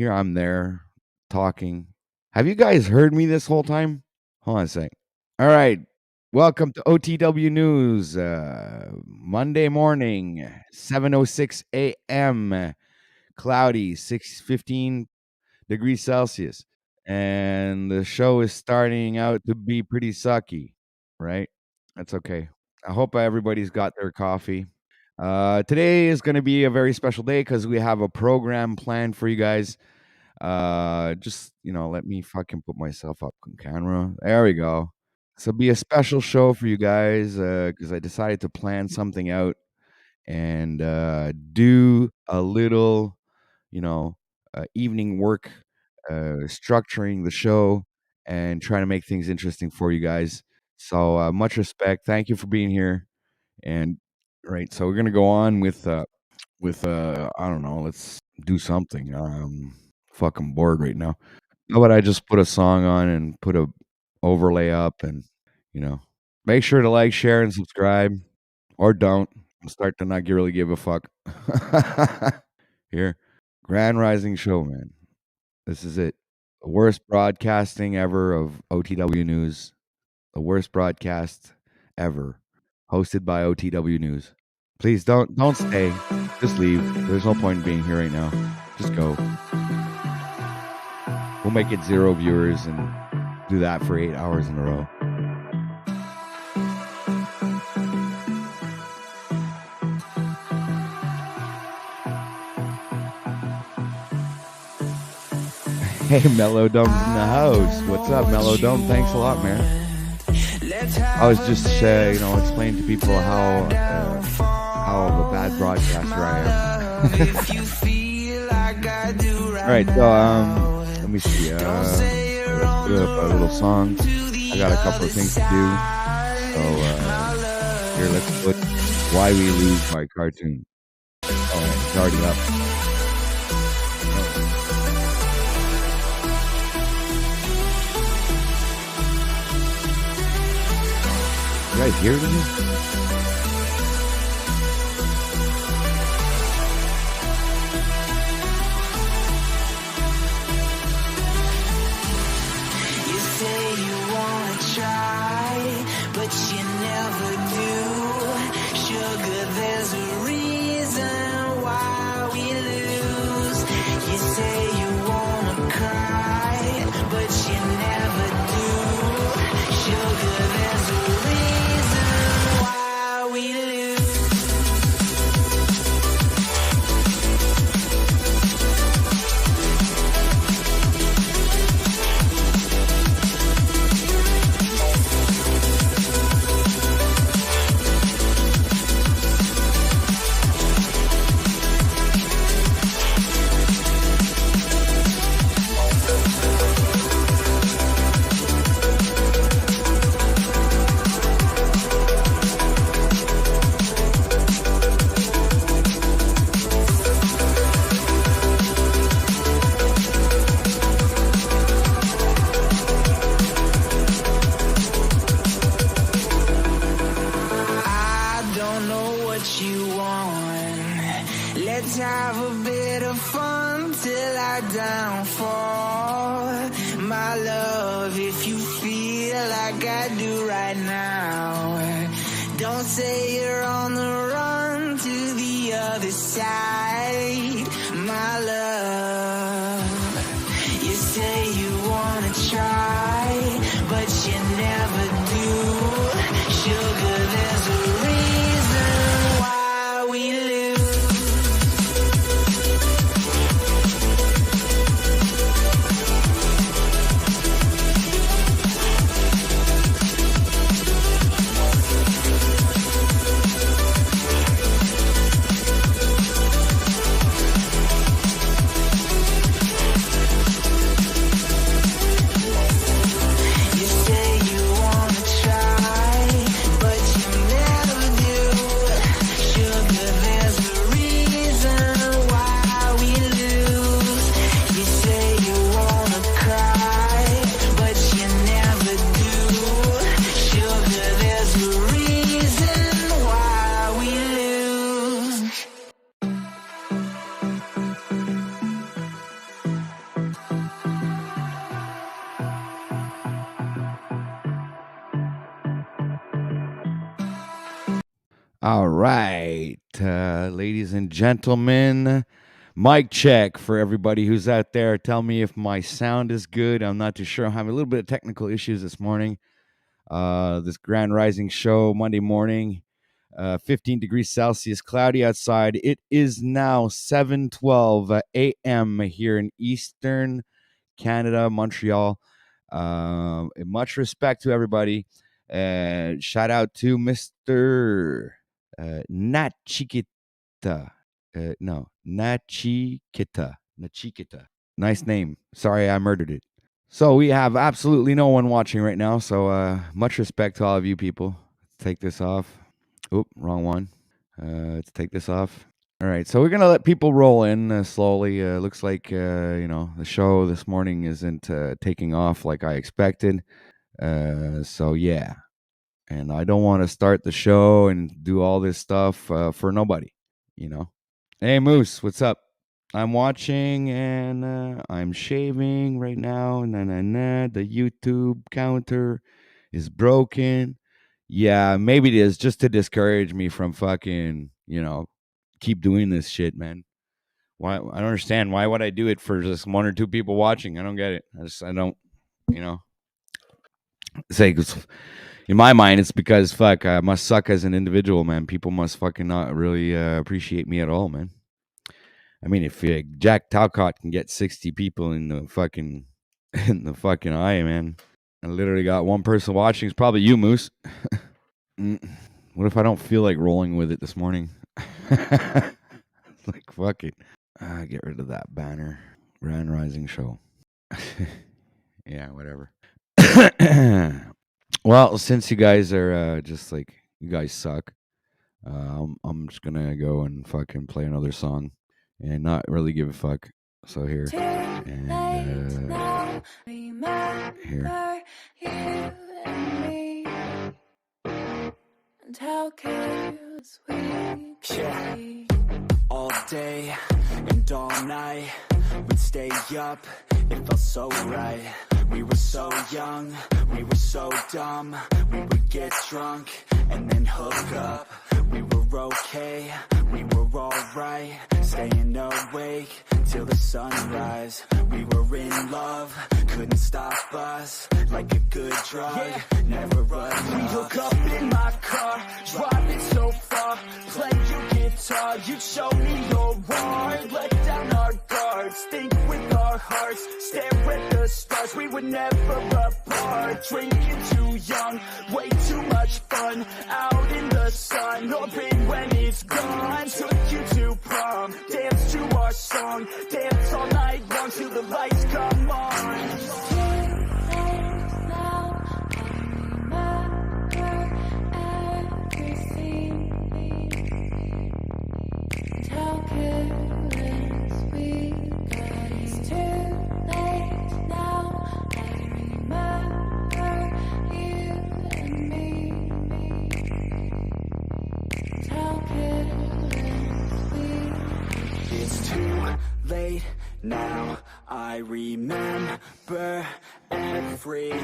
here I'm there talking. Have you guys heard me this whole time? Hold on a sec. All right. Welcome to OTW News. Monday morning, 7:06 a.m. Cloudy, 6:15 degrees Celsius. And the show is starting out to be pretty sucky, right? That's okay. I hope everybody's got their coffee. Today is going to be a very special day because we have a program planned for you guys. Just let me fucking put myself up on camera. There we go. So it'll be a special show for you guys because I decided to plan something out and do a little, evening work, structuring the show and trying to make things interesting for you guys. So much respect. Thank you for being here. And right, so we're gonna go on with I don't know. Let's do something. Fucking bored right now. How about I just put a song on and put a overlay up and make sure to like, share, and subscribe, or don't. Start to not really give a fuck. Here, Grand Rising Show, man. This is it. The worst broadcasting ever of OTW News. The worst broadcast ever, hosted by OTW News. Please don't stay. Just leave. There's no point in being here right now. Just go. We'll make it 0 viewers and do that for 8 hours in a row. Hey, Mellow Dome's in the house. What's up, Mellow Dome? Thanks a lot, man. I was just, explaining to people how of a bad broadcaster I am. All right, so let me see. Let's do a little song. I got a couple of things to do. So here, let's put "Why We Lose" by Cartoon. Oh, it's already up. You guys hear this? You say you All right, ladies and gentlemen, mic check for everybody who's out there. Tell me if my sound is good. I'm not too sure. I'm having a little bit of technical issues this morning. This Grand Rising show, Monday morning, 15 degrees Celsius, cloudy outside. It is now 7:12 a.m. here in Eastern Canada, Montreal. Much respect to everybody. Shout out to Mr. Nachikita. No, Nachikita. Nachikita. Nice name. Sorry, I murdered it. So we have absolutely no one watching right now. So much respect to all of you people. Let's take this off. Oop, wrong one. Let's take this off. All right, so we're gonna let people roll in slowly. Looks like the show this morning isn't taking off like I expected. So yeah, and I don't want to start the show and do all this stuff for nobody. Hey Moose, what's up? I'm watching and I'm shaving right now. The YouTube counter is broken. Yeah, maybe it is just to discourage me from fucking, keep doing this shit, man. Why? I don't understand. Why would I do it for just one or two people watching? I don't get it. I don't, say, 'cause in my mind, it's because I must suck as an individual, man. People must fucking not really appreciate me at all, man. I mean, if Jack Talcott can get 60 people in the fucking eye, man, I literally got one person watching. It's probably you, Moose. What if I don't feel like rolling with it this morning? Like, fuck it. Get rid of that banner. Grand Rising show. Yeah, whatever. Well, since you guys are just like, you guys suck, I'm just gonna go and fucking play another song and not really give a fuck. So here. And here. And how careless we yeah. All day and all night, we'd stay up, it felt so right. We were so young, we were so dumb. We would get drunk and then hook up. We were okay, we were alright, staying awake till the sunrise. We were in love, couldn't stop us, like a good drug, never enough. We hook up in my car, driving so far, play your guitar, you show me your heart. Let down our guards, think with our hearts, stare at the stars, we were never apart. Drinking too young, way too much fun, out in the sun, hoping when it's gone. Took you to prom, dance to our song, dance all night long till the lights come on. How careless we got. It's too late now. I remember you and me. How careless we. It's too late now, I remember everything,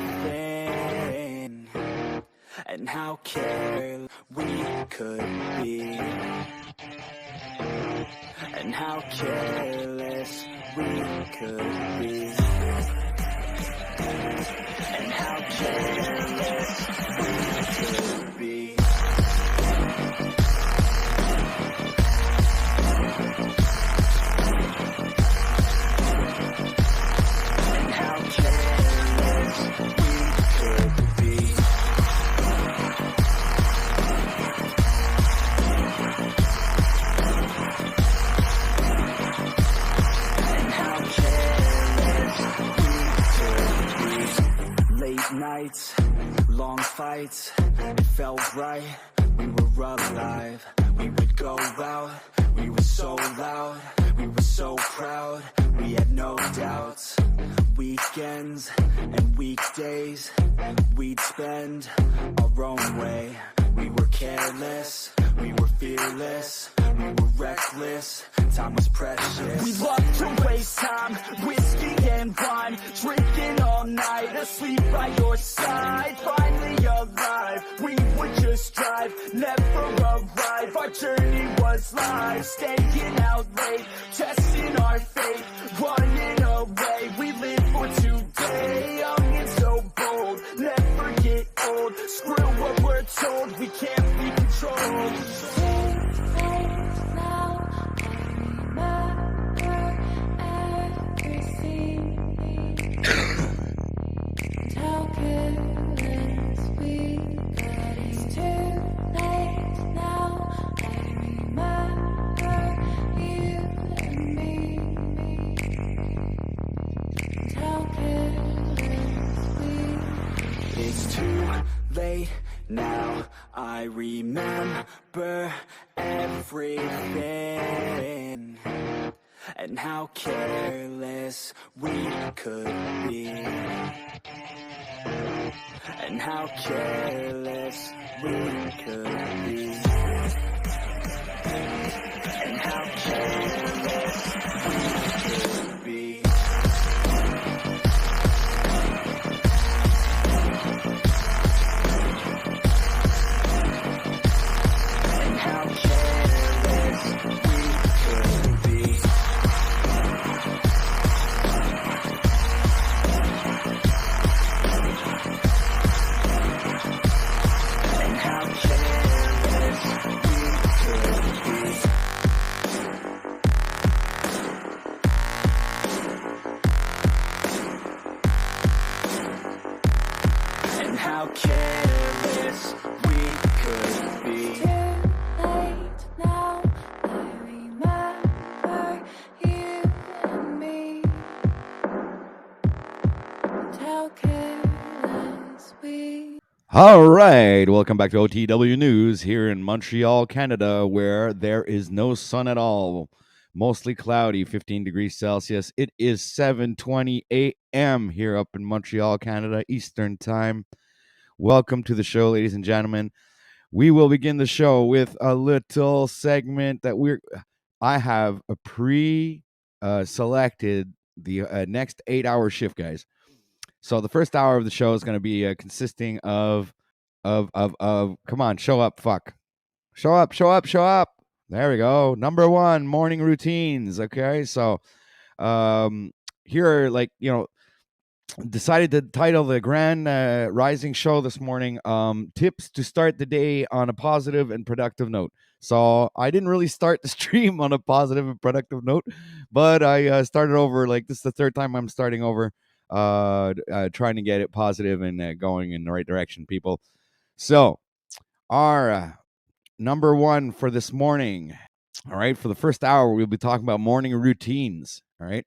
and how careless we could be, and how careless we could be, and how careless we could be. Nights, long fights, it felt right, we were alive. We would go out, we were so loud, we were so proud, we had no doubts. Weekends and weekdays, we'd spend our own way. We were careless, we were fearless, we were reckless, time was precious. We loved to waste time, whiskey and wine, drinking all night, asleep by your side. Finally alive, we would just drive, never arrive. journey was life, staying out late, testing our fate, running away. We live for today, young and so bold, never get old. Screw what we're told, we can't be controlled. Now I remember everything. How careless we got. It's too late now. I remember you and me. How careless we. It's too late now, I remember everything, and how careless we could be, and how careless we could be, and how careless we could be. And how careless we could be. And how careless we could be. And how careless we could be. Too late now. I remember you and me. How careless we. All right, welcome back to OTW News here in Montreal, Canada, where there is no sun at all. Mostly cloudy, 15 degrees Celsius. It is 7:20 a.m. here up in Montreal, Canada, Eastern Time. Welcome to the show, ladies and gentlemen. We will begin the show with a little segment that I have a selected the next 8-hour shift, guys. So the first hour of the show is going to be consisting of come on, show up, fuck, show up. There we go. Number 1, morning routines. Okay, so here are, like, decided to title the grand rising show this morning tips to start the day on a positive and productive note. So I didn't really start the stream on a positive and productive note, but I started over. Like, this is the third time I'm starting over, trying to get it positive and going in the right direction, people. So our number 1 for this morning, all right, for the first hour we'll be talking about morning routines. All right,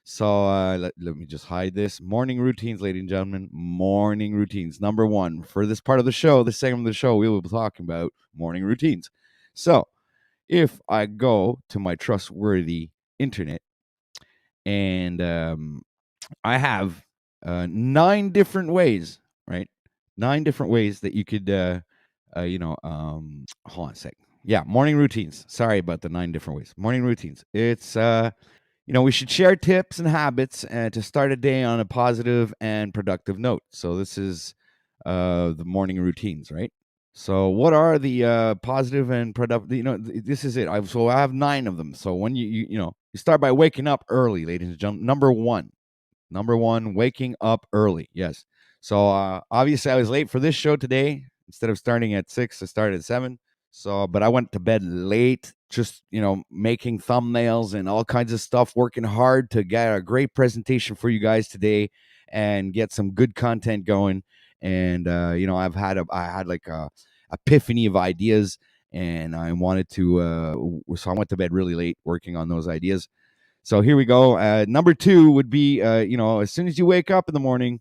so let me just hide this. Morning routines, ladies and gentlemen. Morning routines. Number 1 for this part of the show, this segment of the show, we will be talking about morning routines. So if I go to my trustworthy internet, and I have 9 different ways, right? 9 different ways that you could, hold on a sec. Yeah, morning routines. Sorry about the 9 different ways. Morning routines. It's we should share tips and habits to start a day on a positive and productive note. So this is the morning routines, right? So what are the positive and productive? This is it. I have 9 of them. So when you start by waking up early, ladies and gentlemen. Number one, waking up early. Yes. So obviously I was late for this show today. Instead of starting at 6, I started at 7. So, but I went to bed late, just, making thumbnails and all kinds of stuff, working hard to get a great presentation for you guys today and get some good content going. And, I had like a epiphany of ideas, and I wanted to, so I went to bed really late working on those ideas. So here we go. Number 2 would be, as soon as you wake up in the morning,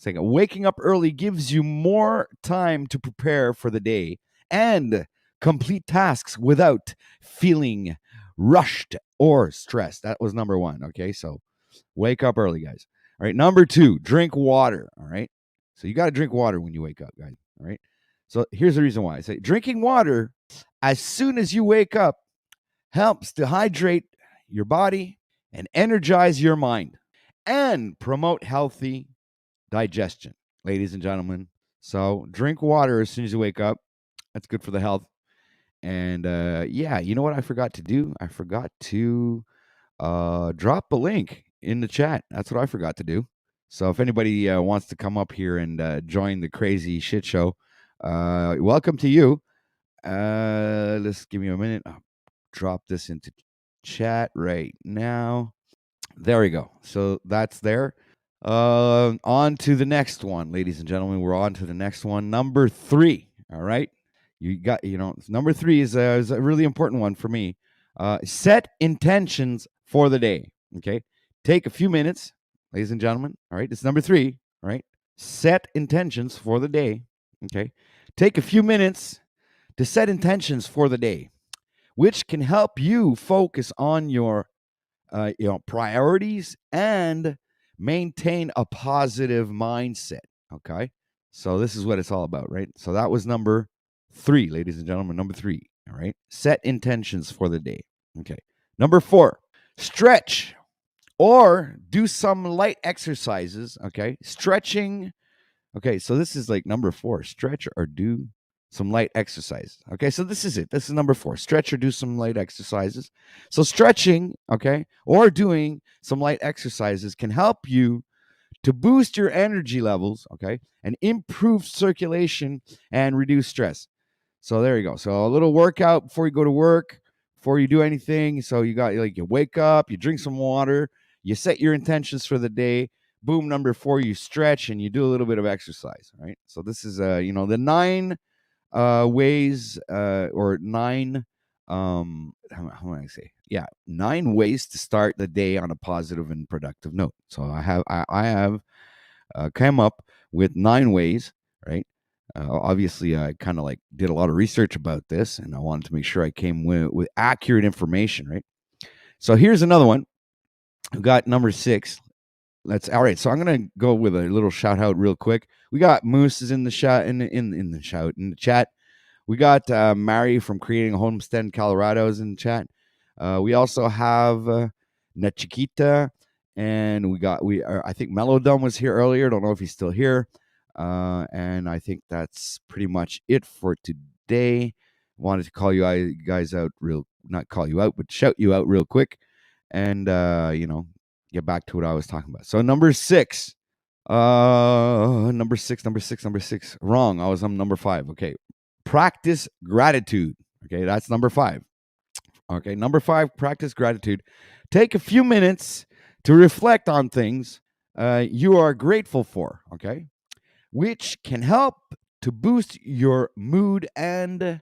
waking up early gives you more time to prepare for the day and complete tasks without feeling rushed or stressed. That was number 1. Okay, so wake up early, guys. All right, number 2, drink water. All right, so you got to drink water when you wake up, guys. All right, so here's the reason why I say drinking water as soon as you wake up helps to hydrate your body and energize your mind and promote healthy digestion, ladies and gentlemen. So drink water as soon as you wake up. That's good for the health. And yeah, you know what I forgot to do? I forgot to drop a link in the chat. That's what I forgot to do. So if anybody wants to come up here and join the crazy shit show, welcome to you. Let's give me a minute. I'll drop this into chat right now. There we go. So that's there. On to the next one, ladies and gentlemen. We're on to the next one. Number 3. All right. You got, number 3 is a really important one for me. Set intentions for the day. Okay. Take a few minutes, ladies and gentlemen. All right. It's number 3. All right. Set intentions for the day. Okay. Take a few minutes to set intentions for the day, which can help you focus on your priorities and maintain a positive mindset. Okay. So this is what it's all about, right? So that was number 3, ladies and gentlemen. Number 3. All right. Set intentions for the day. Okay. Number 4, stretch or do some light exercises. Okay. Stretching. Okay. So this is like number 4, stretch or do some light exercises. Okay, so this is it. This is number 4. Stretch or do some light exercises. So stretching, okay, or doing some light exercises can help you to boost your energy levels, okay, and improve circulation and reduce stress. So there you go. So a little workout before you go to work, before you do anything. So you got like you wake up, you drink some water, you set your intentions for the day. Boom, number 4, you stretch and you do a little bit of exercise, right? So this is the 9 ways or 9 how do I say? Yeah, 9 ways to start the day on a positive and productive note. So I have come up with 9 ways, right? Obviously, I kind of like did a lot of research about this, and I wanted to make sure I came with accurate information, right? So here's another one. We got number 6. That's all right. So I'm gonna go with a little shout out real quick. We got Moose is in the chat in the chat. We got Mary from Creating a Homestead in Colorado is in the chat. We also have Nachikita, and I think Melodome was here earlier. Don't know if he's still here. And I think that's pretty much it for today. Wanted to call you guys out not call you out, but shout you out real quick, and get back to what I was talking about. So number 6. Number six. Wrong. I was on number 5. Okay. Practice gratitude. Okay, that's number 5. Okay, number 5, practice gratitude. Take a few minutes to reflect on things you are grateful for, okay, which can help to boost your mood and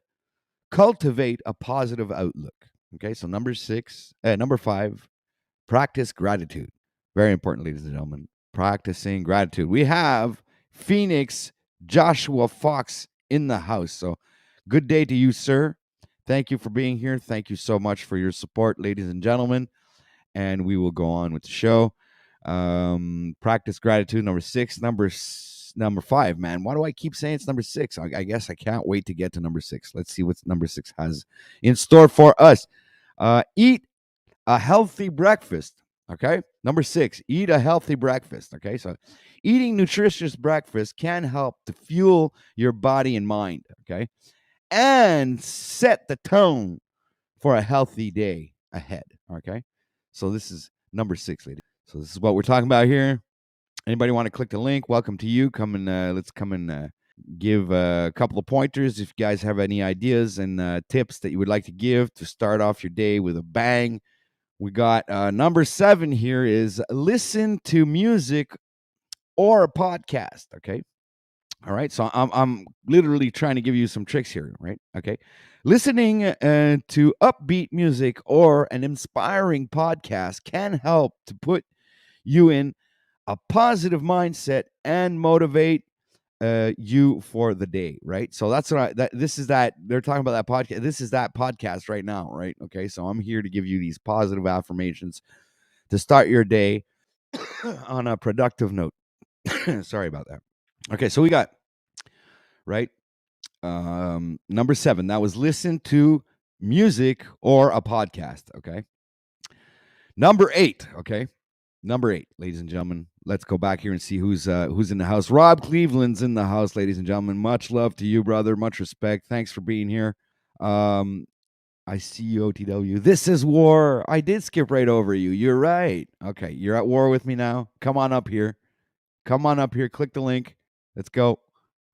cultivate a positive outlook. Okay, so number 5, practice gratitude. Very important, ladies and gentlemen. Practicing gratitude. We have Phoenix Joshua Fox in the house. So good day to you, sir. Thank you for being here. Thank you so much for your support, ladies and gentlemen. And we will go on with the show. Practice gratitude, number 6. Number 5, man. Why do I keep saying it's number 6? I guess I can't wait to get to number 6. Let's see what number 6 has in store for us. Eat a healthy breakfast. Okay. Number 6, eat a healthy breakfast. Okay. So eating nutritious breakfast can help to fuel your body and mind. Okay. And set the tone for a healthy day ahead. Okay. So this is number 6, ladies. So this is what we're talking about here. Anybody want to click the link? Welcome to you. Let's come and give a couple of pointers. If you guys have any ideas and tips that you would like to give to start off your day with a bang. We got number 7 here is listen to music or a podcast. Okay. All right. So I'm literally trying to give you some tricks here. Right. Okay. Listening to upbeat music or an inspiring podcast can help to put you in a positive mindset and motivate you for the day, right? So that's what they're talking about that podcast. This is that podcast right now, right? Okay, so I'm here to give you these positive affirmations to start your day on a productive note. Sorry about that. Okay, so we got right number 7. That was listen to music or a podcast. Okay, number 8. Okay. Number 8, ladies and gentlemen. Let's go back here and see who's in the house. Rob Cleveland's in the house, ladies and gentlemen. Much love to you, brother. Much respect. Thanks for being here. I see you, OTW. This is war. I did skip right over you. You're right. Okay, you're at war with me now. Come on up here. Come on up here. Click the link. Let's go.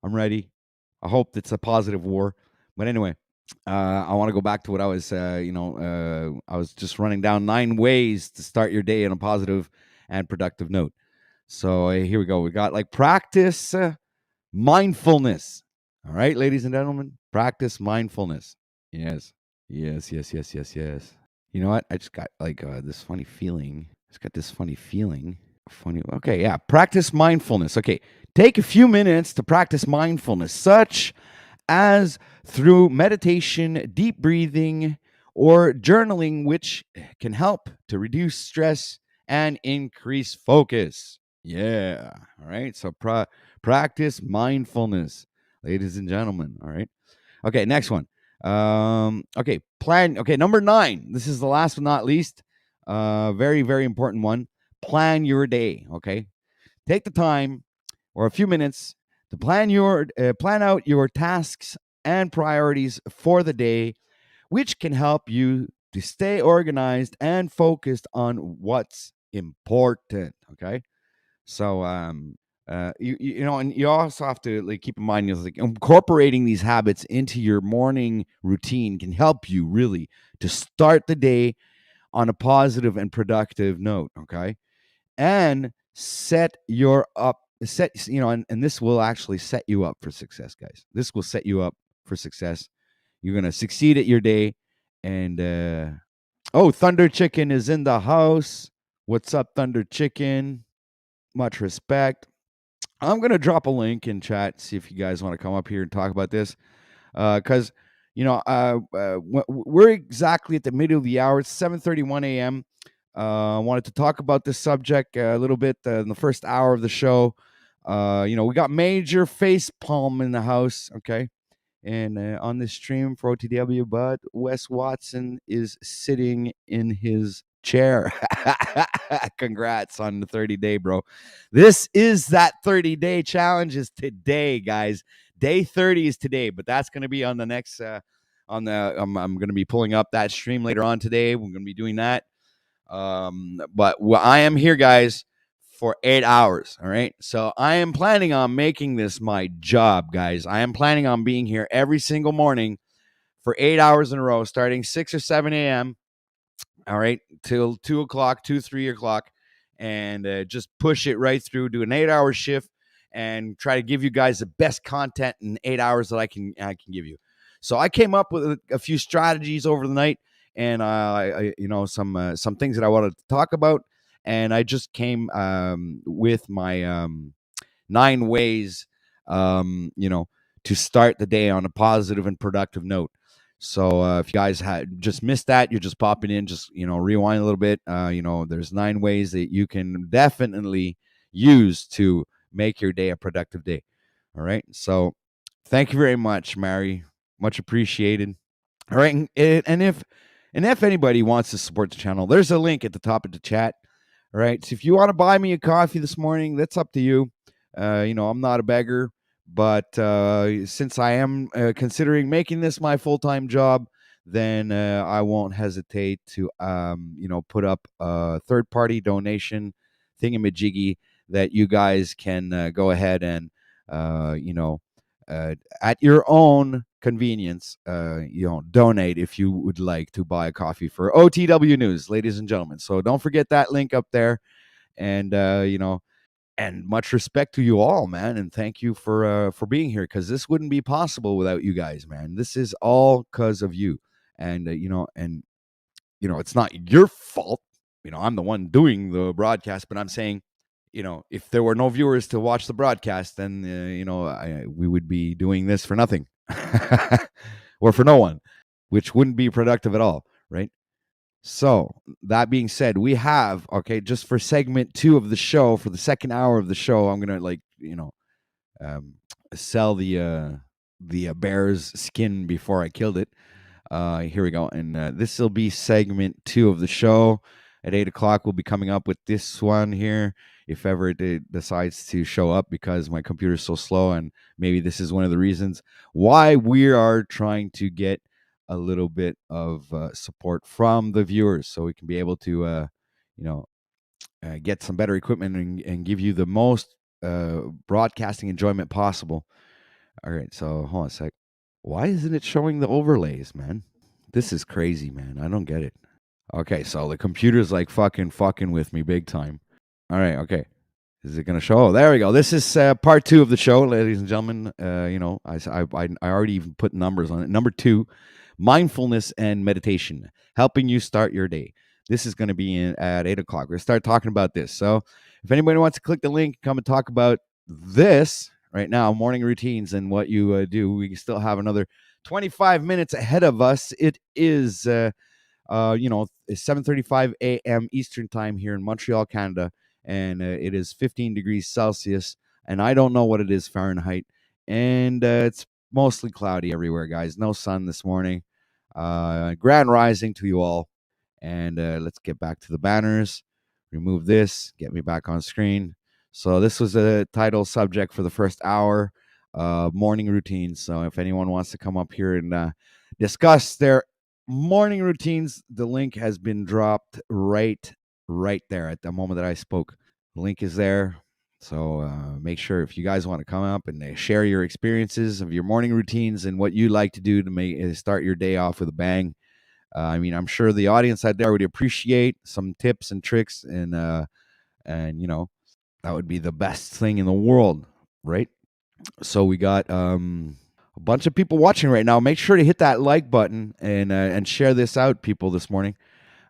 I'm ready. I hope it's a positive war. But anyway, I want to go back to what I was, I was just running down 9 ways to start your day on a positive and productive note. So here we go. We got like practice mindfulness. All right, ladies and gentlemen, practice mindfulness. Yes. Yes. You know what? I just got like this funny feeling. Funny. Okay, yeah. Practice mindfulness. Okay. Take a few minutes to practice mindfulness, such as through meditation, deep breathing, or journaling, which can help to reduce stress and increase focus. Yeah. All right. So practice mindfulness, ladies and gentlemen. All right. Okay. Next one. Okay. Plan. Okay. Number 9. This is the last but not least. Very, very important one. Plan your day. Okay. Take the time or a few minutes to plan out your tasks and priorities for the day, which can help you to stay organized and focused on what's important. Okay. So you know, and you also have to like keep in mind, like incorporating these habits into your morning routine can help you really to start the day on a positive and productive note. Okay. And and this will actually set you up for success, guys. This will set you up for success. You're gonna succeed at your day. And Thunder Chicken is in the house. What's up, Thunder Chicken? Much respect. I'm gonna drop a link in chat, see if you guys want to come up here and talk about this. Because we're exactly at the middle of the hour. It's 7:31 a.m. I wanted to talk about this subject a little bit in the first hour of the show. We got Major Facepalm in the house, okay? And on this stream for OTW, but Wes Watson is sitting in his chair. Congrats on the 30-day, bro. This is that 30-day challenge is today, guys. Day 30 is today, but that's going to be on the next I'm going to be pulling up that stream later on today. We're going to be doing that. But I am here, guys, for 8 hours. All right. So I am planning on making this my job, guys. I am planning on being here every single morning for 8 hours in a row, starting 6 or 7 a.m. All right, till 2 o'clock, 3 o'clock, and just push it right through, do an 8-hour shift, and try to give you guys the best content in 8 hours that I can give you. So I came up with a few strategies over the night, and some things that I wanted to talk about, and I just came with my 9 ways, to start the day on a positive and productive note. So if you guys had just missed that, you're just popping in, just rewind a little bit. There's 9 ways that you can definitely use to make your day a productive day. All right. So thank you very much, Mary. Much appreciated. All right. And if anybody wants to support the channel, there's a link at the top of the chat. All right. So if you want to buy me a coffee this morning, that's up to you. I'm not a beggar. But since I am considering making this my full-time job, then I won't hesitate to, put up a third-party donation thingamajiggy that you guys can go ahead and, at your own convenience, donate if you would like to buy a coffee for OTW News, ladies and gentlemen. So don't forget that link up there, and and much respect to you all, man, and thank you for being here, because this wouldn't be possible without you guys, man. This is all because of you, and it's not your fault. I'm the one doing the broadcast, but I'm saying, if there were no viewers to watch the broadcast, then we would be doing this for nothing, or for no one, which wouldn't be productive at all, right? So that being said, we have, just for segment 2 of the show, for the second hour of the show, I'm gonna sell the bear's skin before I killed it. Here we go, and this will be segment 2 of the show. At 8 o'clock, we'll be coming up with this one here, if ever it decides to show up, because my computer's so slow, and maybe this is one of the reasons why we are trying to get a little bit of support from the viewers, so we can be able to, get some better equipment and give you the most broadcasting enjoyment possible. All right, so hold on a sec. Why isn't it showing the overlays, man? This is crazy, man. I don't get it. Okay, so the computer's like fucking with me big time. All right, okay. Is it going to show? Oh, there we go. This is part 2 of the show, ladies and gentlemen. I already even put numbers on it. Number 2, mindfulness and meditation, helping you start your day. This is going to be at 8 o'clock. We're going to start talking about this. So if anybody wants to click the link, come and talk about this right now, morning routines and what you do. We still have another 25 minutes ahead of us. It is, it's 7:35 a.m. Eastern time here in Montreal, Canada, and it is 15 degrees Celsius, and I don't know what it is Fahrenheit, and it's mostly cloudy everywhere, guys. No sun this morning. Grand rising to you all, and let's get back to the banners. Remove this, get me back on screen. So this was a title subject for the first hour, morning routines. So if anyone wants to come up here and discuss their morning routines, the link has been dropped right there at the moment that I spoke. The link is there. So make sure if you guys want to come up and share your experiences of your morning routines and what you like to do to make start your day off with a bang. I'm sure the audience out there would appreciate some tips and tricks, and that would be the best thing in the world, right? So we got a bunch of people watching right now. Make sure to hit that like button and share this out, people, this morning.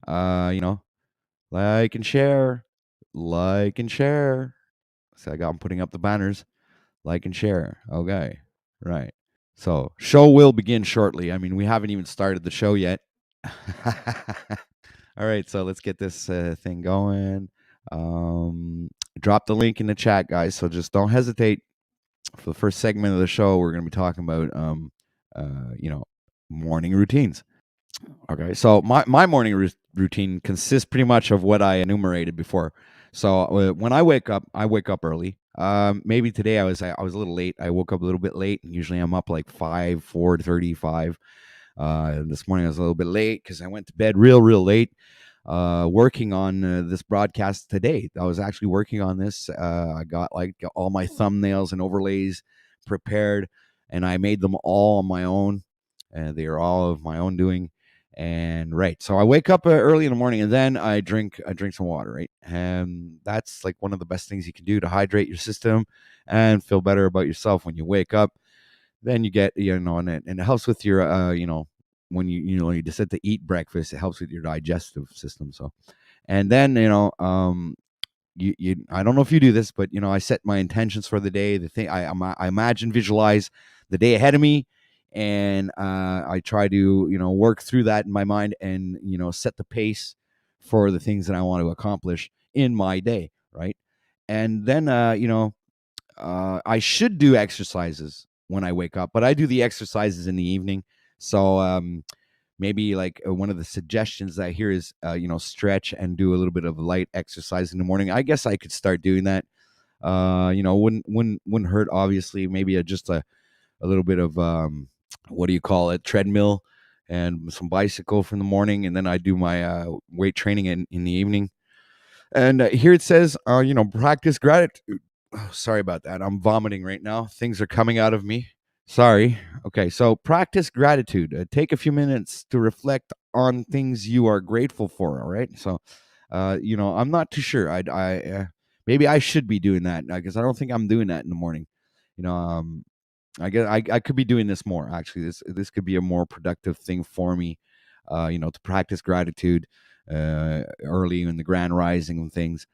Like and share, like and share. So I'm putting up the banners. Like and share. Okay, right. So show will begin shortly. We haven't even started the show yet. All right, so let's get this thing going. Drop the link in the chat, guys. So just don't hesitate. For the first segment of the show, we're going to be talking about, morning routines. Okay, so my morning routine consists pretty much of what I enumerated before. So when I wake up early. Maybe today I was a little late. I woke up a little bit late, and usually I'm up like 4:35. This morning I was a little bit late because I went to bed real late. Working on this broadcast today. I was actually working on this. I got like all my thumbnails and overlays prepared, and I made them all on my own. They are all of my own doing. And right, so I wake up early in the morning, and then I drink some water. Right, and that's like one of the best things you can do to hydrate your system and feel better about yourself when you wake up. Then you get, and it helps with your, when you decide to eat breakfast, it helps with your digestive system. So, and then, I don't know if you do this, but, I set my intentions for the day. The thing I imagine, visualize the day ahead of me. And I try to, work through that in my mind and, set the pace for the things that I want to accomplish in my day. Right. And then, I should do exercises when I wake up, but I do the exercises in the evening. So maybe like one of the suggestions that I hear is, stretch and do a little bit of light exercise in the morning. I guess I could start doing that. Wouldn't hurt, obviously. Maybe just a little bit of what do you call it, treadmill and some bicycle from the morning, and then I do my weight training in the evening. And here it says, practice gratitude. Oh, sorry about that. I'm vomiting right now. Things are coming out of me. Sorry. Okay, so practice gratitude. Take a few minutes to reflect on things you are grateful for. All right. So, I'm not too sure. Maybe I should be doing that because I don't think I'm doing that in the morning. You know, I guess I could be doing this more. Actually, this could be a more productive thing for me. To practice gratitude early in the grand rising and things.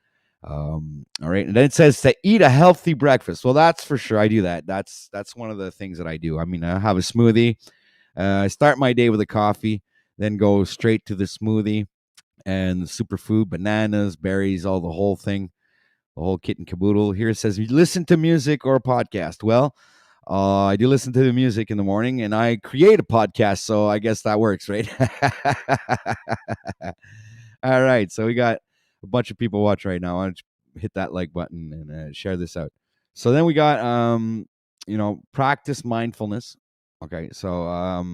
All right, and then it says to eat a healthy breakfast. Well, that's for sure. I do that. That's one of the things that I do. I have a smoothie. I start my day with a coffee, then go straight to the smoothie and the superfood, bananas, berries, all the whole thing, the whole kit and caboodle. Here it says you listen to music or a podcast. Well, I do listen to the music in the morning, and I create a podcast, so I guess that works, right? All right, so we got a bunch of people watching right now. Why don't you hit that like button and share this out? So then we got, practice mindfulness. Okay, so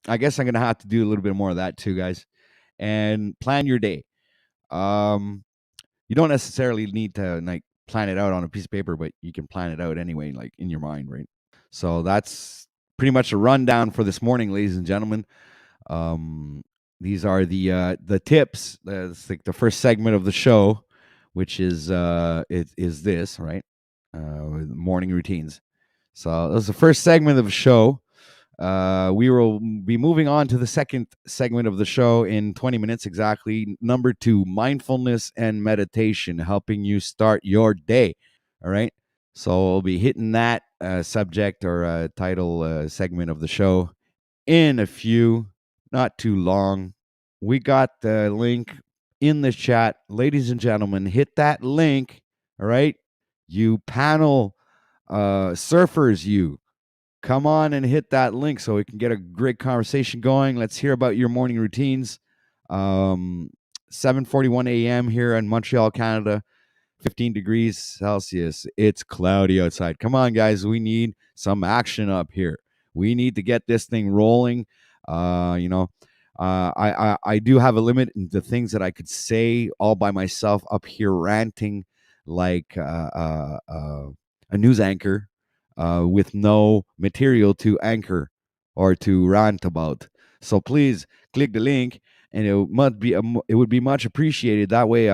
I guess I'm gonna have to do a little bit more of that too, guys. And plan your day. Um, you don't necessarily need to like plan it out on a piece of paper, but you can plan it out anyway, like in your mind, right? So that's pretty much a rundown for this morning, ladies and gentlemen. Um, these are the tips. It's like the first segment of the show, which is it is this right, morning routines. So that was the first segment of the show. We will be moving on to the second segment of the show in 20 minutes exactly. Number 2, mindfulness and meditation, helping you start your day. All right. So we'll be hitting that subject or title segment of the show in a few, not too long. We got the link in the chat. Ladies and gentlemen, hit that link. All right. You panel surfers, you come on and hit that link so we can get a great conversation going. Let's hear about your morning routines. 7:41 a.m. here in Montreal, Canada. 15 degrees Celsius. It's cloudy outside. Come on, guys. We need some action up here. We need to get this thing rolling. You know, I do have a limit in the things that I could say all by myself up here ranting like a news anchor with no material to anchor or to rant about. So please click the link, and it would be much appreciated. That way,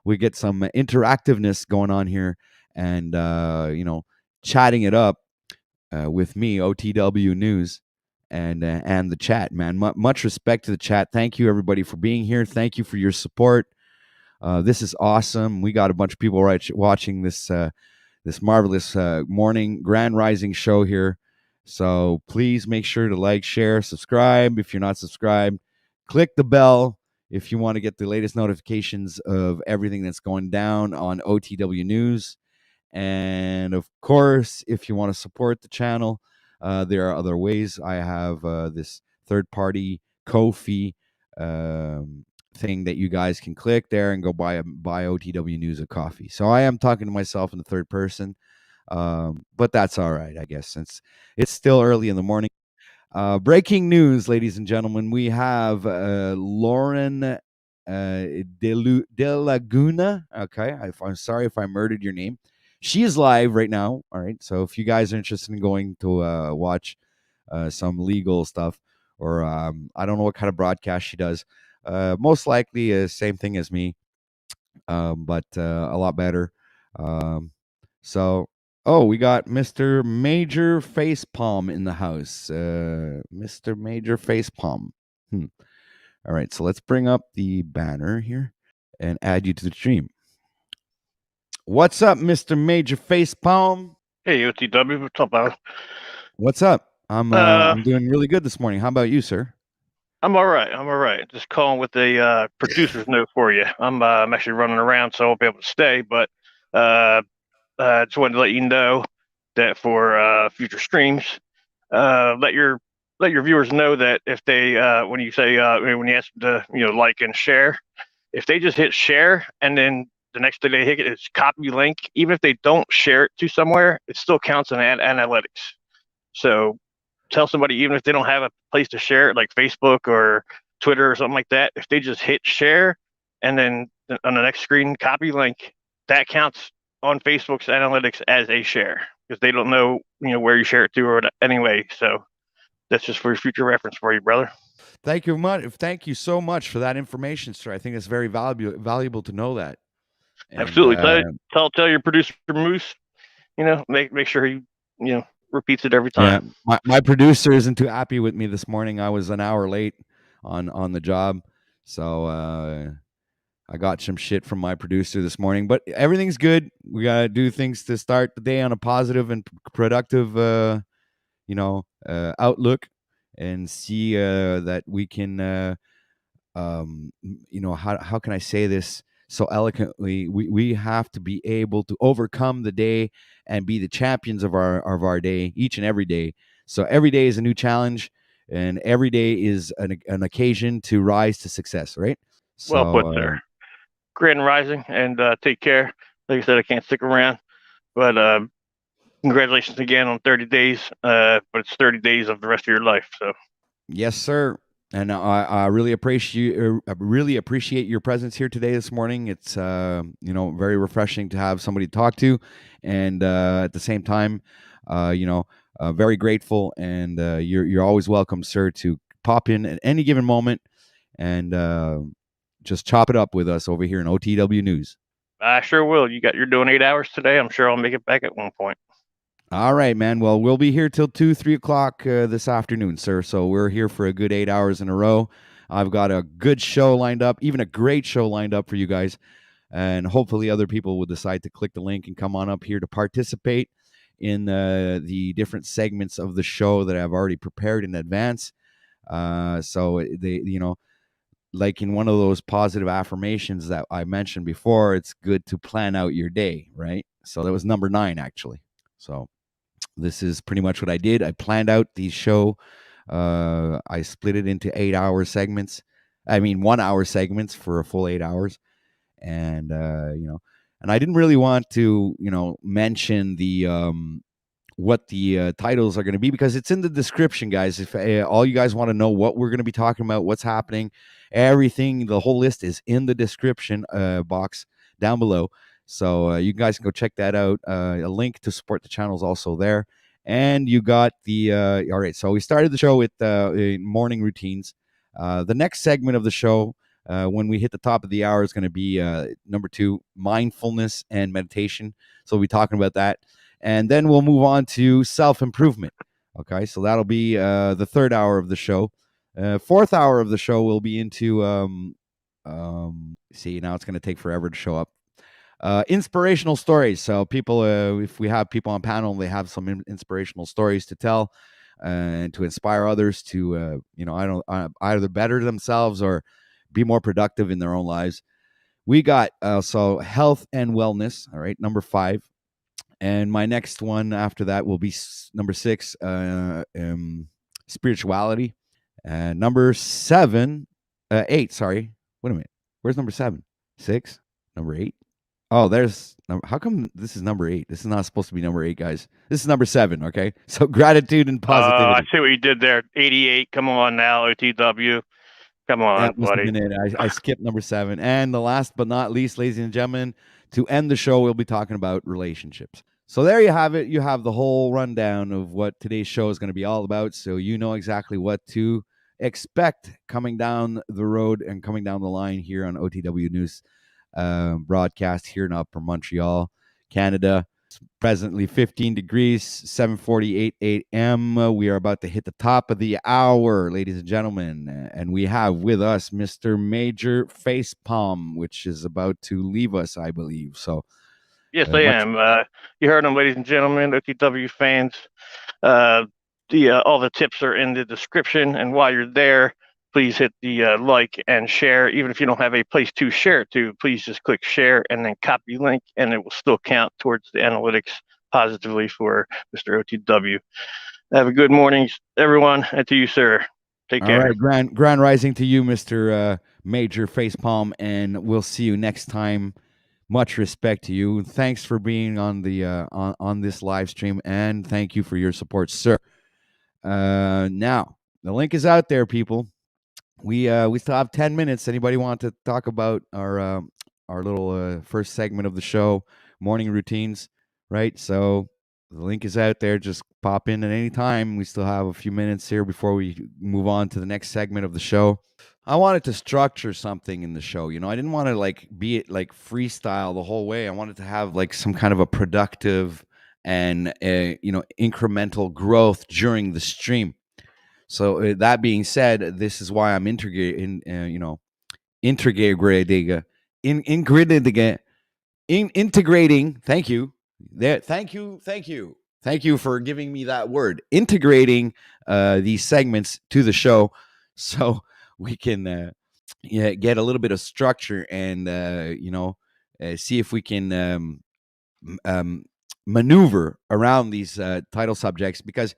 we get some interactiveness going on here, and chatting it up with me, OTW News, and the chat. Man, much respect to the chat. Thank you everybody for being here. Thank you for your support. This is awesome. We got a bunch of people watching this marvelous morning grand rising show here. So please make sure to like, share, subscribe. If you're not subscribed, click the bell if you want to get the latest notifications of everything that's going down on OTW News. And of course, if you want to support the channel, there are other ways. I have this third party Ko-fi thing that you guys can click there and go buy OTW News a coffee. So I am talking to myself in the third person, but that's all right, I guess, since it's still early in the morning. Breaking news, ladies and gentlemen, we have Lauren De Laguna. Okay, I'm sorry if I murdered your name. She is live right now. All right, so if you guys are interested in going to watch some legal stuff, or I don't know what kind of broadcast she does, most likely same thing as me, but a lot better. Um, so, oh, we got Mr. Major Facepalm in the house. Mr. Major Facepalm. Hmm. All right, so let's bring up the banner here and add you to the stream. What's up, Mr. Major Facepalm? Hey, OTW, what's up, Al? What's up? I'm doing really good this morning. How about you, sir? I'm all right. I'm all right. Just calling with a producer's note for you. I'm actually running around, so I won't be able to stay. But just wanted to let you know that for future streams, let your viewers know that if they when you say when you ask them to like and share, if they just hit share and then the next day they hit it, it's copy link. Even if they don't share it to somewhere, it still counts in analytics. So tell somebody, even if they don't have a place to share it, like Facebook or Twitter or something like that, if they just hit share and then on the next screen copy link, that counts on Facebook's analytics as a share because they don't know where you share it to or anyway. So that's just for future reference for you, brother. Thank you much. Thank you so much for that information, sir. I think it's very valuable to know that. And, Absolutely. Tell your producer Moose, make sure he repeats it every time. Yeah, my producer isn't too happy with me this morning. I was an hour late on the job, so I got some shit from my producer this morning. But everything's good. We gotta do things to start the day on a positive and productive, outlook, and see that we can, how can I say this so eloquently? We have to be able to overcome the day and be the champions of our day each and every day. So every day is a new challenge, and every day is an occasion to rise to success. Right? So, Well put, sir. Grand Rising, and take care. Like I said, I can't stick around, but congratulations again on 30 days. But it's 30 days of the rest of your life. So Yes, sir. And I really appreciate your presence here today, this morning. It's very refreshing to have somebody to talk to, and at the same time, very grateful. And you're always welcome, sir, to pop in at any given moment and just chop it up with us over here in OTW News. I sure will. You're doing 8 hours today. I'm sure I'll make it back at one point. All right, man. Well, we'll be here till 2, 3 o'clock this afternoon, sir. So we're here for a good 8 hours in a row. I've got a good show lined up, even a great show lined up for you guys. And hopefully, other people will decide to click the link and come on up here to participate in the different segments of the show that I've already prepared in advance. So like in one of those positive affirmations that I mentioned before, it's good to plan out your day, right? So that was number 9, actually. So this is pretty much what I did. I planned out the show. I split it into 8-hour segments. I mean, 1-hour segments for a full 8 hours. And, and I didn't really want to, mention what the titles are going to be, because it's in the description, guys. If all you guys want to know what we're going to be talking about, what's happening, everything, the whole list is in the description box down below. So you guys can go check that out. A link to support the channel is also there. And you got the all right. So we started the show with morning routines. The next segment of the show, when we hit the top of the hour, is going to be number 2, mindfulness and meditation. So we'll be talking about that. And then we'll move on to self-improvement. Okay, so that'll be the 3rd hour of the show. 4th hour of the show will be into see, now it's going to take forever to show up. Inspirational stories. So people, if we have people on panel, they have some inspirational stories to tell and to inspire others to, either better themselves or be more productive in their own lives. We got so health and wellness. All right, number 5. And my next one after that will be number 6, spirituality. Number 7, 8. Sorry, wait a minute. Where's number 7? 6, number 8. Oh, there's. How come this is number 8? This is not supposed to be number 8, guys. This is number 7. Okay, so gratitude and positivity. I see what you did there. 88. Come on now, OTW. Come on, That must have buddy. been it. I skipped number 7. And the last but not least, ladies and gentlemen, to end the show, we'll be talking about relationships. So there you have it. You have the whole rundown of what today's show is going to be all about. So you know exactly what to expect coming down the road and coming down the line here on OTW News broadcast here in Upper Montreal, Canada. It's presently 15 degrees, 7:48 a.m. We are about to hit the top of the hour, ladies and gentlemen. And we have with us Mr. Major Facepalm, which is about to leave us, I believe. So Yes, I am. You heard them, ladies and gentlemen, OTW fans. All the tips are in the description, and while you're there, please hit the like and share. Even if you don't have a place to share it to, please just click share and then copy link, and it will still count towards the analytics positively for Mr. OTW. Have a good morning, everyone, and to you, sir. Take care. All right, grand rising to you, Mr. Major Facepalm, and we'll see you next time. Much respect to you. Thanks for being on the on this live stream, and thank you for your support, sir. Now the link is out there, people. We still have 10 minutes. Anybody want to talk about our little first segment of the show, morning routines, right? So the link is out there. Just pop in at any time. We still have a few minutes here before we move on to the next segment of the show. I wanted to structure something in the show. I didn't want to be it freestyle the whole way. I wanted to have some kind of a productive and incremental growth during the stream. So that being said, this is why I'm integrating. Integrating. Thank you. Thank you for giving me that word. Integrating these segments to the show, so we can get a little bit of structure and see if we can maneuver around these title subjects, because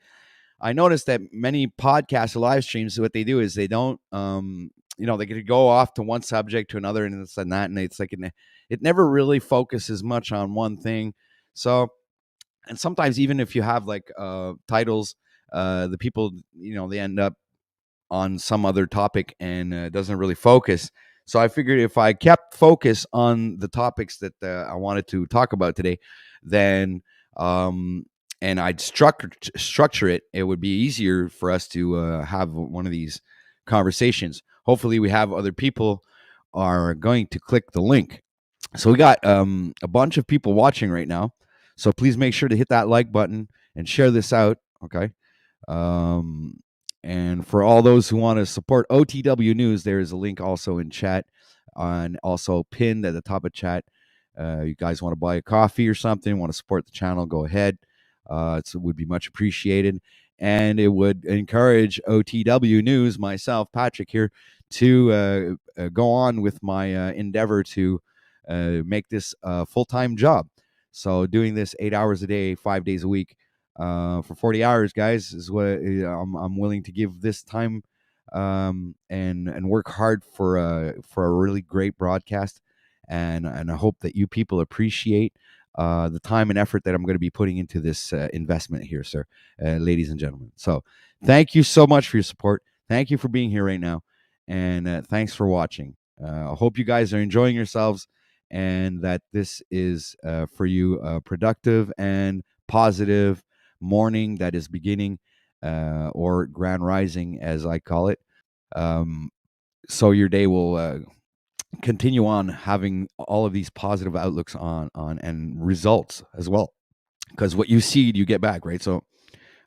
I noticed that many podcasts or live streams, what they do is they don't, they could go off to one subject to another and this and that, and it's it never really focuses much on one thing. So, and sometimes even if you have titles, the people, they end up on some other topic and doesn't really focus. So I figured if I kept focus on the topics that I wanted to talk about today, then and I'd structure it, it would be easier for us to have one of these conversations. Hopefully, we have other people are going to click the link. So we got a bunch of people watching right now. So please make sure to hit that like button and share this out. Okay. Um, and for all those who want to support OTW News, there is a link also in chat and also pinned at the top of chat. You guys want to buy a coffee or something, want to support the channel, go ahead. It would be much appreciated. And it would encourage OTW News, myself, Patrick here, to go on with my endeavor to make this a full-time job. So doing this 8 hours a day, 5 days a week, for 40 hours, guys, is what I'm willing to give this time, and work hard for a really great broadcast, and I hope that you people appreciate the time and effort that I'm going to be putting into this investment here, sir, ladies and gentlemen. So thank you so much for your support. Thank you for being here right now, and thanks for watching. I hope you guys are enjoying yourselves, and that this is for you a productive and positive morning that is beginning, or grand rising, as I call it. So your day will continue on having all of these positive outlooks on and results as well, because what you seed you get back, right? So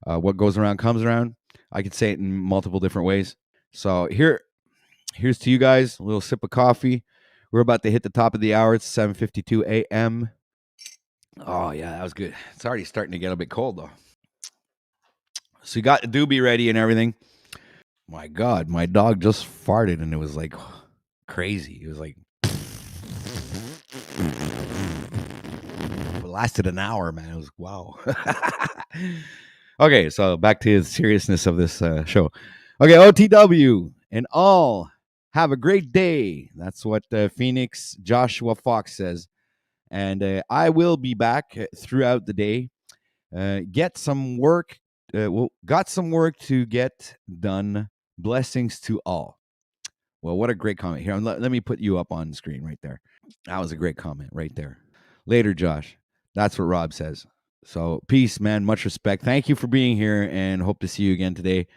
what goes around comes around. I could say it in multiple different ways. So here's to you guys. A little sip of coffee. We're about to hit the top of the hour. It's 7:52 a.m. Oh yeah, that was good. It's already starting to get a bit cold though. So you got the doobie ready and everything. My God, my dog just farted and it was like crazy. It was like it lasted an hour, man. It was wow. Okay, so back to the seriousness of this show. Okay, OTW and all, have a great day. That's what Phoenix Joshua Fox says. And I will be back throughout the day. Get some work. Got some work to get done. Blessings to all. Well, what a great comment here. Let me put you up on screen right there. That was a great comment right there. Later, Josh. That's what Rob says. So peace, man. Much respect. Thank you for being here, and hope to see you again today,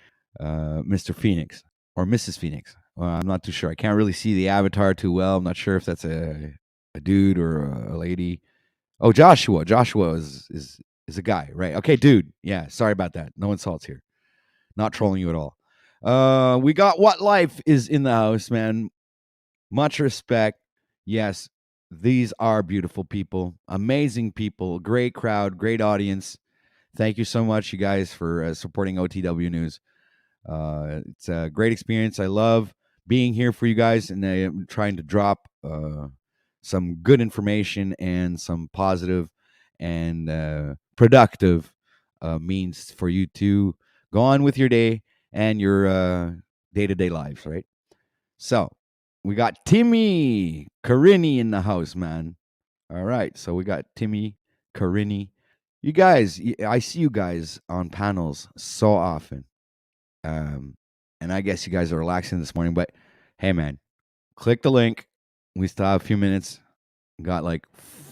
Mr. Phoenix or Mrs. Phoenix. Well, I'm not too sure. I can't really see the avatar too well. I'm not sure if that's a dude or a lady. Oh, Joshua. Joshua is a guy, right? Okay, dude. Yeah, sorry about that. No insults here. Not trolling you at all. We got What Life is in the house, man. Much respect. Yes, these are beautiful people, amazing people, great crowd, great audience. Thank you so much, you guys, for supporting OTW News. It's a great experience. I love being here for you guys, and I'm trying to drop some good information and some positive and productive means for you to go on with your day and your day-to-day lives, right? So we got Timmy Carini in the house, man. All right, so we got Timmy Carini. You guys, I see you guys on panels so often. And I guess you guys are relaxing this morning, but hey, man, click the link. We still have a few minutes. Got like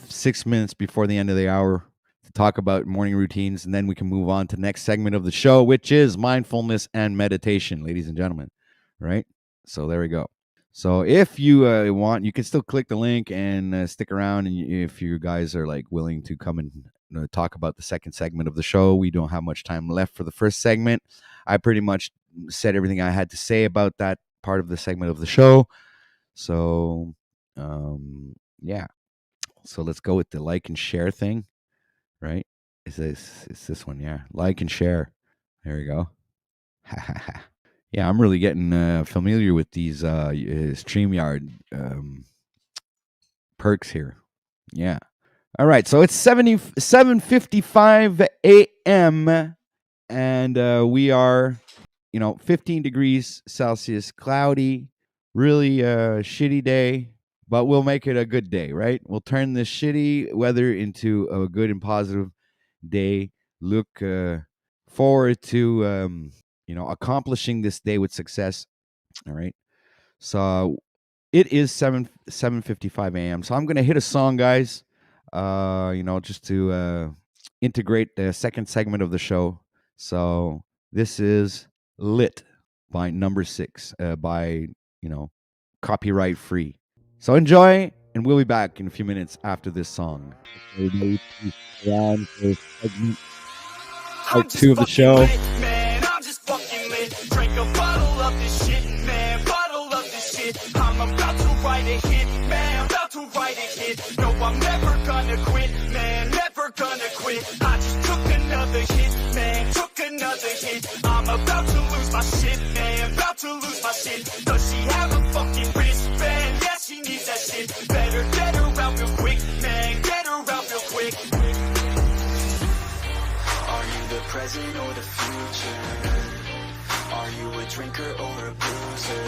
6 minutes before the end of the hour to talk about morning routines, and then we can move on to the next segment of the show, which is mindfulness and meditation, ladies and gentlemen. Right? So there we go. So if you want, you can still click the link and stick around. And if you guys are like willing to come and talk about the second segment of the show, we don't have much time left for the first segment. I pretty much said everything I had to say about that part of the segment of the show. So, yeah. So let's go with the like and share thing, right? It's this one, yeah. Like and share. There we go. Yeah, I'm really getting familiar with these StreamYard perks here. Yeah. All right, so it's 7:55 a.m. and we are, 15 degrees Celsius, cloudy, really shitty day, but we'll make it a good day, right? We'll turn this shitty weather into a good and positive day. Look forward to accomplishing this day with success. All right. So it is 7:55 a.m. So I'm gonna hit a song, guys. Just to integrate the second segment of the show. So this is "Lit" by Number Six, by copyright free. So enjoy, and we'll be back in a few minutes after this song. Everybody, please stay on for segment part two of the show. Man, I'm just fucking lit. Drink a bottle of this shit, man. Bottle of this shit. I'm about to write a hit, man. About to write a hit. No, I'm never gonna quit, man. Never gonna quit. I just took another hit, man. Took another hit. I'm about to lose my shit, man. About to lose my shit. Does she have a fucking wristband? Yeah, she needs that shit. Better get her out real quick, man. Get her out real quick. Are you the present or the future? Are you a drinker or a boozer?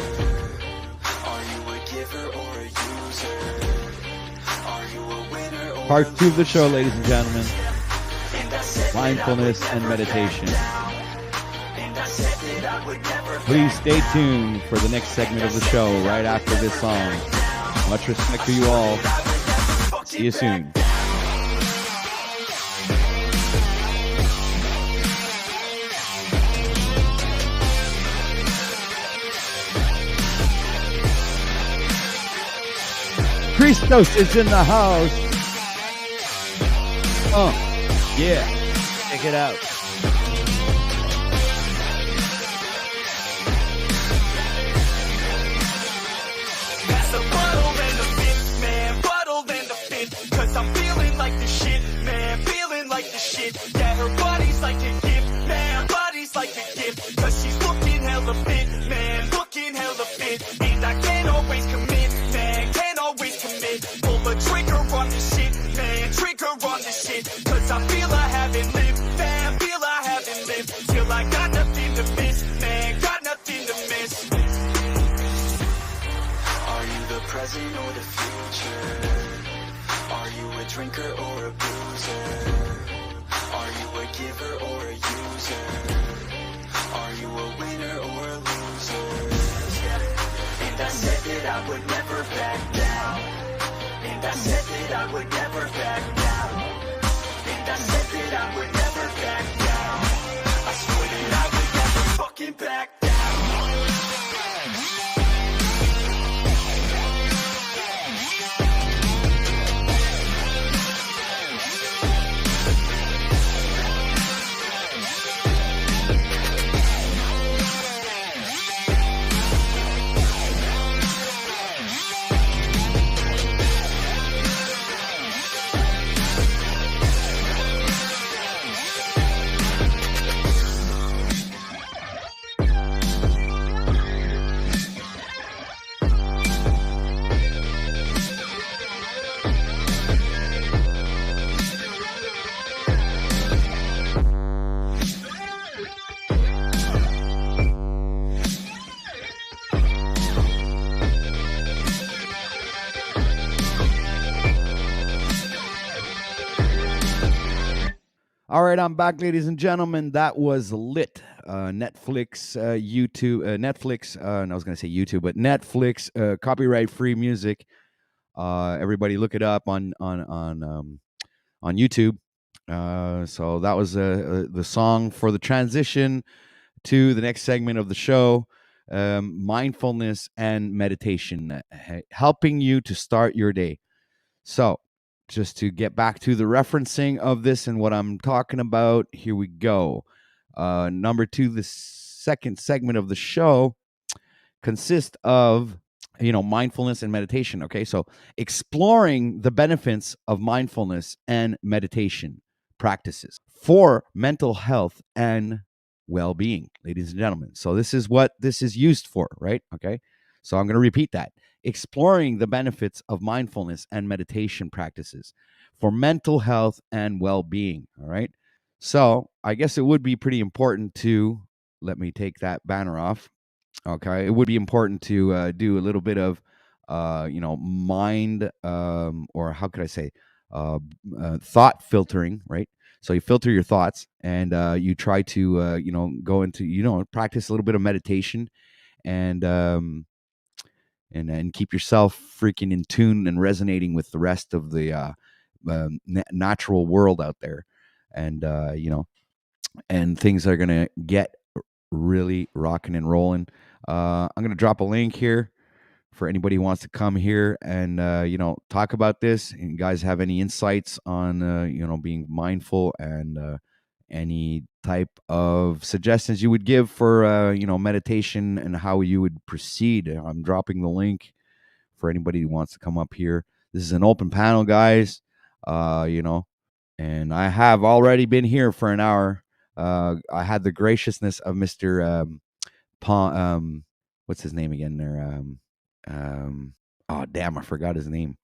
Are you a giver or a user? Are you a winner or Part two of the show, ladies and gentlemen. Mindfulness and meditation. Please stay tuned for the next segment of the show right after this song. Much respect to you all. See you soon. Christos is in the house. Yeah. Check it out. Pass the bottle and the fit, man. Bottle and the fit. Cause I'm feeling like the shit, man. Feeling like the shit. Yeah, her body's like a gift, man. Body's like a gift. Cause she's looking hella fit, man. Looking hella fit. And I can't always commit, man. Can't always commit. Pull the trigger on this shit, man. Trigger on this shit. Cause I feel I haven't lived, man. Feel I haven't lived. Feel I got nothing to miss, man. Got nothing to miss. Are you the present or the future? Are you a drinker or a boozer? Are you a giver or a user? Are you a winner or a loser? And I said that I would never back down. And I said that I would never back down. And I said that I would never back down. I swear that I would never fucking back down. All right, I'm back, ladies and gentlemen. That was Lit, Netflix, YouTube, Netflix. And I was going to say YouTube, but Netflix, copyright-free music. Everybody, look it up on YouTube. So that was the song for the transition to the next segment of the show, mindfulness and meditation, helping you to start your day. So, just to get back to the referencing of this and what I'm talking about, here we go. Number two, the second segment of the show consists of, mindfulness and meditation. Okay, so exploring the benefits of mindfulness and meditation practices for mental health and well-being, ladies and gentlemen. So this is what this is used for, right? Okay, so I'm going to repeat that. Exploring the benefits of mindfulness and meditation practices for mental health and well-being. All right. So I guess it would be pretty important to, let me take that banner off. Okay. It would be important to do a little bit of, mind, or how could I say, thought filtering, right? So you filter your thoughts, and you try to go into practice a little bit of meditation, and and keep yourself freaking in tune and resonating with the rest of the natural world out there, and and things are gonna get really rocking and rolling. I'm gonna drop a link here for anybody who wants to come here and talk about this. And you guys have any insights on being mindful, and any type of suggestions you would give for meditation and how you would proceed, I'm dropping the link for anybody who wants to come up here. This is an open panel, guys. And I have already been here for an hour. I had the graciousness of Mr. What's his name again there? Oh damn, I forgot his name.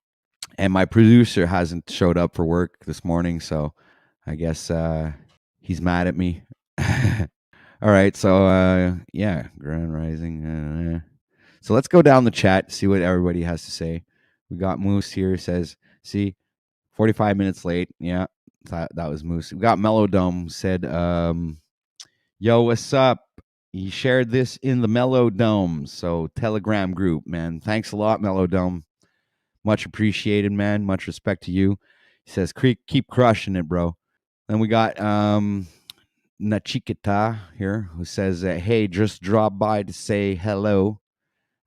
And my producer hasn't showed up for work this morning, so I guess he's mad at me. All right, so yeah, Grand Rising. So let's go down the chat, see what everybody has to say. We got Moose here, says, see, 45 minutes late. Yeah, that was Moose. We got Mellow Dome, said, yo, what's up? He shared this in the Mellow Dome, so Telegram group, man. Thanks a lot, Mellow Dome. Much appreciated, man. Much respect to you. He says, keep crushing it, bro. Then we got Nachikita here, who says, hey, just drop by to say hello.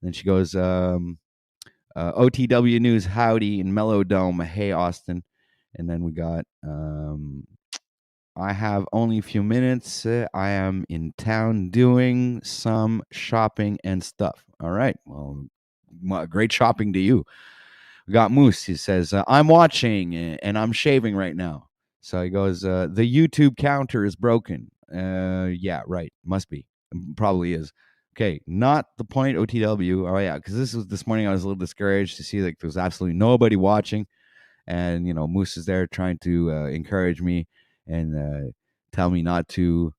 Then she goes, OTW News, howdy, in Mellow Dome, hey, Austin. And then we got, I have only a few minutes. I am in town doing some shopping and stuff. All right. Well, great shopping to you. We got Moose. He says, I'm watching and I'm shaving right now. So he goes, the YouTube counter is broken. Yeah, right. Must be. Probably is. Okay, not the point, OTW. Oh, yeah, because this morning I was a little discouraged to see like there was absolutely nobody watching. And, Moose is there trying to encourage me and tell me not to,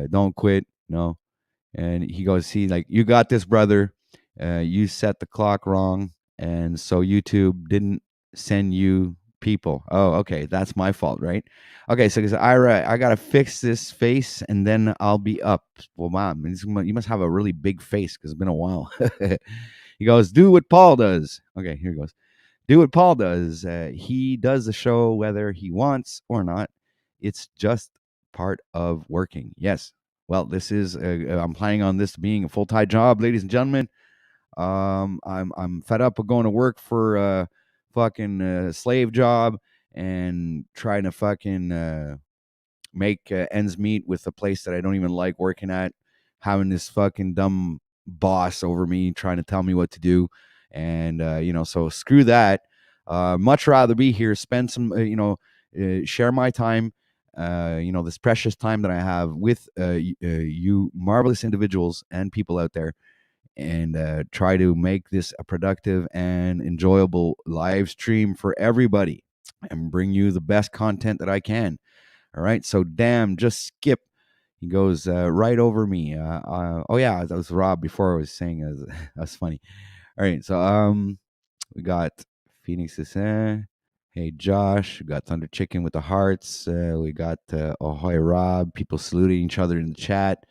don't quit, no. And he goes, see, like, you got this, brother. You set the clock wrong, and so YouTube didn't send you people. Oh, okay, that's my fault, right? Okay, so I gotta fix this face, and then I'll be up. Well, mom, you must have a really big face because it's been a while. He goes, do what Paul does. Okay, here he goes. Do what Paul does. He does the show whether he wants or not. It's just part of working. Yes. Well, this is. I'm planning on this being a full-time job, ladies and gentlemen. I'm fed up of going to work for a fucking slave job and trying to fucking make ends meet with a place that I don't even like working at, having this fucking dumb boss over me trying to tell me what to do. And, so screw that. Much rather be here, spend some, share my time, this precious time that I have with you marvelous individuals and people out there, and try to make this a productive and enjoyable live stream for everybody and bring you the best content that I can. All right. So, damn, just skip. He goes right over me. Oh, yeah. That was Rob before I was saying that's funny. All right. So, we got Phoenix is hey, Josh. We got Thunder Chicken with the hearts. We got Ahoy Rob. People saluting each other in the chat.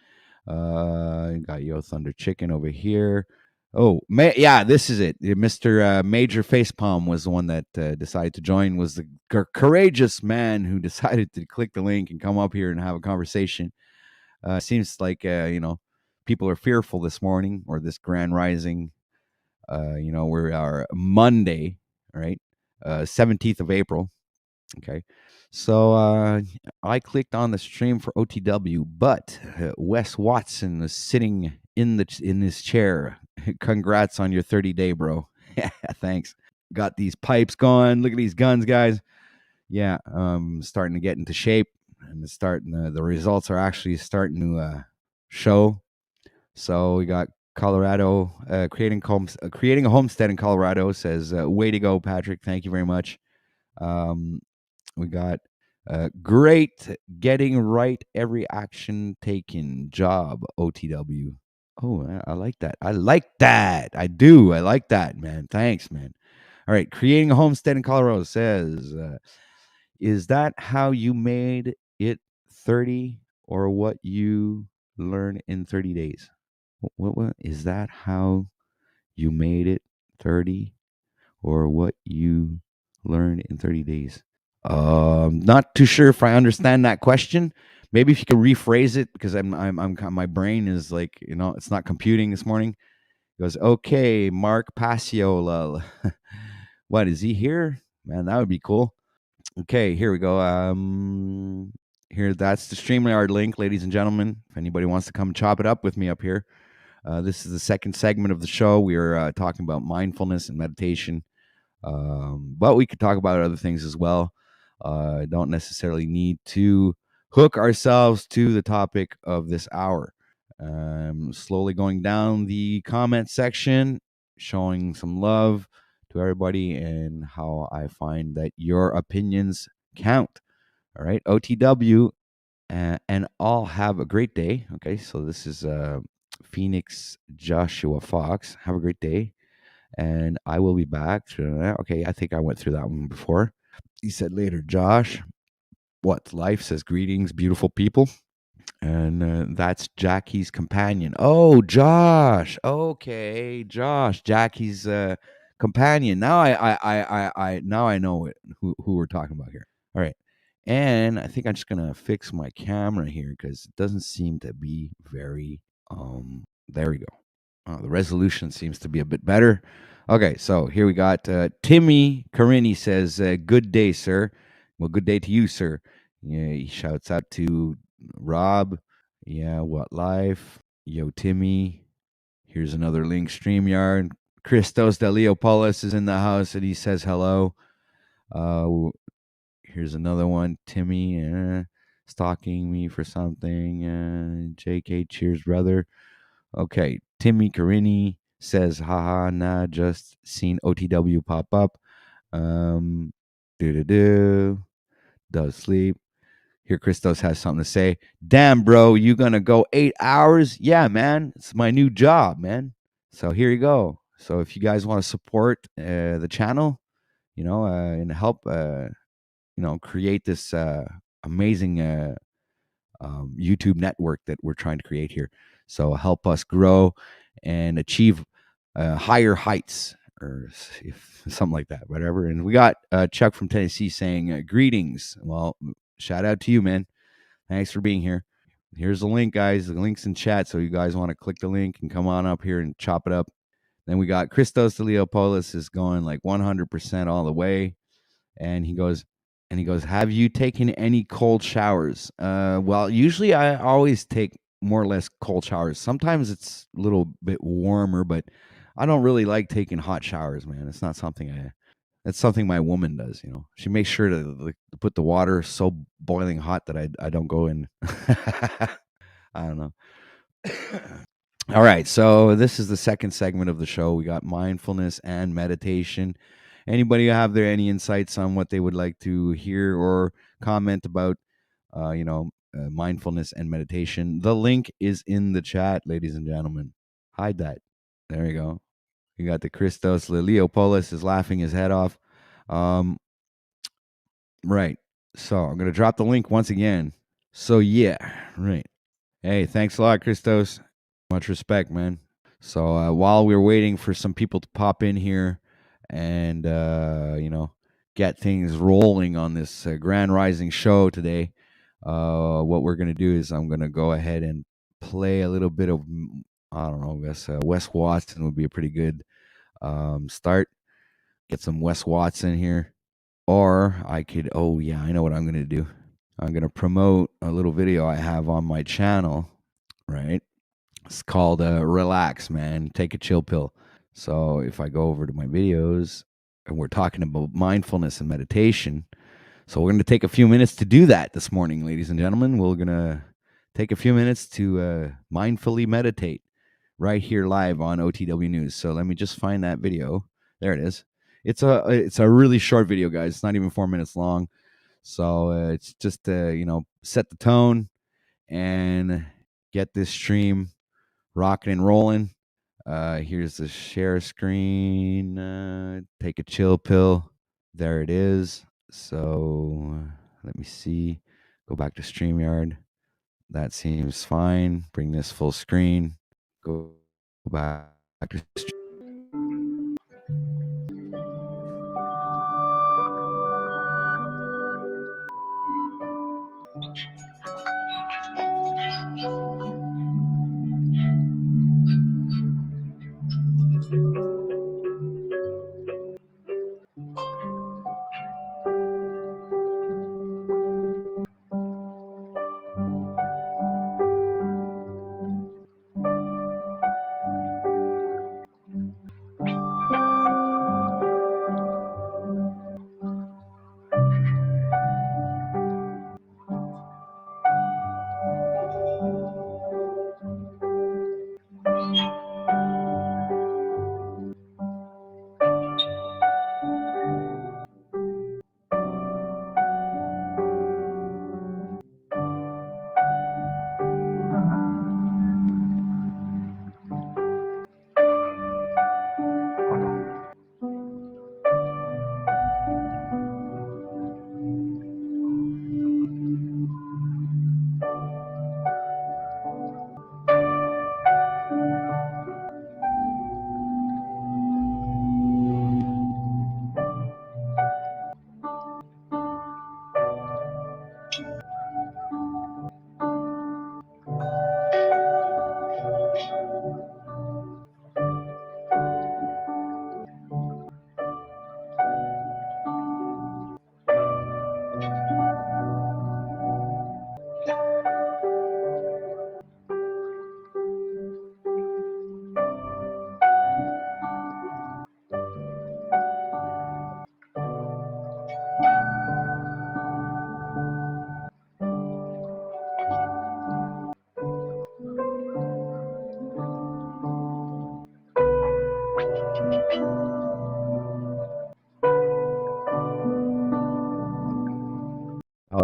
Got Yo Thunder Chicken over here. Oh, yeah, this is it. Mr. Major Facepalm was the one that decided to join, was the courageous man who decided to click the link and come up here and have a conversation. Seems like, people are fearful this morning or this grand rising. We are Monday, right? 17th of April. Okay. So I clicked on the stream for OTW, but Wes Watson is sitting in his chair. Congrats on your 30-day, bro. Thanks. Got these pipes going. Look at these guns, guys. Yeah, starting to get into shape, and the results are actually starting to show. So we got Colorado creating a homestead in Colorado. Says way to go, Patrick. Thank you very much. We got great getting right every action taken job, OTW. Oh, I like that. I like that. I do. I like that, man. Thanks, man. All right. Creating a homestead in Colorado says, Is that how you made it 30 or what you learn in 30 days? What is that how you made it 30 or what you learn in 30 days? Not too sure if I understand that question. Maybe if you could rephrase it because my brain is like, it's not computing this morning. He goes, okay, Mark Passiola. What is he here? Man, that would be cool. Okay, here we go. Here, that's the StreamYard link, ladies and gentlemen. If anybody wants to come chop it up with me up here, this is the second segment of the show. We are talking about mindfulness and meditation, but we could talk about other things as well. Don't necessarily need to hook ourselves to the topic of this hour. Slowly going down the comment section, showing some love to everybody and how I find that your opinions count. All right, OTW, and all have a great day. Okay, so this is Phoenix Joshua Fox. Have a great day, and I will be back. Okay, I think I went through that one before. He said later, Josh. What life says greetings, beautiful people. And that's Jackie's companion. Oh, Josh. Okay, Josh, Jackie's companion. Now now I know who we're talking about here. All right, and I think I'm just gonna fix my camera here because it doesn't seem to be very. There we go. The resolution seems to be a bit better. Okay, so here we got Timmy Carini says, "Good day, sir." Well, good day to you, sir. Yeah, he shouts out to Rob. Yeah, what life? Yo, Timmy. Here's another link, StreamYard. Christos Deliopoulos is in the house and he says hello. Here's another one. Timmy stalking me for something. JK, cheers, brother. Okay, Timmy Carini says, haha, nah, just seen OTW pop up. Do does sleep. Here, Christos has something to say. Damn, bro, you gonna go 8 hours? Yeah, man, it's my new job, man. So here you go. So if you guys want to support the channel, and help, create this amazing YouTube network that we're trying to create here. So help us grow and achieve higher heights or something like that, whatever. And we got Chuck from Tennessee saying, greetings. Well, shout out to you, man. Thanks for being here. Here's the link, guys. The link's in chat. So you guys want to click the link and come on up here and chop it up. Then we got Christos Leopolis is going like 100% all the way. And he goes, have you taken any cold showers? Well, usually I always take more or less cold showers. Sometimes it's a little bit warmer, but I don't really like taking hot showers, man. It's not something that's something my woman does, She makes sure to put the water so boiling hot that I don't go in. I don't know. All right, so this is the second segment of the show. We got mindfulness and meditation. Anybody have there any insights on what they would like to hear or comment about, mindfulness and meditation? The link is in the chat, ladies and gentlemen. Hide that. There you go. You got the Christos Leopolis is laughing his head off. Right. So I'm gonna drop the link once again. So yeah, right. Hey, thanks a lot, Christos. Much respect, man. So while we're waiting for some people to pop in here and get things rolling on this Grand Rising show today, what we're gonna do is I'm gonna go ahead and play a little bit of, I don't know, I guess Wes Watson would be a pretty good start. Get some Wes Watson here, or I could. Oh yeah, I know what I'm gonna do. I'm gonna promote a little video I have on my channel, right? It's called Relax, Man. Take a chill pill. So if I go over to my videos and we're talking about mindfulness and meditation, so we're going to take a few minutes to do that this morning, ladies and gentlemen. We're going to take a few minutes to mindfully meditate right here live on OTW News. So let me just find that video. There it is. It's a really short video, guys. It's not even 4 minutes long. So it's just set the tone and get this stream rocking and rolling. Here's the share screen. Take a chill pill. There it is. So let me see. Go back to StreamYard. That seems fine. Bring this full screen. Go back to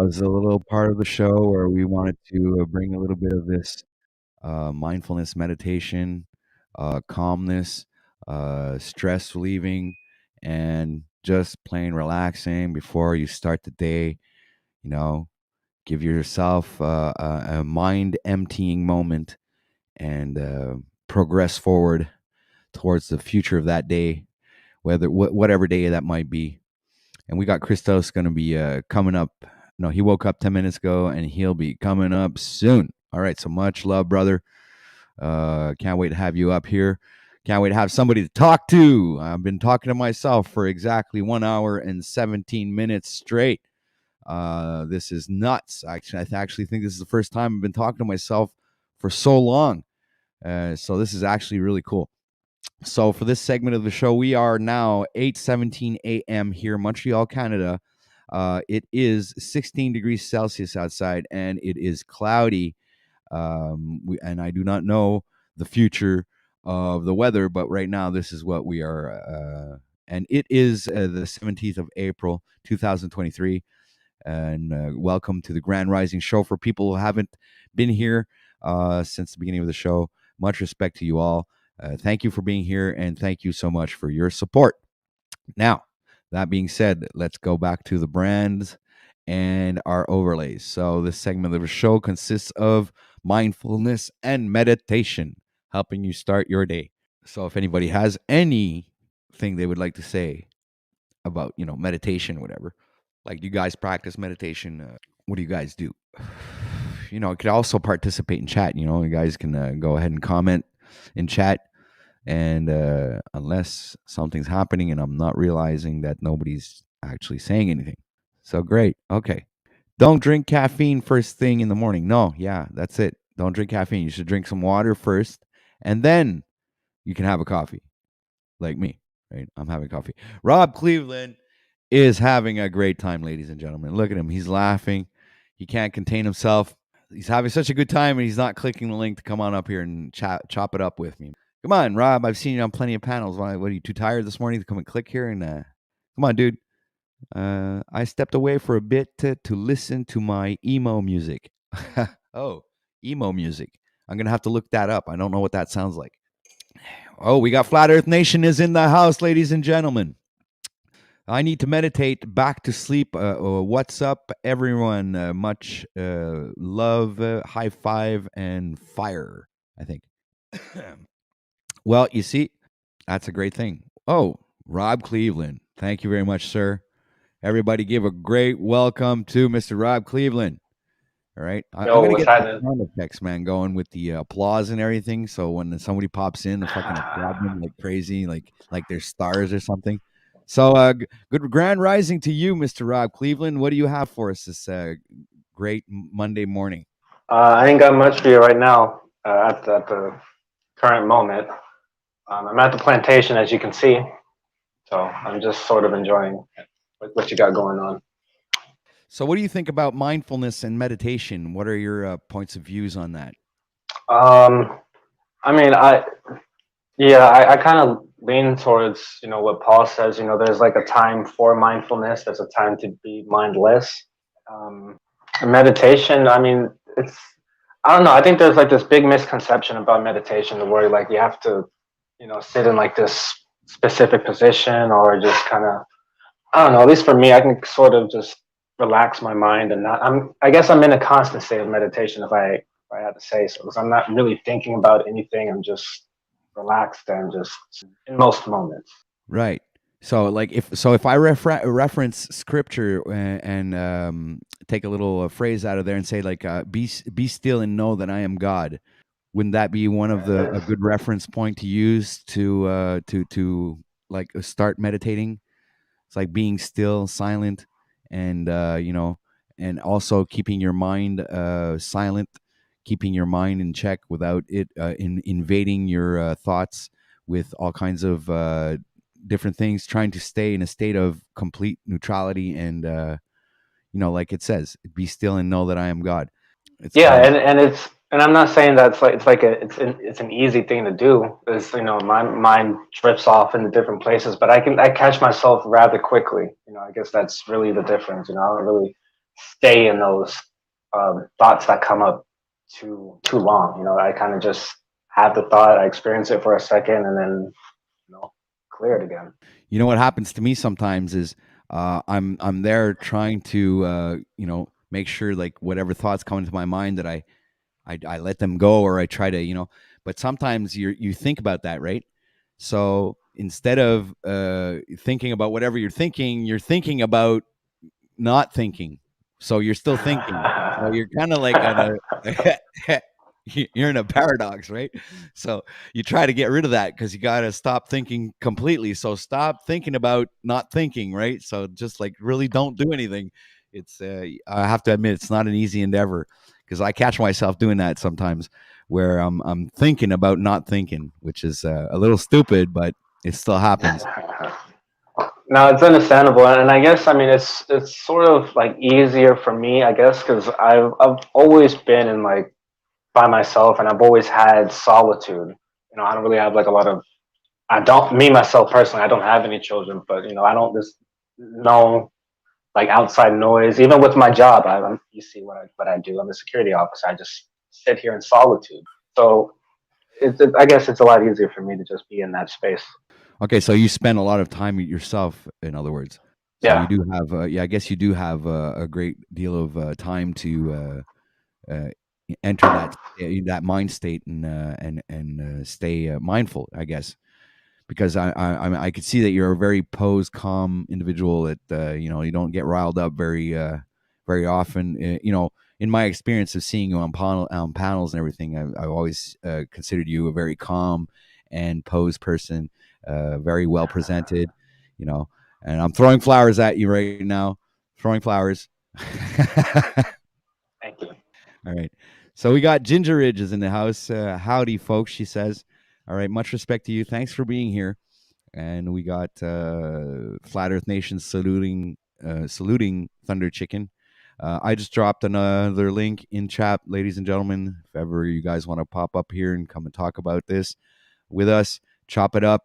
was a little part of the show where we wanted to bring a little bit of this mindfulness meditation, calmness, stress relieving, and just plain relaxing before you start the day. You know, give yourself a mind emptying moment and progress forward towards the future of that day, whatever day that might be. And we got Christos going to be coming up. No, he woke up 10 minutes ago and he'll be coming up soon. All right. So much love, brother. Can't wait to have you up here. Can't wait to have somebody to talk to. I've been talking to myself for exactly 1 hour and 17 minutes straight. This is nuts. Actually, I actually think this is the first time I've been talking to myself for so long. So this is actually really cool. So for this segment of the show, we are now 8:17 a.m. here, Montreal, Canada. It is 16 degrees Celsius outside, and it is cloudy. And I do not know the future of the weather, but right now this is what we are. And it is the 17th of April, 2023. And welcome to the Grand Rising Show. For people who haven't been here since the beginning of the show, much respect to you all. Thank you for being here, and thank you so much for your support. Now, that being said, let's go back to the brands and our overlays. So, this segment of the show consists of mindfulness and meditation, helping you start your day. So, if anybody has anything they would like to say about, meditation, whatever, like, do you guys practice meditation? What do you guys do? You could also participate in chat. You guys can go ahead and comment in chat. And unless something's happening and I'm not realizing that nobody's actually saying anything. So great. Okay. Don't drink caffeine first thing in the morning. No, yeah, that's it. Don't drink caffeine. You should drink some water first, and then you can have a coffee, like me, right? I'm having coffee. Rob Cleveland is having a great time, ladies and gentlemen. Look at him. He's laughing. He can't contain himself. He's having such a good time, and he's not clicking the link to come on up here and chop it up with me. Come on, Rob. I've seen you on plenty of panels. What are you, too tired this morning to come and click here? And come on, dude. I stepped away for a bit to listen to my emo music. Oh, emo music. I'm going to have to look that up. I don't know what that sounds like. Oh, we got Flat Earth Nation is in the house, ladies and gentlemen. I need to meditate back to sleep. What's up, everyone? Much love, high five, and fire, I think. Well, you see, that's a great thing. Oh, Rob Cleveland. Thank you very much, sir. Everybody give a great welcome to Mr. Rob Cleveland. All right. I'm Yo, going to what's get the happening? sound effects, man, going with the applause and everything. So when somebody pops in, to fucking applaud them like crazy, like they're stars or something. So good grand rising to you, Mr. Rob Cleveland. What do you have for us this great Monday morning? I ain't got much for you right now at the current moment. I'm at the plantation, as you can see, so I'm just sort of enjoying what you got going on. So what do you think about mindfulness and meditation? What are your points of views on that? Um, I mean, I kind of lean towards what Paul says. There's like a time for mindfulness. There's a time to be mindless. Um, Meditation. I mean, it's I don't know. I think there's like this big misconception about meditation, where like you have to sit in like this specific position or just kind of, I don't know, at least for me, I can sort of just relax my mind and not, I guess I'm in a constant state of meditation if I had to say so, because I'm not really thinking about anything. I'm just relaxed and just in most moments. Right. So like if I reference scripture and take a little phrase out of there and say like be still and know that I am God, wouldn't that be one of the a good reference point to use to like start meditating? It's like being still, silent, and and also keeping your mind silent, keeping your mind in check without it invading your thoughts with all kinds of different things, trying to stay in a state of complete neutrality and like it says, be still and know that I am God. It's Yeah, and I'm not saying that it's an easy thing to do. Is my mind drifts off into different places, but I catch myself rather quickly. I guess that's really the difference. I don't really stay in those thoughts that come up too long. I kind of just have the thought, I experience it for a second, and then clear it again. You know what happens to me sometimes is I'm there trying to make sure like whatever thoughts come into my mind that I let them go, or I try to but sometimes you think about that, right? So instead of thinking about whatever you're thinking about not thinking. So you're still thinking. So you're kind of like on a you're in a paradox, right? So you try to get rid of that because you got to stop thinking completely. So stop thinking about not thinking, right? So just like really don't do anything. It's I have to admit it's not an easy endeavor because I catch myself doing that sometimes where I'm thinking about not thinking, which is a little stupid, but it still happens. No, it's understandable, and I guess I mean it's sort of like easier for me, I guess, because I've always been in like by myself, and I've always had solitude. I don't really have like a lot of. I don't me myself personally. I don't have any children, but I don't just know like outside noise. Even with my job, you see what I do. I'm a security officer. I just sit here in solitude. So I guess it's a lot easier for me to just be in that space. Okay, so you spend a lot of time yourself, in other words. So you Yeah. do have, yeah, I guess you do have a great deal of time to enter that mind state and stay mindful, I guess, because I could see that you're a very posed, calm individual that you don't get riled up very often. In my experience of seeing you on panels and everything, I've always considered you a very calm and posed person, very well presented. You know, and I'm throwing flowers at you right now, throwing flowers. Thank you. All right. So we got Ginger Ridge is in the house. Howdy, folks, she says. All right. Much respect to you. Thanks for being here. And we got Flat Earth Nation saluting Thunder Chicken. I just dropped another link in chat, ladies and gentlemen. If ever you guys want to pop up here and come and talk about this with us, chop it up.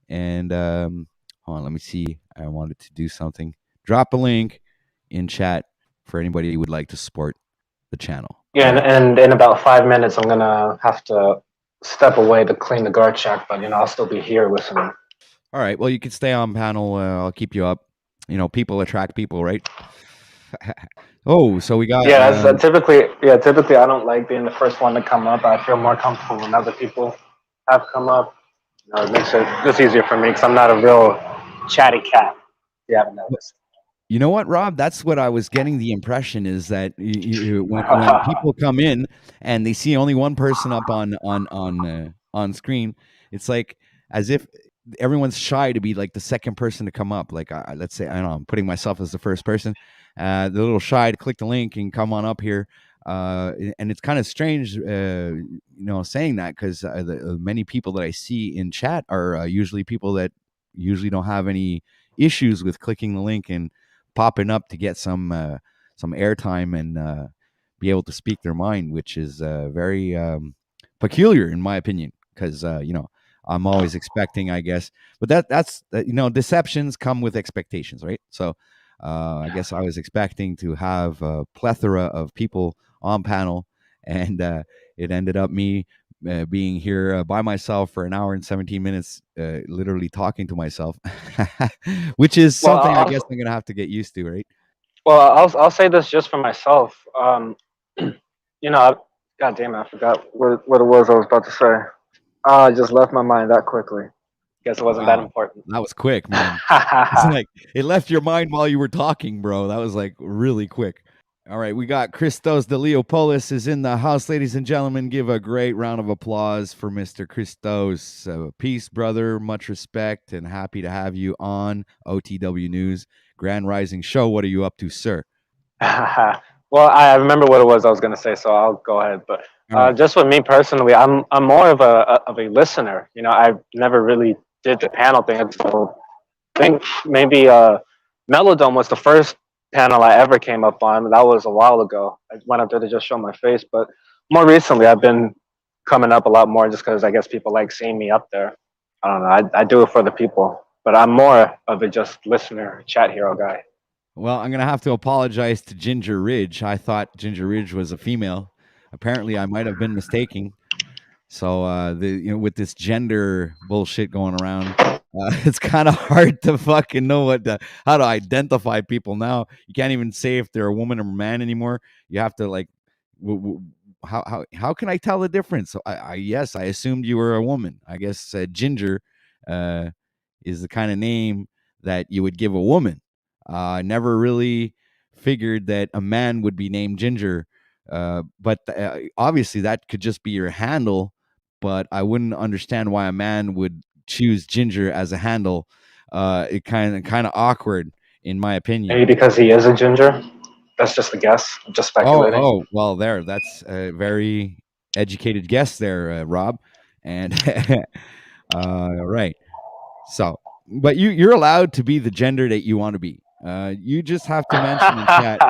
And hold on, let me see. I wanted to do something. Drop a link in chat for anybody who would like to support the channel. Yeah, All and, right. and in about 5 minutes, I'm gonna have to step away to clean the guard shack, but I'll still be here listening. All right. Well, you can stay on panel. I'll keep you up. people attract people, right? Oh, so we got Yeah, that's, typically I don't like being the first one to come up. I feel more comfortable when other people have come up. It makes it just easier for me because I'm not a real chatty cat. If you haven't noticed. you know what, Rob? That's what I was getting the impression is that when people come in and they see only one person up on screen, it's like as if everyone's shy to be like the second person to come up. Like let's say I don't know, I'm putting myself as the first person. They're a little shy to click the link and come on up here. And it's kind of strange, saying that because many people that I see in chat are usually people that usually don't have any issues with clicking the link and popping up to get some airtime and be able to speak their mind, which is very peculiar in my opinion. Because I'm always expecting, I guess, but that's deceptions come with expectations, right? So I guess I was expecting to have a plethora of people on panel, and it ended up me being here by myself for an hour and 17 minutes, literally talking to myself, which is Well, something I guess I'm going to have to get used to, right? I'll say this just for myself. God damn it, I forgot what it was I was about to say. I just left my mind that quickly. Guess it wasn't that Wow. important. That was quick, man. It's like it left your mind while you were talking, bro. That was like really quick. All right, we got Christos de Leopolis is in the house, ladies and gentlemen. Give a great round of applause for Mr. Christos. Peace, brother. Much respect and happy to have you on OTW News Grand Rising Show. What are you up to, sir? Well, I remember what it was I was going to say, so I'll go ahead. But All right. just with me personally, I'm more of a listener. I never really did the panel thing. So I think maybe Melodome was the first panel I ever came up on. That was a while ago. I went up there to just show my face, but more recently I've been coming up a lot more just because I guess people like seeing me up there. I don't know. I do it for the people, but I'm more of a just listener, chat hero guy. Well, I'm gonna have to apologize to Ginger Ridge. I thought Ginger Ridge was a female. Apparently, I might have been mistaken. So with this gender bullshit going around, it's kind of hard to fucking know how to identify people now. You can't even say if they're a woman or a man anymore. You have to like, how can I tell the difference? So yes, I assumed you were a woman. I guess Ginger uh, is the kind of name that you would give a woman. I never really figured that a man would be named Ginger, but obviously that could just be your handle. But I wouldn't understand why a man would choose Ginger as a handle. It kind of awkward, in my opinion. Maybe because he is a ginger. That's just a guess. I'm just speculating. Well, that's a very educated guess there, Rob. And right. So, but you're allowed to be the gender that you want to be. You just have to mention in chat.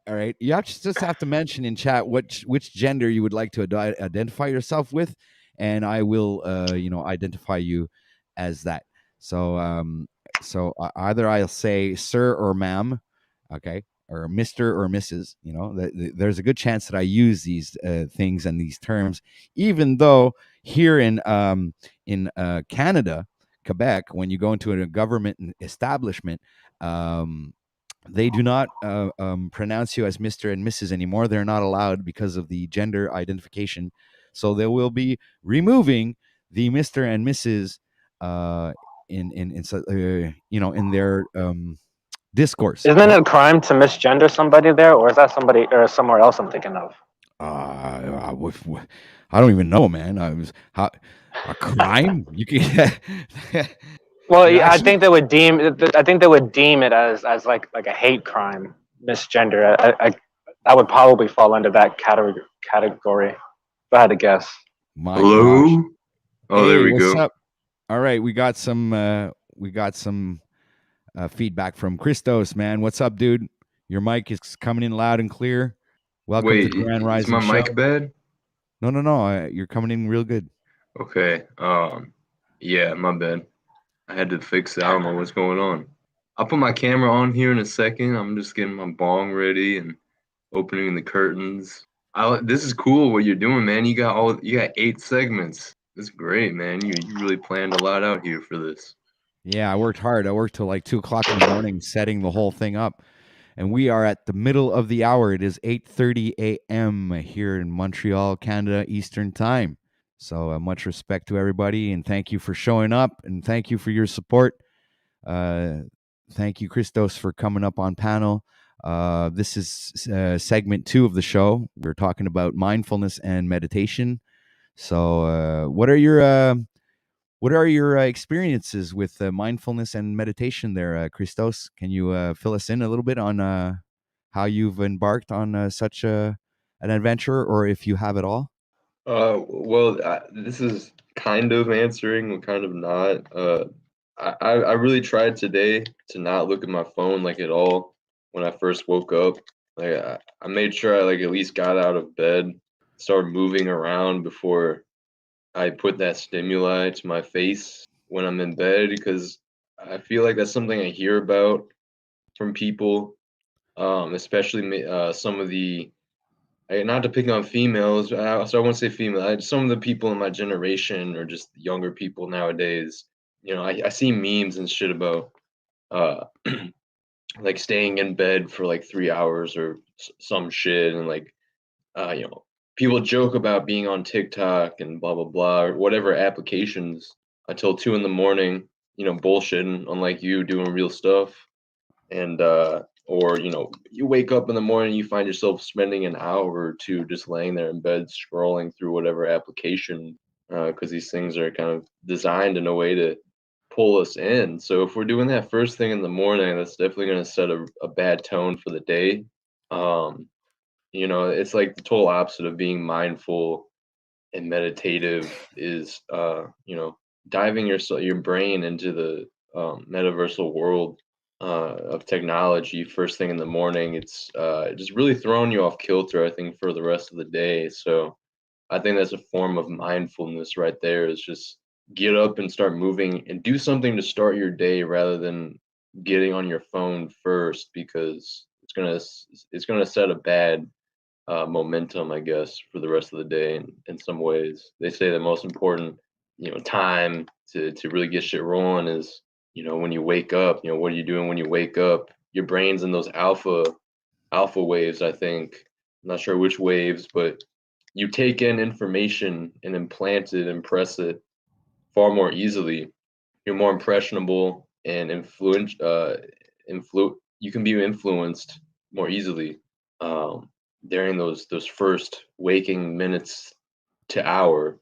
All right, you just have to mention in chat which gender you would like to identify yourself with, and I will identify you as that. So either I'll say sir or ma'am, okay, or Mr. or Mrs. There's a good chance that I use these things and these terms, even though here in Canada, Quebec, when you go into a government establishment, they do not pronounce you as Mr. and Mrs. anymore. They're not allowed because of the gender identification. So they will be removing the Mr. and Mrs. In their discourse. Isn't it a crime to misgender somebody there, or is that somebody or somewhere else I'm thinking of? I don't even know, man. A crime? You can. Well, You yeah, actually, I think they would deem it as like a hate crime, misgender. I would probably fall under that category. If I had to guess. my Hello? gosh. Oh, there Hey, we what's go. up? All right, we got some feedback from Christos, man. What's up, dude? Your mic is coming in loud and clear. Welcome to Wait, the Grand is Rising my Show. mic bad? No. You're coming in real good. Okay. Yeah, my bad. I had to fix it. I don't know what's going on. I'll put my camera on here in a second. I'm just getting my bong ready and opening the curtains. This is cool what you're doing, man. You got 8 segments. That's great, man. You really planned a lot out here for this. Yeah, I worked hard. I worked till like 2 o'clock in the morning setting the whole thing up. And we are at the middle of the hour. It is 8:30 a.m. here in Montreal, Canada, Eastern Time. So much respect to everybody, and thank you for showing up, and thank you for your support. Uh, thank you, Christos, for coming up on panel. This is segment 2 of the show. We're talking about mindfulness and meditation. So, what are your experiences with mindfulness and meditation there, Christos? Can you fill us in a little bit on how you've embarked on such an adventure, or if you have at all? Well, this is kind of answering, kind of not. I really tried today to not look at my phone like at all when I first woke up. Like I made sure I like at least got out of bed, started moving around before I put that stimuli to my face when I'm in bed because I feel like that's something I hear about from people, especially some of the not to pick on females, so I won't say female. Some of the people in my generation or just younger people nowadays, I see memes and shit about uh, like staying in bed for like 3 hours or some shit, and like uh, you know, people joke about being on TikTok and blah blah blah or whatever applications until 2 in the morning, bullshitting, unlike you doing real stuff. And or you wake up in the morning, you find yourself spending an hour or two just laying there in bed scrolling through whatever application, because these things are kind of designed in a way to pull us in. So if we're doing that first thing in the morning, that's definitely going to set a bad tone for the day. um it's like the total opposite of being mindful and meditative is diving your brain into the metaversal world of technology first thing in the morning. It's just really throwing you off kilter, I think, for the rest of the day. So I think that's a form of mindfulness right there, is just get up and start moving and do something to start your day rather than getting on your phone first, because it's gonna set a bad momentum, I guess, for the rest of the day. In some ways, they say the most important, time to really get shit rolling is, when you wake up. What are you doing when you wake up? Your brain's in those alpha waves, I think. I'm not sure which waves, but you take in information and implant it, impress it far more easily. You're more impressionable and you can be influenced more easily during those first waking minutes to hour.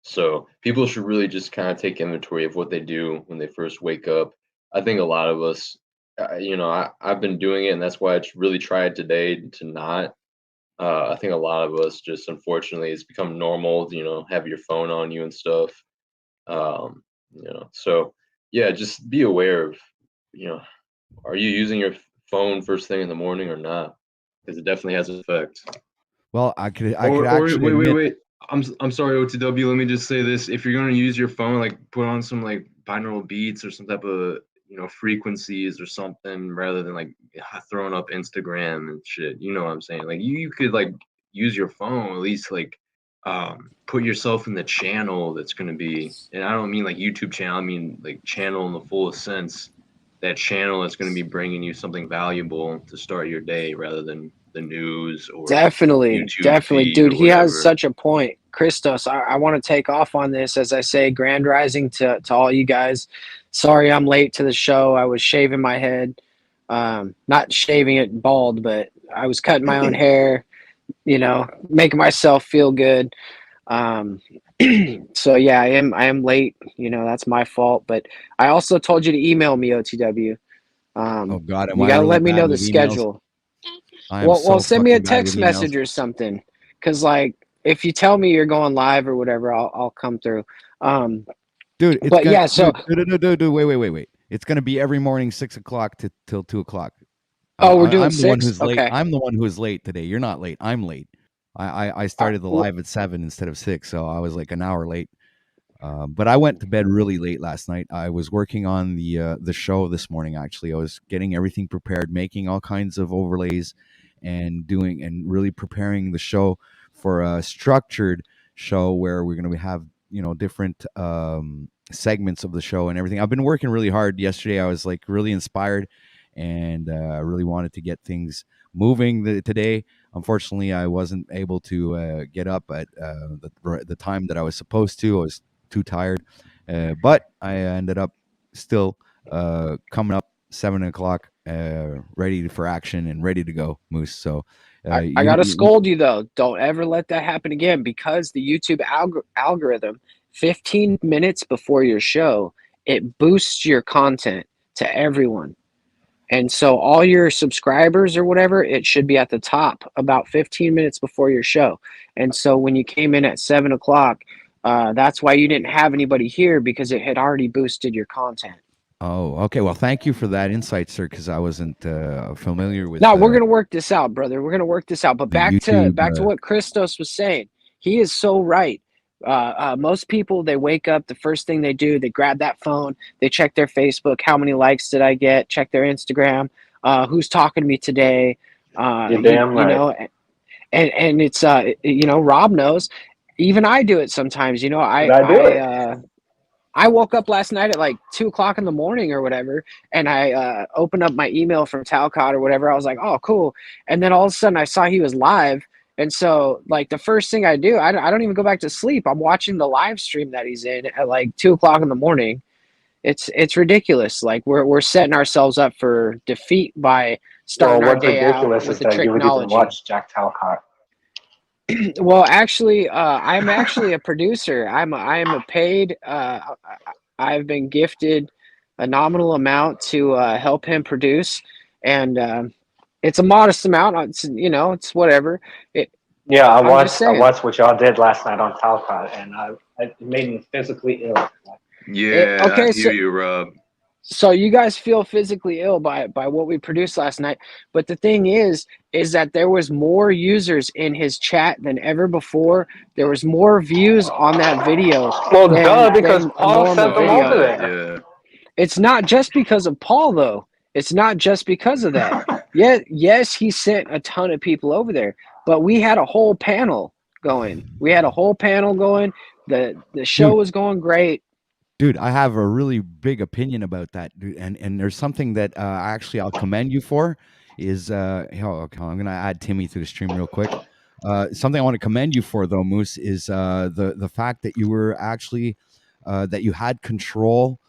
So people should really just kind of take inventory of what they do when they first wake up. I think a lot of us, I've been doing it, and that's why I really tried today to not. I think a lot of us just, unfortunately, it's become normal to, have your phone on you and stuff. So yeah, just be aware of, you know, are you using your phone first thing in the morning or not? Because it definitely has an effect. Well, I could Or actually wait, wait, admit. wait. I'm sorry, OTW. Let me just say this: if you're gonna use your phone, like put on some like binaural beats or some type of frequencies or something, rather than like throwing up Instagram and shit. You know what I'm saying? Like you could like use your phone, at least like put yourself in the channel that's gonna be, and I don't mean like YouTube channel. I mean like channel in the fullest sense. That channel is going to be bringing you something valuable to start your day, rather than the news or Definitely, YouTube definitely, feed dude. or He has whatever. such a point. Christos, I want to take off on this. As I say, grand rising to all you guys. Sorry I'm late to the show. I was shaving my head. Not shaving it bald, but I was cutting my own hair, making myself feel good. Um, so yeah, I am late. That's my fault. But I also told you to email me, OTW. Oh God, am You I gotta really let me bad know the with emails? schedule. I am Well, so send me a fucking bad with text emails. message or something, because like if you tell me you're going live or whatever, I'll come through. Um, Dude, it's but gonna yeah, so dude, wait. It's gonna be every morning 6 o'clock till 2 o'clock. we're doing I'm the one 6. who's late. Okay. I'm the one who is late today. You're not late. I'm late. I started the Well, live at 7 instead of 6, so I was like an hour late. But I went to bed really late last night. I was working on the show this morning. Actually, I was getting everything prepared, making all kinds of overlays, and really preparing the show for a structured show where we're going to have different segments of the show and everything. I've been working really hard. Yesterday, I was like really inspired, and I really wanted to get things moving today. Unfortunately, I wasn't able to get up at the time that I was supposed to. I was too tired, but I ended up still coming up 7 o'clock, ready for action and ready to go, Moose. So I gotta scold you though. Don't ever let that happen again, because the YouTube algorithm, 15 minutes before your show, it boosts your content to everyone. And so all your subscribers or whatever, it should be at the top about 15 minutes before your show. And so when you came in at 7 o'clock, that's why you didn't have anybody here, because it had already boosted your content. Oh, okay. Well, thank you for that insight, sir, because I wasn't familiar with No, we're gonna work this out, brother. We're gonna work this out. But the back to YouTube. what Christos was saying. He is so right. Most people, they wake up, the first thing they do, they grab that phone, they check their Facebook. How many likes did I get? Check their Instagram. Who's talking to me today? You're damn right. You know, and it's you know, Rob knows. Even I do it sometimes. You know, I woke up last night at like 2 o'clock in the morning or whatever, and I opened up my email from Talcott or whatever. I was like, oh, cool. And then all of a sudden I saw he was live. And so like the first thing I do, I don't even go back to sleep. I'm watching the live stream that he's in at like 2 o'clock in the morning. It's ridiculous. Like we're setting ourselves up for defeat by starting our what's day out ridiculous with is the that you would even technology. watch Jack Talcott. Well, actually, I'm actually a producer. I am a paid. I've been gifted a nominal amount to help him produce, and it's a modest amount. It's, you know, it's whatever. Yeah, I I'm just watched saying. what y'all did last night on Talcott, and it made me physically ill. Yeah, okay, I so- hear you, Rob. So you guys feel physically ill by what we produced last night, but the thing is that there was more users in his chat than ever before. There was more views on that video. Well, than because a Paul normal sent them video. over there. Yeah. It's not just because of Paul, though. It's not just because of that. Yes, he sent a ton of people over there, but we had a whole panel going. The show was going great. Dude, I have a really big opinion about that, dude. And there's something that actually I'll commend you for is okay, I'm gonna add Timmy to the stream real quick. Something I want to commend you for though, Moose, is the fact that you were actually that you had control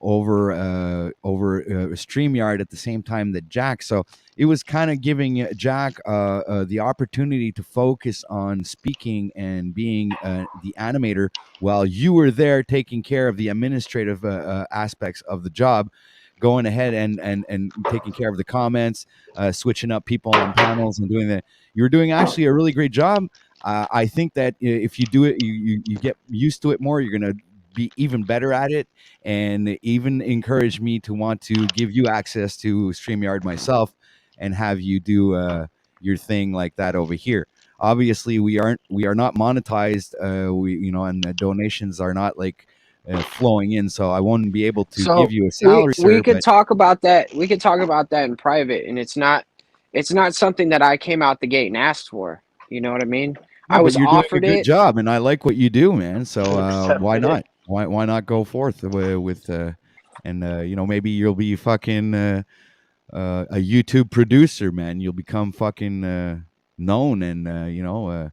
over StreamYard at the same time that Jack. So it was kind of giving Jack the opportunity to focus on speaking and being the animator while you were there taking care of the administrative aspects of the job, going ahead and taking care of the comments, switching up people on panels and doing that. You were doing actually a really great job. I think that if you do it, you get used to it more, you're going to be even better at it, and even encourage me to want to give you access to StreamYard myself and have you do your thing like that over here. Obviously, we are not monetized. And the donations are not like flowing in, so I won't be able to give you a salary. We could talk about that. We could talk about that in private, and it's not something that I came out the gate and asked for. You know what I mean? Yeah, I was you're offered doing a good it. job, and I like what you do, man. So why not? Why not go forth with maybe you'll be fucking a YouTube producer, man. You'll become fucking known, and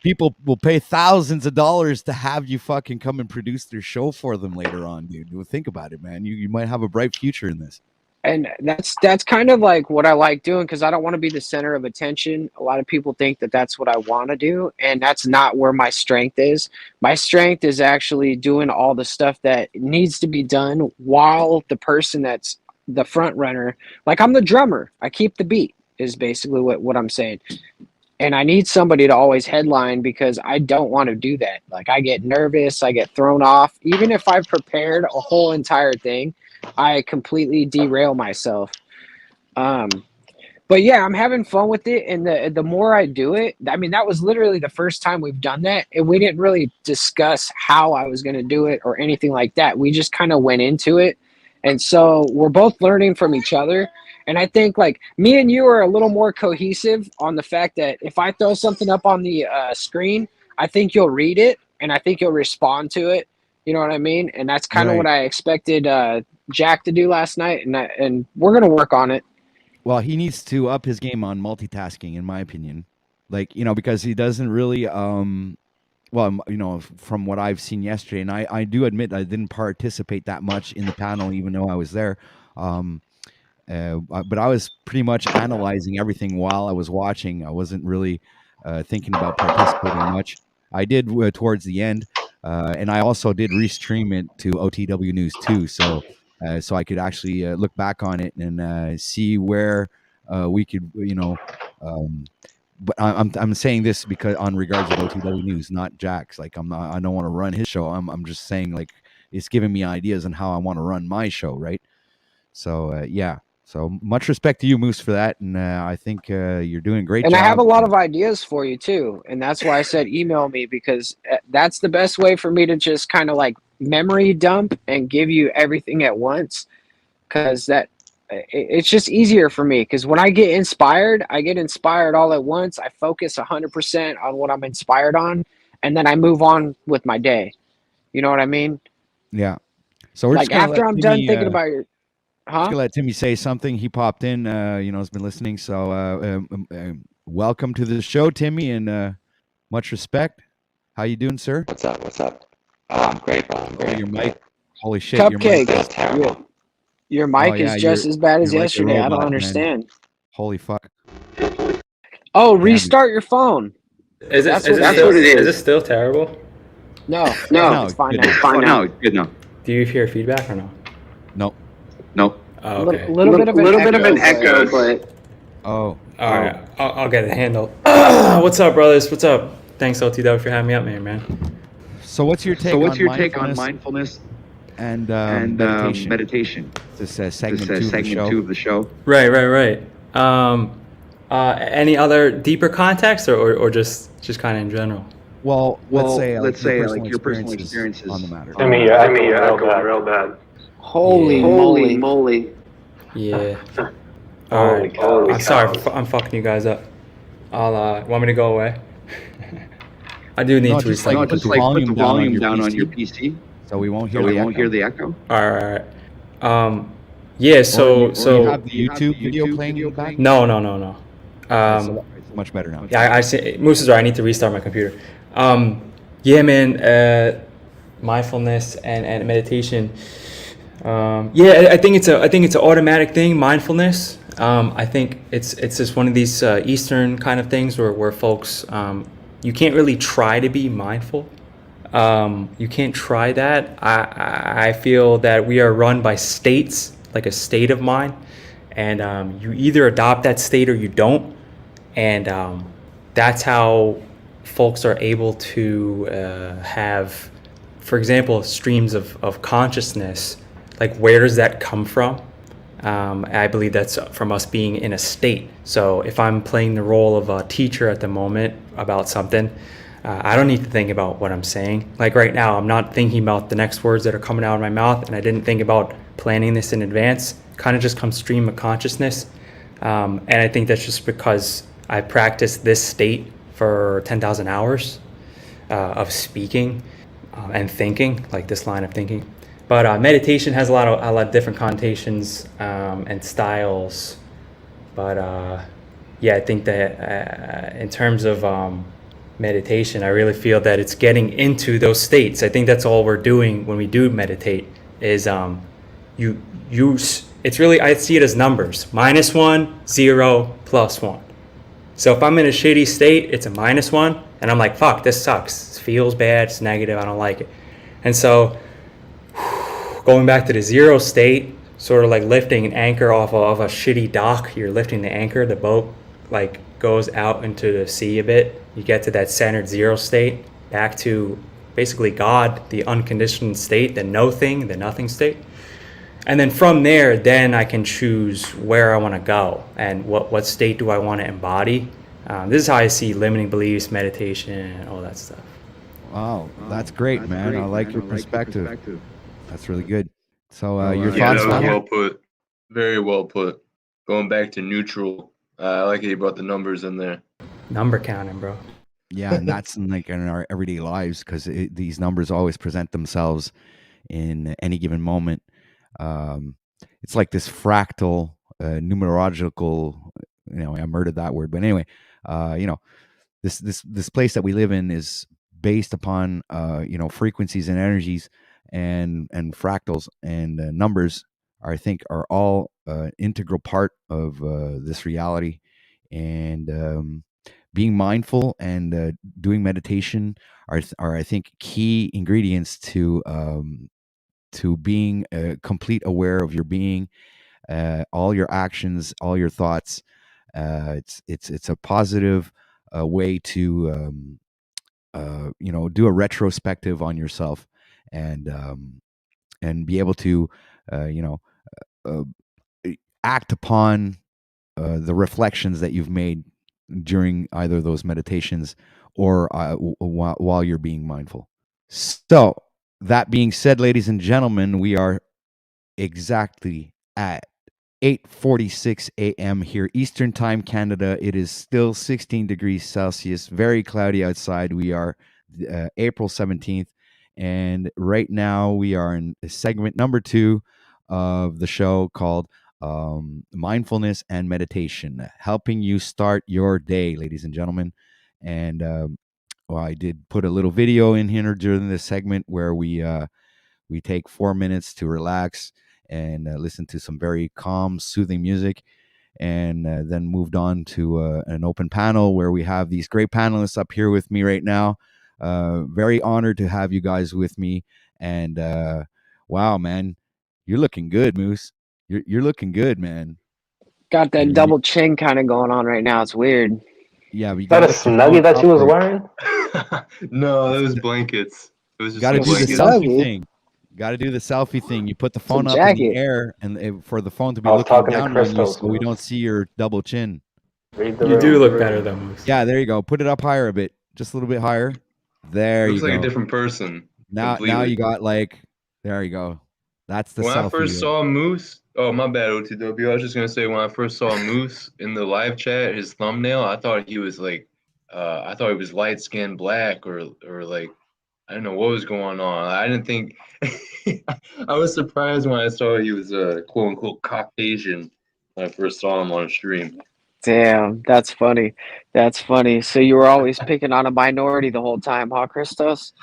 people will pay thousands of dollars to have you fucking come and produce their show for them later on, dude. Think about it, man. You might have a bright future in this. And that's kind of like what I like doing, because I don't want to be the center of attention. A lot of people think that that's what I want to do, and that's not where my strength is. My strength is actually doing all the stuff that needs to be done while the person that's the front runner, like I'm the drummer, I keep the beat, is basically what I'm saying. And I need somebody to always headline, because I don't want to do that. Like I get nervous, I get thrown off. Even if I've prepared a whole entire thing, I completely derail myself. But yeah, I'm having fun with it, and the more I do it, I mean, that was literally the first time we've done that, and we didn't really discuss how I was going to do it or anything like that. We just kind of went into it, and so we're both learning from each other. And I think like me and you are a little more cohesive on the fact that if I throw something up on the screen, I think you'll read it and I think you'll respond to it. You know what I mean? And that's kind of what Right. I expected Jack to do last night, and we're gonna work on it. Well, he needs to up his game on multitasking, in my opinion. Like, because he doesn't really well, from what I've seen yesterday, and I do admit I didn't participate that much in the panel, even though I was there. But I was pretty much analyzing everything while I was watching. I wasn't really thinking about participating much. I did towards the end, and I also did restream it to OTW News too, so I could actually look back on it and see where we could, but I'm saying this because on regards of OTW News, not Jack's. Like I don't want to run his show. I'm just saying like it's giving me ideas on how I want to run my show, right? So yeah. So much respect to you, Moose, for that, and I think you're doing a great And job. I have a lot of ideas for you too, and that's why I said email me, because that's the best way for me to just kind of like memory dump and give you everything at once, because it's just easier for me, because when I get inspired all at once. I focus 100% on what I'm inspired on, and then I move on with my day. You know what I mean? Yeah. So we're Like just gonna after let I'm done Timmy. thinking about your, Just huh? gonna let Timmy say something. He popped in. Has been listening. So welcome to the show, Timmy, and much respect. How you doing, sir? What's up? What's up? Oh, I'm great, bro. I'm Oh, great. your I'm mic. great. Holy shit, your mic Cupcake. is Terrible. Your Oh mic yeah, is just as bad as you're like a yesterday. I don't robot, man. understand. Holy fuck. Oh, Damn. restart your phone. Is That's it, what is it it, is. is it still terrible? No, No, it's fine good now. now. Fine now. Good now. Do you hear feedback or no? No. No. Oh, okay. Little bit of an echo, but Oh. All right. I'll get it handled. What's up, brothers? What's up? Thanks, OTW, for having me up, man. So what's your take? So, what's on your take on mindfulness mindfulness and meditation? meditation? This is segment This is 2 of the segment show. 2 of the show. Right. Any other deeper context, or just kind of in general? Well, let's say your personal experiences on the matter. I mean, you're echoing real bad. Holy moly. Yeah. All Holy right. cow. I'm sorry. I'm fucking you guys up. I'll want me to go away? I do need No, to just restart. like Put the volume down on your PC, so we won't so hear we the won't echo. hear the echo. All right. Yeah. Or So you have the YouTube video playing in the back. no. So it's much better now. Yeah, I see. Moose is right. I need to restart my computer. Yeah, man. Mindfulness and meditation. Yeah, I think it's an automatic thing. Mindfulness. I think it's just one of these Eastern kind of things where folks you can't really try to be mindful. You can't try that. I feel that we are run by states, like a state of mind, and you either adopt that state or you don't, and that's how folks are able to have, for example, streams of consciousness. Like, where does that come from? I believe that's from us being in a state. So if I'm playing the role of a teacher at the moment about something, I don't need to think about what I'm saying. Like right now, I'm not thinking about the next words that are coming out of my mouth, and I didn't think about planning this in advance. Kind of just comes stream of consciousness. And I think that's just because I practiced this state for 10,000 hours of speaking and thinking, like this line of thinking. But meditation has a lot of different connotations and styles. But yeah, I think that in terms of meditation, I really feel that it's getting into those states. I think that's all we're doing when we do meditate is you use. It's really, I see it as numbers: -1, 0, +1. So if I'm in a shitty state, it's a -1, and I'm like, fuck, this sucks. It feels bad. It's negative. I don't like it. And so going back to the 0 state, sort of like lifting an anchor off of a shitty dock. You're lifting the anchor, the boat like goes out into the sea a bit. You get to that centered 0 state, back to basically God, the unconditioned state, the no thing, the nothing state. And then from there, then I can choose where I want to go and what state do I want to embody. This is how I see limiting beliefs, meditation, and all that stuff. Wow, that's great, man. I like your perspective. That's really good. So your Yeah, thoughts that was on well put. Very well put. Going back to neutral. I like how you brought the numbers in there. Number counting, bro. Yeah, and that's in our everyday lives because these numbers always present themselves in any given moment. Um, it's like this fractal, numerological. I murdered that word, but anyway, you know, this place that we live in is based upon frequencies and energies and fractals and numbers. I think are all integral part of this reality, and being mindful and doing meditation are I think key ingredients to being complete aware of your being, all your actions, all your thoughts. It's a positive way to do a retrospective on yourself and be able to uh, you know uh, act upon the reflections that you've made during either those meditations or while you're being mindful. So, that being said, ladies and gentlemen, we are exactly at 8:46 a.m. here, Eastern Time, Canada. It is still 16 degrees Celsius, very cloudy outside. We are April 17th, and right now we are in segment number 2 of the show called Mindfulness and Meditation, helping you start your day, ladies and gentlemen. And well, I did put a little video in here during this segment where we take 4 minutes to relax and listen to some very calm, soothing music, and then moved on to an open panel where we have these great panelists up here with me right now. Very honored to have you guys with me. And wow, man, you're looking good, Moose. You're looking good, man. Got that And double chin kind of going on right now. It's weird. yeah, but you Is that gotta a lift your phone snuggie that up. you was wearing? No, that was blankets. It was just Got to some do the blankets. selfie Snuggie. thing. Got to do the selfie thing. You put the It's a phone up in the jacket. air, and for the phone to be I was looking talking to down on you, Christos, so we Moose. don't see your double chin. Read the You do room. look better though, Moose. Yeah, there you go. Put it up higher a bit, just a little bit higher. There you Looks like a go. different person. Now Completely. you got there you go. That's the When I selfie. first saw Moose, oh my bad, OTW. I was just gonna say when I first saw Moose in the live chat, his thumbnail, I thought he was like, I thought he was light skinned black or like I don't know what was going on. I didn't think. I was surprised when I saw he was quote unquote Caucasian when I first saw him on a stream. Damn, that's funny. That's funny. So you were always picking on a minority the whole time, huh, Christos?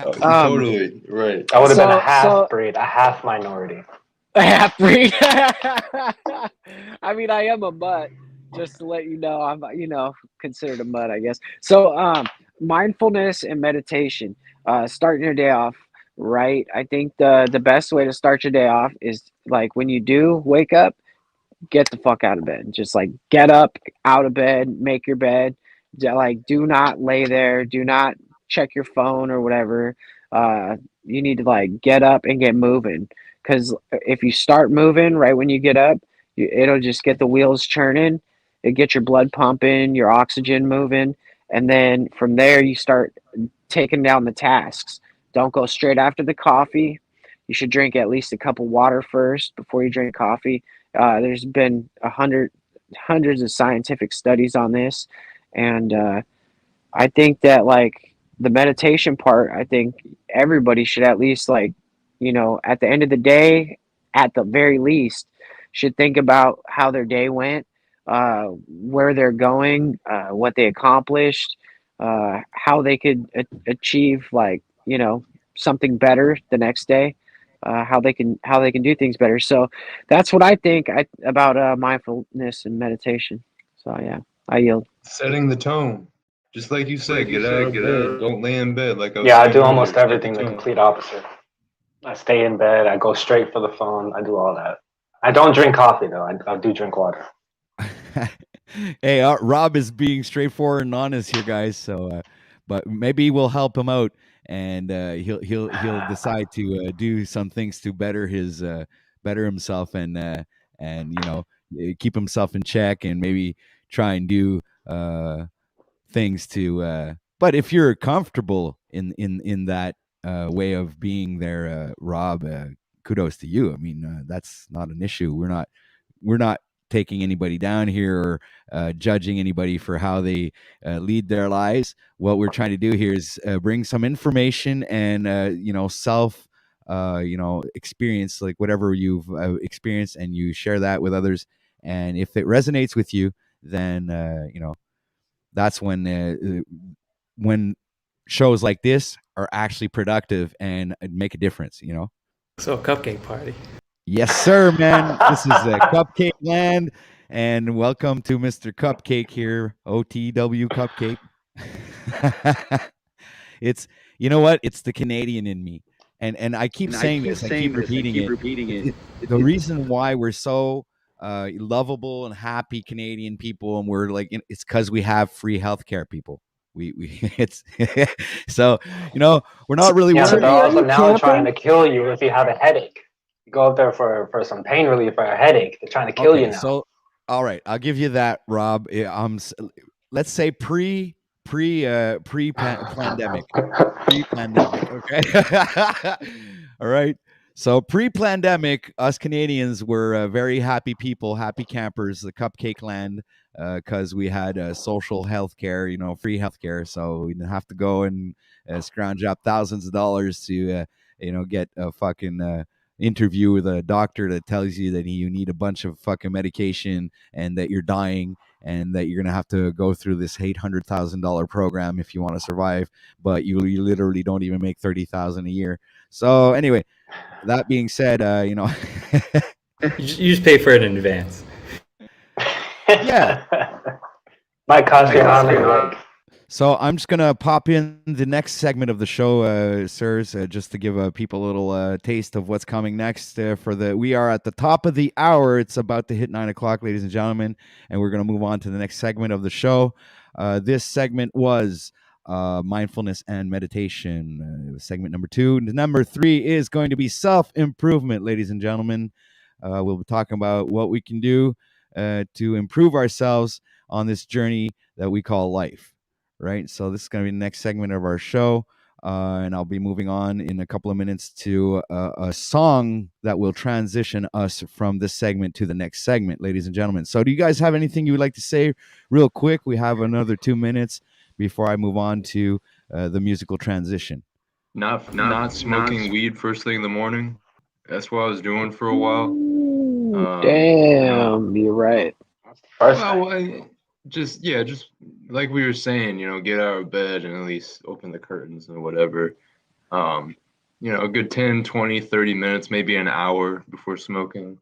Oh, Um, totally right. I would have been a so half breed, a half minority. a half breed. I mean, I am a mutt. Just to let you know, I'm considered a mutt, I guess. So, mindfulness and meditation, starting your day off right. I think the best way to start your day off is like when you do wake up, get the fuck out of bed. Just like get up out of bed, make your bed. Like do not lay there. Do not check your phone or whatever. You need to like get up and get moving. Because if you start moving right when you get up, it'll just get the wheels churning. It get your blood pumping, your oxygen moving, and then from there you start taking down the tasks. Don't go straight after the coffee. You should drink at least a cup of water first before you drink coffee. There's been hundreds of scientific studies on this, and I think that like the meditation part, I think everybody should at least like, at the end of the day, at the very least, should think about how their day went, where they're going, what they accomplished, how they could achieve like something better the next day, how they can do things better. So that's what I think about mindfulness and meditation. So yeah, I yield. Setting the tone. Just like you said, get out of bed. Don't lay in bed like I was Yeah, I saying do earlier. almost Set the everything the tone. complete opposite. I stay in bed. I go straight for the phone. I do all that. I don't drink coffee though. I do drink water. Hey, Rob is being straightforward and honest here, guys. So, but maybe we'll help him out, and he'll decide to do some things to better himself, and keep himself in check, and maybe try and do things to. But if you're comfortable in that way of being there, Rob, kudos to you. I mean, that's not an issue. We're not taking anybody down here or judging anybody for how they lead their lives. What we're trying to do here is bring some information and self experience, like whatever you've experienced, and you share that with others. And if it resonates with you, then that's when shows like this are actually productive and make a difference. So a cupcake party. Yes, sir, man. This is Cupcake Land, and welcome to Mr. Cupcake here, OTW Cupcake. It's you know what? It's the Canadian in me, and I keep saying this. I keep repeating it. The reason why we're so lovable and happy Canadian people, and we're like, it's because we have free healthcare, people. We it's so we're not really Yeah, but worried. they're also now camping? trying to kill you if you have a headache. You go up there for some pain relief or a headache. They're trying to kill you now. So, all right, I'll give you that, Rob. Let's say pre-pandemic, pre-pandemic. Okay, all right. So pre-pandemic, us Canadians were very happy people, happy campers, the Cupcake Land, because we had social health care, free health care. So we didn't have to go and scrounge up thousands of dollars to, get a fucking interview with a doctor that tells you that you need a bunch of fucking medication and that you're dying and that you're going to have to go through this $800,000 program if you want to survive, but you literally don't even make $30,000 a year. So anyway, that being said, You just pay for it in advance. Yeah. Might cost you an arm and a leg. So I'm just gonna pop in the next segment of the show, sirs, just to give people a little taste of what's coming next. We are at the top of the hour. It's about to hit 9:00, ladies and gentlemen, and we're gonna move on to the next segment of the show. This segment was mindfulness and meditation. Segment number 2. Number 3 is going to be self-improvement, ladies and gentlemen. We'll be talking about what we can do to improve ourselves on this journey that we call life. Right, so this is going to be the next segment of our show, and I'll be moving on in a couple of minutes to a song that will transition us from this segment to the next segment, ladies and gentlemen. So do you guys have anything you would like to say real quick? We have another 2 minutes before I move on to the musical transition. Not smoking weed first thing in the morning. That's what I was doing for a while. Damn, you're right. Just like we were saying, get out of bed and at least open the curtains and whatever. A good 10, 20, 30 minutes, maybe an hour before smoking.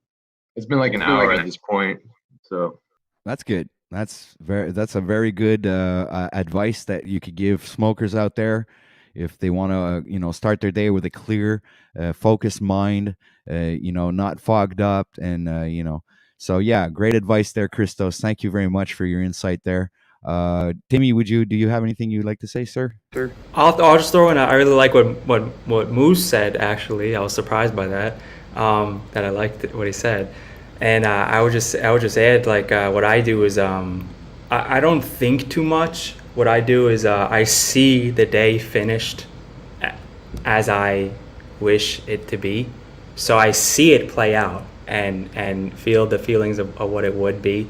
It's been like an hour at this point. So that's good. That's a very good advice that you could give smokers out there if they want to start their day with a clear, focused mind, not fogged up, and So yeah, great advice there, Christos. Thank you very much for your insight there. Timmy, do you have anything you'd like to say, sir? Sure. I'll just throw in. I really like what Moose said. Actually, I was surprised by that. That I liked what he said, and I would just add what I do is I don't think too much. What I do is I see the day finished as I wish it to be, so I see it play out. And feel the feelings of what it would be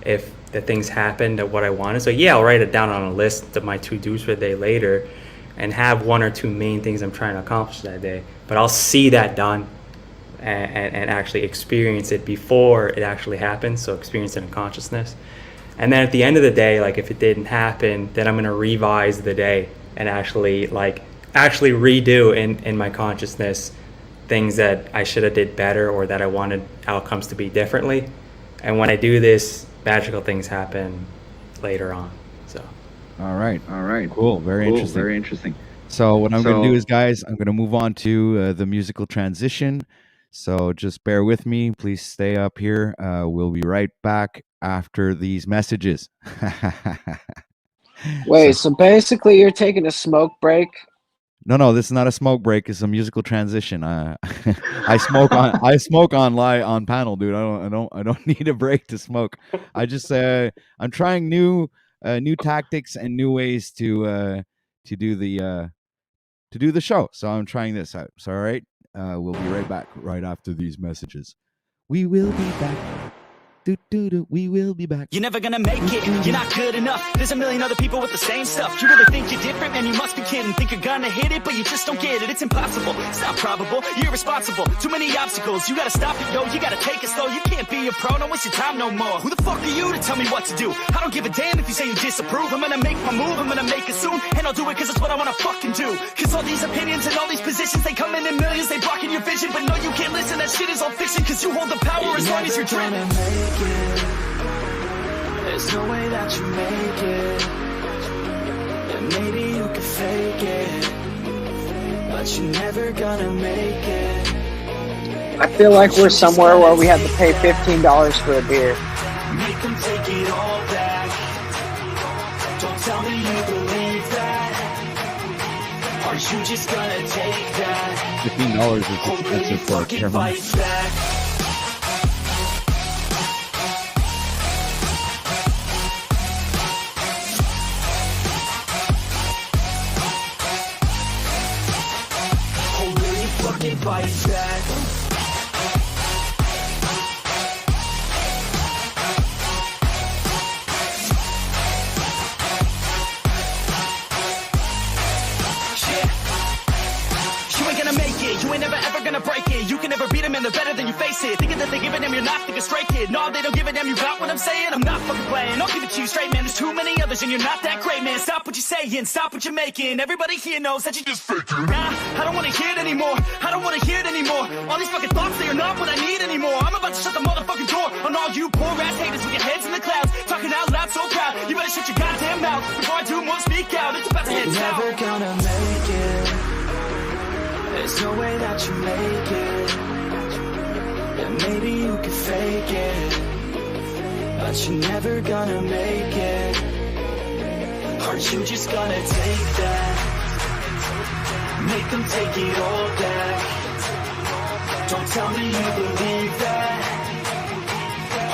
if the things happened at what I wanted. So yeah, I'll write it down on a list of my to-dos for the day later and have 1 or 2 main things I'm trying to accomplish that day. But I'll see that done and actually experience it before it actually happens. So experience it in consciousness. And then at the end of the day, if it didn't happen, then I'm going to revise the day and actually redo in my consciousness things that I should have did better or that I wanted outcomes to be differently. And when I do this, magical things happen later on. So all right, cool, very interesting. So what I'm going to do is, guys, I'm going to move on to the musical transition. So just bear with me, please stay up here. We'll be right back after these messages. Wait, so basically you're taking a smoke break? No, this is not a smoke break. It's a musical transition. I smoke on live on panel, dude. I don't need a break to smoke. I just I'm trying new tactics and new ways to do the show. So I'm trying this out. So all right, we'll be right back right after these messages. We will be back. We will be back. You're never gonna make it, you're not good enough. There's a million other people with the same stuff. You really think you're different, man, you must be kidding. Think you're gonna hit it, but you just don't get it. It's impossible, it's not probable, you're irresponsible. Too many obstacles, you gotta stop it, yo. You gotta take it slow, you can't be a pro, don't waste your time no more. Who the fuck are you to tell me what to do? I don't give a damn if you say you disapprove. I'm gonna make my move, I'm gonna make it soon. And I'll do it cause it's what I wanna fucking do. Cause all these opinions and all these positions, they come in millions, they blocking your vision. But no, you can't listen, that shit is all fiction. Cause you hold the power as long as you're driven. There's no way that you make it. And maybe you could fake it, but you're never gonna make it. I feel like we're somewhere where we have to pay $15 for a beer. Make them take it all back. Don't tell me you believe that. Are you just gonna take that? $15 is expensive for a camera. Fight back. Fight back. You ain't gonna make it, you ain't never ever gonna break it. You can never beat them and they're better than you face it. Thinking that they give a damn, you're not thinking straight, kid. No, they don't give a damn, you got what I'm saying? I'm not fucking playing, I'll give it to you straight, man. There's too many others and you're not that great, man. Stop what you're saying, stop what you're making. Everybody here knows that you just faking. Nah, I don't wanna hear it anymore, I don't wanna hear it anymore. All these fucking thoughts, they are not what I need anymore. I'm about to shut the motherfucking door on all you poor ass haters with your heads in the clouds. Talking out loud so proud, you better shut your goddamn mouth before I do more speak out. It's about to head south. Never gonna make it. There's no way that you make it. And maybe you could fake it, but you're never gonna make it. Aren't you just gonna take that? Make them take it all back. Don't tell me you believe that.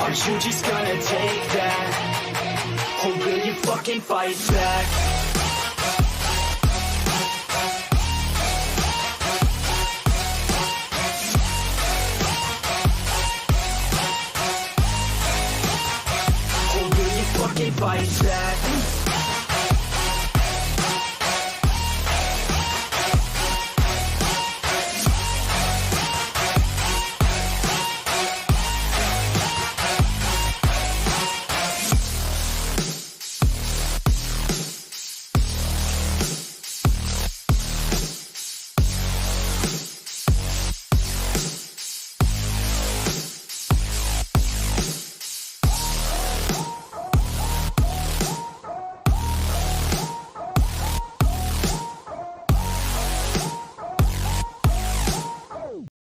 Aren't you just gonna take that? Or will you fucking fight back? Fight back.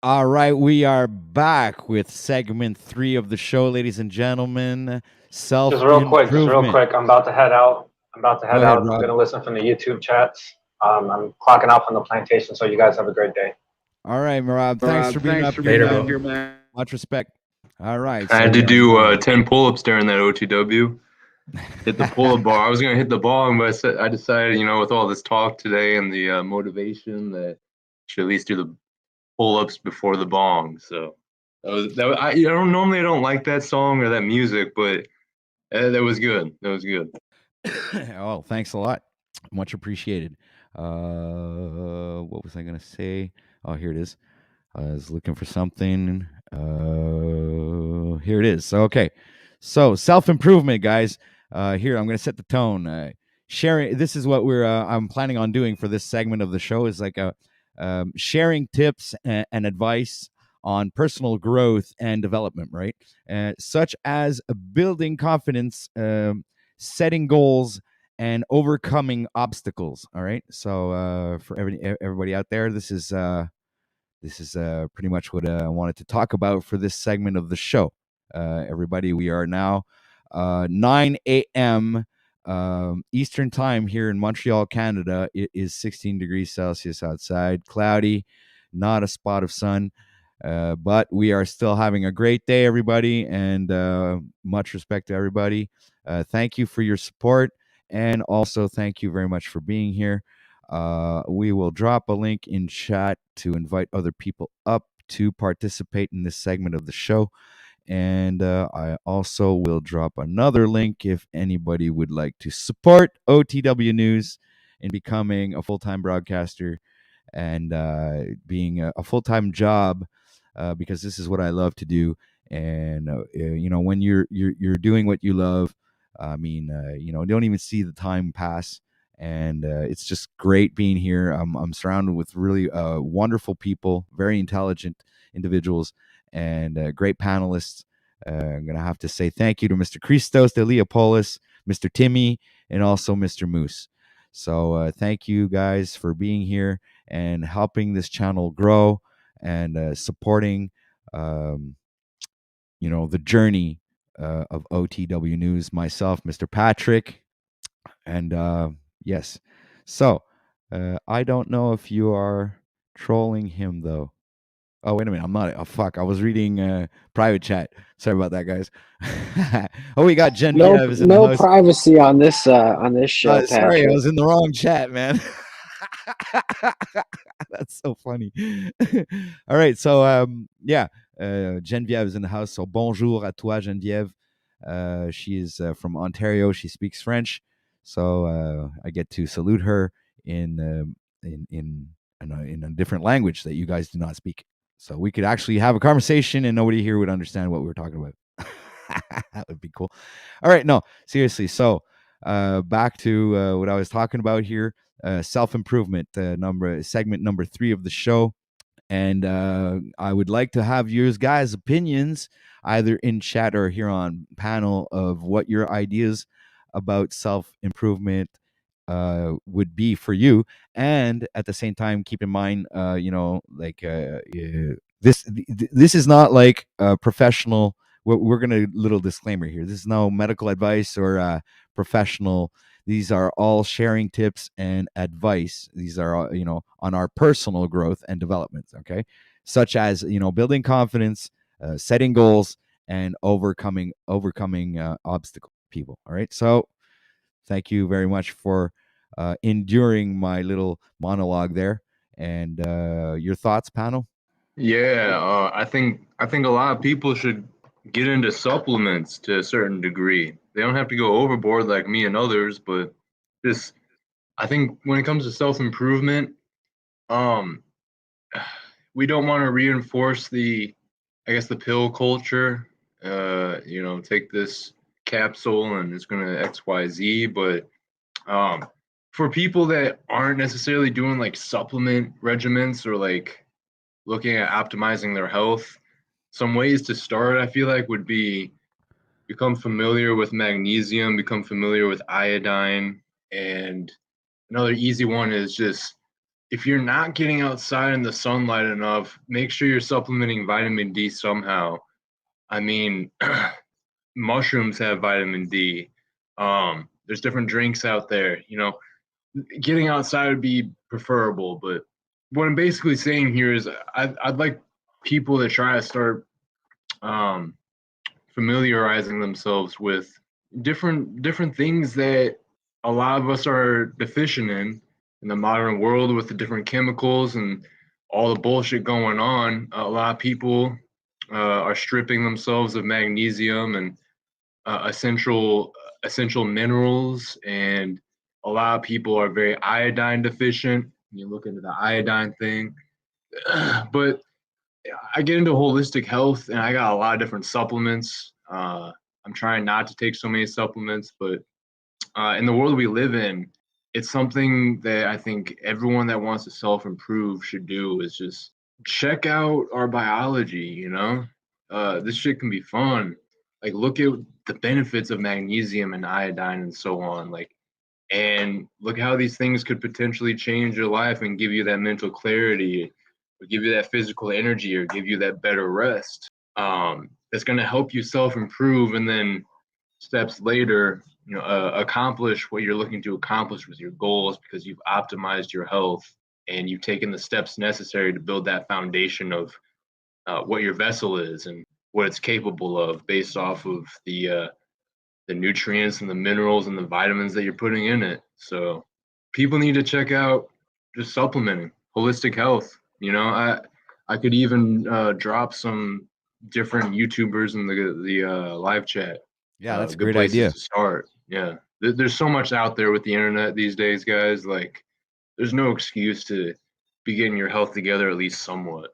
All right, we are back with segment 3 of the show, ladies and gentlemen. Just real quick. I'm about to head out. I'm Rob. going to listen from the YouTube chats. I'm clocking out from the plantation, so you guys have a great day. All right, Rob. Thanks for being up here, man. Much respect. All right. I had to do 10 pull-ups during that OTW. Hit the pull-up bar. I was going to hit the ball, but I decided, with all this talk today and the motivation, that I should at least do the pull-ups before the bong. So I don't like that song or that music, but that was good. That was good. Oh, thanks a lot. Much appreciated. What was I gonna say? Oh, here it is. I was looking for something. Here it is. Okay. So self-improvement, guys. Here, I'm gonna set the tone. Sharing. This is what I'm planning on doing for this segment of the show, is like sharing tips and advice on personal growth and development, right? Such as building confidence, setting goals, and overcoming obstacles. All right. So for everybody out there, this is pretty much what I wanted to talk about for this segment of the show. Everybody, we are now 9 a.m. Eastern time here in Montreal, Canada. It is 16 degrees Celsius outside, cloudy, not a spot of sun, but we are still having a great day, everybody, and much respect to everybody. Thank you for your support, and also thank you very much for being here. We will drop a link in chat to invite other people up to participate in this segment of the show. And I also will drop another link if anybody would like to support OTW News in becoming a full-time broadcaster and being a full-time job, because this is what I love to do. And when you're doing what you love, I mean, you don't even see the time pass. And it's just great being here. I'm surrounded with really wonderful people, very intelligent individuals, and great panelists. I'm going to have to say thank you to Mr. Christos de Leopolis, Mr. Timmy, and also Mr. Moose. So thank you guys for being here and helping this channel grow and supporting, the journey of OTW News. Myself, Mr. Patrick, and yes. So I don't know if you are trolling him though. Oh, wait a minute. I'm not. Oh, fuck. I was reading private chat. Sorry about that, guys. Oh, we got No, Genevieve is in the no house. privacy on this show, Sorry, I Patrick. was in the wrong chat, man. That's so funny. All right. So, yeah, Genevieve is in the house. So, bonjour à toi, Genevieve. She is from Ontario. She speaks French. So, I get to salute her in a different language that you guys do not speak. So we could actually have a conversation and nobody here would understand what we were talking about. That would be cool. All right, no, seriously. So back to what I was talking about here. Self-improvement, segment number 3 of the show. And I would like to have your guys' opinions either in chat or here on panel of what your ideas about self-improvement would be for you. And at the same time, keep in mind, this is not like a professional. We're gonna little disclaimer here. This is no medical advice or professional. These are all sharing tips and advice. These are on our personal growth and development. Okay, such as building confidence, setting goals, and overcoming obstacle people. All right, so thank you very much for enduring my little monologue there. And your thoughts, panel? Yeah, I think a lot of people should get into supplements to a certain degree. They don't have to go overboard like me and others, but just I think when it comes to self-improvement, um, we don't want to reinforce the pill culture. Take this capsule and it's gonna XYZ, but for people that aren't necessarily doing like supplement regimens or like looking at optimizing their health, some ways to start I feel like would be become familiar with magnesium, become familiar with iodine, and another easy one is just if you're not getting outside in the sunlight enough, make sure you're supplementing vitamin D somehow. I mean, mushrooms have vitamin D. There's different drinks out there. Getting outside would be preferable, but what I'm basically saying here is I'd like people to try to start um, familiarizing themselves with different things that a lot of us are deficient in the modern world with the different chemicals and all the bullshit going on. A lot of people are stripping themselves of magnesium and essential minerals, and a lot of people are very iodine deficient. You look into the iodine thing, but I get into holistic health, and I got a lot of different supplements. I'm trying not to take so many supplements, but in the world we live in, it's something that I think everyone that wants to self improve should do is just check out our biology. This shit can be fun. Like, look at the benefits of magnesium and iodine and so on. Like, and look how these things could potentially change your life and give you that mental clarity, or give you that physical energy, or give you that better rest. That's going to help you self improve, and then steps later, accomplish what you're looking to accomplish with your goals because you've optimized your health and you've taken the steps necessary to build that foundation of what your vessel is and what it's capable of based off of the nutrients and the minerals and the vitamins that you're putting in it. So people need to check out just supplementing holistic health. I could even drop some different YouTubers in the live chat. Yeah, that's a Good great places idea. to start. Yeah, there's so much out there with the internet these days, guys. Like, there's no excuse to be getting your health together at least somewhat.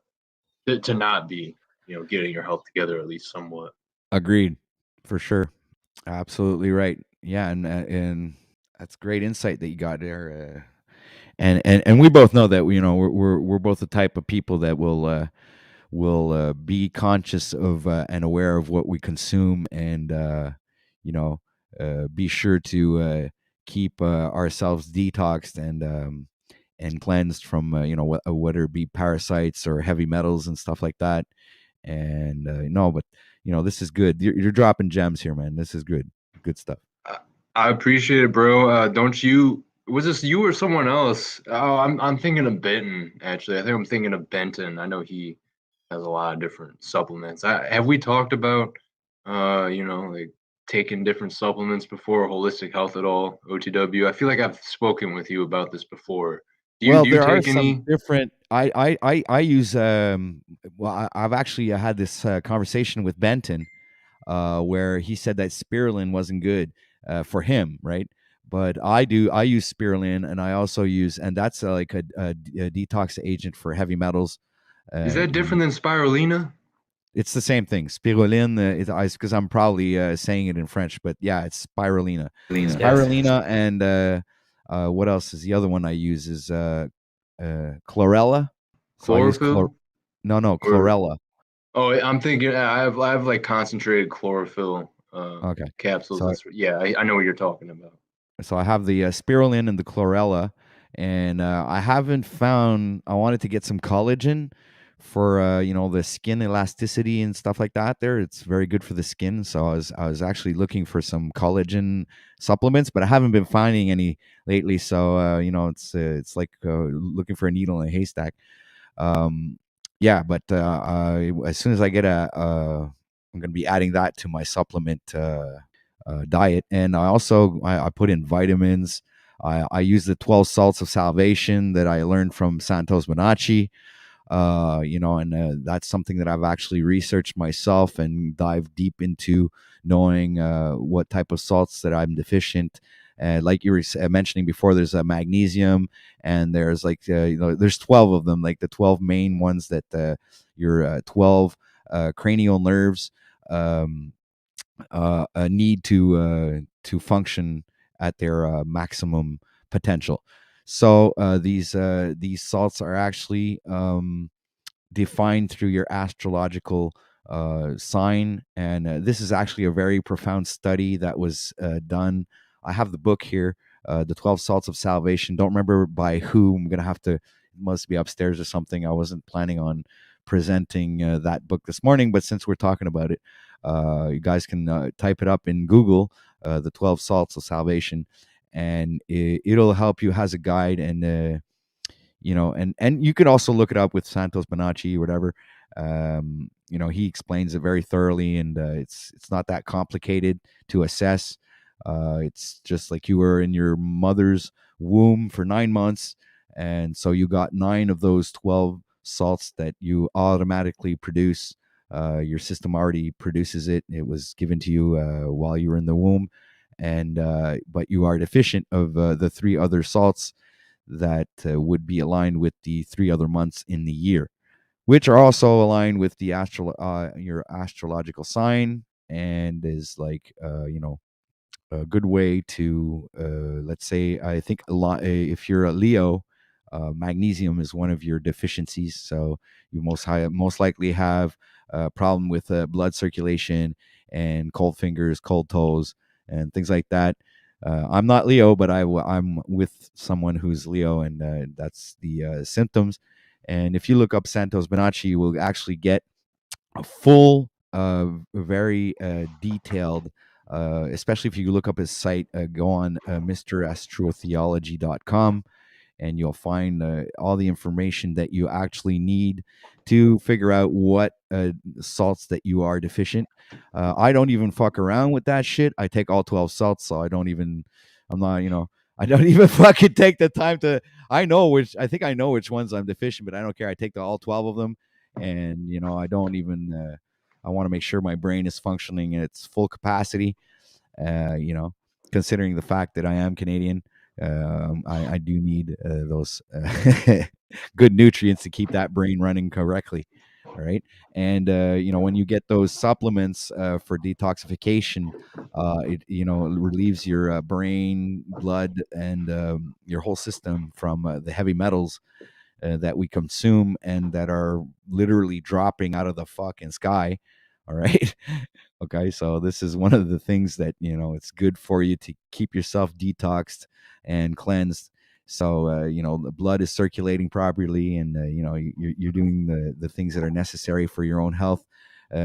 To not be, getting your health together at least somewhat. Agreed, for sure. Absolutely right. Yeah, and that's great insight that you got there. And we both know that we're both the type of people that will be conscious of and aware of what we consume, and you know be sure to keep ourselves detoxed and cleansed from whether it be parasites or heavy metals and stuff like that. And no, but this is good. You're dropping gems here, man. This is good stuff. I appreciate it, bro. Don't you? Was this you or someone else? Oh, I'm thinking of Benton. Actually, I think I'm thinking of Benton. I know he has a lot of different supplements. Have we talked about, like taking different supplements before holistic health at all? OTW. I feel like I've spoken with you about this before. Do you Well, do you there are take some any? different. I use. Well, I've actually had this conversation with Benton, where he said that spirulina wasn't good for him, right? But I use spirulina, and I also use, and that's like a detox agent for heavy metals. Is that different than spirulina? It's the same thing. Spirulina is because I'm probably saying it in French, but yeah, it's spirulina. Yes. Spirulina, and what else is the other one I use is chlorella. So I use Chlorophyll? no, Or chlorella. oh, I'm thinking I have like concentrated chlorophyll Okay, capsules. so Yeah, I know what you're talking about. I have the spirulina and the chlorella, and I haven't found. I wanted to get some collagen for the skin elasticity and stuff like that. There, it's very good for the skin. So I was actually looking for some collagen supplements, but I haven't been finding any lately. So it's like looking for a needle in a haystack. Yeah, but as soon as I get I'm going to be adding that to my supplement diet, and I put in vitamins. I use the 12 salts of salvation that I learned from Santos Bonacci. And that's something that I've actually researched myself and dived deep into, knowing what type of salts that I'm deficient. Like you were mentioning before, there's a magnesium, and there's like there's 12 of them, like the 12 main ones that your 12 cranial nerves need to function at their maximum potential. So these salts are actually defined through your astrological sign, and this is actually a very profound study that was done. I have the book here, the 12 Salts of Salvation. Don't remember by who. I'm gonna have to. It must be upstairs or something. I wasn't planning on presenting that book this morning, but since we're talking about it, you guys can type it up in Google, the 12 Salts of Salvation, and it'll help you as a guide. And and you could also look it up with Santos Bonacci or whatever. He explains it very thoroughly, and it's not that complicated to assess. It's just like you were in your mother's womb for 9 months, and so you got 9 of those 12 salts that you automatically produce. Your system already produces it. It was given to you while you were in the womb, and but you are deficient of the 3 other salts that would be aligned with the 3 other months in the year, which are also aligned with the your astrological sign, and is like a good way to let's say, I think a lot, if you're a Leo, magnesium is one of your deficiencies, so you most likely have a problem with blood circulation and cold fingers, cold toes, and things like that. I'm not Leo, but I'm with someone who's Leo, and that's the symptoms. And if you look up Santos Bonacci, you will actually get a full, very detailed, especially if you look up his site, go on mrastrotheology.com, and you'll find all the information that you actually need to figure out what salts that you are deficient. I don't even fuck around with that shit. I take all 12 salts, so I'm not, I don't even fucking take the time to. I think I know which ones I'm deficient, but I don't care. I take all 12 of them, and I don't even. I want to make sure my brain is functioning at its full capacity. Considering the fact that I am Canadian, I do need those good nutrients to keep that brain running correctly. All right. And, when you get those supplements for detoxification, it relieves your brain, blood, and your whole system from the heavy metals that we consume and that are literally dropping out of the fucking sky. All right. Okay. So this is one of the things that, it's good for you to keep yourself detoxed and cleansed. So, the blood is circulating properly, and, you're doing the things that are necessary for your own health.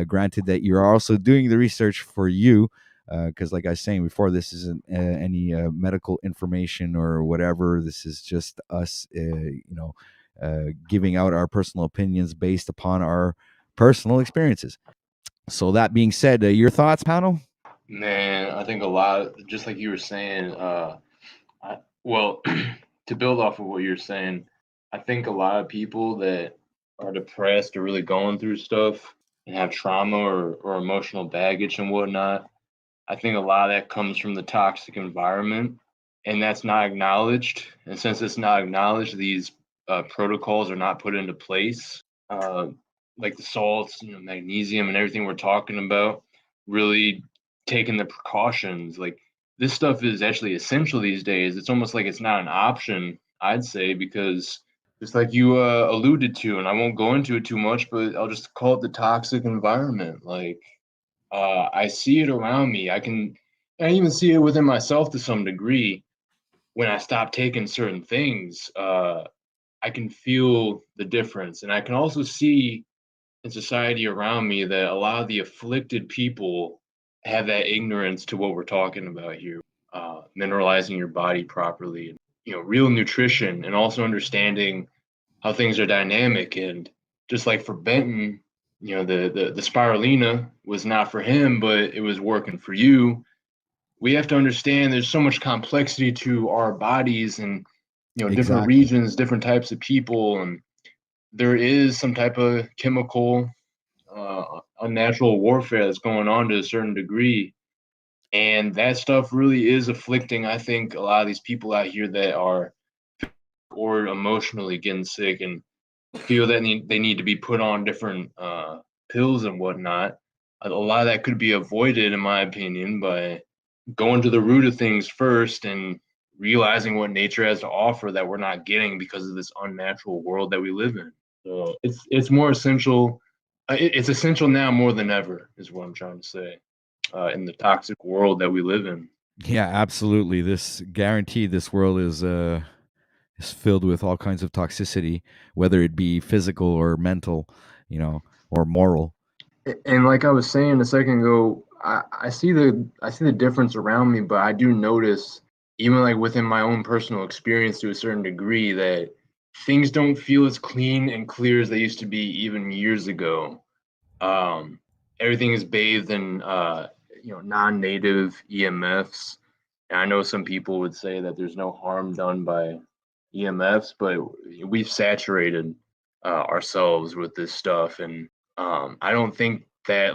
Granted that you're also doing the research for you, because like I was saying before, this isn't any medical information or whatever. This is just us, giving out our personal opinions based upon our personal experiences. So that being said, your thoughts, panel? Man, I think a lot, just like you were saying, well, to build off of what you're saying, I think a lot of people that are depressed or really going through stuff and have trauma or emotional baggage and whatnot, I think a lot of that comes from the toxic environment, and that's not acknowledged. And since it's not acknowledged, these protocols are not put into place. Like the salts, magnesium, and everything we're talking about, really taking the precautions. Like this stuff is actually essential these days. It's almost like it's not an option, I'd say, because just like you alluded to, and I won't go into it too much, but I'll just call it the toxic environment. Like I see it around me. I even see it within myself to some degree. When I stop taking certain things, I can feel the difference, and I can also see in society around me that a lot of the afflicted people have that ignorance to what we're talking about here, mineralizing your body properly, and real nutrition, and also understanding how things are dynamic. And just like for Benton, the spirulina was not for him, but it was working for you. We have to understand there's so much complexity to our bodies, and different Exactly. regions, different types of people, and there is some type of chemical unnatural warfare that's going on to a certain degree. And that stuff really is afflicting, I think, a lot of these people out here that are or emotionally getting sick and feel that they need to be put on different pills and whatnot. A lot of that could be avoided, in my opinion, by going to the root of things first and realizing what nature has to offer that we're not getting because of this unnatural world that we live in. So it's more essential. It's essential now more than ever, is what I'm trying to say, in the toxic world that we live in. Yeah, absolutely. This guaranteed this world is filled with all kinds of toxicity, whether it be physical or mental, or moral. And like I was saying a second ago, I see the difference around me, but I do notice, even like within my own personal experience to a certain degree, that things don't feel as clean and clear as they used to be even years ago. Everything is bathed in non-native EMFs. And I know some people would say that there's no harm done by EMFs, but we've saturated ourselves with this stuff, and I don't think that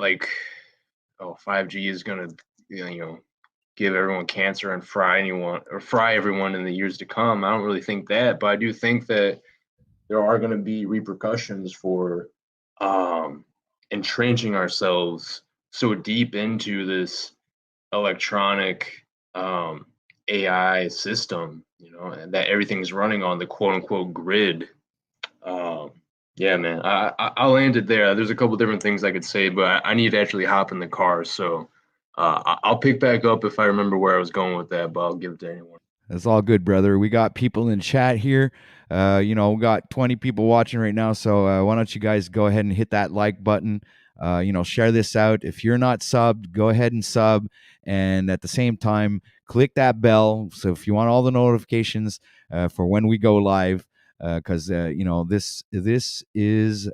5G is gonna give everyone cancer and fry everyone in the years to come. I don't really think that, but I do think that there are going to be repercussions for entrenching ourselves so deep into this electronic AI system, and that everything's running on the quote unquote grid. Yeah, man, I'll land it there. There's a couple different things I could say, but I need to actually hop in the car. So I'll pick back up if I remember where I was going with that, but I'll give it to anyone. That's all good, brother. We got people in chat here. We got 20 people watching right now. So why don't you guys go ahead and hit that like button? Share this out. If you're not subbed, go ahead and sub. And at the same time, click that bell. So if you want all the notifications for when we go live, because this is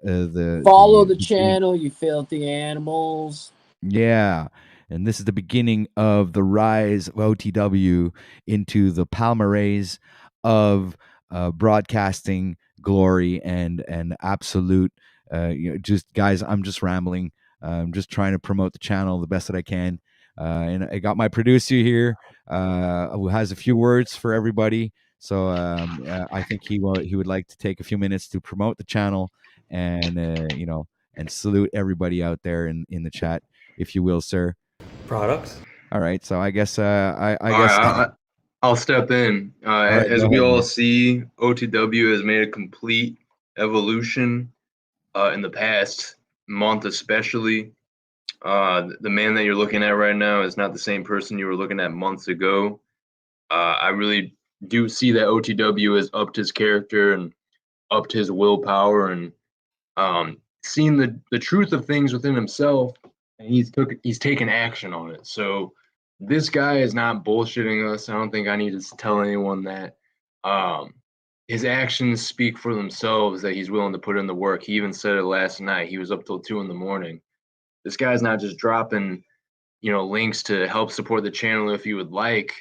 Follow the beginning. channel, you filthy animals. Yeah. And this is the beginning of the rise of OTW into the palmares of broadcasting glory and absolute. Just guys, I'm just rambling. I'm just trying to promote the channel the best that I can. And I got my producer here, who has a few words for everybody. So I think he would like to take a few minutes to promote the channel, and and salute everybody out there in the chat, if you will, sir. Products. All right. So I guess I All guess right, I'll step in. all right. As Go we ahead, all man. see, OTW has made a complete evolution in the past month, especially. The man that you're looking at right now is not the same person you were looking at months ago. I really do see that OTW has upped his character and upped his willpower, and seen the truth of things within himself, and he's taken action on it. So this guy is not bullshitting us. I don't think I need to tell anyone that. His actions speak for themselves, that he's willing to put in the work. He even said it last night. He was up till 2 a.m. This guy's not just dropping, links to help support the channel if you would like,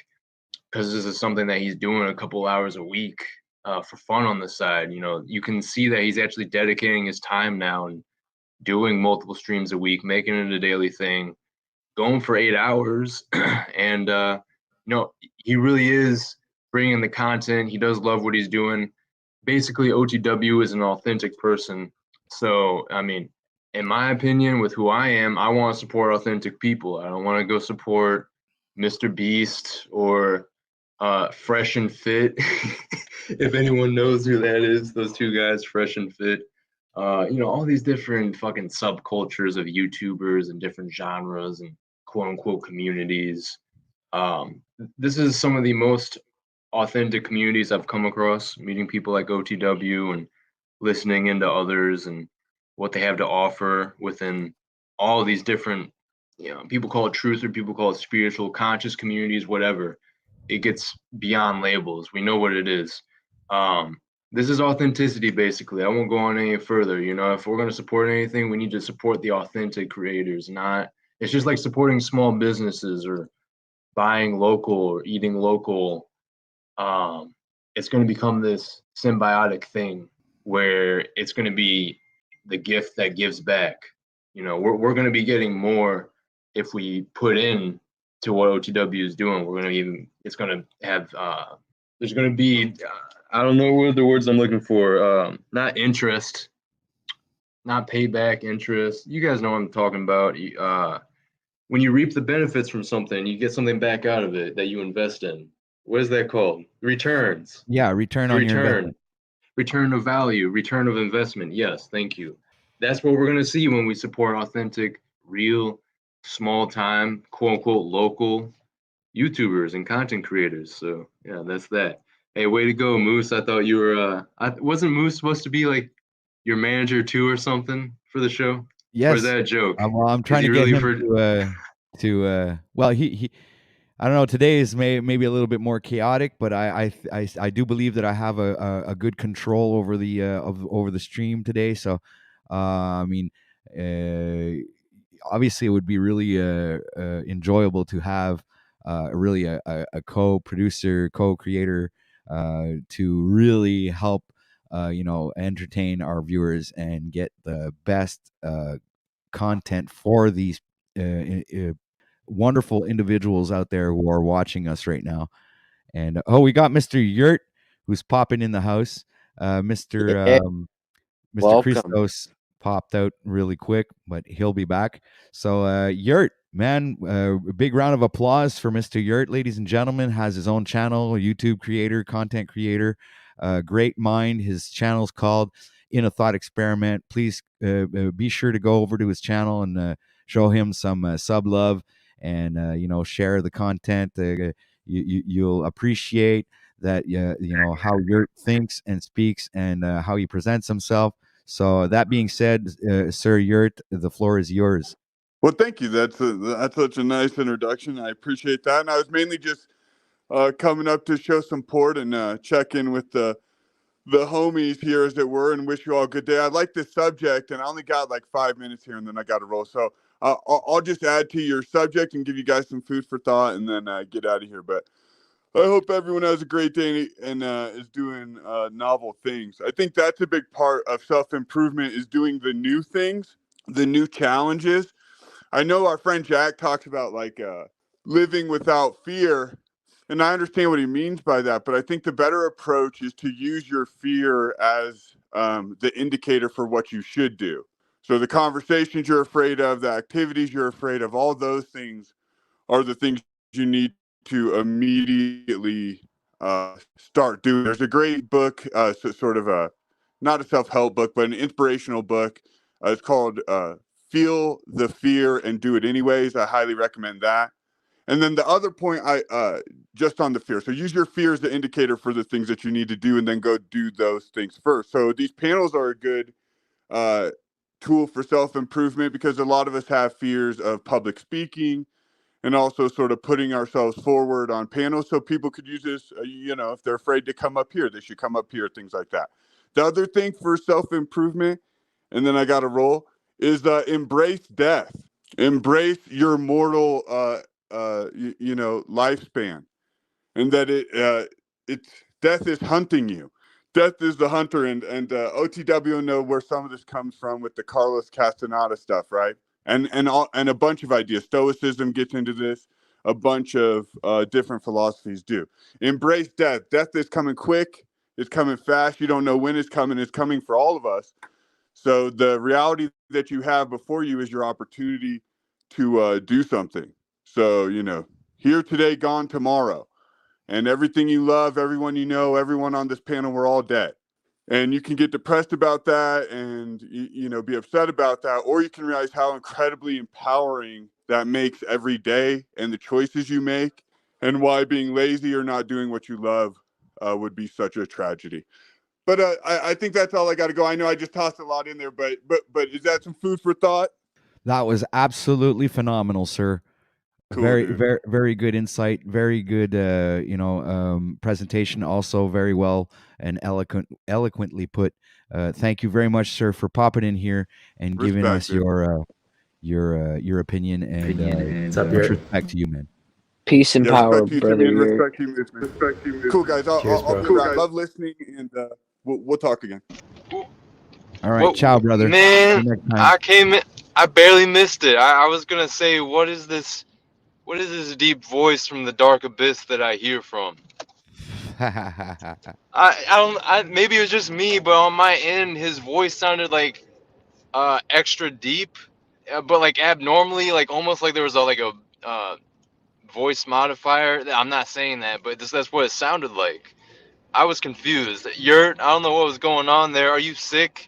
because this is something that he's doing a couple hours a week for fun on the side. You can see that he's actually dedicating his time now and doing multiple streams a week, making it a daily thing, going for 8 hours. And, he really is bringing the content. He does love what he's doing. Basically, OTW is an authentic person. So, I mean, in my opinion, with who I am, I want to support authentic people. I don't want to go support Mr. Beast or Fresh and Fit. If anyone knows who that is, those two guys, Fresh and Fit. All these different fucking subcultures of YouTubers and different genres and quote unquote communities. This is some of the most authentic communities I've come across, meeting people like OTW and listening into others and what they have to offer within all these different, people call it truth or people call it spiritual, conscious communities, whatever. It gets beyond labels. We know what it is. This is authenticity, basically. I won't go on any further. If we're going to support anything, we need to support the authentic creators. It's just like supporting small businesses or buying local or eating local. It's going to become this symbiotic thing where it's going to be the gift that gives back. We're going to be getting more if we put in to what OTW is doing. It's going to have, there's going to be, I don't know what the words I'm looking for. Not interest, not payback, interest. You guys know what I'm talking about. When you reap the benefits from something, you get something back out of it that you invest in. What is that called? Returns. Yeah, return on your investment. Return of value, return of investment. Yes, thank you. That's what we're going to see when we support authentic, real, small time, quote unquote, local YouTubers and content creators. So yeah, that's that. Hey, way to go, Moose. I thought you were wasn't Moose supposed to be like your manager too or something for the show? Or Yes. is that a joke? Well, I'm trying to get him to well, he I don't know, today is maybe a little bit more chaotic, but I do believe that I have a good control over the over the stream today. So I mean, obviously it would be really enjoyable to have really a co-producer, co-creator to really help entertain our viewers and get the best content for these wonderful individuals out there who are watching us right now. And we got Mr. Yurt who's popping in the house. Mr. Yeah. Mr. Welcome. Christos popped out really quick, but he'll be back. So Yurt, man, a big round of applause for Mr. Yurt, ladies and gentlemen. Has his own channel, a YouTube creator, content creator, great mind. His channel's called In a Thought Experiment. Please be sure to go over to his channel and show him some sub love and share the content. You'll appreciate that how Yurt thinks and speaks and how he presents himself. So that being said, Sir Yurt, the floor is yours. Well, thank you. That's such a nice introduction. I appreciate that. And I was mainly just coming up to show support and check in with the homies here, as it were, and wish you all a good day. I like this subject, and I only got like 5 minutes here, and then I got to roll. So I'll just add to your subject and give you guys some food for thought, and then get out of here. But I hope everyone has a great day and is doing novel things. I think that's a big part of self-improvement, is doing the new things the new challenges. I know our friend Jack talks about like living without fear, and I understand what he means by that. But I think the better approach is to use your fear as the indicator for what you should do. So the conversations you're afraid of, the activities you're afraid of, all those things are the things you need to immediately start doing. There's a great book, sort of a not a self-help book, but an inspirational book. It's called "Feel the Fear and Do It Anyways." I highly recommend that. And then the other point, I just on the fear. So use your fear as the indicator for the things that you need to do, and then go do those things first. So these panels are a good uh, tool for self-improvement, because a lot of us have fears of public speaking, and also sort of putting ourselves forward on panels. So people could use this, if they're afraid to come up here, they should come up here, things like that. The other thing for self-improvement, and then I got to roll, is embrace death. Embrace your mortal, lifespan, and that it's death is hunting you. Death is the hunter, and OTW know where some of this comes from with the Carlos Castaneda stuff, right? And a bunch of ideas. Stoicism gets into this. A bunch of different philosophies do. Embrace death. Death is coming quick. It's coming fast. You don't know when it's coming. It's coming for all of us. So the reality that you have before you is your opportunity to do something. So, here today, gone tomorrow. And everything you love, everyone you know, everyone on this panel, we're all dead. And you can get depressed about that and, be upset about that. Or you can realize how incredibly empowering that makes every day, and the choices you make, and why being lazy or not doing what you love would be such a tragedy. But I think that's all I got to go. I know I just tossed a lot in there, but is that some food for thought? That was absolutely phenomenal, sir. Cool, Very, dude. very, very good insight. Very good, presentation. Also, very well and eloquently put. Thank you very much, sir, for popping in here and giving Respect, us dude. your opinion, and What's up, much Yurt? respect to you, man. Peace and Yeah, power, respect you too, brother. man. Yurt. Respect you, man. Respect you, man. Cool, guys. Cheers, I'll bro. be around. Love listening, and we'll talk again. All right, ciao, brother. See Man, you next time. I barely missed it. I was gonna say, what is this deep voice from the dark abyss that I hear from? Maybe it was just me, but on my end, his voice sounded like extra deep, but like abnormally, like almost like there was a voice modifier. I'm not saying that, but that's what it sounded like. I was confused. I don't know what was going on there. Are you sick?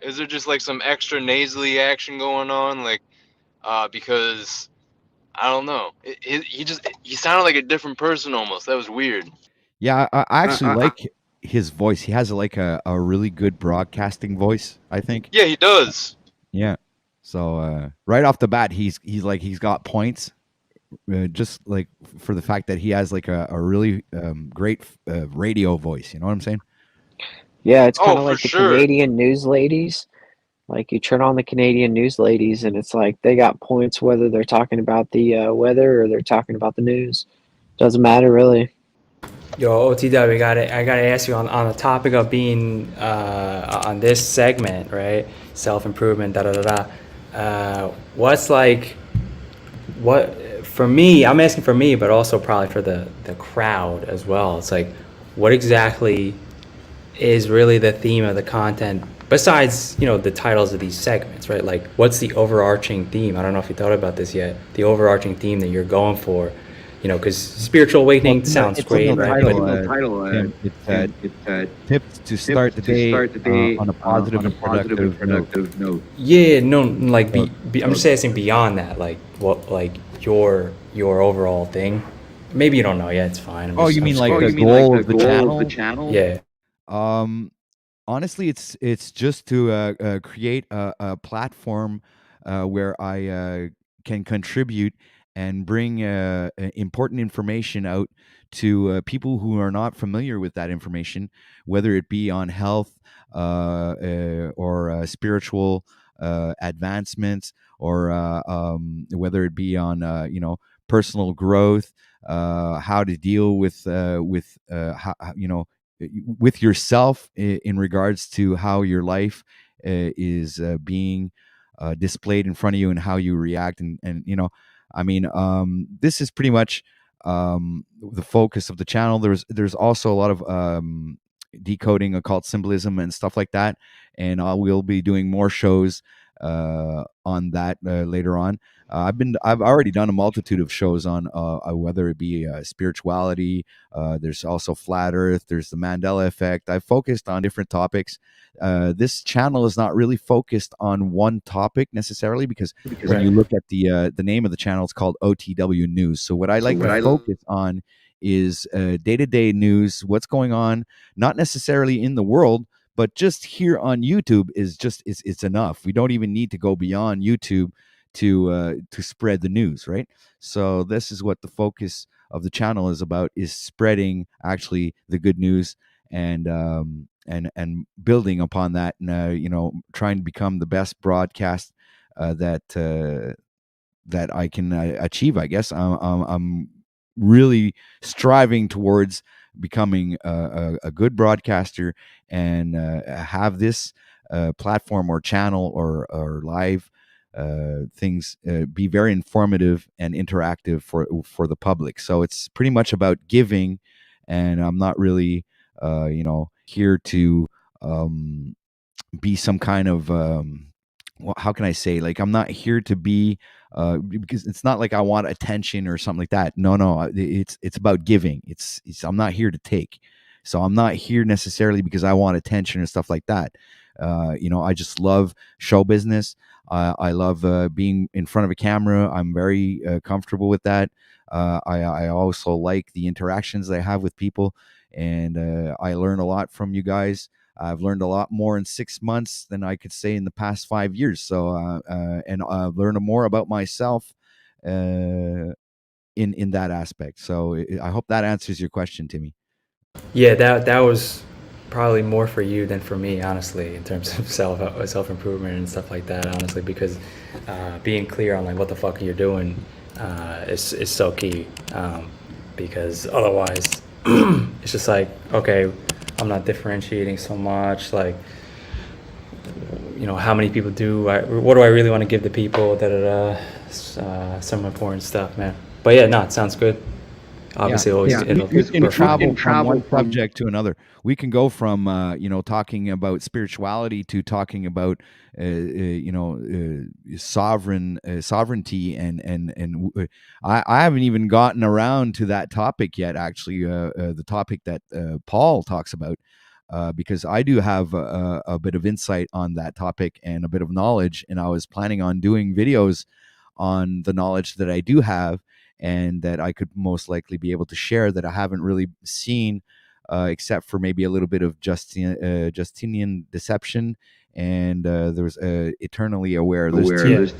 Is there just like some extra nasally action going on? Like, because I don't know. He sounded like a different person almost. That was weird. Yeah, I actually like his voice. He has like a really good broadcasting voice, I think. Yeah, he does. Yeah. So right off the bat, he's got points, just like for the fact that he has like a really great radio voice. You know what I'm saying? Yeah, it's kind Oh, of for like the sure. Canadian news ladies. Like you turn on the Canadian news ladies, and it's like they got points whether they're talking about the weather or they're talking about the news. Doesn't matter really. Yo, OTW, I gotta ask you on the topic of being on this segment, right? Self-improvement, da da da da. What's like, what for me? I'm asking for me, but also probably for the crowd as well. It's like, what exactly is really the theme of the content besides the titles of these segments, right? Like, what's the overarching theme? I don't know if you thought about this yet. The overarching theme that you're going for. Because spiritual awakening sounds great, right? It's tips to start the day on a positive and productive note. Yeah, no, like I'm just asking beyond that, like what, like your overall thing. Maybe you don't know yet. It's fine. You mean like the goal of the channel? Yeah. Honestly, it's just to create a platform where I can contribute and bring important information out to people who are not familiar with that information, whether it be on health or spiritual advancements, or whether it be on personal growth, how to deal with how, with yourself in regards to how your life is being displayed in front of you and how you react. And I mean, this is pretty much the focus of the channel. There's also a lot of decoding occult symbolism and stuff like that, and we'll be doing more shows on that later on. I've already done a multitude of shows on whether it be spirituality. There's also flat Earth. There's the Mandela effect. I've focused on different topics. This channel is not really focused on one topic necessarily, because when you look at the name of the channel, it's called OTW News. So what I like to focus on is day-to-day news, what's going on, not necessarily in the world, but just here on YouTube is just it's enough. We don't even need to go beyond YouTube to spread the news, right? So this is what the focus of the channel is about: is spreading actually the good news, and building upon that, and trying to become the best broadcast that I can achieve. I guess I'm really striving towards becoming a good broadcaster, and have this platform or channel or live things be very informative and interactive for the public. So it's pretty much about giving, and I'm not really here to be some kind of how can I say, like, I'm not here to be because it's not like I want attention or something like that. No, it's about giving. It's I'm not here to take. So I'm not here necessarily because I want attention and stuff like that. I just love show business. I love being in front of a camera. I'm very comfortable with that. I also like the interactions I have with people, and I learn a lot from you guys. I've learned a lot more in 6 months than I could say in the past 5 years. So, and I've learned more about myself in that aspect. So I hope that answers your question, Timmy. Yeah, that was probably more for you than for me, honestly, in terms of self improvement and stuff like that. Honestly, because being clear on like what the fuck you're doing is so key. Because otherwise, it's just like, okay, I'm not differentiating so much. Like, how many people what do I really want to give the people? Some important stuff, man. But yeah, no, it sounds good. Obviously, always we can travel from one subject to another. We can go from talking about spirituality to talking about sovereignty, and I haven't even gotten around to that topic yet. Actually, the topic that Paul talks about. Because I do have a bit of insight on that topic and a bit of knowledge, and I was planning on doing videos on the knowledge that I do have, and that I could most likely be able to share, that I haven't really seen, except for maybe a little bit of Justinian deception, and there was Eternally Aware. There's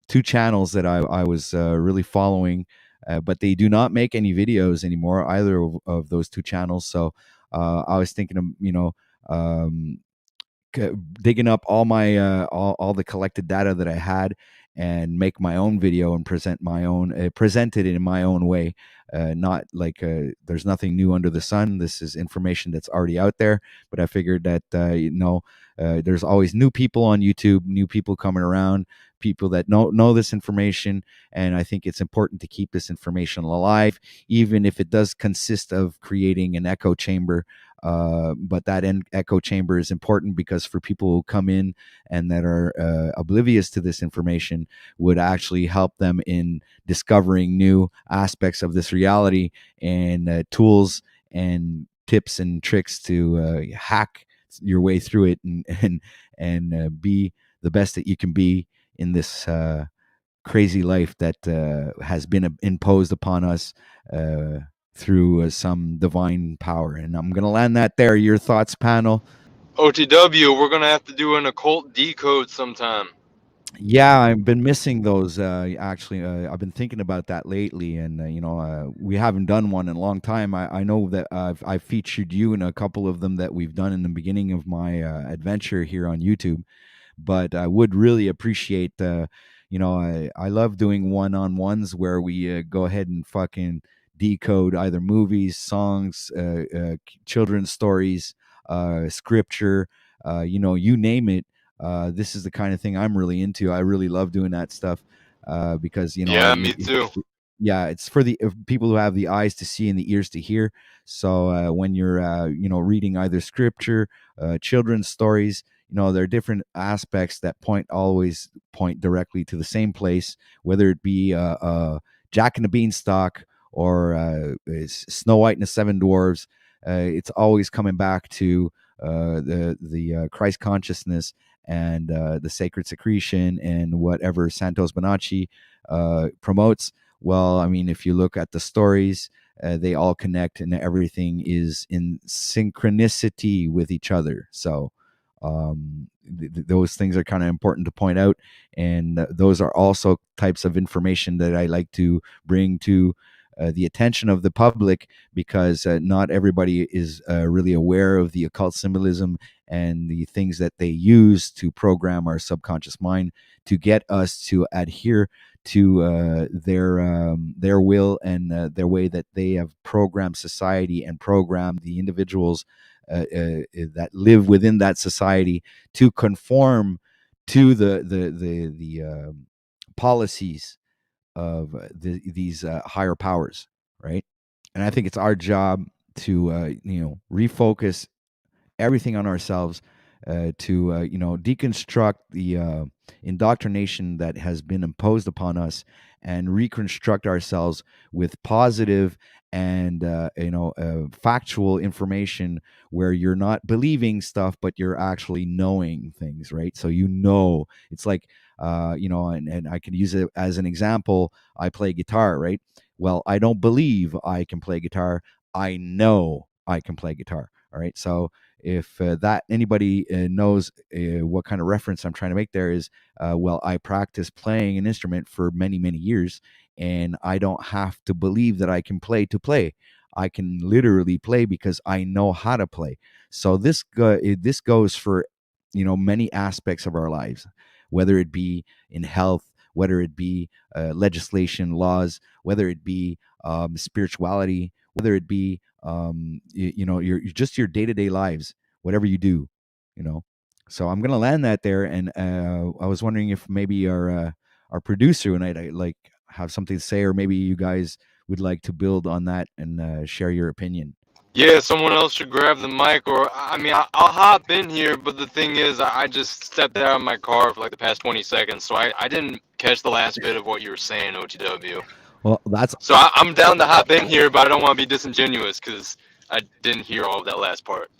two channels that I was really following, but they do not make any videos anymore, either of those two channels. So I was thinking of digging up all my all the collected data that I had, and make my own video and present it in my own way. Not like there's nothing new under the sun. This is information that's already out there. But I figured that there's always new people on YouTube, new people coming around, people that know this information, and I think it's important to keep this information alive, even if it does consist of creating an echo chamber. But that echo chamber is important, because for people who come in and that are oblivious to this information, would actually help them in discovering new aspects of this reality, and tools and tips and tricks to hack your way through it, and be the best that you can be in this crazy life that has been imposed upon us through some divine power. And I'm going to land that there. Your thoughts, panel? OTW, we're gonna have to do an occult decode sometime. Yeah, I've been missing those. Actually, I've been thinking about that lately, and we haven't done one in a long time. I know that I've featured you in a couple of them that we've done in the beginning of my adventure here on YouTube. But I would really appreciate, I love doing one-on-ones where we go ahead and fucking decode either movies, songs, children's stories, scripture, you name it. This is the kind of thing I'm really into. I really love doing that stuff because Yeah, me too. yeah, it's for the people who have the eyes to see and the ears to hear. So when you're reading either scripture, children's stories, there are different aspects that always point directly to the same place, whether it be Jack and the Beanstalk or Snow White and the Seven Dwarves. It's always coming back to the Christ consciousness and the sacred secretion and whatever Santos Bonacci promotes. Well, I mean, if you look at the stories, they all connect and everything is in synchronicity with each other. So those things are kind of important to point out. And those are also types of information that I like to bring to the attention of the public, because not everybody is really aware of the occult symbolism and the things that they use to program our subconscious mind to get us to adhere to their will and their way that they have programmed society and programmed the individuals that live within that society to conform to the policies of these higher powers, right? And I think it's our job to refocus everything on ourselves, to deconstruct the indoctrination that has been imposed upon us and reconstruct ourselves with positive and factual information, where you're not believing stuff but you're actually knowing things, right? So it's like and I could use it as an example. I play guitar, right? Well, I don't believe I can play guitar. I know I can play guitar. All right. So if that anybody knows what kind of reference I'm trying to make there is, well, I practiced playing an instrument for many, many years, and I don't have to believe that I can play to play. I can literally play because I know how to play. So this goes for many aspects of our lives, whether it be in health, whether it be legislation, laws, whether it be spirituality, whether it be your just your day-to-day lives, whatever you do, you know. So I'm gonna land that there, and I was wondering if maybe our producer and I like have something to say, or maybe you guys would like to build on that and share your opinion. Yeah, someone else should grab the mic, or I mean, I'll hop in here. But the thing is, I just stepped out of my car for like the past 20 seconds, so I didn't catch the last bit of what you were saying, OTW. Well, that's So I'm down to hop in here, but I don't want to be disingenuous because I didn't hear all of that last part.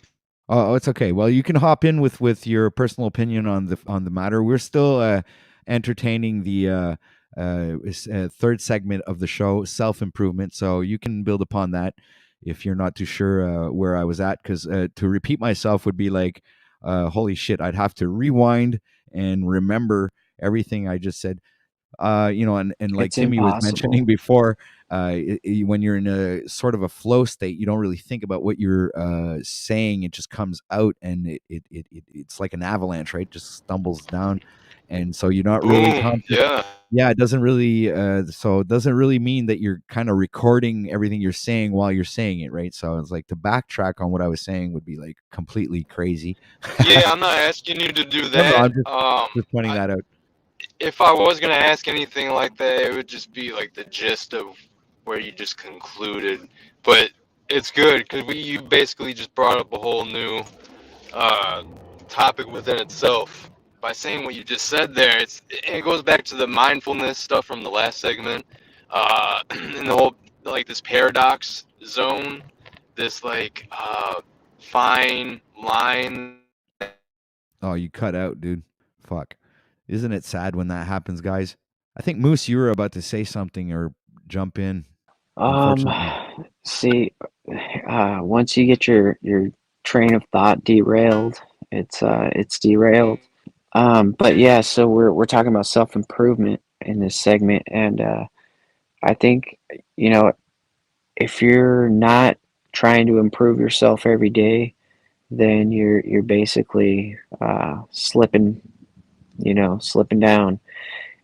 Oh, it's okay. Well, you can hop in with your personal opinion on the matter. We're still entertaining the third segment of the show, self improvement. So you can build upon that if you're not too sure where I was at. Because to repeat myself would be like, holy shit! I'd have to rewind and remember everything I just said. And like It's Timmy was mentioning impossible. before, when you're in a sort of a flow state, you don't really think about what you're saying. It just comes out, and it's like an avalanche, right? It just stumbles down, and so you're not really Boom. Yeah. yeah, it doesn't really so it doesn't really mean that you're kind of recording everything you're saying while you're saying it, right? So it's like to backtrack on what I was saying would be like completely crazy. Yeah, I'm not asking you to do No, that. I'm just pointing that out. If I was gonna ask anything like that, it would just be like the gist of where you just concluded. But it's good because you basically just brought up a whole new uh, topic within itself by saying what you just said there. It goes back to the mindfulness stuff from the last segment, and the whole like this paradox zone, this like fine line. Oh, you cut out, dude. Fuck. Isn't it sad when that happens, guys? I think Moose, you were about to say something or jump in. Um, Unfortunately. See, once you get your train of thought derailed, it's derailed. But yeah, so we're talking about self improvement in this segment, and I think you know if you're not trying to improve yourself every day, then you're basically slipping, slipping down.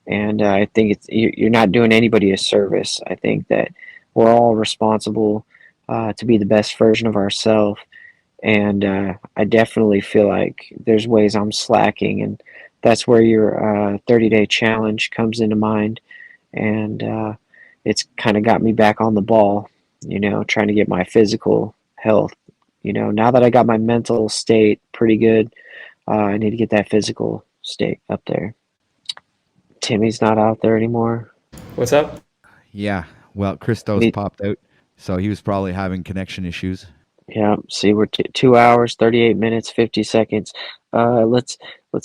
And I think you're not doing anybody a service. I think that we're all responsible to be the best version of ourselves, and I definitely feel like there's ways I'm slacking, and that's where your 30-day challenge comes into mind, and it's kind of got me back on the ball, trying to get my physical health. Now that I got my mental state pretty good, I need to get that physical state up there. Timmy's not out there anymore. What's up? Yeah. Well, Christos popped out, so he was probably having connection issues. Yeah. See, we're 2 hours, 38 minutes, 50 seconds. Let's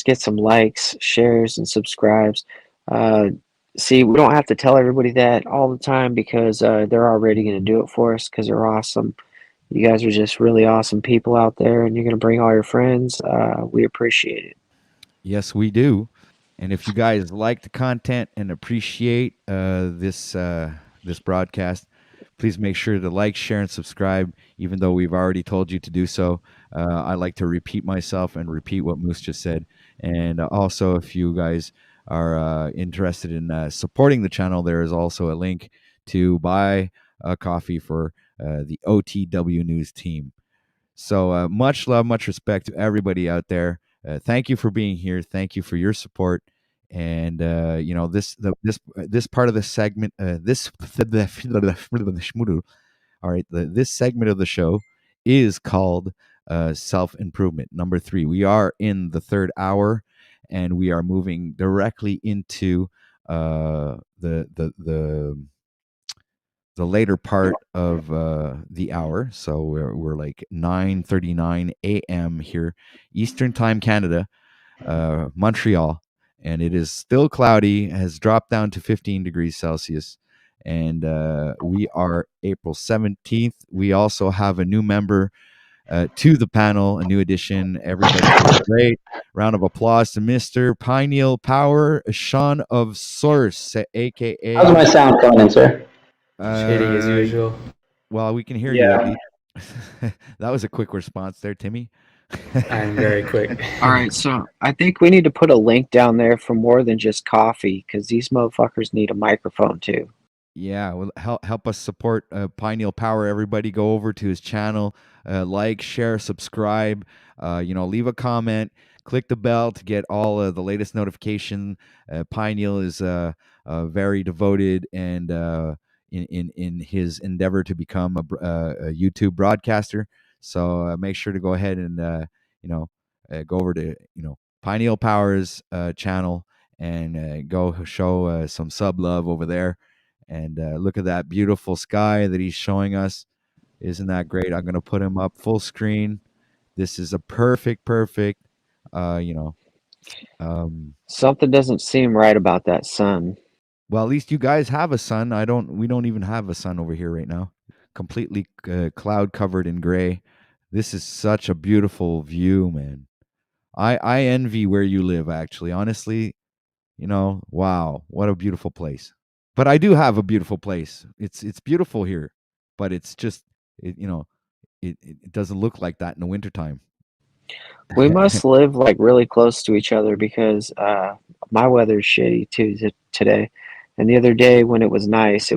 get some likes, shares, and subscribes. See, we don't have to tell everybody that all the time because they're already going to do it for us because they're awesome. You guys are just really awesome people out there, and you're going to bring all your friends. We appreciate it. Yes, we do. And if you guys like the content and appreciate this broadcast, please make sure to like, share, and subscribe. Even though we've already told you to do so, I like to repeat myself and repeat what Moose just said. And also, if you guys are interested in supporting the channel, there is also a link to buy a coffee for the OTW News team. So much love, much respect to everybody out there. Thank you for being here. Thank you for your support. And this part of the segment, this all right, this segment of the show is called self improvement number 3. We are in the 3rd hour, and we are moving directly into the later part of the hour. So we're like 9:39 a.m. here, Eastern Time, Canada, Montreal, and it is still cloudy. Has dropped down to 15 degrees Celsius, and we are April 17th. We also have a new member to the panel, a new addition. Everybody, great round of applause to Mr. Pineal Power, Sean of Source, aka. How's my sound coming in, sir? Shitty as usual. Well, we can hear you at least. That was a quick response there, Timmy. I'm very quick. All right, so I think we need to put a link down there for more than just coffee because these motherfuckers need a microphone too. Yeah, well, help us support Pineal Power. Everybody, go over to his channel, like, share, subscribe. Leave a comment, click the bell to get all the latest notification. Pineal is very devoted and in his endeavor to become a YouTube broadcaster. So make sure to go ahead and go over to Pineal Power's channel and go show some sub love over there. And look at that beautiful sky that he's showing us. Isn't that great? I'm going to put him up full screen. This is a perfect, Something doesn't seem right about that sun. well, at least you guys have a sun. We don't even have a sun over here right now. Completely cloud covered in gray. This is such a beautiful view, man. I envy where you live, actually. Honestly, wow, what a beautiful place. But I do have a beautiful place. It's beautiful here, but it's just it doesn't look like that in the wintertime. We must live like really close to each other because my weather's shitty too today, and the other day when it was nice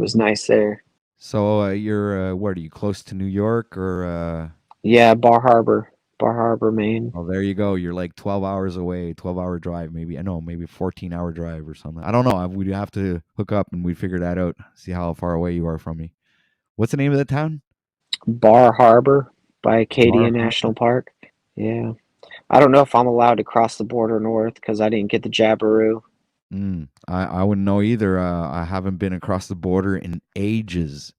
there. So you're where are you, close to New York or? Yeah, Bar Harbor, Maine. Oh, there you go. You're like 12 hours away, 12-hour drive, maybe. I know, maybe 14-hour drive or something. I don't know. We'd have to hook up and we'd figure that out, see how far away you are from me. What's the name of the town? Bar Harbor by Acadia National Park. Yeah. I don't know if I'm allowed to cross the border north because I didn't get the Jabberoo. I wouldn't know either. I haven't been across the border in ages.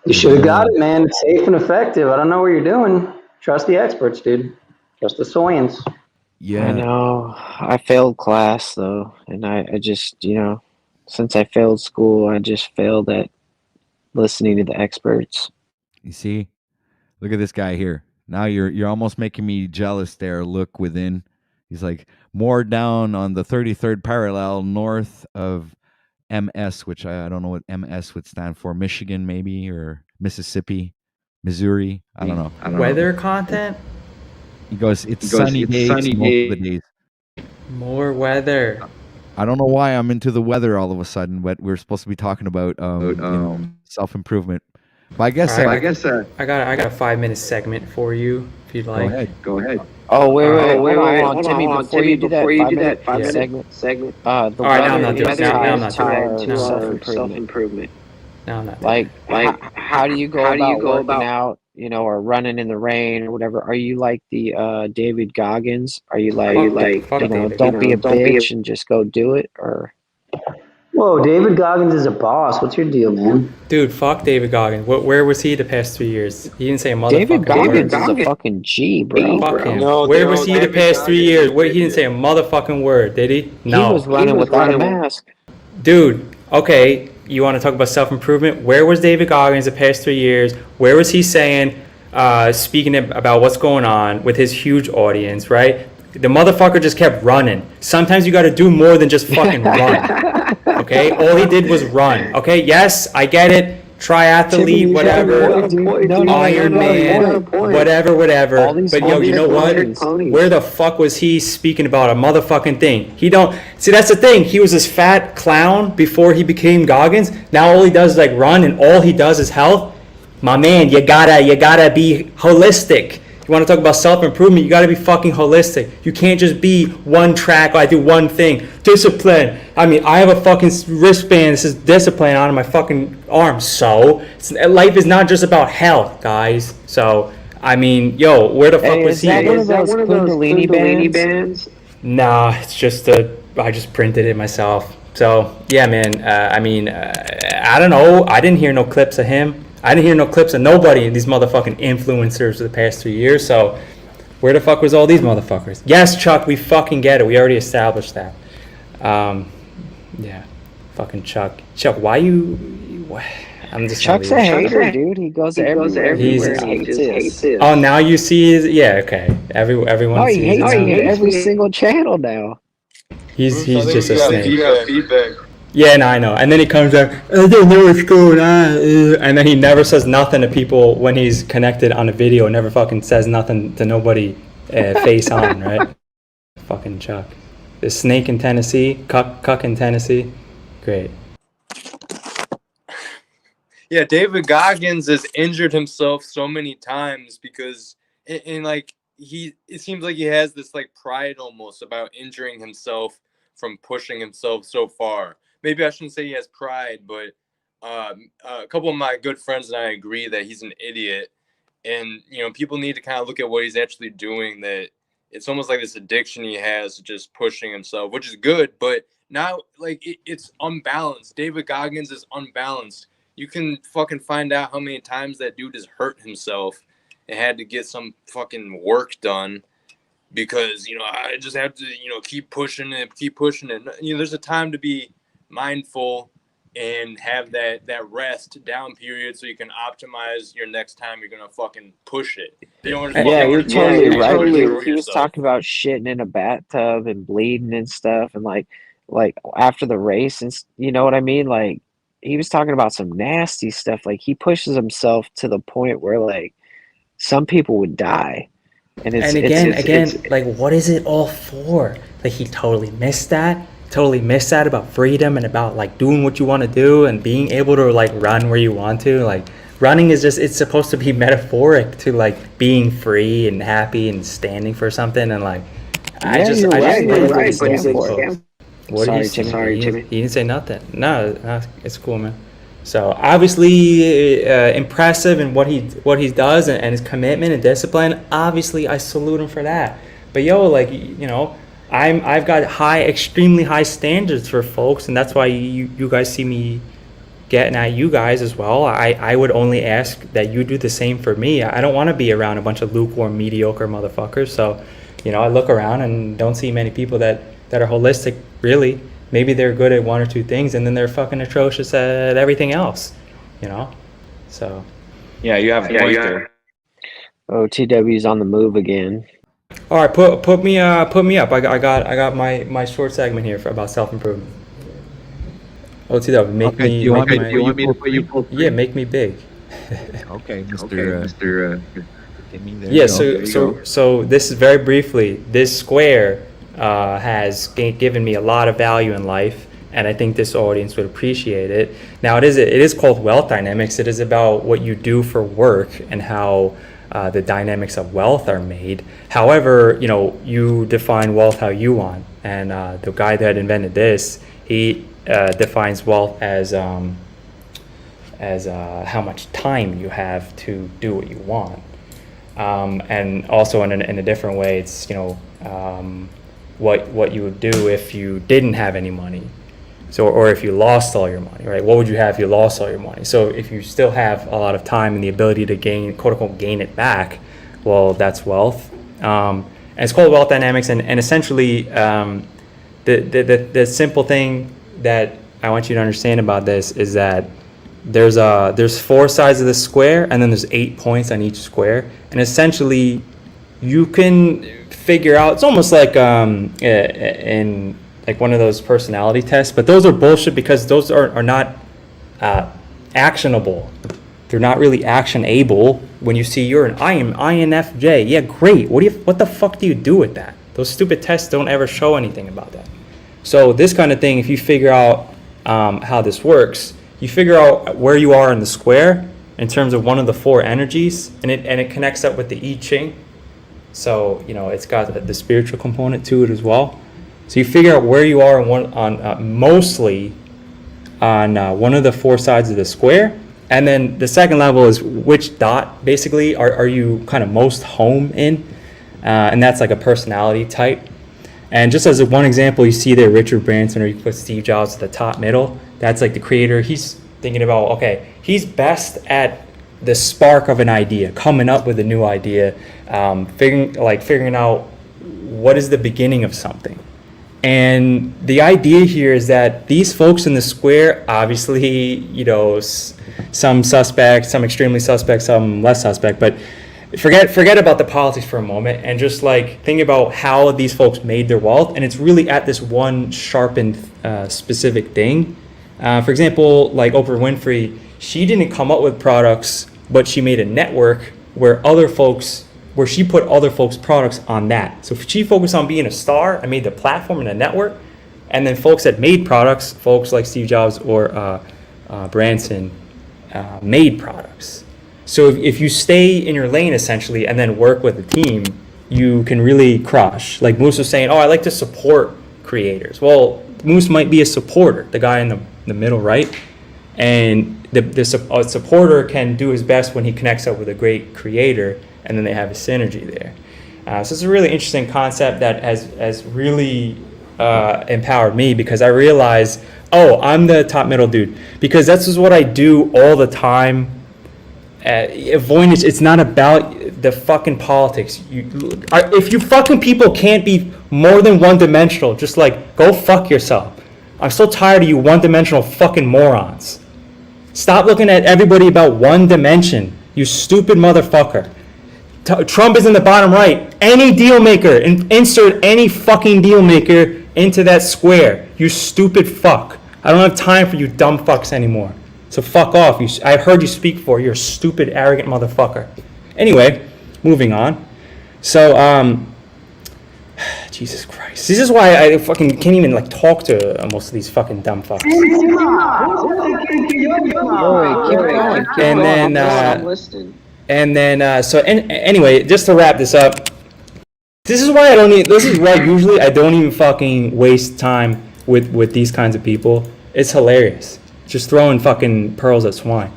You should have got it, man. It's safe and effective. I don't know what you're doing. Trust the experts, dude. Trust the Soyans. Yeah. I know. I failed class, though. And I just, since I failed school, I just failed at listening to the experts. You see? Look at this guy here. Now you're almost making me jealous there. Look within. He's like more down on the 33rd parallel north of MS, which I don't know what MS would stand for. Michigan, maybe, or Mississippi, Missouri. I don't know. Weather content? He goes, it's sunny days most of the days. More weather. I don't know why I'm into the weather all of a sudden, but we're supposed to be talking about self-improvement. But I guess All right, I got a 5-minute segment for you if you'd go like. ahead. Go ahead. Oh, wait, Alright. hold on, Timmy. Before you do that 5-minute segment, the All right, now I'm weather not doing. is Now I'm tied not to doing. our Now, self-improvement. now I'm not doing. Like, how do you go about working out, or running in the rain or whatever? Are you like the David Goggins? Are you like, Fuck David. don't be a bitch and just go do it? Or Whoa, David Goggins is a boss. What's your deal, man? Dude, fuck David Goggins. Where was he the past 3 years? He didn't say a motherfucking David word. Goggins is a fucking G, bro. Fuck him. No, Where no, was he the David past 3 Goggins years? is Where an he didn't say a motherfucking word, did he? He No. was running without a mask. Dude, okay, you want to talk about self-improvement? Where was David Goggins the past 3 years? Where was he saying, speaking about what's going on with his huge audience, right? The motherfucker just kept running. Sometimes you got to do more than just fucking run. Okay? All he did was run. Okay? Yes, I get it. Triathlete, whatever. Iron Man, whatever. But yo, you know what? Where the fuck was he speaking about a motherfucking thing? He don't see. That's the thing. He was this fat clown before he became Goggins. Now all he does is like run, and all he does is health. My man, you gotta be holistic. You want to talk about self-improvement, you got to be fucking holistic. You can't just be one track, I do one thing. Discipline. I mean, I have a fucking wristband that says discipline on my fucking arm. So, life is not just about health, guys. So, I mean, yo, where the fuck was he? Is that one of those Kundalini bands? Nah, it's just I just printed it myself. So, yeah, man, I don't know. I didn't hear no clips of him. I didn't hear no clips of nobody in these motherfucking influencers for the past 3 years. So, where the fuck was all these motherfuckers? Yes, Chuck, we fucking get it. We already established that. Yeah, fucking Chuck. Chuck, why you? I'm just. Chuck's a hater, dude. He goes everywhere. He hates it. Oh, now you see. Yeah, okay. Everyone. No, he sees hates it me now. every single channel now. He's I think just we a got snake. feedback. Yeah, no, I know. And then he comes out, I don't know what's going on. And then he never says nothing to people when he's connected on a video. Never fucking says nothing to nobody face on, right? Fucking Chuck. The snake in Tennessee, cuck in Tennessee. Great. Yeah, David Goggins has injured himself so many times because, and like it seems like he has this like pride almost about injuring himself from pushing himself so far. Maybe I shouldn't say he has pride, but a couple of my good friends and I agree that he's an idiot, and people need to kind of look at what he's actually doing. That it's almost like this addiction he has to just pushing himself, which is good, but now like it's unbalanced. David Goggins is unbalanced. You can fucking find out how many times that dude has hurt himself and had to get some fucking work done because, I just have to, keep pushing it. There's a time to be mindful and have that rest down period so you can optimize your next time you're going to fucking push it. Yeah, you're totally right. He was talking about shitting in a bathtub and bleeding and stuff. And like after the race, and you know what I mean? Like, he was talking about some nasty stuff. Like, he pushes himself to the point where like some people would die. And again, like, what is it all for? Like, he totally missed that about freedom and about like doing what you want to do and being able to like run where you want to. Like, running is just, it's supposed to be metaphoric to like being free and happy and standing for something. And like, you're right. Sorry, Jimmy. He didn't say nothing. No, it's cool, man. So obviously impressive in what he does and his commitment and discipline. Obviously, I salute him for that. But yo, like, I've got extremely high standards for folks, and that's why you guys see me getting at you guys as well. I would only ask that you do the same for me. I don't want to be around a bunch of lukewarm, mediocre motherfuckers. So, I look around and don't see many people that are holistic, really. Maybe they're good at one or two things, and then they're fucking atrocious at everything else, So. Yeah, you have a point there. OTW's on the move again. All right, put me up. I got my short segment here about self-improvement. OTW, make me. You want me to put you? Yeah, make me big. Okay, Mr. Yeah. So this is very briefly. This square has given me a lot of value in life, and I think this audience would appreciate it. Now, it is called wealth dynamics. It is about what you do for work and how the dynamics of wealth are made. However, you define wealth how you want, and the guy that invented this, he defines wealth as how much time you have to do what you want, and also in a different way, it's what you would do if you didn't have any money. So, or if you lost all your money, right? What would you have if you lost all your money? So if you still have a lot of time and the ability to gain, quote unquote, gain it back, well, that's wealth. And it's called wealth dynamics. And essentially, the simple thing that I want you to understand about this is that there's 4 sides of the square, and then there's 8 points on each square. And essentially, you can figure out, it's almost like in like one of those personality tests, but those are bullshit because those are not actionable. They're not really action-able. When you see you're an INFJ, yeah, great. What the fuck do you do with that? Those stupid tests don't ever show anything about that. So this kind of thing, if you figure out how this works, you figure out where you are in the square in terms of one of the 4 energies, and it connects up with the I Ching. So it's got the spiritual component to it as well. So you figure out where you are mostly on one of the 4 sides of the square, and then the second level is which dot basically are you kind of most home in, and that's like a personality type. And just as one example, you see there Richard Branson, or you put Steve Jobs at the top middle. That's like the creator. He's thinking about, okay, he's best at the spark of an idea, coming up with a new idea, figuring out what is the beginning of something. And the idea here is that these folks in the square, obviously, some suspect, some extremely suspect, some less suspect, but forget about the politics for a moment and just like think about how these folks made their wealth. And it's really at this one sharpened specific thing. For example, like Oprah Winfrey, she didn't come up with products, but she made a network where she put other folks' products on that. So she focused on being a star and made the platform and a network, and then folks that made products, folks like Steve Jobs or Branson, made products. So if you stay in your lane essentially and then work with a team, you can really crush. Like Moose was saying, I like to support creators. Well, Moose might be a supporter, the guy in the middle right, and a supporter can do his best when he connects up with a great creator, and then they have a synergy there. So it's a really interesting concept that has really empowered me, because I realized, I'm the top middle dude, because that's just what I do all the time. Avoidance, it's not about the fucking politics. If you fucking people can't be more than one-dimensional, just like, go fuck yourself. I'm so tired of you one-dimensional fucking morons. Stop looking at everybody about one dimension, you stupid motherfucker. Trump is in the bottom right. Any deal maker, insert any fucking deal maker into that square, you stupid fuck. I don't have time for you dumb fucks anymore. So fuck off. I heard you speak for. You're a stupid, arrogant motherfucker. Anyway, moving on. So, Jesus Christ. This is why I fucking can't even like talk to most of these fucking dumb fucks. Anyway, just to wrap this up, this is why usually I don't even fucking waste time with these kinds of people. It's hilarious. Just throwing fucking pearls at swine.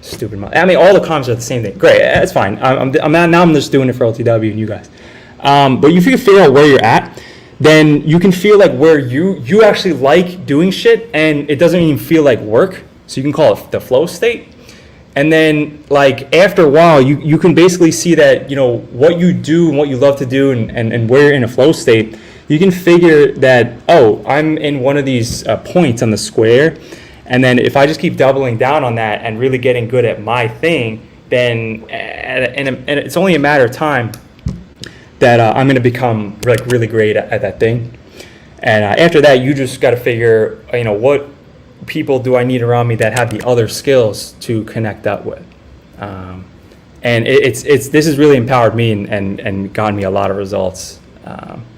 Stupid mother. I mean, all the comments are the same thing. Great, that's fine. I'm just doing it for LTW and you guys. But if you can figure out where you're at, then you can feel like where you actually like doing shit, and it doesn't even feel like work. So you can call it the flow state. And then, like, after a while, you can basically see that, what you do and what you love to do and where you're in a flow state, you can figure that, I'm in one of these points on the square. And then if I just keep doubling down on that and really getting good at my thing, then and it's only a matter of time that I'm going to become like really great at that thing. And after that, you just got to figure, what people do I need around me that have the other skills to connect up with. And this has really empowered me and gotten me a lot of results.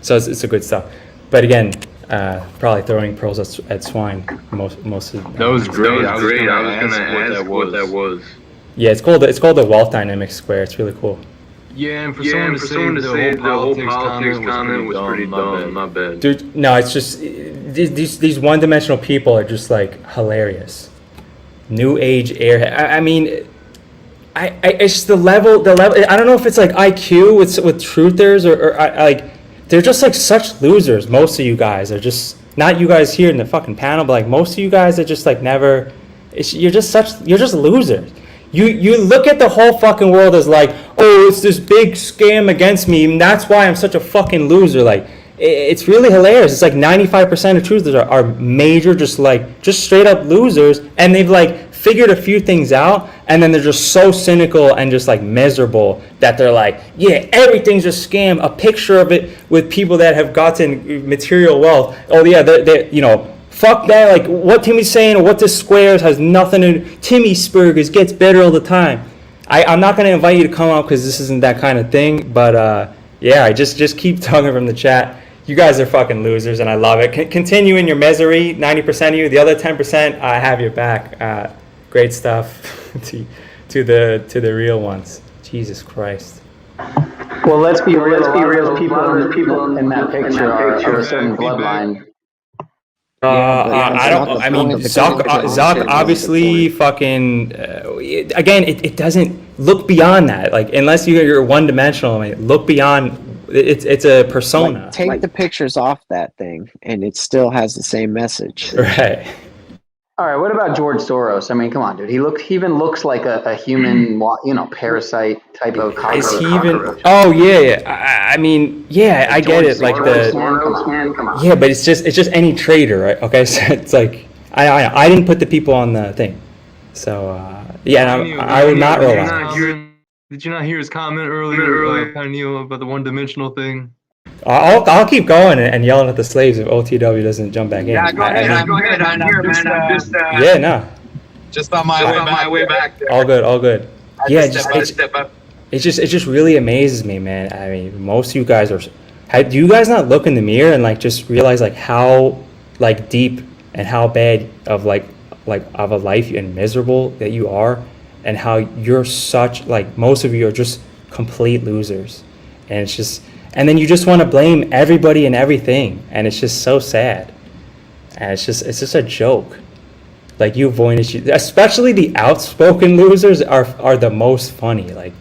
So it's a good stuff. But again, Probably throwing pearls at swine. Most of That was great. That was great. I was gonna ask what that was. Yeah, it's called the wealth dynamic square. It's really cool. Yeah, and for someone to say the whole politics comment was pretty dumb. My bad. Dude, no, it's just these one-dimensional people are just like hilarious. New age airhead. I mean, it's just the level. I don't know if it's like IQ with truthers or like they're just like such losers. Most of you guys are just not you guys here in the fucking panel, but like most of you guys are just like never. You're just losers. You look at the whole fucking world as like, oh, it's this big scam against me, and that's why I'm such a fucking loser. Like, it's really hilarious. It's like 95% of truthers are major, just straight up losers, and they've like figured a few things out, and then they're just so cynical and just like miserable that they're like, yeah, everything's a scam. A picture of it with people that have gotten material wealth. Oh yeah, they fuck that, like what Timmy's saying or what this squares has nothing to do. Timmy Spurgers gets better all the time. I'm not going to invite you to come up because this isn't that kind of thing, but yeah, just keep talking from the chat. You guys are fucking losers and I love it. Continue in your misery, 90% of you. The other 10%, I have your back. Great stuff to the real ones. Jesus Christ. Well, let's be real. People in that picture are of a certain bloodline. I don't. I mean, Zuck obviously fucking. Again, it doesn't look beyond that. Like unless you're one dimensional. I mean, look beyond. It's a persona. Like, take the pictures off that thing, and it still has the same message. Right. All right. What about George Soros? I mean, come on, dude. He even looks like a human, parasite type of cockroach. Is he even? Oh yeah. I mean, yeah, I get it. Like yeah, but it's just any trader, right? Okay, so it's like I didn't put the people on the thing, so yeah, I would not roll out. Did you not hear his comment earlier about the one-dimensional thing? I'll keep going and yelling at the slaves if OTW doesn't jump back in. Yeah, go ahead. I'm here, man. I'm just yeah, no. Just on my way back there. All good. Yeah, It just really amazes me, man. I mean, most of you guys are. Do you guys not look in the mirror and like just realize like how like deep and how bad of like of a life and miserable that you are, and how you're such like most of you are just complete losers, and it's just. And then you just want to blame everybody and everything, and it's just so sad. And it's just a joke. Like you avoid especially the outspoken losers are the most funny. Like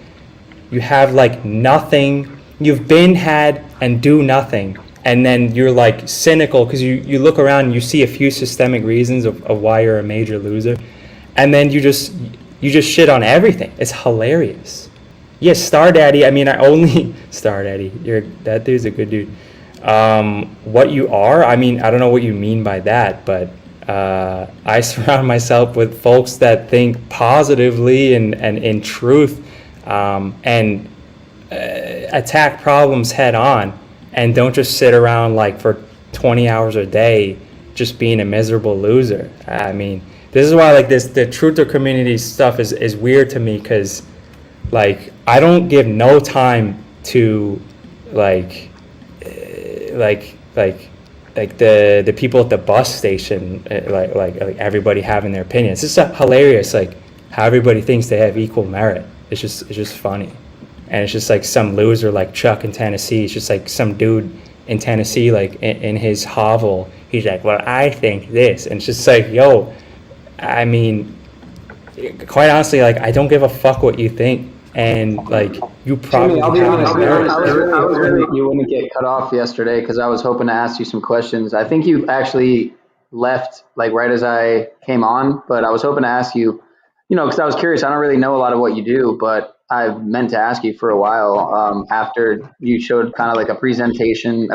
you have like nothing, you've been had and do nothing, and then you're like cynical because you look around and you see a few systemic reasons of why you're a major loser, and then you just shit on everything. It's hilarious. Yes, Star Daddy. I mean, Star Daddy. That dude's a good dude. What you are, I mean, I don't know what you mean by that, but I surround myself with folks that think positively and in truth, and attack problems head on, and don't just sit around like for 20 hours a day just being a miserable loser. I mean, this is why like the truther community stuff is weird to me because. Like I don't give no time to like the people at the bus station, like everybody having their opinions. It's just hilarious, like how everybody thinks they have equal merit. It's just funny, and it's just like some loser like Chuck in Tennessee. It's just like some dude in Tennessee, like in his hovel. He's like, well, I think this, and it's just like, yo, I mean, quite honestly, like I don't give a fuck what you think. And like you probably, I'll be honest, I was really, you wouldn't get cut off yesterday because I was hoping to ask you some questions. I think you actually left like right as I came on, but I was hoping to ask you, because I was curious. I don't really know a lot of what you do, but I've meant to ask you for a while. After you showed kind of like a presentation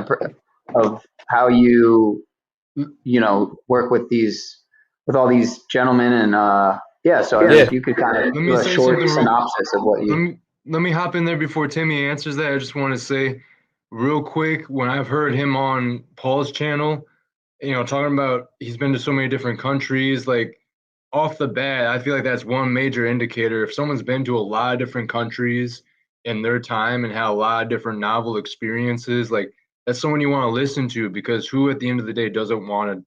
of how you work with all these gentlemen and. Yeah, so I guess you could kind of do a short synopsis of what you... Let me hop in there before Timmy answers that. I just want to say real quick, when I've heard him on Paul's channel, talking about he's been to so many different countries, like off the bat, I feel like that's one major indicator. If someone's been to a lot of different countries in their time and had a lot of different novel experiences, like that's someone you want to listen to, because who at the end of the day doesn't want to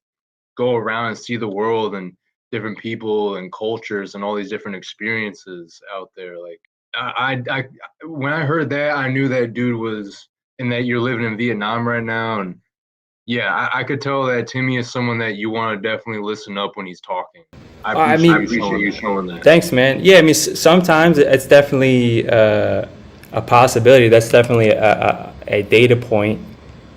go around and see the world and different people and cultures and all these different experiences out there. Like I when I heard that, I knew that dude was, and that you're living in Vietnam right now. And yeah, I could tell that Timmy is someone that you want to definitely listen up when he's talking. I I appreciate mean, you showing that. thanks, man. Yeah, I mean, sometimes it's definitely a possibility. That's definitely a data point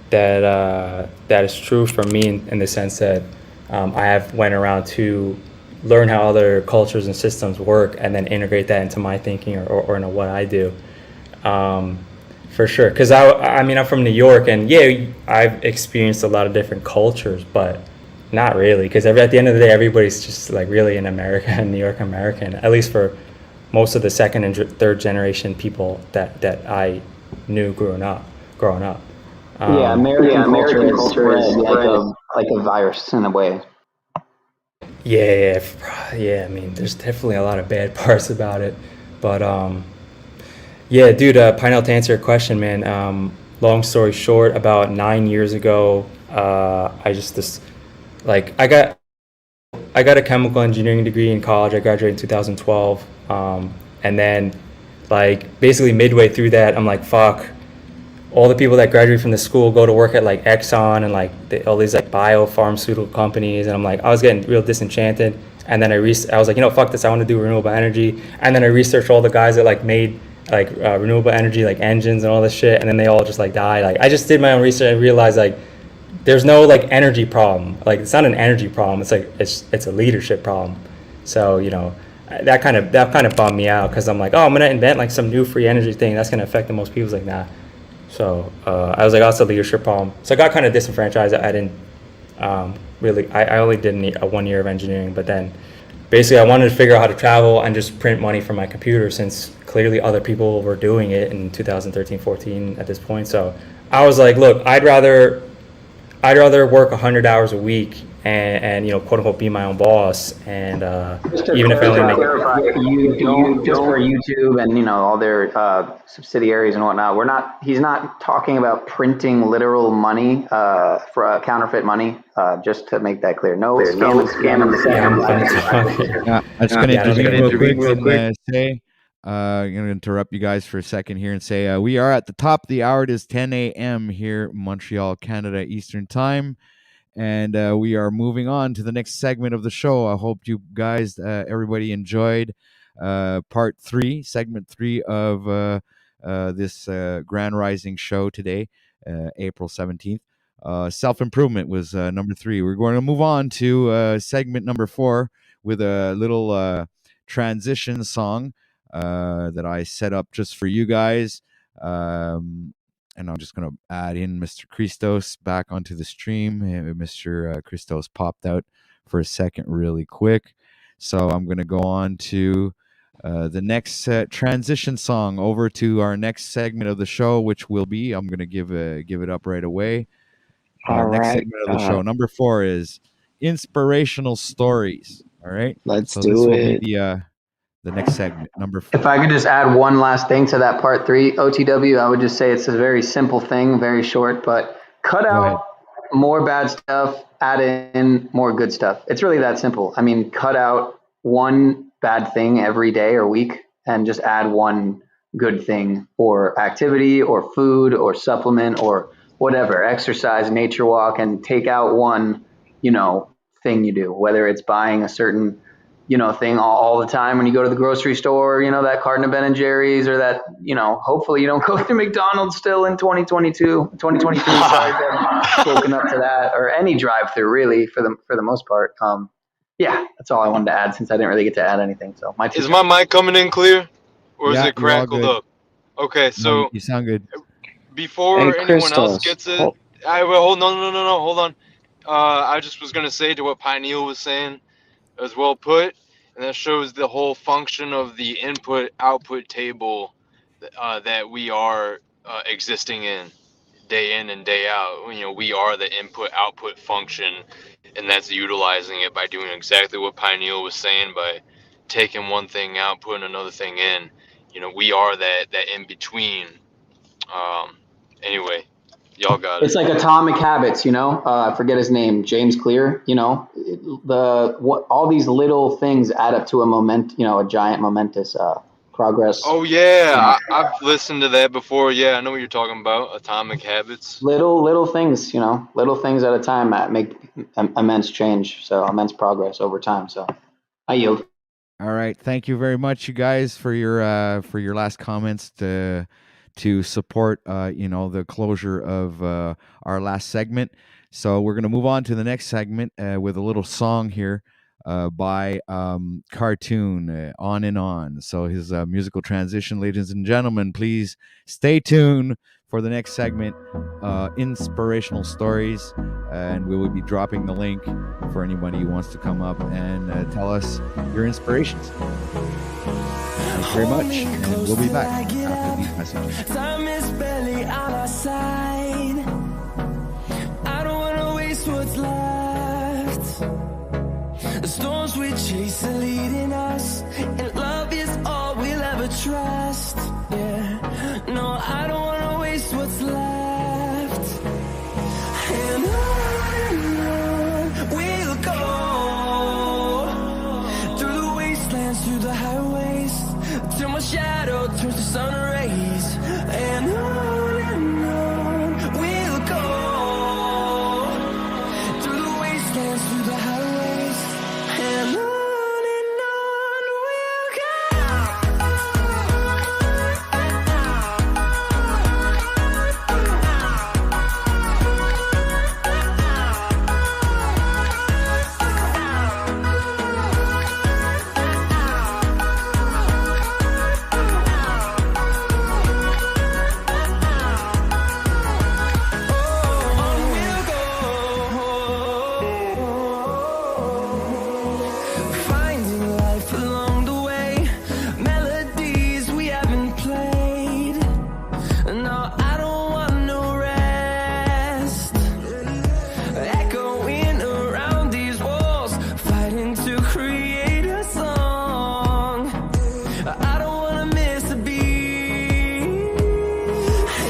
that is true for me in the sense that I have went around to learn how other cultures and systems work and then integrate that into my thinking or into what I do. For sure, because I mean, I'm from New York, and yeah, I've experienced a lot of different cultures, but not really, because at the end of the day, everybody's just like really an American, New York American, at least for most of the second and third generation people that I knew growing up. Yeah, American culture is culture is spread like a virus in a way. Yeah. I mean, there's definitely a lot of bad parts about it, but yeah, dude. Pinel, to answer your question, man. Long story short, about 9 years ago, I just this like I got a chemical engineering degree in college. I graduated in 2012, and then like basically midway through that, I'm like, fuck. All the people that graduate from the school go to work at like Exxon and like all these like biopharmaceutical companies, and I'm like, I was getting real disenchanted. And then I was like, fuck this, I want to do renewable energy. And then I researched all the guys that like made like renewable energy like engines and all this shit, and then they all just like died. Like I just did my own research and realized like there's no like energy problem. Like it's not an energy problem. It's like it's a leadership problem. So that kind of bummed me out, because I'm like, oh, I'm gonna invent like some new free energy thing that's gonna affect the most people. It's like, nah. So I was like, oh, it's a leadership problem. So I got kind of disenfranchised. I didn't really. I only did a 1 year of engineering, but then basically I wanted to figure out how to travel and just print money from my computer, since clearly other people were doing it in 2013, 14 at this point. So I was like, look, I'd rather work 100 hours a week and quote unquote be my own boss, and even if I only make you don't just for YouTube and all their subsidiaries and whatnot. He's not talking about printing literal money for counterfeit money. Just to make that clear, no scamming the second. Yeah, I'm just going to intervene real quick and say, I'm going to interrupt you guys for a second here and say we are at the top of the hour. It is 10 a.m. here, Montreal, Canada, Eastern Time. And we are moving on to the next segment of the show. I hope you guys, everybody enjoyed segment 3 of this Grand Rising show today, April 17th. Self-improvement was number 3. We're going to move on to segment number 4 with a little transition song that I set up just for you guys. And I'm just going to add in Mr. Christos back onto the stream. Mr. Christos popped out for a second really quick. So I'm going to go on to the next transition song over to our next segment of the show, which will be, I'm going to give it up right away. Our next segment of the show, number 4, is inspirational stories. All right. Let's so do this will it. be the next segment, number 4. If I could just add one last thing to that part 3, OTW, I would just say it's a very simple thing, very short, but cut out more bad stuff, add in more good stuff. It's really that simple. I mean, cut out one bad thing every day or week and just add one good thing, or activity or food or supplement or whatever, exercise, nature walk, and take out one, thing you do, whether it's buying a certain thing all the time when you go to the grocery store, that carton of Ben & Jerry's, or that, hopefully you don't go to McDonald's still in 2023, sorry, woken up to that, or any drive-through really for the most part. Yeah, that's all I wanted to add, since I didn't really get to add anything. So Is my mic coming in clear, or is Yeah, it you're all crackled good. up? Okay, so No, you sound good. before Hey, anyone else Christos, gets it, hold on. I just was gonna say to what Pineal was saying, as well put, and that shows the whole function of the input-output table that we are existing in, day in and day out. We are the input-output function, and that's utilizing it by doing exactly what Pineal was saying, by taking one thing out, putting another thing in. We are that in between. Anyway, Y'all got it. It's like Atomic Habits, I forget his name, James Clear. All these little things add up to a giant momentous progress. Oh yeah, I've listened to that before. Yeah, I know what you're talking about. Atomic Habits. Little things, little things at a time that make immense change. So immense progress over time. So I yield. All right, thank you very much, you guys, for your last comments to support the closure of our last segment. So we're gonna move on to the next segment with a little song here by Cartoon, On and On. So his musical transition, ladies and gentlemen, please stay tuned for the next segment, Inspirational Stories, and we will be dropping the link for anybody who wants to come up and tell us your inspirations. Thanks very much, and we'll be back after these messages. Time is barely on our side. I don't wanna waste what's left. The storms we chase are leading us, and love is all we'll ever trust. Yeah, no, I don't wanna waste what's left. And on we'll go, through the wastelands, through the highways, till my shadow turns to sun rays. And on we'll go, through the wastelands, through the highways, and on we'll go. Finding life along the way, melodies we haven't played. No, I don't want no rest. Echoing around these walls, fighting to create a song. I don't wanna miss a beat.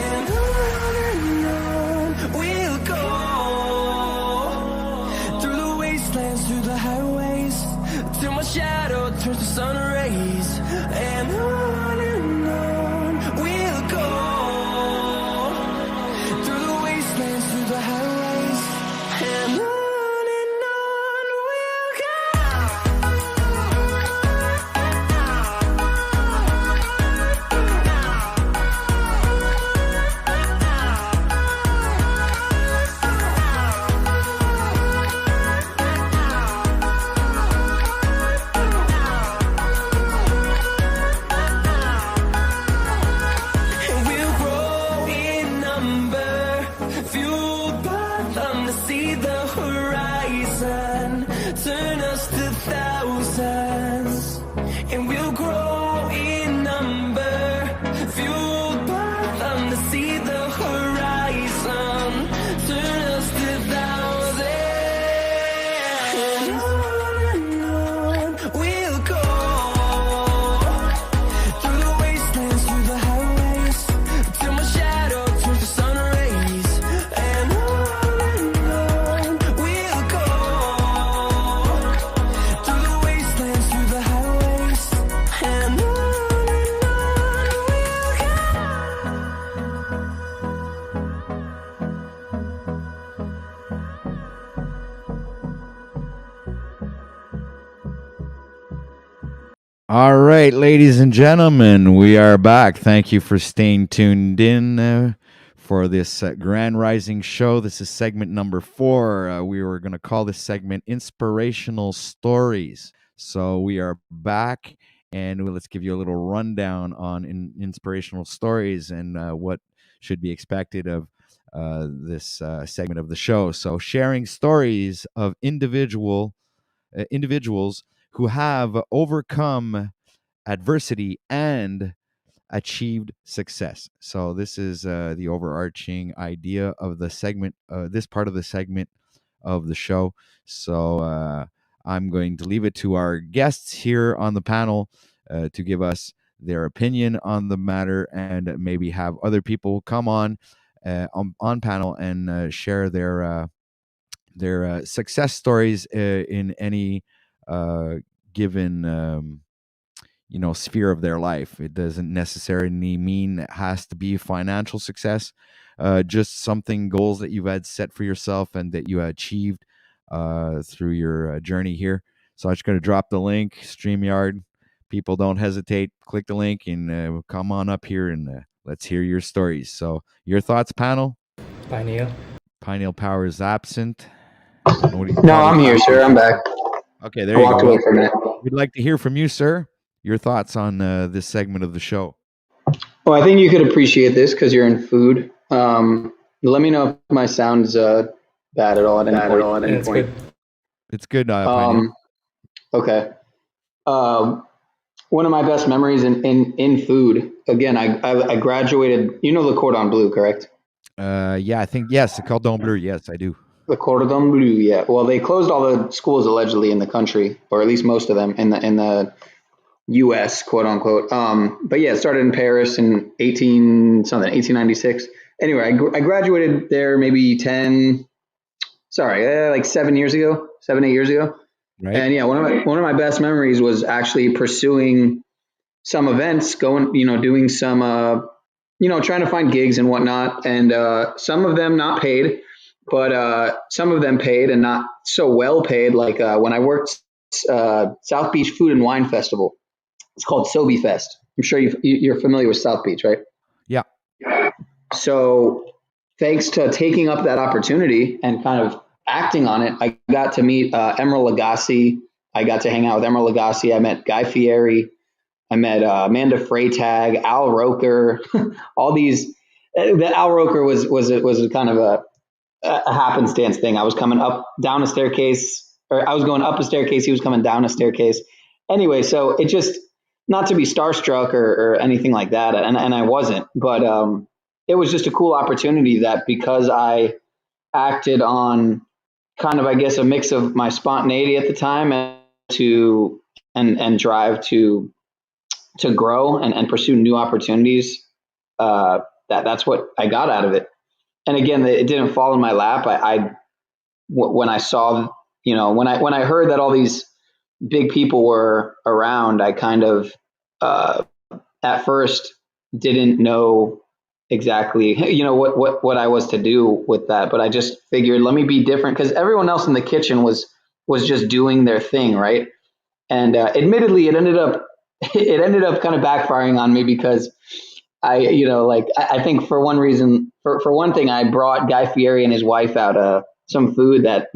And on we'll go, through the wastelands, through the highways, till my shadow turns to sun rays. And on we'll go, through the wastelands, through the highways, and on we'll go. And we'll grow in number, fueled by them to see the horizon, turn us to thousands. And we'll grow in number, fueled by them to see the horizon, turn us to thousands. And on we'll go, through the wastelands, through the highways, till my shadow turns to sun rays. And on we'll go, through the wastelands, through the highways, and on All right, ladies and gentlemen, we are back. Thank you for staying tuned in for this Grand Rising show. This is segment number 4. We were going to call this segment Inspirational Stories. So we are back, and let's give you a little rundown on inspirational stories and what should be expected of this segment of the show. So sharing stories of individuals who have overcome adversity and achieved success. So this is the overarching idea of the segment, this part of the segment of the show. So I'm going to leave it to our guests here on the panel to give us their opinion on the matter, and maybe have other people come on on panel and share their success stories in any given sphere of their life. It doesn't necessarily mean it has to be financial success. Just something, goals that you've had set for yourself and that you achieved through your journey here. So I'm just going to drop the link, StreamYard. People, don't hesitate. Click the link and come on up here and let's hear your stories. So your thoughts, panel? Pineal. Pineal Power is absent. Don't know what he's No, probably I'm here, sir. I'm back. Okay, there I you walked go. away for a minute. We'd like to hear from you, sir. Your thoughts on this segment of the show. Well, I think you could appreciate this because you're in food. Let me know if my sound's bad at all at any point. It's good. It's good. Pineal. Okay. One of my best memories in food. Again, I graduated. You know Le Cordon Bleu, correct? Yeah, I think yes. The Cordon Bleu. Yes, I do. The Cordon Bleu. Yeah. Well, they closed all the schools allegedly in the country, or at least most of them in the U.S. quote unquote. But yeah, it started in Paris in 1896. Anyway, I graduated there maybe 8 years ago. Right. And yeah, one of my best memories was actually pursuing some events, doing some, trying to find gigs and whatnot. And some of them not paid, but some of them paid and not so well paid. Like when I worked South Beach Food and Wine Festival. It's called Sobe Fest. I'm sure you're familiar with South Beach, right? Yeah. So thanks to taking up that opportunity and kind of acting on it, I got to meet Emeril Lagasse. I got to hang out with Emeril Lagasse. I met Guy Fieri. I met Amanda Freytag, Al Roker, all these. The Al Roker was a kind of a happenstance thing. I was coming down a staircase, or I was going up a staircase. He was coming down a staircase. Anyway, so it just, not to be starstruck or anything like that, and I wasn't, but it was just a cool opportunity that because I acted on kind of, I guess, a mix of my spontaneity at the time and drive to grow and pursue new opportunities. That's what I got out of it. And again, it didn't fall in my lap. When I saw, when I heard that all these big people were around, I kind of at first didn't know exactly what I was to do with that, but I just figured, let me be different, because everyone else in the kitchen was just doing their thing, right? And admittedly, it ended up kind of backfiring on me, because I think for one reason, for one thing, I brought Guy Fieri and his wife out some food that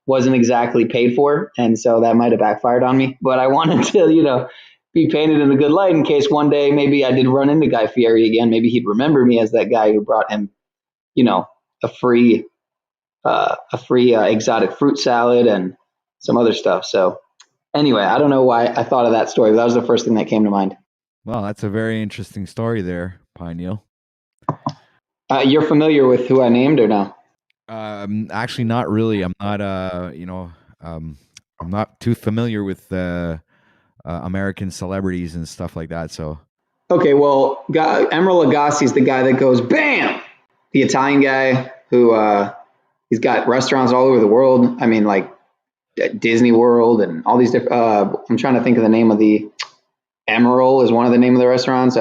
wasn't exactly paid for, and so that might have backfired on me. But I wanted to be painted in a good light in case one day maybe I did run into Guy Fieri again. Maybe he'd remember me as that guy who brought him a free exotic fruit salad and some other stuff. So anyway, I don't know why I thought of that story, but that was the first thing that came to mind. Well, that's a very interesting story there, Pineal. You're familiar with who I named or no? Actually, not really. I'm not. I'm not too familiar with American celebrities and stuff like that. So. Okay, well, Emeril Lagasse is the guy that goes bam. The Italian guy who he's got restaurants all over the world. I mean, like Disney World and all these different. I'm trying to think of the name of the. Emeril is one of the name of the restaurants.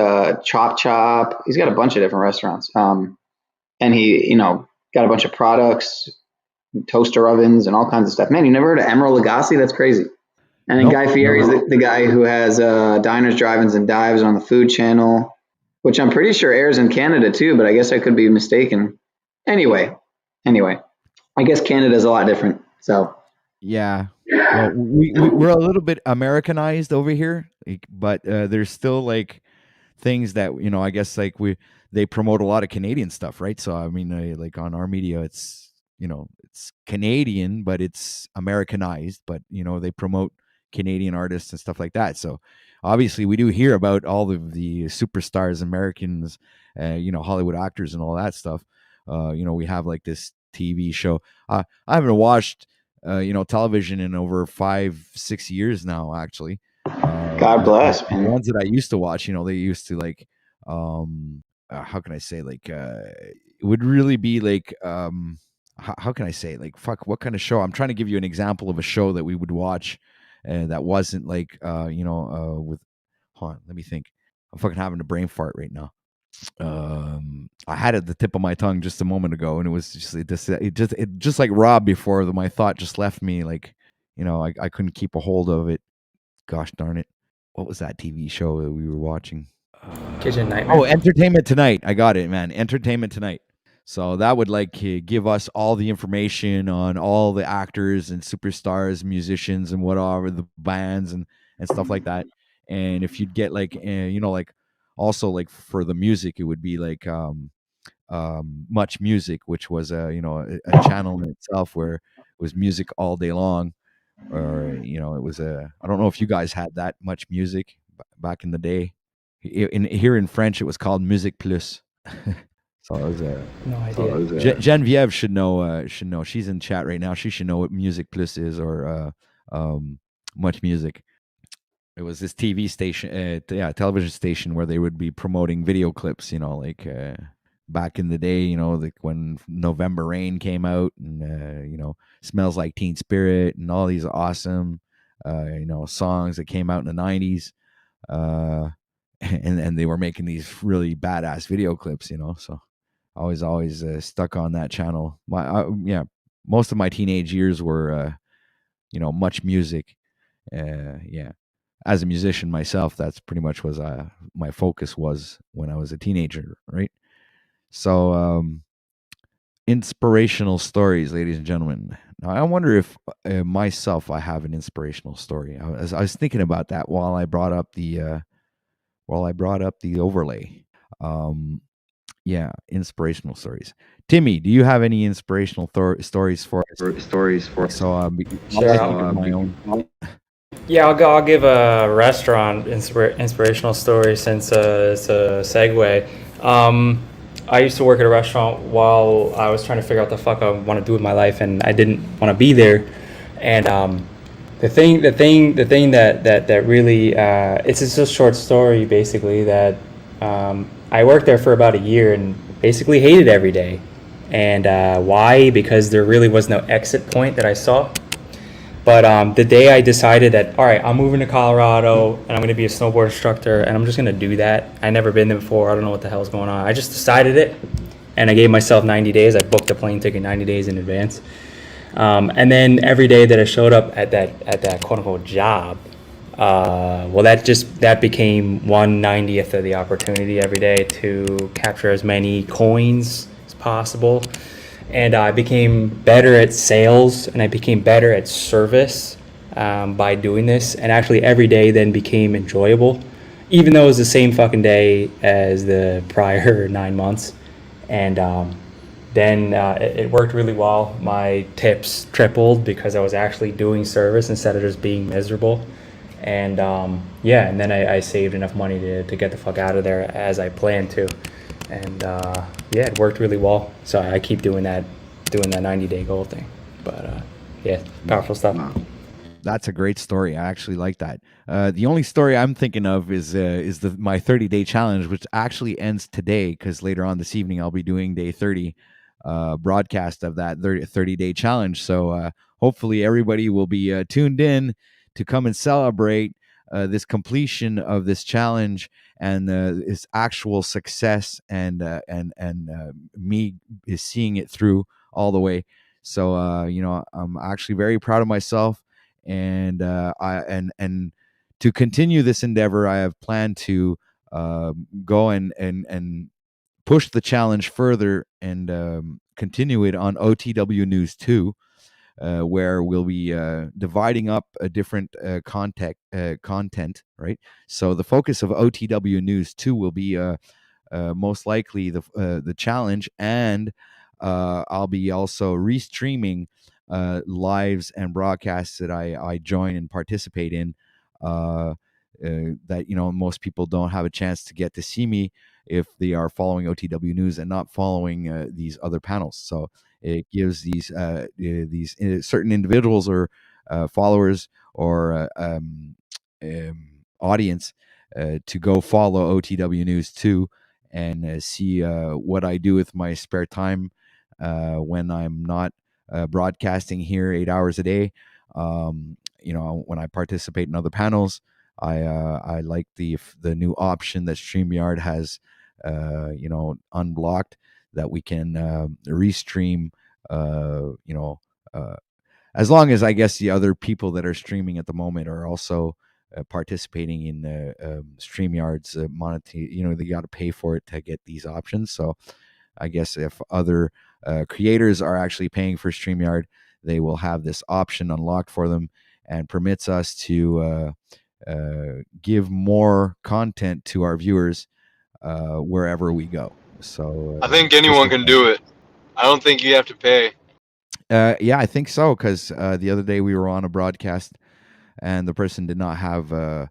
Chop Chop. He's got a bunch of different restaurants. And he, got a bunch of products, toaster ovens, and all kinds of stuff. Man, you never heard of Emeril Lagasse? That's crazy. And then Guy Fieri is the guy who has Diners, Drive-Ins, and Dives on the Food Channel, which I'm pretty sure airs in Canada too, but I guess I could be mistaken. Anyway, I guess Canada's a lot different. So yeah. Well, we're a little bit Americanized over here, but there's still like things that I guess like they promote a lot of Canadian stuff, right? So I mean, like on our media, it's it's Canadian, but it's Americanized. But they promote Canadian artists and stuff like that. So obviously, we do hear about all of the superstars, Americans, Hollywood actors, and all that stuff. We have like this TV show. I haven't watched. Television in over 5-6 years now, actually. God bless, man. The ones that I used to watch, they used to like, how can I say, like, it would really be like how can I say it? Like fuck, what kind of show? I'm trying to give you an example of a show that we would watch that wasn't like with hold on, let me think. I'm fucking having a brain fart right now. I had it at the tip of my tongue just a moment ago, and it was just it just like Rob before. My thought just left me. Like I couldn't keep a hold of it. Gosh darn it! What was that TV show that we were watching? Kitchen Nightmare. Oh, Entertainment Tonight. I got it, man. Entertainment Tonight. So that would like give us all the information on all the actors and superstars, musicians, and whatever the bands and stuff like that. And if you'd get like like also like for the music, it would be like Much Music, which was a channel in itself where it was music all day long. Or it was I don't know if you guys had that Much Music back in the day. Here in French, it was called Musique Plus. So it was No idea. Genevieve should know. She's in chat right now. She should know what Musique Plus is or Much Music. It was this TV station, television station where they would be promoting video clips. Like back in the day, like when November Rain came out, and Smells Like Teen Spirit, and all these awesome, songs that came out in the '90s. And they were making these really badass video clips, so always stuck on that channel. Most of my teenage years were Much Music. As a musician myself, that's pretty much was my focus was when I was a teenager, right? So inspirational stories, ladies and gentlemen. Now I wonder if myself I have an inspirational story. I was thinking about that while I brought up the overlay. Inspirational stories. Timmy, do you have any inspirational stories for us? So Sure. my own. Yeah, I'll give a restaurant inspirational story since it's a segue. I used to work at a restaurant while I was trying to figure out the fuck I want to do with my life, and I didn't want to be there. And the thing that really it's just a short story basically that I worked there for about a year and basically hated every day. And why? Because there really was no exit point that I saw. But the day I decided that, all right, I'm moving to Colorado and I'm going to be a snowboard instructor and I'm just going to do that. I never been there before. I don't know what the hell's going on. I just decided it and I gave myself 90 days. I booked a plane ticket 90 days in advance. And then every day that I showed up at that quote unquote job, that became 1/90th of the opportunity every day to capture as many coins as possible. And I became better at sales and I became better at service by doing this. And actually every day then became enjoyable, even though it was the same fucking day as the prior 9 months. And then it worked really well. My tips tripled because I was actually doing service instead of just being miserable. And and then I saved enough money to get the fuck out of there as I planned to. And it worked really well. So I keep doing that 90-day goal thing. But powerful stuff. That's a great story. I actually like that. The only story I'm thinking of is my 30-day challenge, which actually ends today because later on this evening I'll be doing day 30 broadcast of that 30-day challenge. So hopefully everybody will be tuned in to come and celebrate this completion of this challenge and its actual success and me is seeing it through all the way. So I'm actually very proud of myself, and and to continue this endeavor, I have planned to go and push the challenge further and continue it on OTW News 2. Where we'll be dividing up a different content, right? So the focus of OTW News 2 will be most likely the challenge, and I'll be also restreaming lives and broadcasts that I join and participate in. That most people don't have a chance to get to see me if they are following OTW News and not following these other panels. So it gives these certain individuals or followers or audience to go follow OTW News 2 and see what I do with my spare time when I'm not broadcasting here 8 hours a day. When I participate in other panels, I like the new option that StreamYard has, unblocked, that we can restream. As long as I guess the other people that are streaming at the moment are also participating in StreamYard's monetary. They got to pay for it to get these options. So I guess if other creators are actually paying for StreamYard, they will have this option unlocked for them and permits us to give more content to our viewers wherever we go. So I think this anyone is can nice. do it. I don't think you have to pay. Yeah, I think so, because the other day we were on a broadcast and the person did not have the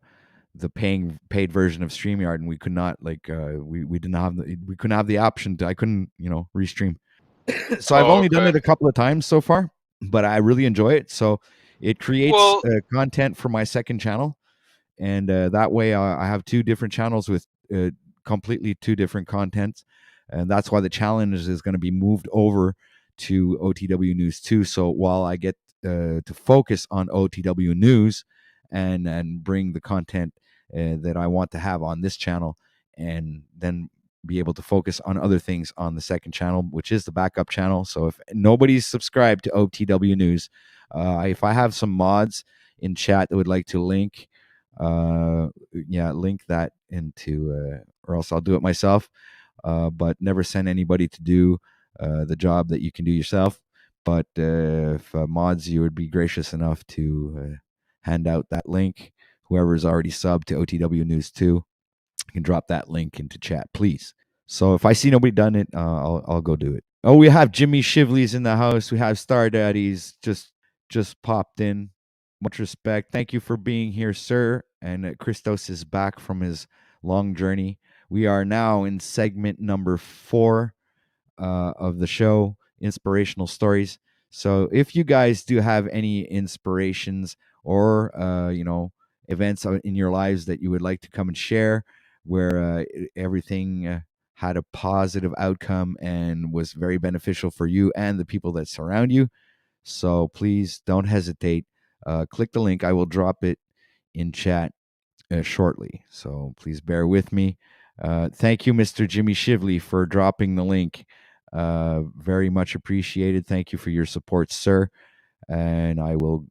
paid version of StreamYard, and we could not we didn't have we couldn't have the option to, I couldn't restream. So I've Oh, only done okay. it a couple of times so far, but I really enjoy it. So it creates Well, content for my second channel, and that way I have two different channels with completely two different contents, and that's why the challenge is going to be moved over to OTW News 2. So while I get to focus on OTW News and bring the content that I want to have on this channel, and then be able to focus on other things on the second channel, which is the backup channel. So if nobody's subscribed to OTW News, if I have some mods in chat that would like to link that into, or else I'll do it myself. But never send anybody to do the job that you can do yourself. But if mods, you would be gracious enough to hand out that link. Whoever's already subbed to OTW News 2, you can drop that link into chat, please. So if I see nobody done it, I'll go do it. Oh, we have Jimmy Shivley's in the house. We have Star Daddy's just popped in. Much respect. Thank you for being here, sir. And Christos is back from his long journey. We are now in segment number 4 of the show, inspirational stories. So if you guys do have any inspirations or events in your lives that you would like to come and share, where everything had a positive outcome and was very beneficial for you and the people that surround you, so please don't hesitate. Click the link. I will drop it in chat shortly. So please bear with me. Thank you, Mr. Jimmy Shivley, for dropping the link. Very much appreciated. Thank you for your support, sir. And I will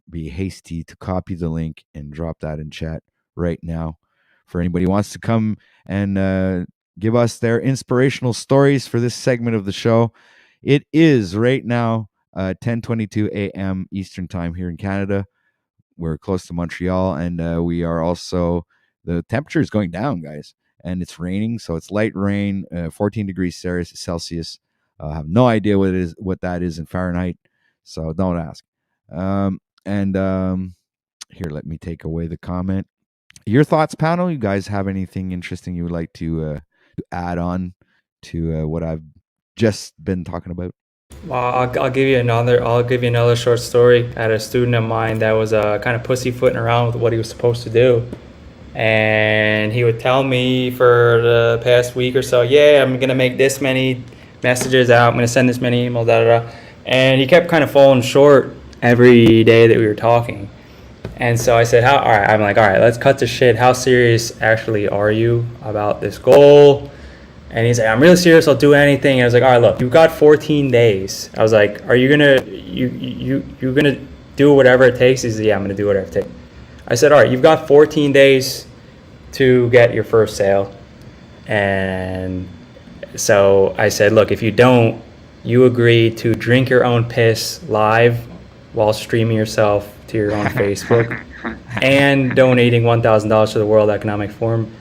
be hasty to copy the link and drop that in chat right now for anybody who wants to come and give us their inspirational stories for this segment of the show. It is right now 10:22 a.m. Eastern time here in Canada. We're close to Montreal, and we are also, the temperature is going down, guys, and it's raining. So it's light rain, 14 degrees Celsius. I have no idea what that is in Fahrenheit, so don't ask. Here, let me take away the comment. Your thoughts, panel? You guys have anything interesting you would like to add on to what I've just been talking about? Well, I'll give you another short story. I had a student of mine that was kind of pussyfooting around with what he was supposed to do, and he would tell me for the past week or so, yeah, I'm gonna make this many messages out, I'm gonna send this many emails, and he kept kind of falling short every day that we were talking. And so I said, all right, let's cut to shit. How serious actually are you about this goal? And he's like, I'm really serious, I'll do anything. And I was like, all right, look, you've got 14 days. I was like, are you gonna you're gonna do whatever it takes? He said, yeah, I'm gonna do whatever it takes. I said, all right, you've got 14 days to get your first sale. And so I said, look, if you don't, you agree to drink your own piss live while streaming yourself to your own Facebook and donating $1,000 to the World Economic Forum.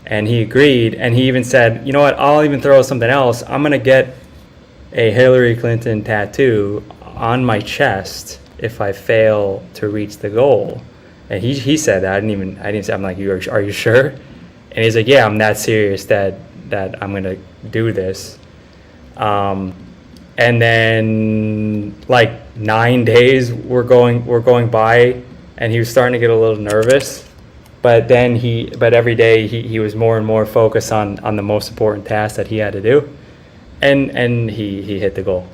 And he agreed, and he even said, you know what, I'll even throw something else. I'm gonna get a Hillary Clinton tattoo on my chest if I fail to reach the goal. And he said that. I didn't say, I'm like, are you sure? And he's like, yeah, I'm that serious that I'm gonna do this. And then like 9 days were going by, and he was starting to get a little nervous. But every day he was more and more focused on the most important task that he had to do, and he hit the goal.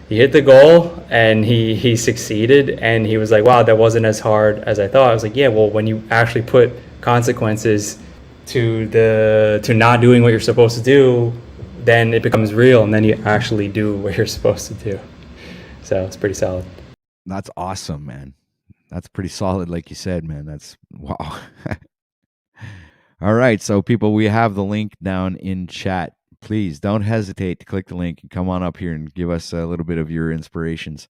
He hit the goal and he succeeded, and he was like, wow, that wasn't as hard as I thought. I was like, yeah, well, when you actually put consequences to not doing what you're supposed to do, then it becomes real, and then you actually do what you're supposed to do. So it's pretty solid. That's awesome, man. That's pretty solid, like you said, man. That's wow. All right, so people, we have the link down in chat. Please don't hesitate to click the link and come on up here and give us a little bit of your inspirations,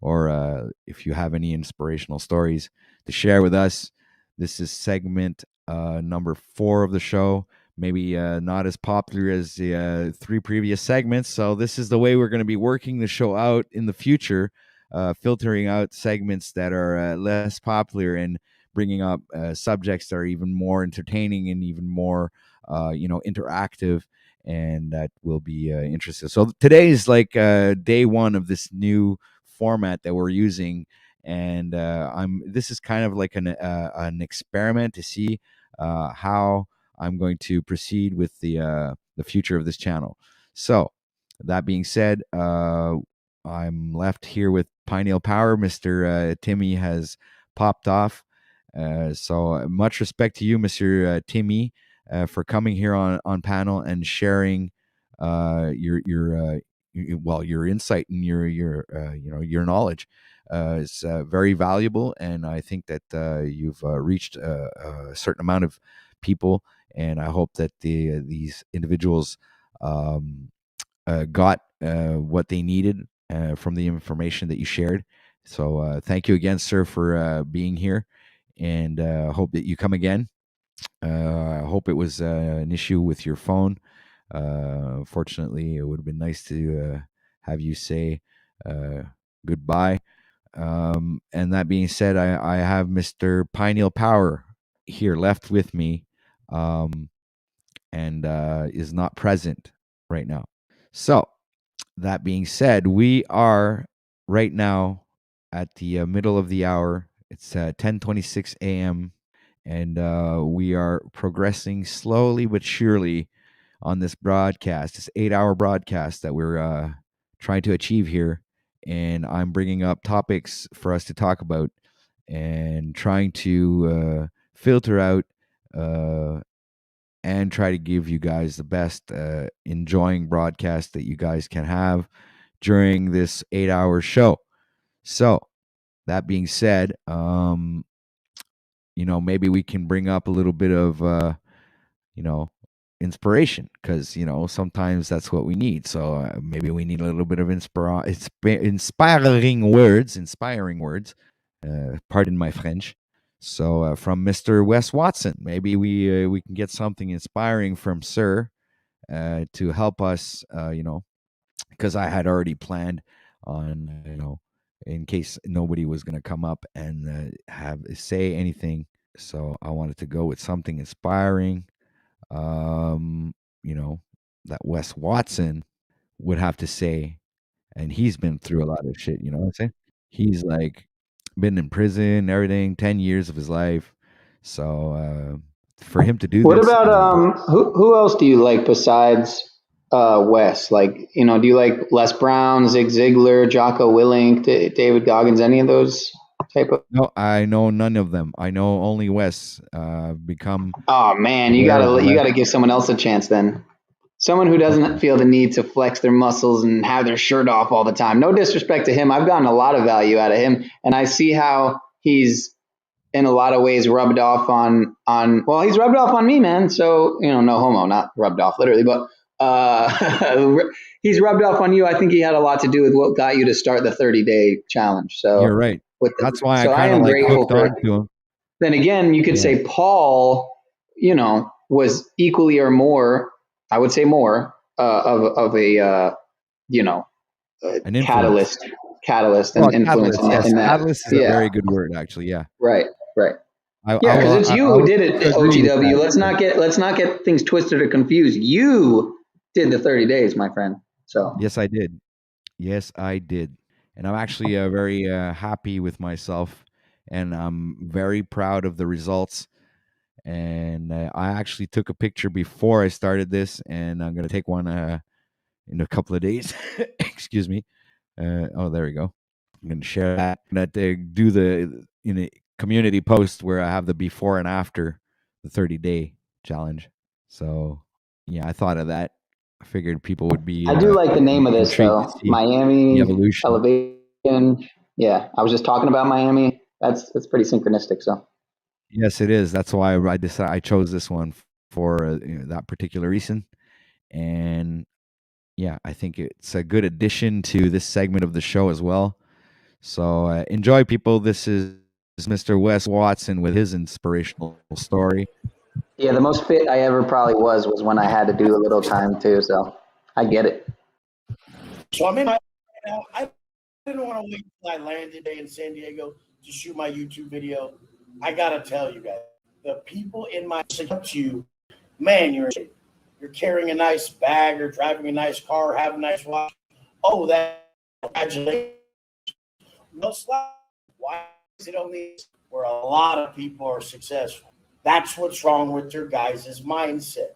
or if you have any inspirational stories to share with us. This is segment number 4 of the show. Maybe not as popular as the 3 previous segments. So this is the way we're going to be working the show out in the future, filtering out segments that are less popular and bringing up subjects that are even more entertaining and even more, interactive, and that will be interesting. So today is like day 1 of this new format that we're using, and this is kind of like an experiment to see how I'm going to proceed with the future of this channel. So that being said, I'm left here with Pineal Power. Mr. Timmy has popped off. So much respect to you, Mr. Timmy, for coming here on panel and sharing your insight and your knowledge. Is very valuable, and I think that you've reached a certain amount of people, and I hope that these individuals got what they needed from the information that you shared. So thank you again, sir, for being here, and hope that you come again. I hope it was an issue with your phone. Fortunately, it would have been nice to have you say goodbye. And that being said, I have Mr. Pineal Power here left with me, and is not present right now. So that being said, we are right now at the middle of the hour. It's 10:26 a.m. and we are progressing slowly but surely on this broadcast, this 8-hour broadcast that we're trying to achieve here. And I'm bringing up topics for us to talk about and trying to filter out and try to give you guys the best enjoying broadcast that you guys can have during this 8-hour show. So that being said, maybe we can bring up a little bit of inspiration, because sometimes that's what we need. So maybe we need a little bit of inspiring words. Pardon my French. So from Mr. Wes Watson, maybe we can get something inspiring from Sir to help us. Because I had already planned on in case nobody was going to come up and say anything. So I wanted to go with something inspiring. That Wes Watson would have to say, and he's been through a lot of shit, you know what I'm saying? He's like been in prison, everything, 10 years of his life. So for him to do What this, about who else do you like besides Wes? Like, do you like Les Brown, Zig Ziglar, Jocko Willink, David Goggins, any of those type of? No, I know none of them. I know only Wes. Become Oh man, you gotta give someone else a chance then. Someone who doesn't feel the need to flex their muscles and have their shirt off all the time. No disrespect to him. I've gotten a lot of value out of him, and I see how he's in a lot of ways rubbed off on well, he's rubbed off on me, man. So, no homo, not rubbed off literally, but he's rubbed off on you. I think he had a lot to do with what got you to start the 30-day challenge. So you're right. That's why so I kind of like hooked on to him. Then again, you could say Paul, was equally or more, I would say more of a An catalyst and influence catalyst, yes. in that. Catalyst is a very good word, actually. Yeah. Right. Yeah, because it's you who did it, OTW. That. Let's not get things twisted or confused. You did the 30 days, my friend. So yes, I did. And I'm actually very happy with myself, and I'm very proud of the results. And I actually took a picture before I started this, and I'm gonna take one in a couple of days. Excuse me. Oh, there we go. I'm gonna share that. I'm gonna do the community post where I have the before and after the 30-day challenge. So yeah, I thought of that. I figured people would be I do like the name of this intrigued to though, see the Miami evolution. elevation. Yeah, I was just talking about Miami. That's pretty synchronistic. So Yes, it is. That's why I chose this one for that particular reason. And yeah, I think it's a good addition to this segment of the show as well. So enjoy, people. This is Mr. Wes Watson with his inspirational story. yeah, the most fit I ever probably was when I had to do a little time too. So I get it. So I'm in my now. I didn't want to wait until I landed today in San Diego to shoot my YouTube video. I gotta tell you guys, the people in my up to you, man, you're carrying a nice bag or driving a nice car, having a nice watch. Oh, that congratulations. No slack. Why is it only where a lot of people are successful? That's what's wrong with your guys' mindset.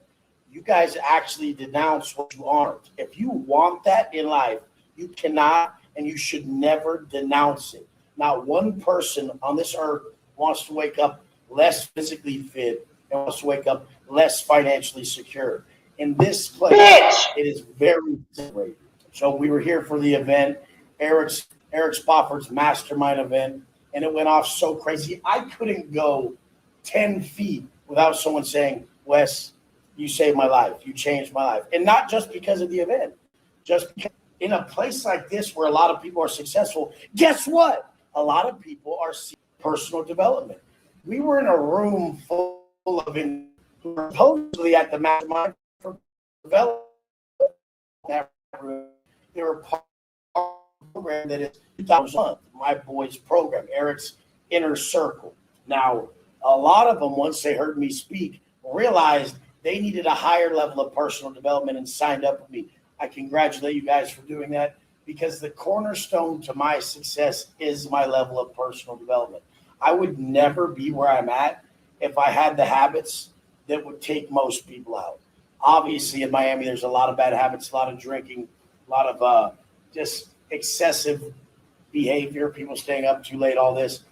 You guys actually denounce what you aren't. If you want that in life, you cannot and you should never denounce it. Not one person on this earth wants to wake up less physically fit and wants to wake up less financially secure. In this place, it is very great. So we were here for the event, Eric Spofford's mastermind event, and it went off so crazy. I couldn't go 10 feet without someone saying, Wes, you saved my life. You changed my life. And not just because of the event, just because in a place like this where a lot of people are successful, guess what? A lot of people are seeking personal development. We were in a room full of who were supposedly at the mastermind for development. That room, they were part of a program that is 2001, my boy's program, Eric's Inner Circle. Now, a lot of them, once they heard me speak, realized they needed a higher level of personal development and signed up with me. I congratulate you guys for doing that because the cornerstone to my success is my level of personal development. I would never be where I'm at if I had the habits that would take most people out. Obviously, in Miami, there's a lot of bad habits, a lot of drinking, a lot of just excessive behavior, people staying up too late, all this.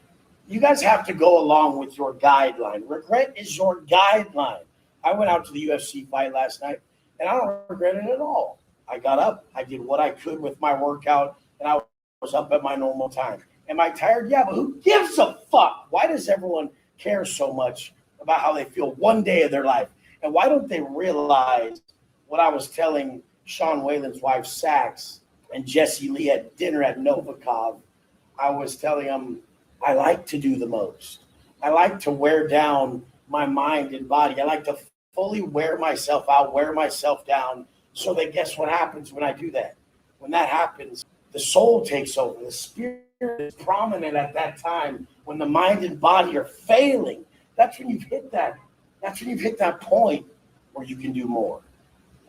You guys have to go along with your guideline. Regret is your guideline. I went out to the UFC fight last night, and I don't regret it at all. I got up, I did what I could with my workout, and I was up at my normal time. Am I tired? Yeah, but who gives a fuck? Why does everyone care so much about how they feel one day of their life? And why don't they realize what I was telling Sean Whalen's wife, Sax, and Jesse Lee at dinner at Novikov? I was telling them, I like to do the most. I like to wear down my mind and body. I like to fully wear myself out, wear myself down, so that guess what happens when I do that? When that happens, the soul takes over. The spirit is prominent at that time when the mind and body are failing. That's when you've hit that. That's when you've hit that point where you can do more.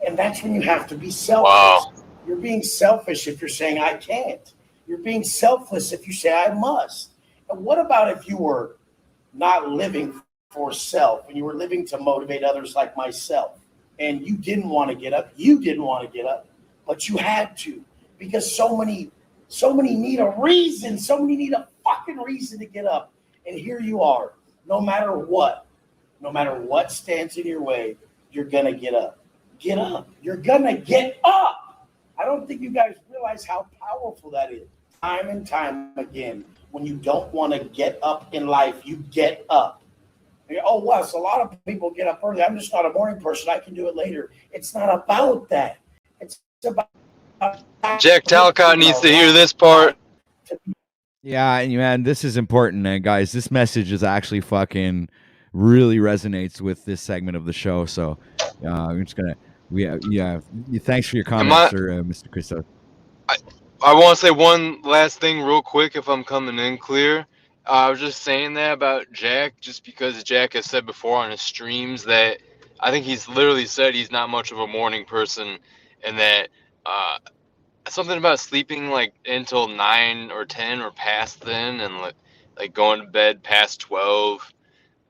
And that's when you have to be selfish. Wow. You're being selfish if you're saying I can't. You're being selfless if you say I must. And what about if you were not living for self and you were living to motivate others like myself and you didn't want to get up, but you had to because so many need a reason, so many need a fucking reason to get up. And here you are, no matter what stands in your way, you're going to get up. Get up. You're going to get up. I don't think you guys realize how powerful that is. Time and time again, when you don't want to get up in life, you get up. Oh, Wes, a lot of people get up early. I'm just not a morning person. I can do it later. It's not about that. It's about Jack Talcott needs to hear this part. Yeah, man, this is important, guys. This message is actually fucking really resonates with this segment of the show. So I'm just gonna, thanks for your comments, sir, Mr. Christo. I want to say one last thing real quick if I'm coming in clear. I was just saying that about Jack just because Jack has said before on his streams that I think he's literally said he's not much of a morning person and that something about sleeping like until 9 or 10 or past then and like going to bed past 12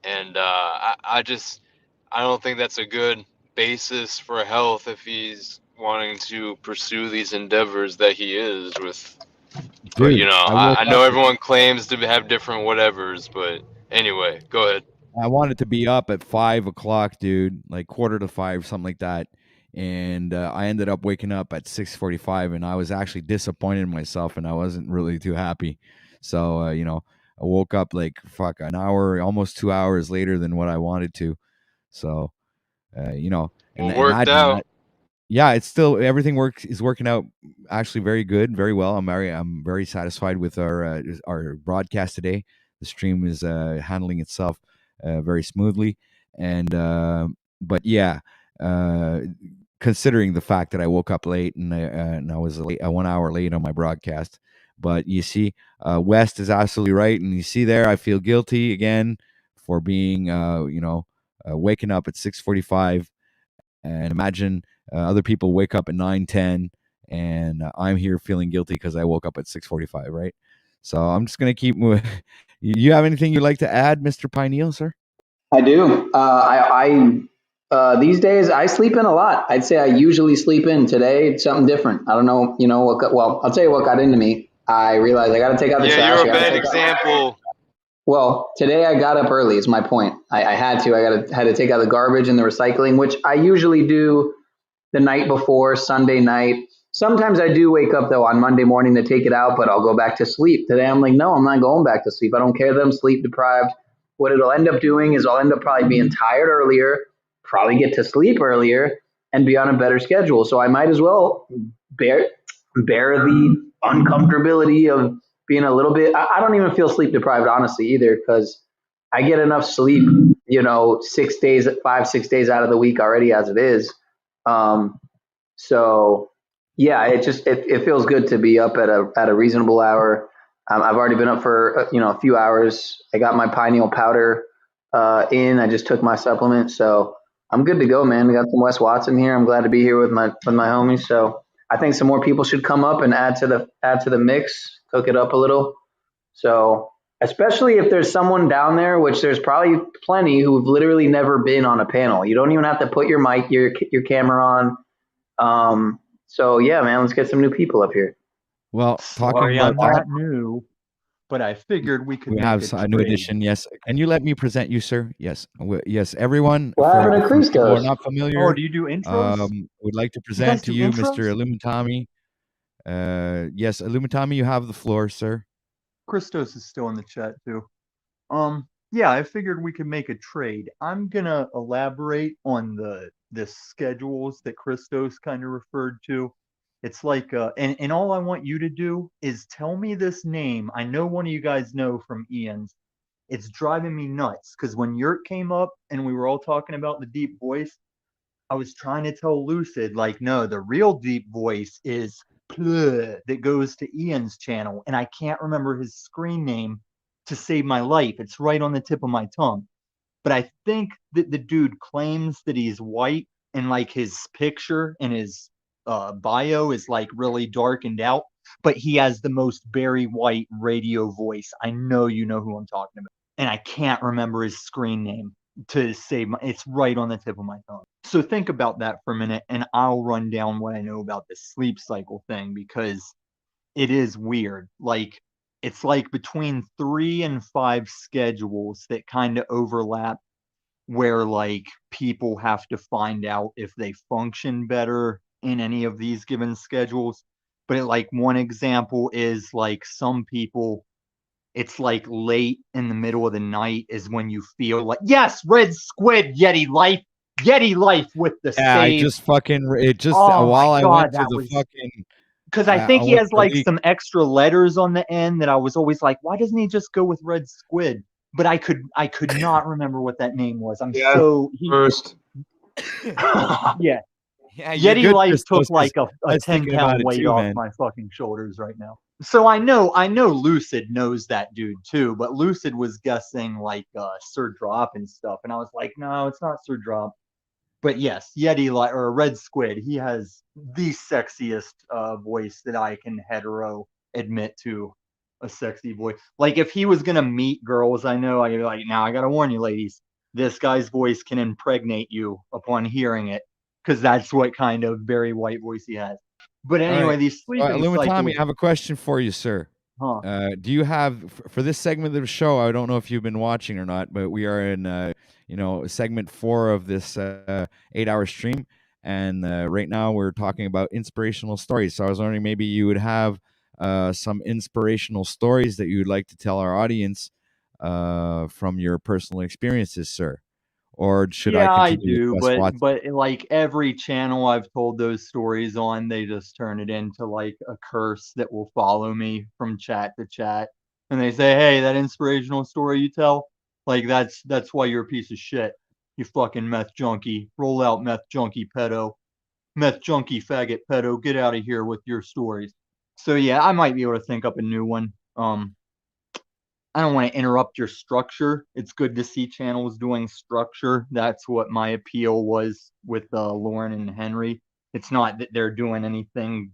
and I don't think that's a good basis for health if he's wanting to pursue these endeavors that he is with. But Dude, I woke I up know everyone claims to have different whatevers, but anyway, go ahead. I wanted to be up at 5 o'clock, dude, like 4:45, something like that. And I ended up waking up at 6:45, and I was actually disappointed in myself, and I wasn't really too happy. So I woke up like an hour, almost 2 hours later than what I wanted to. So and Well, worked imagine out. that. Yeah, it's still everything is working out actually very good, very well. I'm very satisfied with our broadcast today. The stream is handling itself very smoothly, and but yeah, uh, considering the fact that I woke up late and I was late, 1 hour late on my broadcast. But you see, West is absolutely right, and you see there, I feel guilty again for being waking up at 6:45, and imagine other people wake up at 9:10, and I'm here feeling guilty because I woke up at 6:45, right? So I'm just gonna keep moving. You have anything you'd like to add, Mr. Pineal, sir? I do. These days I sleep in a lot. I'd say I usually sleep in. Today it's something different. I don't know. Well, I'll tell you what got into me. I realized I got to take out the Yeah, trash. you're a bad example. Well, today I got up early is my point. I had to. Had to take out the garbage and the recycling, which I usually do the night before, Sunday night. Sometimes I do wake up though on Monday morning to take it out, but I'll go back to sleep. Today I'm like, no, I'm not going back to sleep. I don't care that I'm sleep deprived. What it'll end up doing is I'll end up probably being tired earlier, probably get to sleep earlier, and be on a better schedule. So I might as well bear the uncomfortability of being a little bit. I don't even feel sleep deprived honestly either, because I get enough sleep, 6 days, 5, 6 days out of the week already as it is. So yeah, it feels good to be up at a reasonable hour. I've already been up for a few hours. I got my pineal powder in. I just took my supplement, so I'm good to go, man. We got some Wes Watson here. I'm glad to be here with my homies. So I think some more people should come up and add to the mix, cook it up a little. So especially if there's someone down there, which there's probably plenty who've literally never been on a panel. You don't even have to put your mic, your camera on. So yeah, man, let's get some new people up here. Well, talking Sorry, about I'm that, not new, but I figured we could we make have a a new trade. addition. Yes, can you let me present you, sir? Yes, yes. Everyone, What happened to for people who are Christos? not Oh, familiar, do you do intros? would like to You guys present to do you, intros? Mr. Illumitami. Yes, Illumitami, you have the floor, sir. Christos is still in the chat too. Yeah, I figured we could make a trade. I'm gonna elaborate on the schedules that Christos kind of referred to. It's like and all I want you to do is tell me this name. I know one of you guys know from Ian's. It's driving me nuts because when Yurt came up and we were all talking about the deep voice, I was trying to tell Lucid, like, no, the real deep voice is Pleh, that goes to Ian's channel, and I can't remember his screen name to save my life. It's right on the tip of my tongue. But I think that the dude claims that he's white, and like his picture and his bio is like really darkened out, but he has the most Barry White radio voice. I know you know who I'm talking about. And I can't remember his screen name to save my, it's right on the tip of my tongue. So think about that for a minute, and I'll run down what I know about the sleep cycle thing, because it is weird. Like, it's like between 3 and 5 schedules that kind of overlap, where like people have to find out if they function better in any of these given schedules. But like one example is like some people, it's like late in the middle of the night is when you feel like, yes, red squid, Yeti life with the Yeah, I save. just fucking it just Oh while my I God, went to that the was fucking because I think I he went has to the like league. some extra letters on the end that I was always like, why doesn't he just go with red squid? But I could not remember what that name was. I'm Yeah, so first. yeah. Yeah, you're Yeti good, Life Christos, took like 'cause a I was thinking 10-pound about it weight too, off man. my fucking shoulders right now. So I know Lucid knows that dude too, but Lucid was guessing like Sir Drop and stuff, and I was like, no, it's not Sir Drop. But yes, Yeti or Red Squid, he has the sexiest voice that I can hetero admit to. a sexy voice. Like if he was gonna meet girls, I know I'd be like, now I gotta warn you, ladies, this guy's voice can impregnate you upon hearing it, because that's what kind of very white voice he has. But All anyway, right. these sleeping Lumitami, cycles, I have a question for you, sir. huh? Do you have for this segment of the show? I don't know if you've been watching or not, but we are in segment 4 of this 8-hour stream, and right now we're talking about inspirational stories. So I was wondering maybe you would have some inspirational stories that you would like to tell our audience from your personal experiences, sir. Or should I Yeah, I continue with do, Wes Watson? but like every channel I've told those stories on, they just turn it into like a curse that will follow me from chat to chat. And they say, "Hey, that inspirational story you tell, like that's why you're a piece of shit. You fucking meth junkie. Roll out meth junkie pedo. Meth junkie faggot pedo. Get out of here with your stories." So yeah, I might be able to think up a new one. I don't want to interrupt your structure. It's good to see channels doing structure. That's what my appeal was with Lauren and Henry. It's not that they're doing anything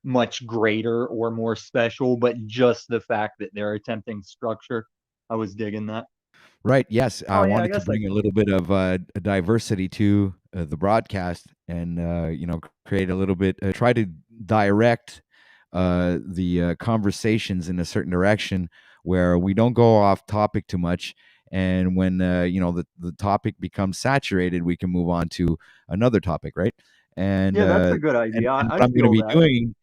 much greater or more special, but just the fact that they're attempting structure. I was digging that. Right. Yes, I Oh yeah, I wanted to guess I bring a can. little bit of a diversity to the broadcast, and create a little bit. Try to direct the conversations in a certain direction where we don't go off topic too much. And when the topic becomes saturated, we can move on to another topic, right? And Yeah, that's uh, a good and, idea. and I what I'm going to feel be that. doing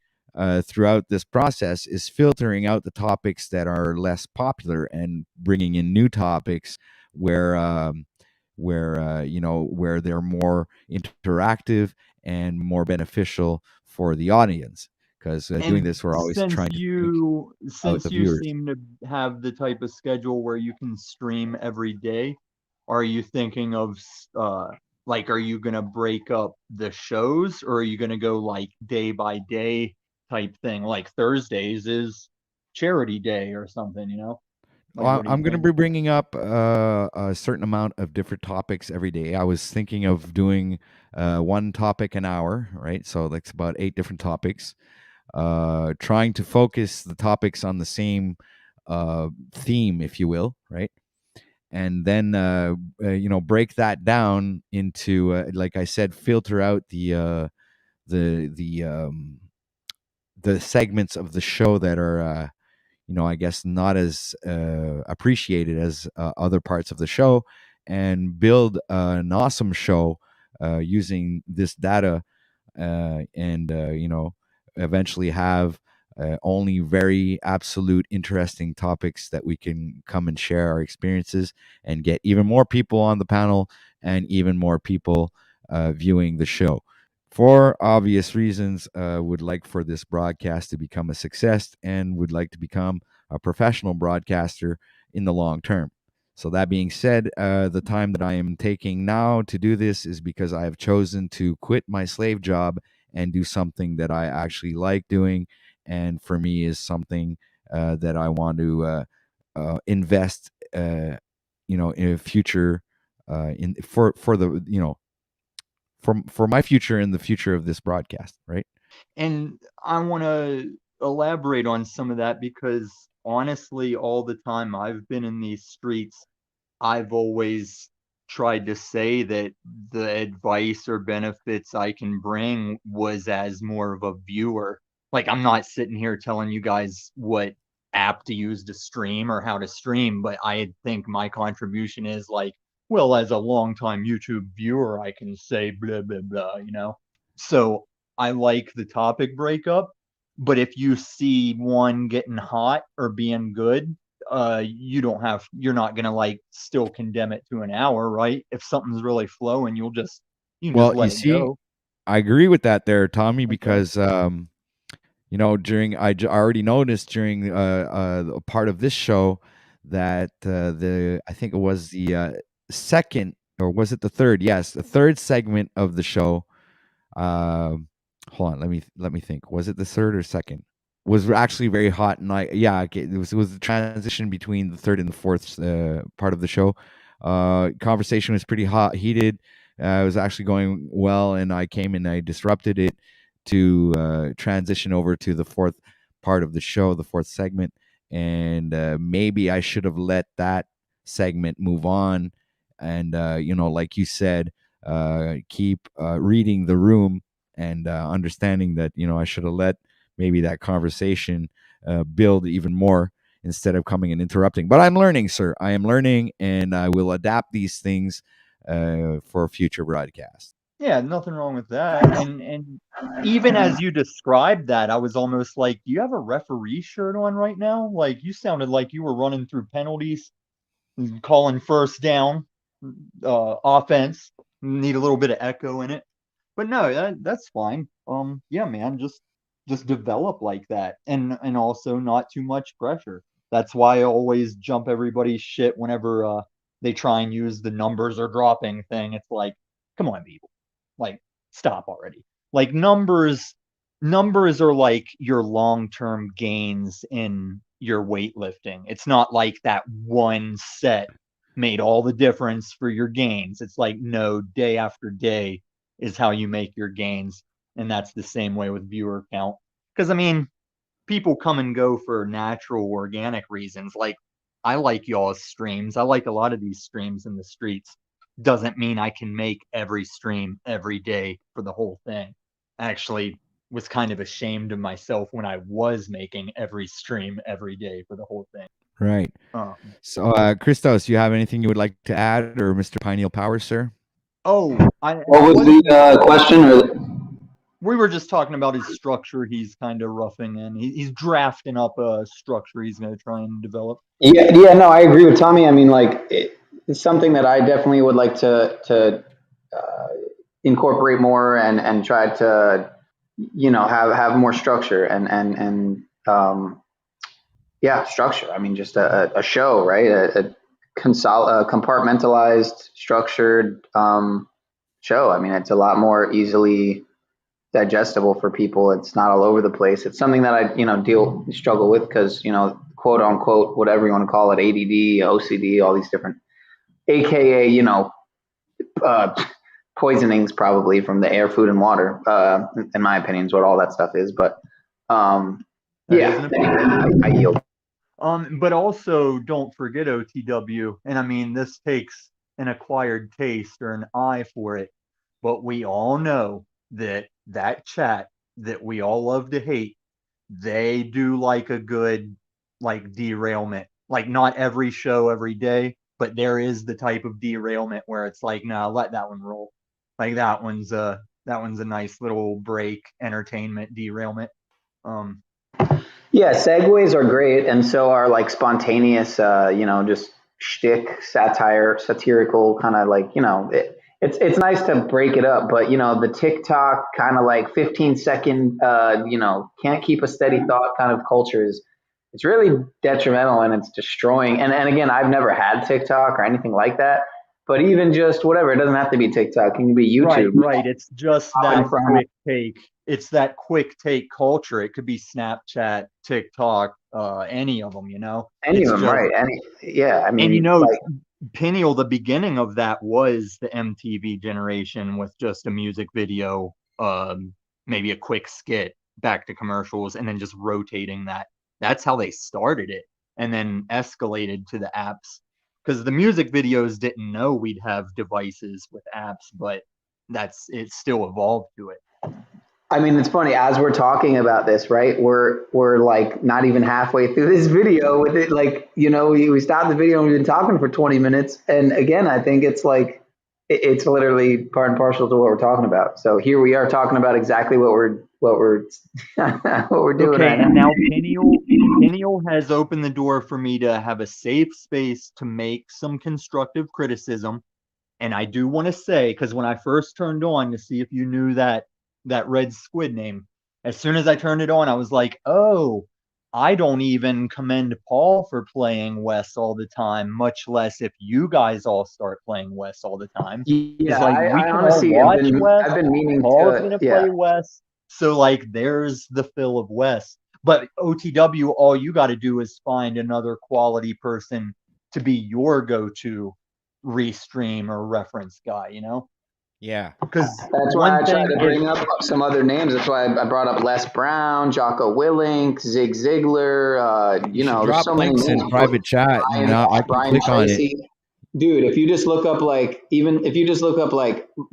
throughout this process is filtering out the topics that are less popular and bringing in new topics where where they're more interactive and more beneficial for the audience. Because doing And this, we're always trying to think about since the you viewers. seem to have the type of schedule where you can stream every day, are you thinking of like are you gonna break up the shows, or are you gonna go like day by day type thing? Like Thursdays is charity day or something, you know? Like Well, what do you I'm going to think? be bringing up a certain amount of different topics every day. I was thinking of doing one topic an hour, right? So that's about 8 different topics. Trying to focus the topics on the same theme, if you will, right? And then break that down into, like I said, filter out the the um, the segments of the show that are I guess not as appreciated as other parts of the show, and build an awesome show using this data, and eventually have only very absolute interesting topics that we can come and share our experiences and get even more people on the panel and even more people viewing the show. For obvious reasons, would like for this broadcast to become a success and would like to become a professional broadcaster in the long term. So that being said, the time that I am taking now to do this is because I have chosen to quit my slave job and do something that I actually like doing, and for me is something that I want to invest, in a future, in for the for my future and the future of this broadcast, right? And I want to elaborate on some of that because honestly, all the time I've been in these streets, I've always tried to say that the advice or benefits I can bring was as more of a viewer. Like, I'm not sitting here telling you guys what app to use to stream or how to stream, but I think my contribution is like, well, as a longtime YouTube viewer, I can say blah, blah, blah, you know? So I like the topic breakup, but if you see one getting hot or being good, you're not gonna like still condemn it to an hour, right? If something's really flowing, you can just Well, let you it see, go. I agree with that there, Tommy, Okay. because during I already noticed during a part of this show that the I think it was the second, or was it the third? Yes, the third segment of the show. Um, Hold on, let me think. Was it the third or second? Was actually very hot, and okay, it was the transition between the third and the fourth part of the show. Conversation was pretty hot, heated. It was actually going well, and I came and I disrupted it to transition over to the fourth part of the show, the fourth segment. and maybe I should have let that segment move on, and like you said, keep reading the room and understanding that I should have let maybe that conversation build even more instead of coming and interrupting. But I'm learning, sir. I am learning, and I will adapt these things for future broadcasts. Yeah, nothing wrong with that. And even as you described that, I was almost like, do you have a referee shirt on right now? Like you sounded like you were running through penalties, calling first down, offense. Need a little bit of echo in it. But no, that's fine. Yeah, man, just develop like that, and also not too much pressure. That's why I always jump everybody's shit whenever they try and use the numbers are dropping thing. It's like, come on, people, like stop already. Like numbers are like your long-term gains in your weightlifting. It's not like that one set made all the difference for your gains. It's like, no, day after day is how you make your gains. And that's the same way with viewer count. Because, I mean, people come and go for natural, organic reasons. Like, I like y'all's streams. I like a lot of these streams in the streets. Doesn't mean I can make every stream every day for the whole thing. Actually, was kind of ashamed of myself when I was making every stream every day for the whole thing. Right. So, Christos, you have anything you would like to add, or Mr. Pineal Power, sir? What was the question? We were just talking about his structure. He's kind of roughing in. He's drafting up a structure he's going to try and develop. Yeah, no, I agree with Tommy. I mean, like, it's something that I definitely would like to incorporate more and try to, have more structure and structure. I mean, just a show, right? A compartmentalized, structured show. I mean, it's a lot more easily digestible for people. It's not all over the place. It's something that I struggle with because quote unquote, whatever you want to call it, ADD, OCD, all these different, AKA poisonings probably from the air, food, and water. In my opinion, is what all that stuff is. But anyway, I yield. But also don't forget OTW, and I mean this takes an acquired taste or an eye for it, but we all know that chat that we all love to hate, they do like a good derailment. Like not every show every day, but there is the type of derailment where it's like, nah, let that one roll. Like that one's a nice little break, entertainment derailment. Yeah, segues are great, and so are like spontaneous, just shtick, satirical kind of like, it's nice to break it up, but the TikTok kind of like 15-second, can't keep a steady thought kind of culture it's really detrimental and it's destroying. And again, I've never had TikTok or anything like that, but even just whatever, it doesn't have to be TikTok. It can be YouTube. Right. It's just that quick take. It's that quick take culture. It could be Snapchat, TikTok, any of them, Any of them, right. I mean, and Peniel, the beginning of that was the MTV generation with just a music video, maybe a quick skit, back to commercials, and then just rotating that. That's how they started it, and then escalated to the apps. Because the music videos didn't know we'd have devices with apps, but it still evolved to it. I mean, it's funny, as we're talking about this, right? We're like not even halfway through this video with it. Like, we stopped the video and we've been talking for 20 minutes. And again, I think it's like, it's literally part and parcel to what we're talking about. So here we are talking about exactly what we're doing. Okay, and now Peniel has opened the door for me to have a safe space to make some constructive criticism. And I do want to say, because when I first turned on to see if you knew that red squid name, as soon as I turned it on, I was like, oh, I don't even commend Paul for playing Wes all the time, much less if you guys all start playing Wes all the time. Yeah, I honestly, I've been meaning Paul's going to play Wes. So there's the fill of Wes. But OTW, all you got to do is find another quality person to be your go-to restream or reference guy, Yeah. Because That's why I tried to bring up some other names. That's why I brought up Les Brown, Jocko Willink, Zig Ziglar. You should There's drop so many links names. in private chat, and I can Brian click on it. Tracy. Dude, if you just look up like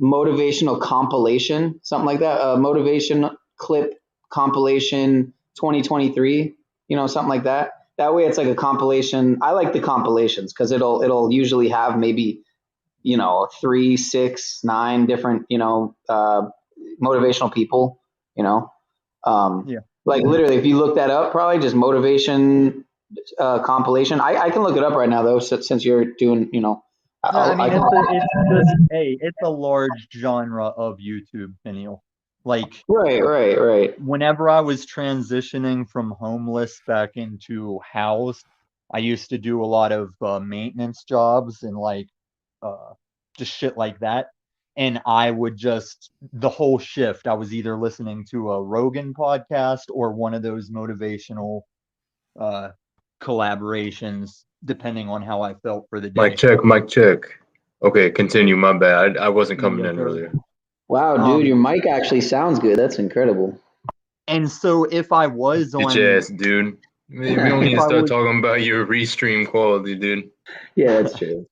motivational compilation, something like that, motivation clip compilation 2023, something like that. That way it's like a compilation. I like the compilations because it'll usually have maybe 3, 6, 9 different motivational people. Yeah. Like literally, if you look that up, probably just motivation compilation. I can look it up right now though, since you're doing. It's a large genre of YouTube, Neil. Like right. Whenever I was transitioning from homeless back into housed, I used to do a lot of maintenance jobs and just shit like that. And I would the whole shift, I was either listening to a Rogan podcast or one of those motivational collaborations, depending on how I felt for the day. Mic check. Okay, continue. My bad. I wasn't coming in earlier. Wow, dude, your mic actually sounds good. That's incredible. And so if I was on... Bitch ass, dude. We don't need to start talking about your restream quality, dude. Yeah, that's true.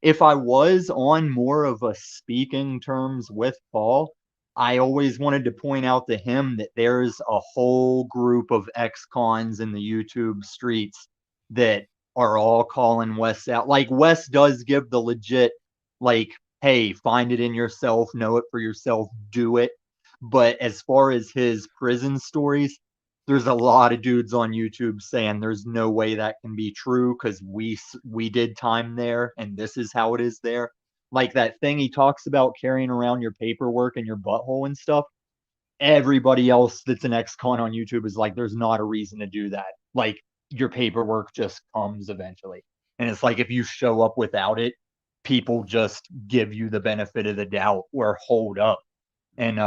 If I was on more of a speaking terms with Paul, I always wanted to point out to him that there's a whole group of ex-cons in the YouTube streets that are all calling Wes out. Like, Wes does give the legit, hey, find it in yourself, know it for yourself, do it. But as far as his prison stories, there's a lot of dudes on YouTube saying there's no way that can be true because we did time there and this is how it is there. Like that thing he talks about carrying around your paperwork and your butthole and stuff. Everybody else that's an ex-con on YouTube is like, there's not a reason to do that. Like, your paperwork just comes eventually. And it's like, if you show up without it, people just give you the benefit of the doubt or hold up. And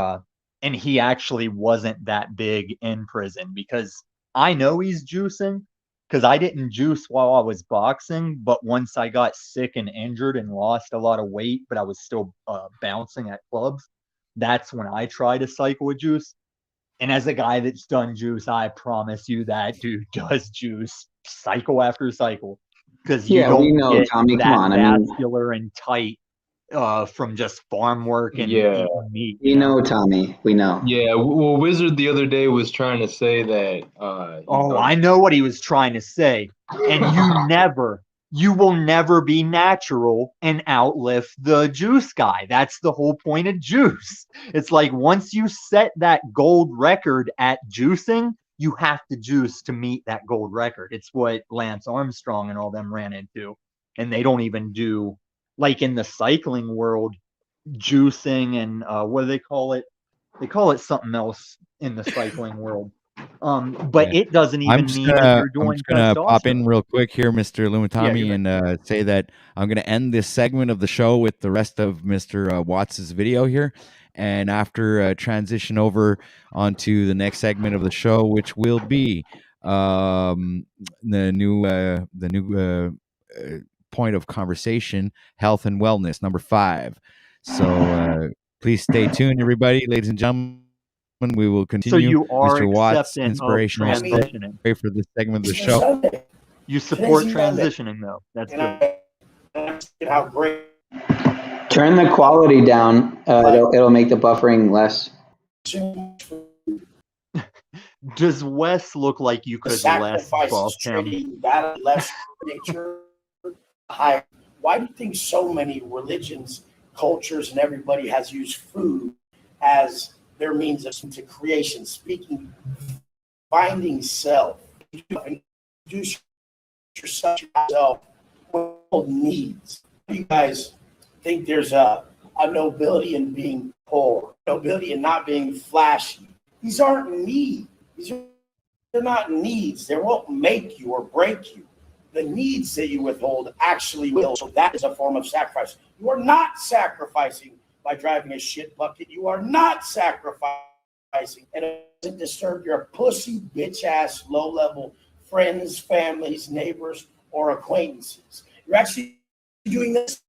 he actually wasn't that big in prison because I know he's juicing because I didn't juice while I was boxing. But once I got sick and injured and lost a lot of weight, but I was still bouncing at clubs, that's when I tried to cycle with juice. And as a guy that's done juice, I promise you that dude does juice cycle after cycle because you don't get Tommy, that vascular and tight from just farm work and eating meat. We know, Tommy. We know. Yeah, well, Wizard the other day was trying to say that. I know what he was trying to say. And you will never be natural and outlift the juice guy. That's the whole point of juice. It's like once you set that gold record at juicing, you have to juice to meet that gold record. It's what Lance Armstrong and all them ran into. And they don't even do, like in the cycling world, juicing and what do they call it? They call it something else in the cycling world. But it doesn't even mean that you're doing I'm just gonna pop in real quick here, Mr. Lumitami, and say that I'm gonna end this segment of the show with the rest of Mr. Watts's video here, and after transition over onto the next segment of the show, which will be the new point of conversation, health and wellness, number 5. So please stay tuned, everybody, ladies and gentlemen. We will continue. So you are Mr. Watts' accepting inspirational of transitioning. story for this segment of the show. You support transitioning, though. That's good. How great. Turn the quality down. It'll make the buffering less. Does Wes look like you could less buff him? Less nature, high. Why do you think so many religions, cultures, and everybody has used food as their means of creation, speaking, finding self, introduce yourself, what needs? Do you guys think there's a nobility in being poor, nobility in not being flashy? These aren't needs. They're not needs. They won't make you or break you. The needs that you withhold actually will. So that is a form of sacrifice. You are not sacrificing by driving a shit bucket. You are not sacrificing. And it doesn't disturb your pussy, bitch ass, low level friends, families, neighbors, or acquaintances. You're actually doing this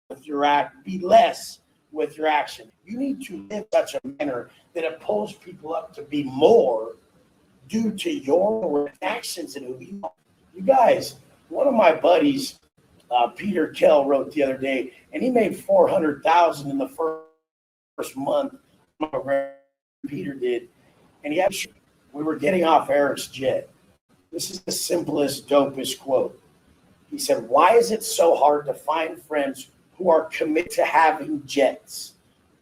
with your act. Be less with your action. You need to live such a manner that it pulls people up to be more due to your actions and who you are. You guys, one of my buddies, Peter Kell, wrote the other day, and he made $400,000 in the first month. Peter did, and we were getting off Eric's jet. This is the simplest, dopest quote. He said, "Why is it so hard to find friends who are committed to having jets?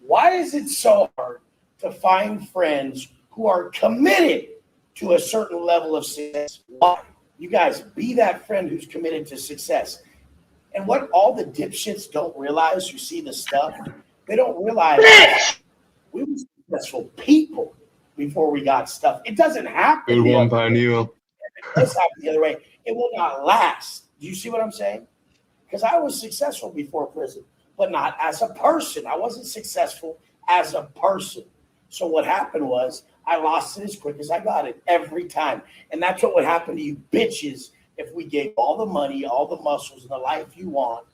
Why is it so hard to find friends who are committed to a certain level of success? Why? You guys, be that friend who's committed to success." And what all the dipshits don't realize, who see the stuff, they don't realize we were successful people before we got stuff. It doesn't happen. Good one, Pioneer. It does happen the other way. It will not last. Do you see what I'm saying? Because I was successful before prison, but not as a person. I wasn't successful as a person. So what happened was I lost it as quick as I got it every time. And that's what would happen to you bitches if we gave all the money, all the muscles, and the life you want,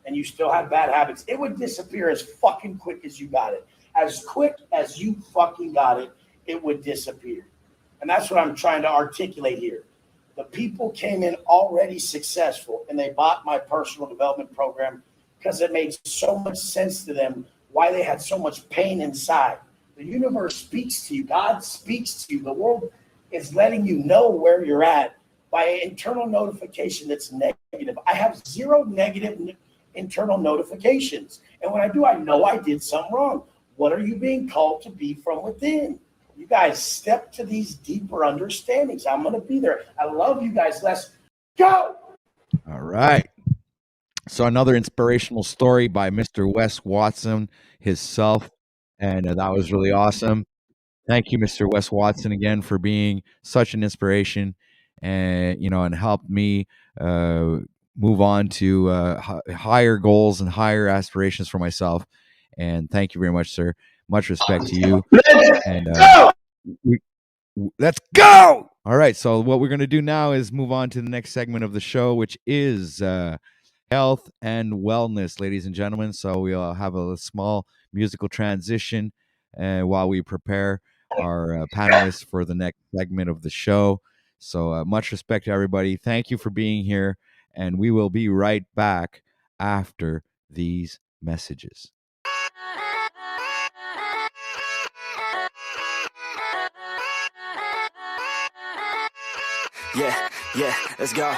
and you still had bad habits. It would disappear as fucking quick as you got it. As quick as you fucking got it, it would disappear. And that's what I'm trying to articulate here. The people came in already successful, and they bought my personal development program because it made so much sense to them why they had so much pain inside. The universe speaks to you. God speaks to you. The world is letting you know where you're at by an internal notification that's negative. I have zero negative internal notifications. And when I do, I know I did something wrong. What are you being called to be from within? You guys step to these deeper understandings. I'm going to be there. I love you guys. Let's go. All right. So another inspirational story by Mr. Wes Watson himself. And that was really awesome. Thank you, Mr. Wes Watson, again, for being such an inspiration and, and helped me move on to higher goals and higher aspirations for myself. And thank you very much, sir. Much respect to you. Let's go. All right. So what we're going to do now is move on to the next segment of the show, which is health and wellness, ladies and gentlemen. So we'll have a small musical transition while we prepare our panelists for the next segment of the show. So much respect to everybody. Thank you for being here. And we will be right back after these messages. Yeah, let's go.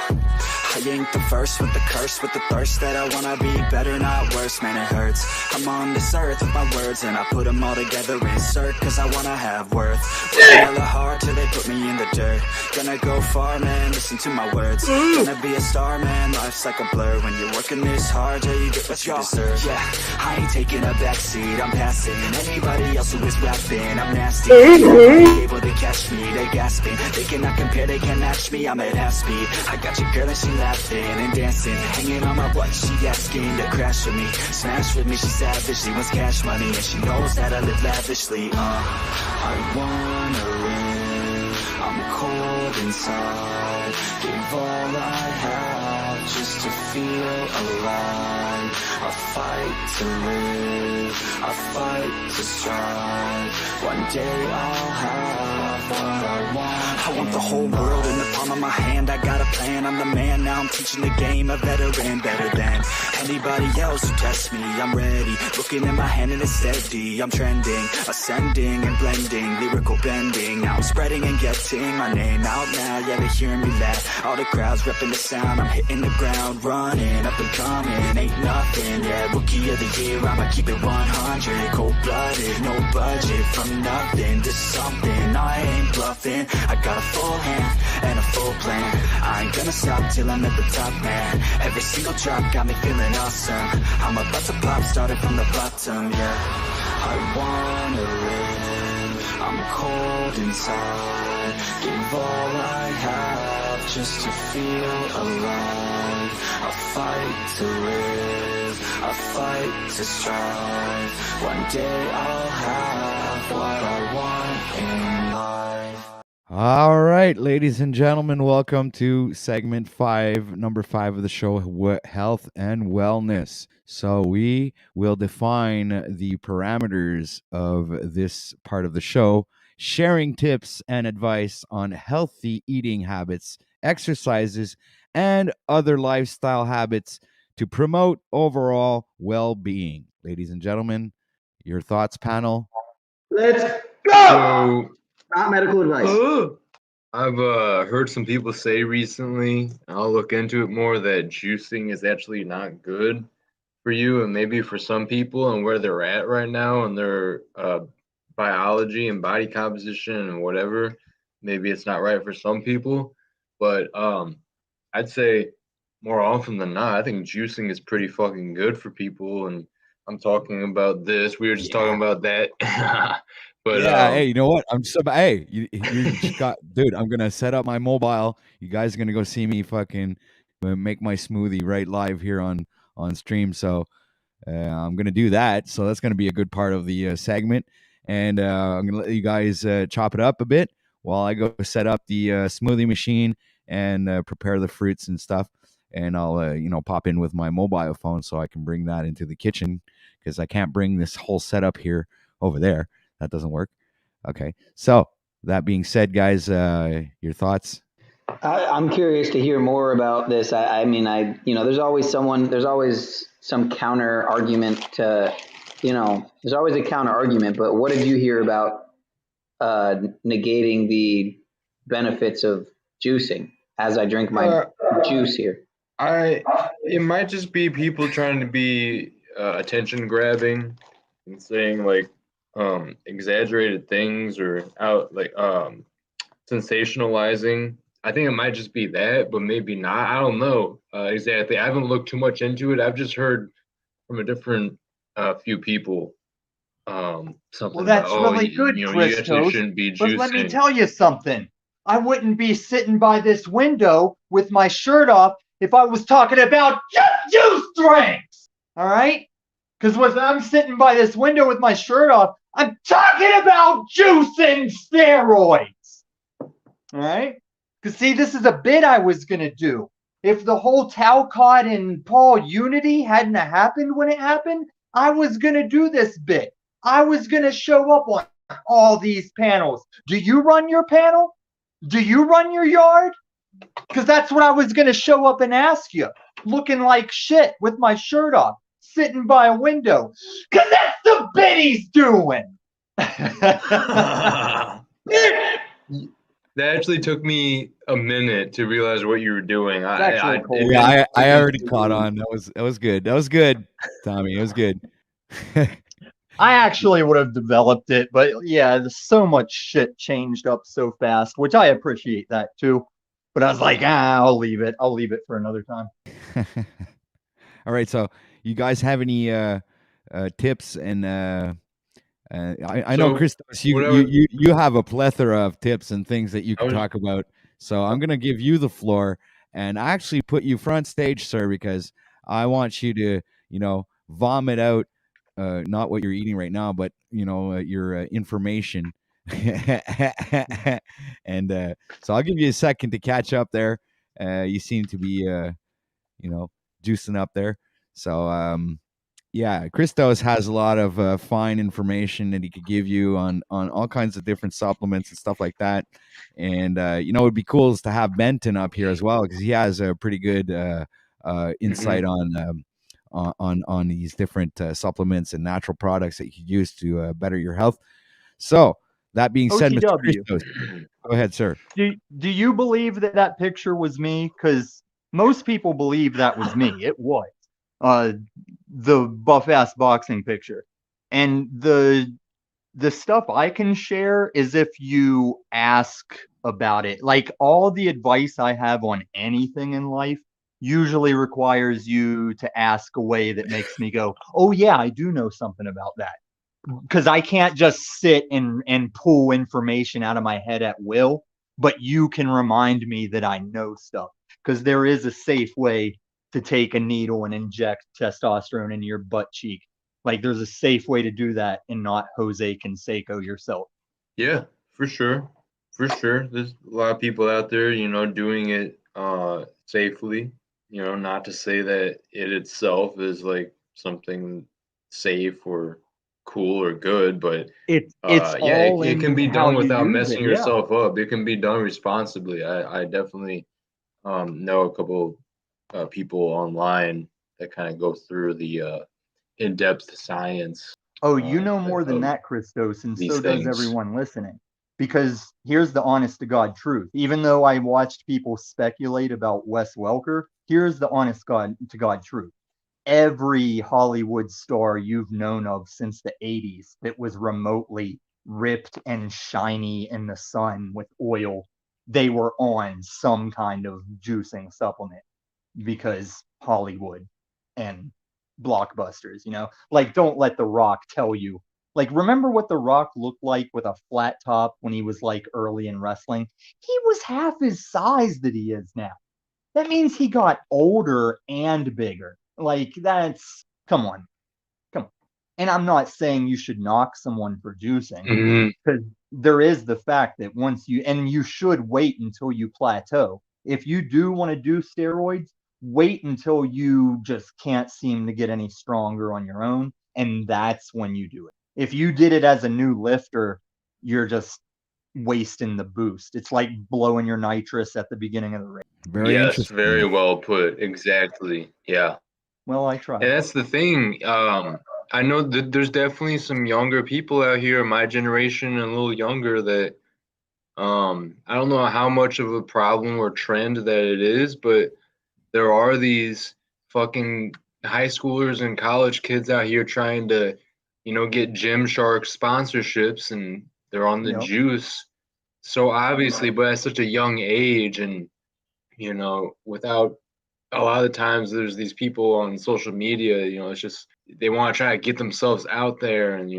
I ain't the first with the curse, with the thirst that I wanna be better, not worse, man, it hurts. I'm on this earth with my words, and I put them all together, insert, cause I wanna have worth. Working hella hard till they put me in the dirt. Gonna go far, man, listen to my words. Gonna be a star, man, life's like a blur. When you're working this hard, yeah, you get what you deserve. Yeah, I ain't taking a backseat, I'm passing anybody else who is rapping. I'm nasty, able to catch me, they gasping. They cannot compare, they can't match me, I'm at half speed. I got your girl and she laughing and dancing, hanging on my butt, she asking to crash with me, smash with me, she savage, she wants cash money, and she knows that I live lavishly. I wanna live, I'm cold inside, give all I have just to feel alive. I fight to live, I fight to strive, one day I'll have what I want. I want the whole world in the palm of my hand, I got a plan, I'm the man, now I'm teaching the game, a veteran, better than anybody else who tests me. I'm ready, looking at my hand and it's steady, I'm trending, ascending and blending, lyrical bending, now I'm spreading and getting my name out now, yeah, they hearing me laugh, all the crowds repping the sound, I'm hitting the ground, running, up and coming, ain't nothing, yeah, rookie of the year, I'ma keep it 100, cold-blooded, no budget, from nothing to something, I ain't bluffing, I got a full hand and a full plan, I ain't gonna stop till I'm at the top, man, every single drop got me feeling awesome, I'm about to pop, started from the bottom, yeah, I wanna live, I'm cold inside, give all I have just to feel alive, I fight to live, I fight to strive, one day I'll have what I want in life. All right, ladies and gentlemen, welcome to segment 5, number 5 of the show, Health and Wellness. So, we will define the parameters of this part of the show, sharing tips and advice on healthy eating habits, exercises, and other lifestyle habits to promote overall well being. Ladies and gentlemen, your thoughts, panel. Let's go. So, Not medical advice. I've heard some people say recently, and I'll look into it more, that juicing is actually not good for you, and maybe for some people and where they're at right now and their biology and body composition and whatever, maybe it's not right for some people. But I'd say more often than not, I think juicing is pretty fucking good for people. And I'm talking about this. We were just talking about that. But Yeah, hey, you know what? Hey, you just got, dude. I'm gonna set up my mobile. You guys are gonna go see me fucking make my smoothie right live here on stream. So I'm gonna do that. So that's gonna be a good part of the segment, and I'm gonna let you guys chop it up a bit while I go set up the smoothie machine and prepare the fruits and stuff. And I'll pop in with my mobile phone so I can bring that into the kitchen because I can't bring this whole setup here over there. That doesn't work. Okay. So that being said, guys, your thoughts? I'm curious to hear more about this. I mean, there's always some counter argument to, there's always a counter argument, but what did you hear about negating the benefits of juicing as I drink my juice here? It might just be people trying to be attention grabbing and saying like exaggerated things or sensationalizing. I think it might just be that, but maybe not. I don't know exactly. I haven't looked too much into it. I've just heard from a different few people something Well, that's about, really good, you actually Christos. shouldn't be But let me juicing. tell you something. I wouldn't be sitting by this window with my shirt off if I was talking about just juice drinks. All right? Because when I'm sitting by this window with my shirt off, I'm talking about juicing steroids. All right? Because, see, this is a bit I was going to do. If the whole Talcott and Paul unity hadn't happened when it happened, I was going to do this bit. I was going to show up on all these panels. Do you run your panel? Do you run your yard? Because that's what I was going to show up and ask you. Looking like shit with my shirt off, sitting by a window. Because that's the bit he's doing. That actually took me a minute to realize what you were doing. I already caught on. That was good. That was good, Tommy. It was good. I actually would have developed it, but yeah, so much shit changed up so fast, which I appreciate that too. But I was like, I'll leave it. I'll leave it for another time. All right. So, you guys have any tips and I know, Christos, you have a plethora of tips and things that you can talk about. So I'm going to give you the floor and actually put you front stage, sir, because I want you to, vomit out not what you're eating right now, but your information. And so I'll give you a second to catch up there. You seem to be, juicing up there. So yeah, Christos has a lot of fine information that he could give you on all kinds of different supplements and stuff like that. And it'd be cool is to have Benton up here as well because he has a pretty good insight on these different supplements and natural products that you could use to better your health. So that being said, Mr. Christos, go ahead, sir. Do you believe that picture was me? Because most people believe that was me. It was. The buff ass boxing picture, and the stuff I can share is if you ask about it. Like all the advice I have on anything in life usually requires you to ask a way that makes me go, oh yeah, I do know something about that. Because I can't just sit and pull information out of my head at will, but you can remind me that I know stuff. Because there is a safe way to take a needle and inject testosterone into your butt cheek. Like there's a safe way to do that and not Jose Canseco yourself. Yeah, for sure. For sure, there's a lot of people out there, doing it safely. Not to say that it itself is like something safe or cool or good, but It's yeah, it, all it can in be how done you without use it. messing Yeah. yourself up. It can be done responsibly. I definitely know a couple people online that kind of go through the in-depth science Oh, you know more than of that, Christos, and these so does things. everyone listening. Because here's the honest to God truth. Even though I watched people speculate about Wes Welker, here's the honest God to God truth. Every Hollywood star you've known of since the 80s that was remotely ripped and shiny in the sun with oil, they were on some kind of juicing supplement because Hollywood and blockbusters, like don't let The Rock tell you. Like, remember what The Rock looked like with a flat top when he was like early in wrestling? He was half his size that he is now. That means he got older and bigger. Like, that's, come on. Come on. And I'm not saying you should knock someone for juicing, Mhm. because there is the fact that once you should wait until you plateau. If you do want to do steroids, wait until you just can't seem to get any stronger on your own, and that's when you do it. If you did it as a new lifter, you're just wasting the boost. It's like blowing your nitrous at the beginning of the race. Very Yes, very interesting. well put. Exactly. Yeah. Well, I And tried. that's the thing. I know that there's definitely some younger people out here, my generation and a little younger, that I don't know how much of a problem or trend that it is, but there are these fucking high schoolers and college kids out here trying to, get Gymshark sponsorships, and they're on the Yep. juice so obviously, but at such a young age, and without a lot of the times there's these people on social media, it's just they want to try to get themselves out there and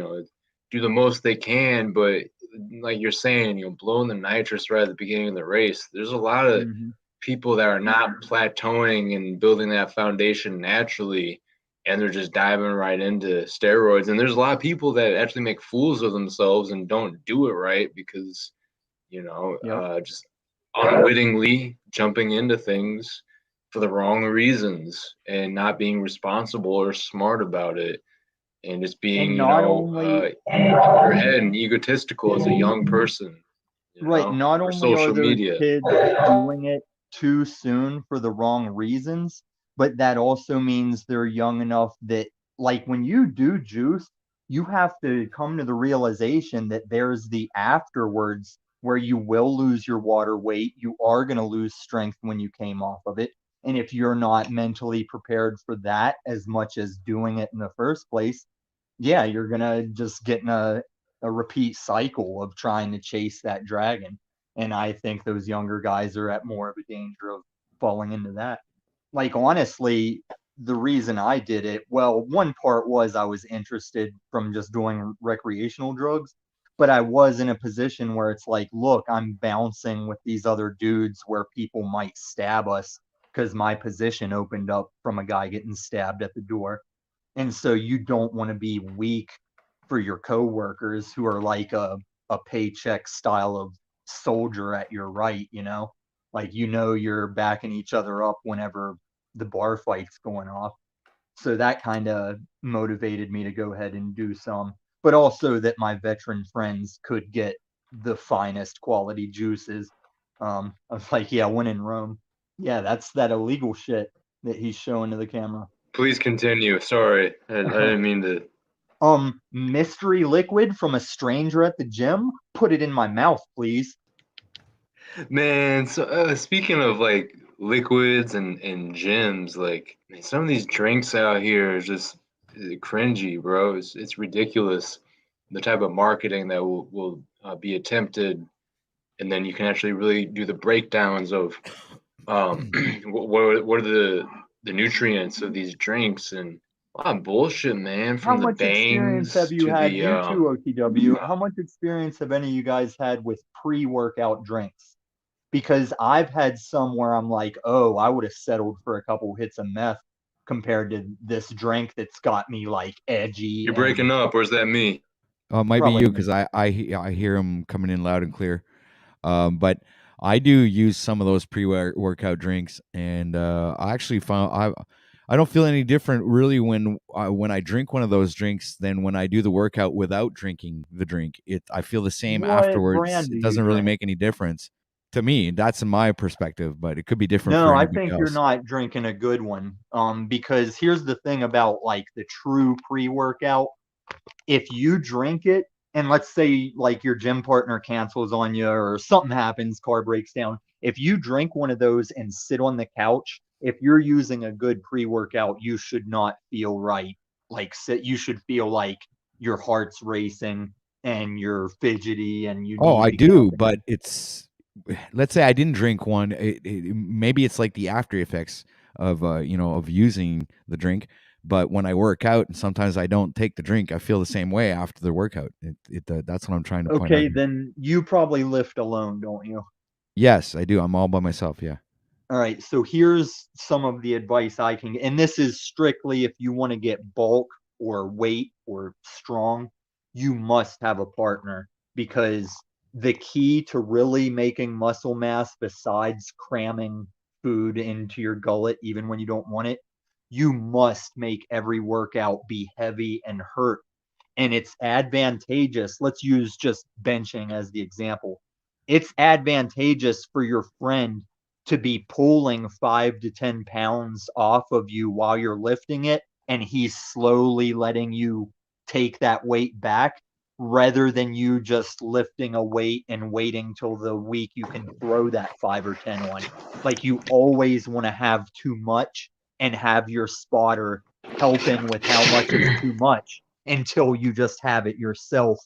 do the most they can, but like you're saying, blowing the nitrous right at the beginning of the race, there's a lot of Mm-hmm. people that are not plateauing and building that foundation naturally, and they're just diving right into steroids. And there's a lot of people that actually make fools of themselves and don't do it right because Yep. just unwittingly jumping into things for the wrong reasons and not being responsible or smart about it, and just being And not only in your head and egotistical as a young person, Right. Not for only are social those media. kids doing it too soon for the wrong reasons, but that also means they're young enough that, like, when you do juice, you have to come to the realization that there's the afterwards where you will lose your water weight. You are going to lose strength when you came off of it. And if you're not mentally prepared for that as much as doing it in the first place, yeah, you're gonna just get in a repeat cycle of trying to chase that dragon. And I think those younger guys are at more of a danger of falling into that. Like, honestly, the reason I did it, well, one part was I was interested from just doing recreational drugs, but I was in a position where it's like, look, I'm bouncing with these other dudes where people might stab us because my position opened up from a guy getting stabbed at the door. And so you don't want to be weak for your coworkers who are like a paycheck style of soldier at your right, like, you're backing each other up whenever the bar fight's going off. So that kind of motivated me to go ahead and do some, but also that my veteran friends could get the finest quality juices. I was like, yeah, when in Rome. Yeah, that's that illegal shit that he's showing to the camera. Please continue. Sorry, I didn't mean to. Mystery liquid from a stranger at the gym? Put it in my mouth, please. Man, so speaking of like liquids and gyms, like man, some of these drinks out here are just cringy, bro. It's ridiculous the type of marketing that will be attempted, and then you can actually really do the breakdowns of what are the nutrients of these drinks, and a lot of bullshit, man, How from the much experience have bangs you to had, the you two, OTW? How much experience have any of you guys had with pre-workout drinks? Because I've had some where I'm like, oh, I would have settled for a couple hits of meth compared to this drink that's got me like edgy you're and breaking up, or is that me? Oh, it might be probably you me. because I hear him coming in loud and clear. But I do use some of those pre-workout drinks, and I actually found I don't feel any different really when I drink one of those drinks than when I do the workout without drinking the drink. I feel the same What afterwards. brand do It you doesn't really drink? make any difference to me. That's in my perspective, but it could be different No, for I anybody think you're else. not drinking a good one. Because here's the thing about like the true pre-workout. If you drink it, and let's say like your gym partner cancels on you or something happens, car breaks down. If you drink one of those and sit on the couch, if you're using a good pre-workout, you should not feel right. Like you should feel like your heart's racing and you're fidgety and you Oh, need I to get up do, and but it's let's say I didn't drink one. Maybe it's like the after effects of of using the drink. But when I work out, and sometimes I don't take the drink, I feel the same way after the workout. That's what I'm trying to point out okay, here. then you probably lift alone, don't you? Yes, I do. I'm all by myself. Yeah. All right, so here's some of the advice I can and this is strictly if you want to get bulk or weight or strong, you must have a partner because the key to really making muscle mass besides cramming food into your gullet even when you don't want it, you must make every workout be heavy and hurt. And it's advantageous. Let's use just benching as the example. It's advantageous for your friend to be pulling 5 to 10 pounds off of you while you're lifting it, and he's slowly letting you take that weight back rather than you just lifting a weight and waiting till the week you can throw that 5 or 10 on. Like you always want to have too much and have your spotter helping with how much is too much until you just have it yourself,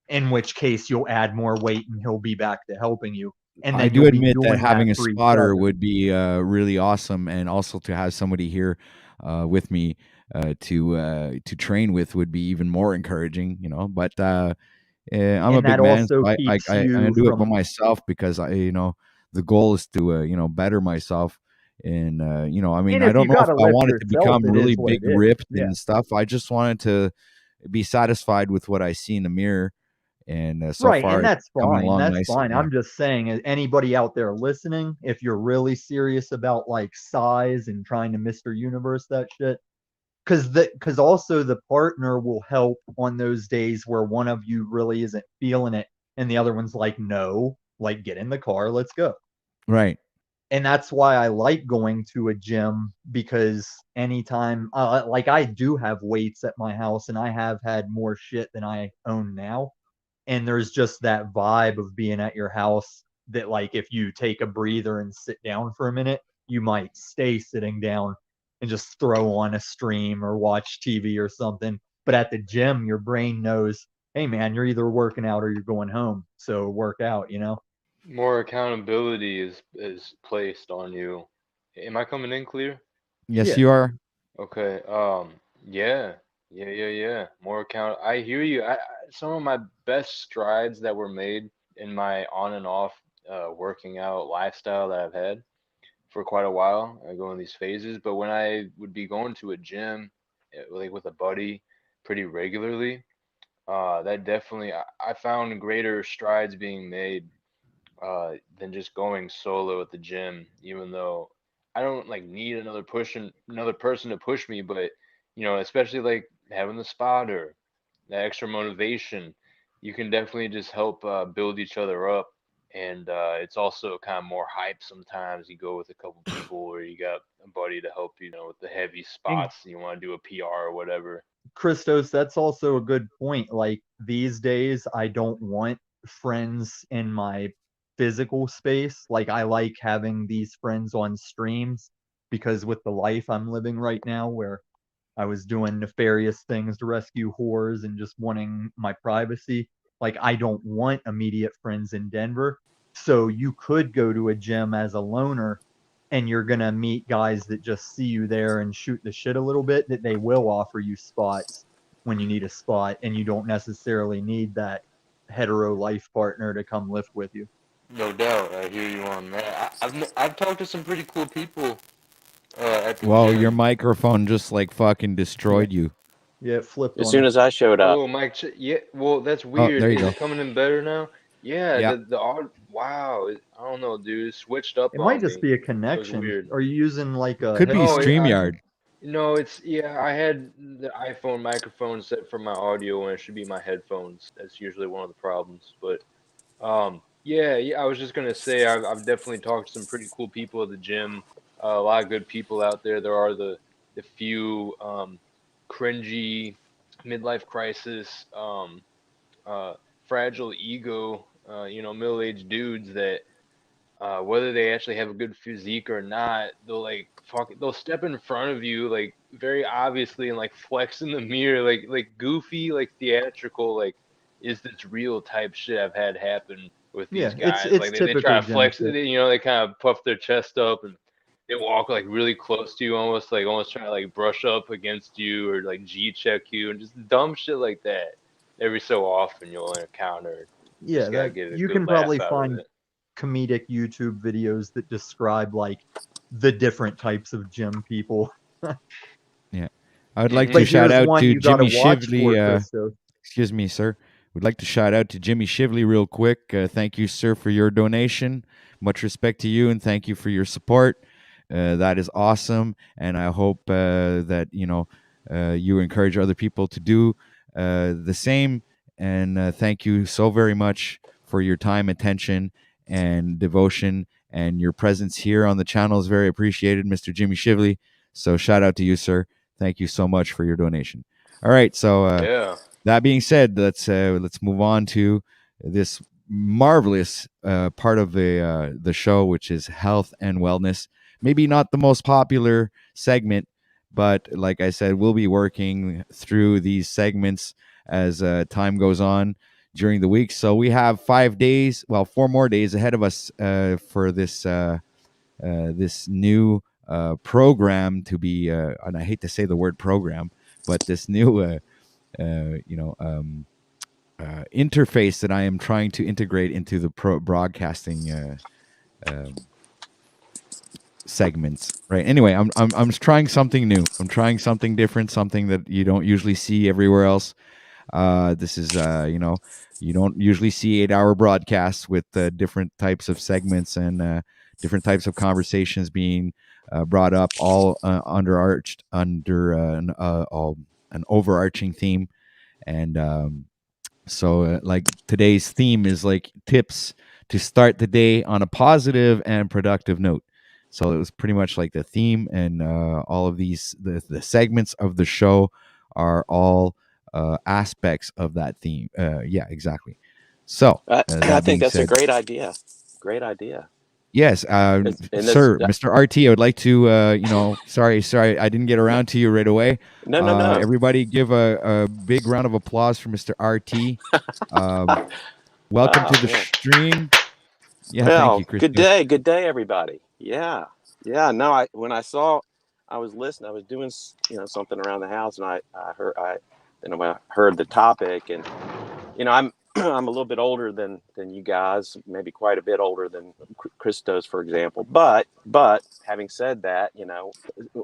in which case you'll add more weight and he'll be back to helping you. And I then do you'll be admit that doing that having a for each spotter other. would be really awesome, and also to have somebody here with me to train with would be even more encouraging. But I'm a And big that man, also so keeps I you do it by from myself because the goal is to better myself. And I mean, and I if don't you know if gotta I lift wanted to yourself, become it really is what big, it is. ripped Yeah. and stuff. I just wanted to be satisfied with what I see in the mirror, and so Right, far and it's that's coming fine. along That's nicely. fine. Yeah. I'm just saying, anybody out there listening, if you're really serious about like size and trying to Mr. Universe that shit, because also the partner will help on those days where one of you really isn't feeling it and the other one's like, no, like get in the car, let's go. Right. And that's why I like going to a gym because anytime, like I do have weights at my house and I have had more shit than I own now. And there's just that vibe of being at your house that, like, if you take a breather and sit down for a minute, you might stay sitting down and just throw on a stream or watch TV or something. But at the gym, your brain knows, hey, man, you're either working out or you're going home. So work out, you know? More accountability is placed on you. Am I coming in clear? Yes, Yeah. you are. Okay. Yeah. Yeah. More account. I hear you. Some of my best strides that were made in my on and off working out lifestyle that I've had for quite a while. I go in these phases, but when I would be going to a gym, like with a buddy, pretty regularly, that definitely I found greater strides being made than just going solo at the gym. Even though I don't like need another person to push me, but especially like having the spotter, that extra motivation, you can definitely just help build each other up. And it's also kind of more hype sometimes. You go with a couple people, or you got a buddy to help you, with the heavy And spots. You want to do a PR or whatever. Christos, that's also a good point. Like these days, I don't want friends in my physical space. Like I like having these friends on streams because with the life I'm living right now, where I was doing nefarious things to rescue whores and just wanting my privacy, like I don't want immediate friends in Denver. So you could go to a gym as a loner and you're gonna meet guys that just see you there and shoot the shit a little bit, that they will offer you spots when you need a spot, and you don't necessarily need that hetero life partner to come lift with you. No doubt, I hear you on that. I've talked to some pretty cool people at the Well, your gym. microphone just like fucking Yeah, destroyed you. yeah, it flipped As on soon us. as I showed up. Oh, Mike, yeah. Well, that's Oh, weird. there you Is go. it coming in better now? Yeah. Yeah. wow, I don't know, dude. It switched up It might on just me. be a It was connection. weird. Are you using like a Could be No, headphone? StreamYard. no, it's yeah. I had the iPhone microphone set for my audio, and it should be my headphones. That's usually one of the problems. But yeah. I was just gonna say I've definitely talked to some pretty cool people at the gym. A lot of good people out there. There are the few cringy midlife crisis, fragile ego, middle-aged dudes that whether they actually have a good physique or not, they'll step in front of you like very obviously and like flex in the mirror, like goofy, like theatrical, like is this real type shit I've had happen with these Yeah, it's guys. it's Like they typical try to gym flex, shit. they kind of puff their chest up and they walk like really close to you, almost trying to like brush up against you or like G check you and just dumb shit like that. Every so often you'll encounter. Yeah, Just gotta that get a you good can laugh probably out of find it. comedic YouTube videos that describe like the different types of gym people. Yeah. I would like to But Mm-hmm. shout here's out one to you got to Jimmy watch Shively. for, Christo. Excuse me, sir. Would like to shout out to Jimmy Shively real quick. Thank you, sir, for your donation. Much respect to you, and thank you for your support. That is awesome, and I hope that you encourage other people to do the same. And thank you so very much for your time, attention, and devotion, and your presence here on the channel is very appreciated, Mr. Jimmy Shively. So shout out to you, sir. Thank you so much for your donation. All right, so Yeah. that being said, let's move on to this marvelous part of the show, which is health and wellness. Maybe not the most popular segment, but like I said, we'll be working through these segments as time goes on during the week. So we have 5 days, well, 4 more days ahead of us for this new program to be. And I hate to say the word program, but this new uh, you know, um, interface that I am trying to integrate into the broadcasting um, segments. Right. Anyway, I'm trying something new. I'm trying something different, something that you don't usually see everywhere else. This is you don't usually see 8-hour broadcasts with different types of segments and different types of conversations being brought up, all under an overarching theme. And so, like today's theme is like tips to start the day on a positive and productive note. So it was pretty much like the theme, and all of the segments of the show are all aspects of that theme. Yeah, exactly. So I that think being that's a said, great idea. Great idea. yes, And this, sir, Mr. RT, I would like to, sorry, I didn't get no, around to you right away. no. Everybody give a big round of applause for Mr. RT. Um, welcome Wow, to the man. stream. Yeah, thank Well, you, Christos. good day, everybody. Yeah. No, when I saw, I was listening. I was doing, something around the house, and then when I heard the topic, and I'm I'm a little bit older than you guys, maybe quite a bit older than Christos, for example. But having said that,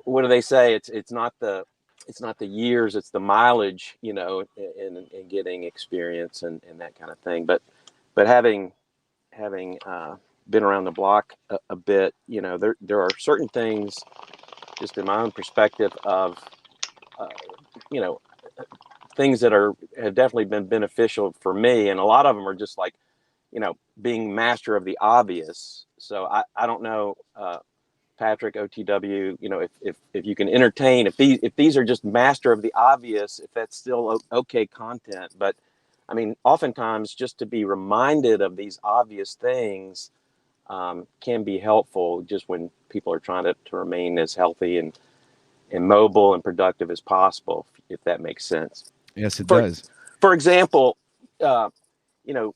what do they say? It's not the years, it's the mileage, in getting experience and that kind of thing. But having been around the block a bit, there are certain things, just in my own perspective of, uh, you know, things that have definitely been beneficial for me, and a lot of them are just like, being master of the obvious. So I don't know, Patrick, OTW, if you can entertain, if these are just master of the obvious, if that's still okay content. But I mean, oftentimes just to be reminded of these obvious things can be helpful, just when people are trying to remain as healthy and mobile and productive as possible, if that makes sense. Yes, it For does. for example, uh, you know,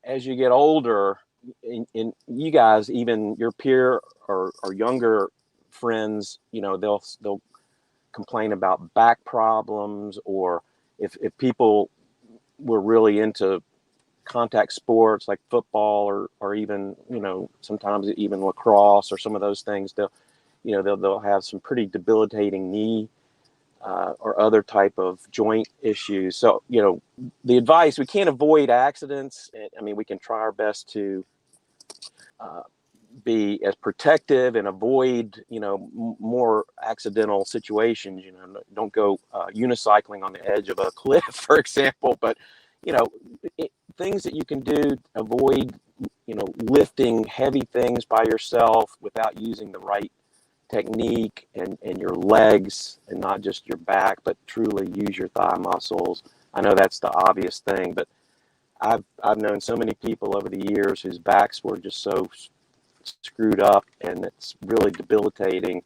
as you get older, in you guys, even your peer or younger friends, they'll complain about back problems, or if people were really into contact sports like football, or even, sometimes even lacrosse or some of those things, they'll have some pretty debilitating knee or other type of joint issues. So, the advice, we can't avoid accidents. I mean, we can try our best to be as protective and avoid, more accidental situations. Don't go unicycling on the edge of a cliff, for example. But you know, things that you can do to avoid, lifting heavy things by yourself without using the right technique and your legs and not just your back, but truly use your thigh muscles. I know that's the obvious thing, but I've known so many people over the years whose backs were just so screwed up, and it's really debilitating,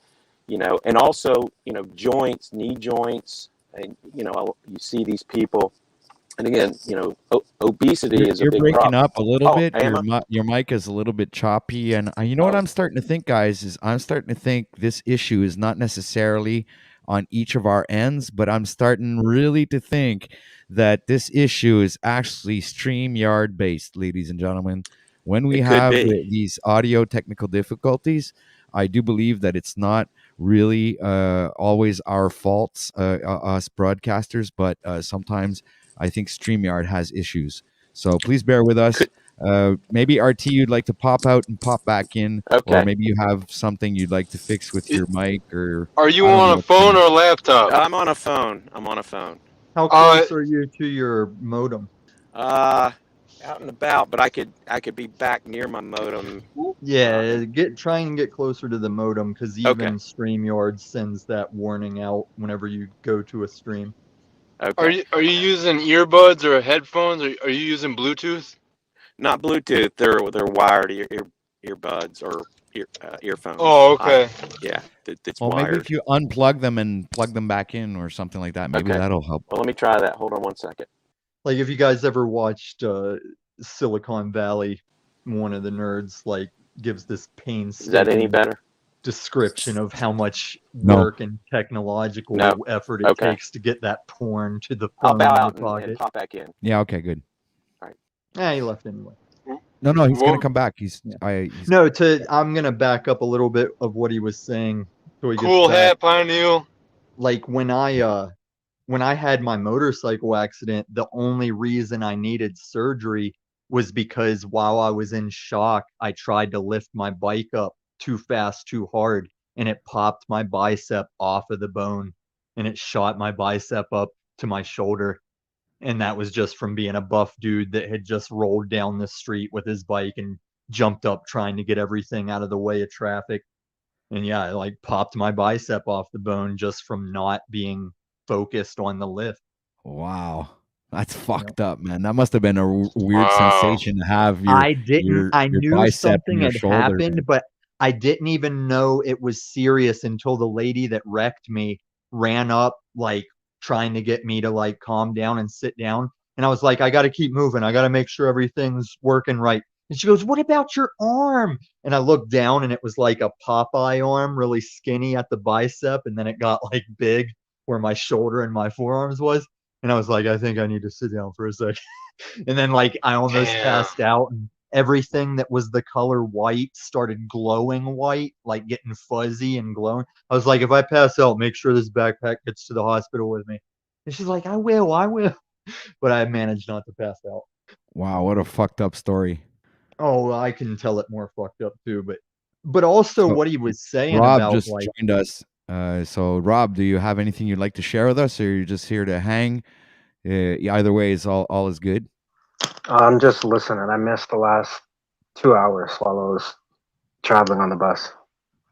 and also, joints, knee joints, and, you see these people, and again, obesity is a You're big breaking problem. up a little Oh, bit. am I? Your mic is a little bit choppy, and you know what Oh, I'm starting to think, guys, is I'm starting to think this issue is not necessarily on each of our ends, but I'm starting really to think that this issue is actually StreamYard based, ladies and gentlemen. When we it could have be. these audio technical difficulties, I do believe that it's not really always our faults, us broadcasters, but sometimes I think StreamYard has issues. So please bear with us. Could, Maybe RT, you'd like to pop out and pop back in, or okay. maybe you have something you'd like to fix with your mic, or Are you I don't know on a what's going phone on. or a laptop? I'm on a phone. I'm on a phone. How Uh, close are you to your modem? Uh, Out and about, but I could be back near my modem. Yeah, try and get closer to the modem, because Okay. even StreamYard sends that warning out whenever you go to a stream. Okay. are you using earbuds or headphones? Or are you using Bluetooth? Not Bluetooth. They're wired earbuds or earphones. Oh, okay. Yeah, it's Well, maybe wired. if you unplug them and plug them back in or something like that, maybe Okay. that'll help. Well, let me try that. Hold on one second. Like, if you guys ever watched Silicon Valley, one of the nerds gives this Is that any painstaking better? description of how much No. work and technological No. effort it Okay. takes to get that porn to the I'll phone bow in your out and pocket. pop back in. Yeah. Okay. Good. He left anyway. No, he's gonna Well, come back. He's No, I'm gonna back up a little bit of what he was saying so he gets cool back. hat, Pineal. Like, when I had my motorcycle accident, the only reason I needed surgery was because while I was in shock, I tried to lift my bike up too fast, too hard, and it popped my bicep off of the bone, and it shot my bicep up to my shoulder. And that was just from being a buff dude that had just rolled down the street with his bike and jumped up trying to get everything out of the way of traffic. And yeah, it popped my bicep off the bone just from not being focused on the lift. wow. That's fucked up, man. That must have been a weird Wow. sensation to have I knew bicep in something your had shoulder. happened, Man. but I didn't even know it was serious until the lady that wrecked me ran up, trying to get me to calm down and sit down. And I was like, I got to keep moving. I got to make sure everything's working right. And she goes, what about your arm? And I looked down, and it was like a Popeye arm, really skinny at the bicep. And then it got big where my shoulder and my forearms was. And I was like, I think I need to sit down for a second. And then I almost Damn. passed out, and everything that was the color white started glowing white, getting fuzzy and glowing. I was like, if I pass out, make sure this backpack gets to the hospital with me. And she's like, I will. But I managed not to pass out. Wow, what a fucked up story. Oh, I can tell it more fucked up too, but also So, what he was saying Rob about just joined us. So Rob, do you have anything you'd like to share with us, or you're just here to hang? Either way, is all is good. I'm just listening. I missed the last 2 hours while I was traveling on the bus.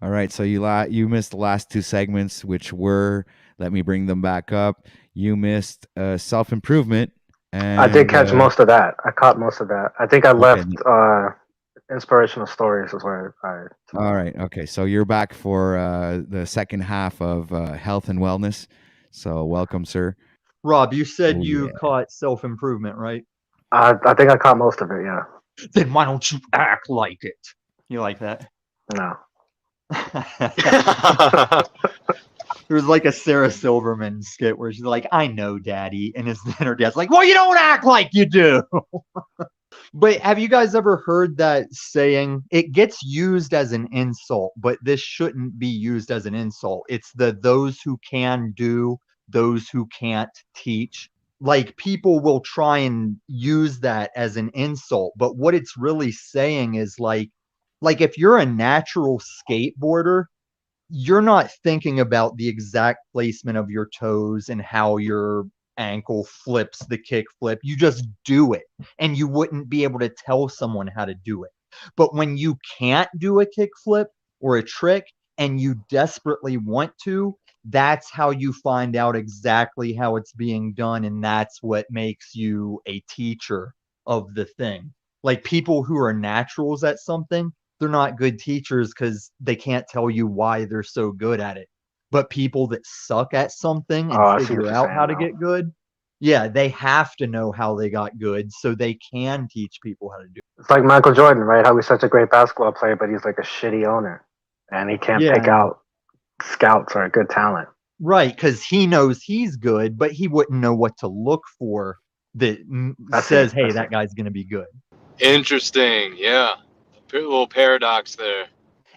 All right, so you missed the last two segments, which were, let me bring them back up. You missed self-improvement, and I did catch most of that. I caught most of that. I think I left inspirational stories is where I. All right, okay, so you're back for the second half of health and wellness. So welcome, sir. Rob, you said Oh, you yeah. caught self-improvement, right? I think I caught most of it. Yeah. Then why don't you act like it? You like that? No. There was a Sarah Silverman skit where she's like, I know, Daddy. And then her dad's like, well, you don't act like you do. But have you guys ever heard that saying? It gets used as an insult, but this shouldn't be used as an insult. It's those who can do, those who can't teach. like people will try and use that as an insult, but what it's really saying is like if you're a natural skateboarder, you're not thinking about the exact placement of your toes and how your ankle flips the kick flip. You just do it, and you wouldn't be able to tell someone how to do it. But when you can't do a kick flip or a trick and you desperately want to, that's how you find out exactly how it's being done, and that's what makes you a teacher of the thing. Like people who are naturals at something, they're not good teachers because they can't tell you why they're so good at it. But people that suck at something Oh, and I see what figure you're out how saying to now. get good, yeah, they have to know how they got good so they can teach people how to do it. It's like Michael Jordan, right? How he's such a great basketball player, but he's like a shitty owner, and he can't Yeah, pick out scouts or good talent. right, because he knows he's good, but he wouldn't know what to look for that says, hey, that guy's going to be good. Interesting. Yeah. A little paradox there.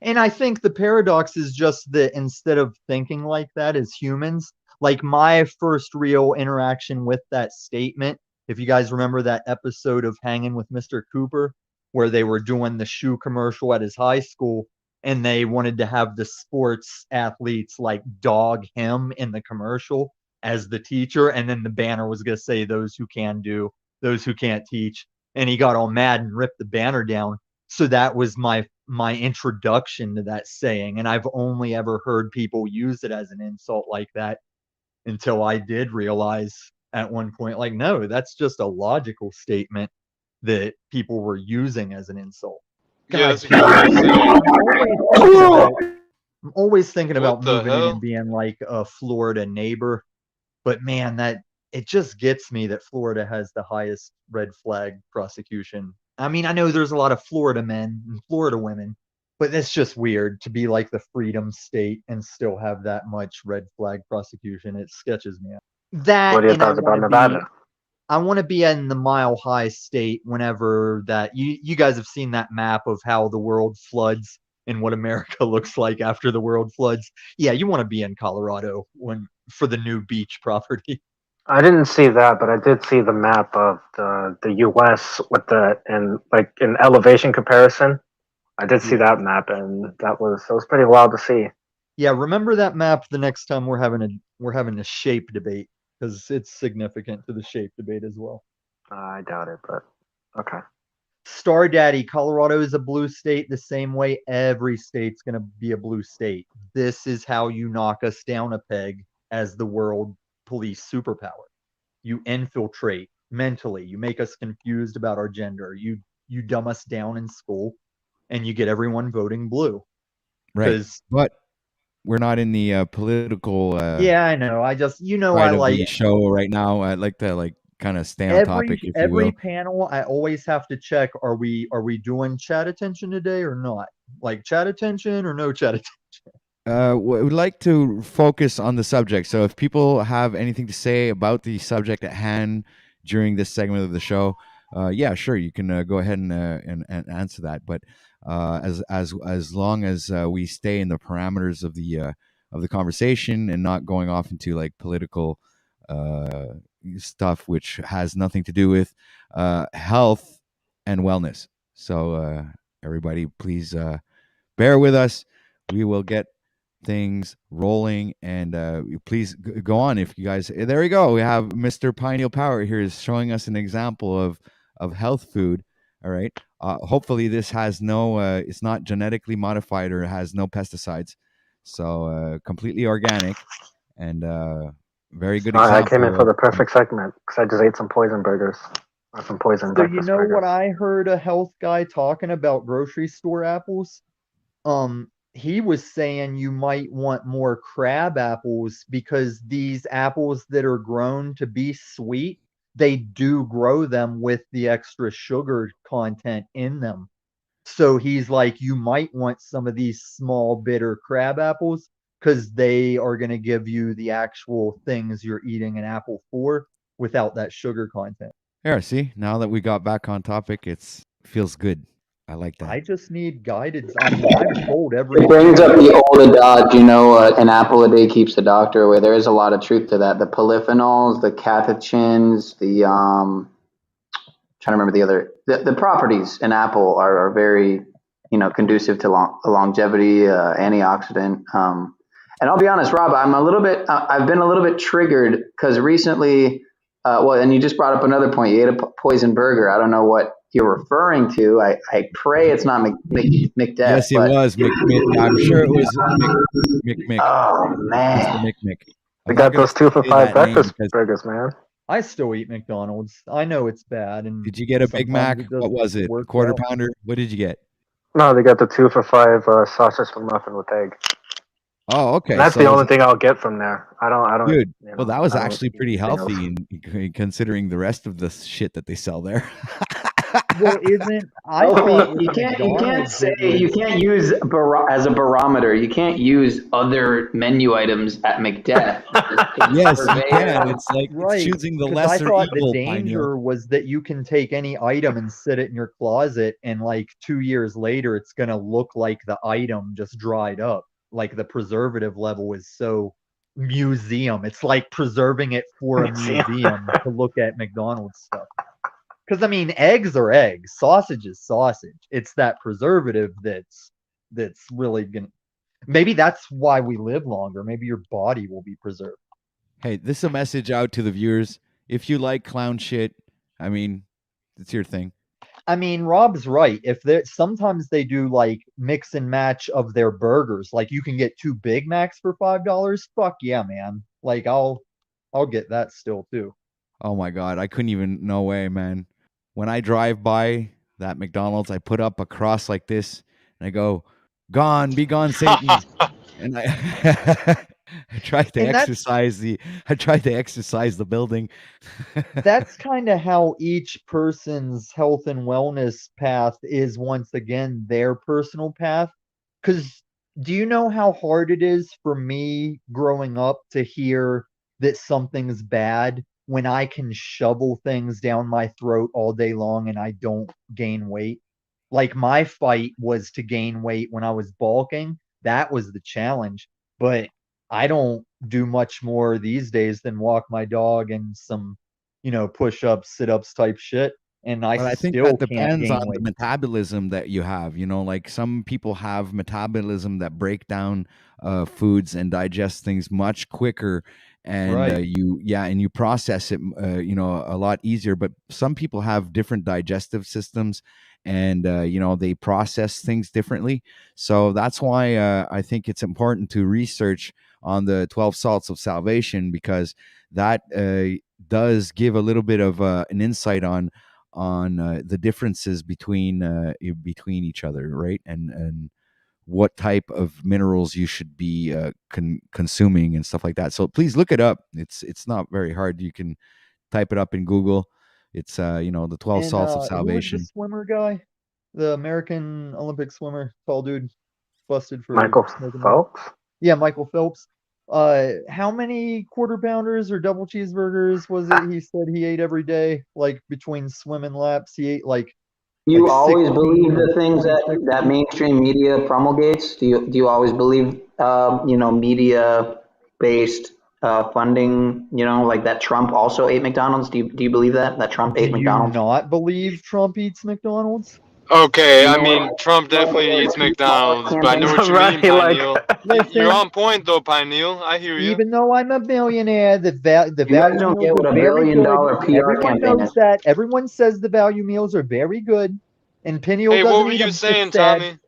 And I think the paradox is just that instead of thinking like that as humans, like my first real interaction with that statement, if you guys remember that episode of Hanging with Mr. Cooper, where they were doing the shoe commercial at his high school and they wanted to have the sports athletes like dog him in the commercial as the teacher. And then the banner was going to say, those who can do, those who can't teach. And he got all mad and ripped the banner down. So that was my introduction to that saying, and I've only ever heard people use it as an insult like that until I did realize at one point, like, no, that's just a logical statement that people were using as an insult. Yeah, God, that's a good way to say it. I'm always thinking What about the moving in and hell? being like a Florida neighbor, but man, that it just gets me that Florida has the highest red flag prosecution. I mean, I know there's a lot of Florida men and Florida women, but it's just weird to be like the freedom state and still have that much red flag prosecution. It sketches me out. That What are your and thoughts about Nevada? I want to be in the Mile High State whenever that you guys have seen that map of how the world floods and what America looks like after the world floods. Yeah, you want to be in Colorado when for the new beach property. I didn't see that, but I did see the map of the U.S. with the and like in elevation comparison. I did see Yeah. that map, and that was pretty wild to see. Yeah, remember that map the next time we're having a shape debate because it's significant to the shape debate as well. I doubt it, but okay. Star Daddy, Colorado is a blue state the same way every state's going to be a blue state. This is how you knock us down a peg as the world police superpower. You infiltrate mentally, you make us confused about our gender, you dumb us down in school, and you get everyone voting blue. Right. But we're not in the political yeah, I know. I just side I of like the show right now. I'd like to kind of stay on topic, if you every will. panel I always have to check, are we doing chat attention today or not? Like chat attention or no chat attention? Would like to focus on the subject. So if people have anything to say about the subject at hand during this segment of the show, yeah, sure, you can go ahead and answer that. But as long as we stay in the parameters of the conversation and not going off into like political stuff, which has nothing to do with health and wellness. So everybody, please bear with us. We will get things rolling, and please go on. If you guys, there we go, we have Mr. Pineal Power here is showing us an example of health food. All right, hopefully this has no it's not genetically modified or has no pesticides, so completely organic and very good Sorry, I came in example for of the perfect segment because I just ate some poison burgers or some poison So you breakfast know burgers. what I heard a health guy talking about grocery store apples? He was saying you might want more crab apples because these apples that are grown to be sweet, they do grow them with the extra sugar content in them. So he's like, you might want some of these small bitter crab apples because they are going to give you the actual things you're eating an apple for without that sugar content. here. See, now that we got back on topic, it's feels good. I like that. I just need guidance. I mean, I'm told every It brings day. up the old adage, an apple a day keeps the doctor away. There is a lot of truth to that. The polyphenols, the catechins, the trying to remember the properties in apple are very conducive to longevity, antioxidant. And I'll be honest, Rob, I've been a little bit triggered because recently, and you just brought up another point. You ate a poison burger. I don't know what you're referring to. I pray it's not McDeath, Yes, it but was I'm sure it was Mick. oh Mr. man, Mick. We I'm not got gonna those 2 for say $5 that name breakfast because burgers, man. I still eat McDonald's. I know it's bad, and did you get a Big sometimes Mac? it What doesn't was it? A work quarter out. pounder? What did you get? No, they got the 2 for $5 sausage McMuffin with egg. Oh, And okay. that's So the was only thing I'll get from there. I don't. Dude, You well, know, that was I don't actually eat pretty anything else. healthy in considering the rest of the shit that they sell there. Well, I healthy. thought with You can't McDonald's say it you was can't use as a barometer. You can't use other menu items at McDeath. Yes, you can. It's like it's right, choosing the because I lesser thought the evil, Pineal. danger was that you can take any item and sit it in your closet, and like 2 years later, it's gonna look like the item just dried up. Like the preservative level is so museum. It's like preserving it for a museum to look at McDonald's stuff. Because I mean, eggs are eggs, sausage is sausage. It's that preservative that's really gonna. Maybe that's why we live longer. Maybe your body will be preserved. Hey, this is a message out to the viewers. If you like clown shit, I mean, it's your thing. I mean, Rob's right. If they sometimes they do like mix and match of their burgers, like you can get 2 Big Macs for $5. Fuck yeah, man! Like I'll get that still too. Oh my god, I couldn't even. No way, man. When I drive by that McDonald's, I put up a cross like this, and I go, "Gone, be gone, Satan." And I I tried to And exercise the building. that's kind of how each person's health and wellness path is once again their personal path. Because do you know how hard it is for me growing up to hear that something's bad when I can shovel things down my throat all day long and I don't gain weight? Like my fight was to gain weight when I was bulking. That was the challenge. But I don't do much more these days than walk my dog and some, push ups, sit ups type shit. And I Well, I think that still can't depends on gain the weight. metabolism that you have. Like some people have metabolism that break down foods and digest things much quicker, and Right. you process it, a lot easier. But some people have different digestive systems, and they process things differently. So that's why I think it's important to research on the 12 salts of salvation, because that does give a little bit of an insight on the differences between each other, right? And what type of minerals you should be consuming and stuff like that. So please look it up. It's not very hard. You can type it up in Google. It's the 12 And salts of who was the salvation. swimmer guy? The American Olympic swimmer, tall dude, busted for Michael smoking weed. Phelps. Yeah, Michael Phelps. How many quarter pounders or double cheeseburgers was it he said he ate every day? Like between swimming laps, he ate like you always 16 believe or the things that 26 that each. mainstream media promulgates. Do you always believe media based funding? Like that Trump also ate McDonald's. Do you believe that Trump Do ate you McDonald's? not believe Trump eats McDonald's? Okay, You I know what? mean, Trump definitely eats McDonald's, but I know Campaign. what you mean, Right, like Pineal. You're Listen, on point though, Pineal. I hear you. even though I'm a billionaire, the You guys value don't meals get are what a very billion good. dollar PR Everyone campaign knows is. that. Everyone says the value meals are very good, and Peniel Hey, what doesn't were eat you them. It's saying, sad, Tommy?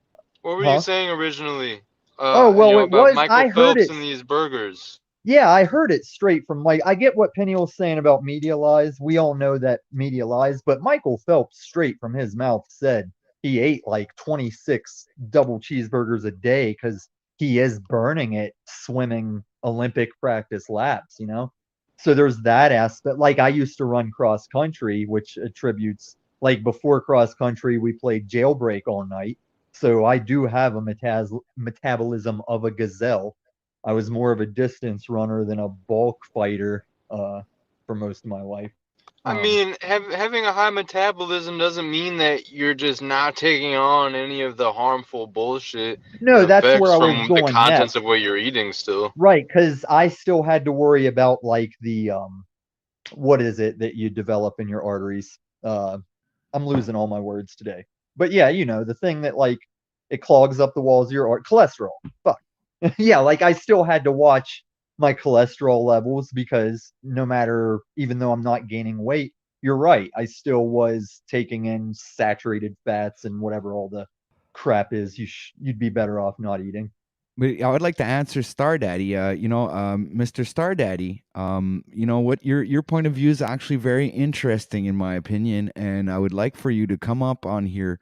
What were you huh? saying originally? Oh well, it About was. Michael I heard Phelps it. and these burgers. Yeah, I heard it straight from Mike. I get what Peniel's saying about media lies. We all know that media lies, but Michael Phelps, straight from his mouth, said he ate like 26 double cheeseburgers a day because he is burning it swimming Olympic practice laps. So there's that aspect. Like I used to run cross country, which attributes, like before cross country, we played jailbreak all night. So I do have a metabolism of a gazelle. I was more of a distance runner than a bulk fighter for most of my life. I mean, having a high metabolism doesn't mean that you're just not taking on any of the harmful bullshit No, and that's effects where I was from the going contents next. of what you're eating still. Right, because I still had to worry about like the what is it that you develop in your arteries? I'm losing all my words today. But yeah, the thing that like it clogs up the walls of your cholesterol. Fuck. Yeah, like I still had to watch my cholesterol levels because no matter, even though I'm not gaining weight, you're right, I still was taking in saturated fats and whatever all the crap is you'd be better off not eating. But I would like to answer Star Daddy. Mr. Star Daddy. What your point of view is actually very interesting, in my opinion, and I would like for you to come up on here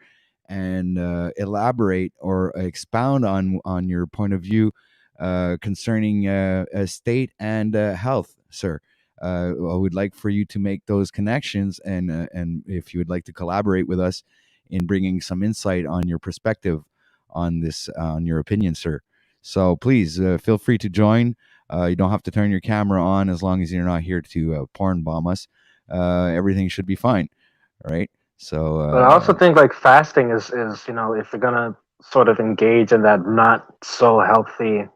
and elaborate or expound on your point of view concerning state and health, sir. I would like for you to make those connections, and if you would like to collaborate with us in bringing some insight on your perspective on this, on your opinion, sir. So please feel free to join. You don't have to turn your camera on as long as you're not here to porn bomb us. Everything should be fine, right? So But I also think like fasting is if you're gonna sort of engage in that not so healthy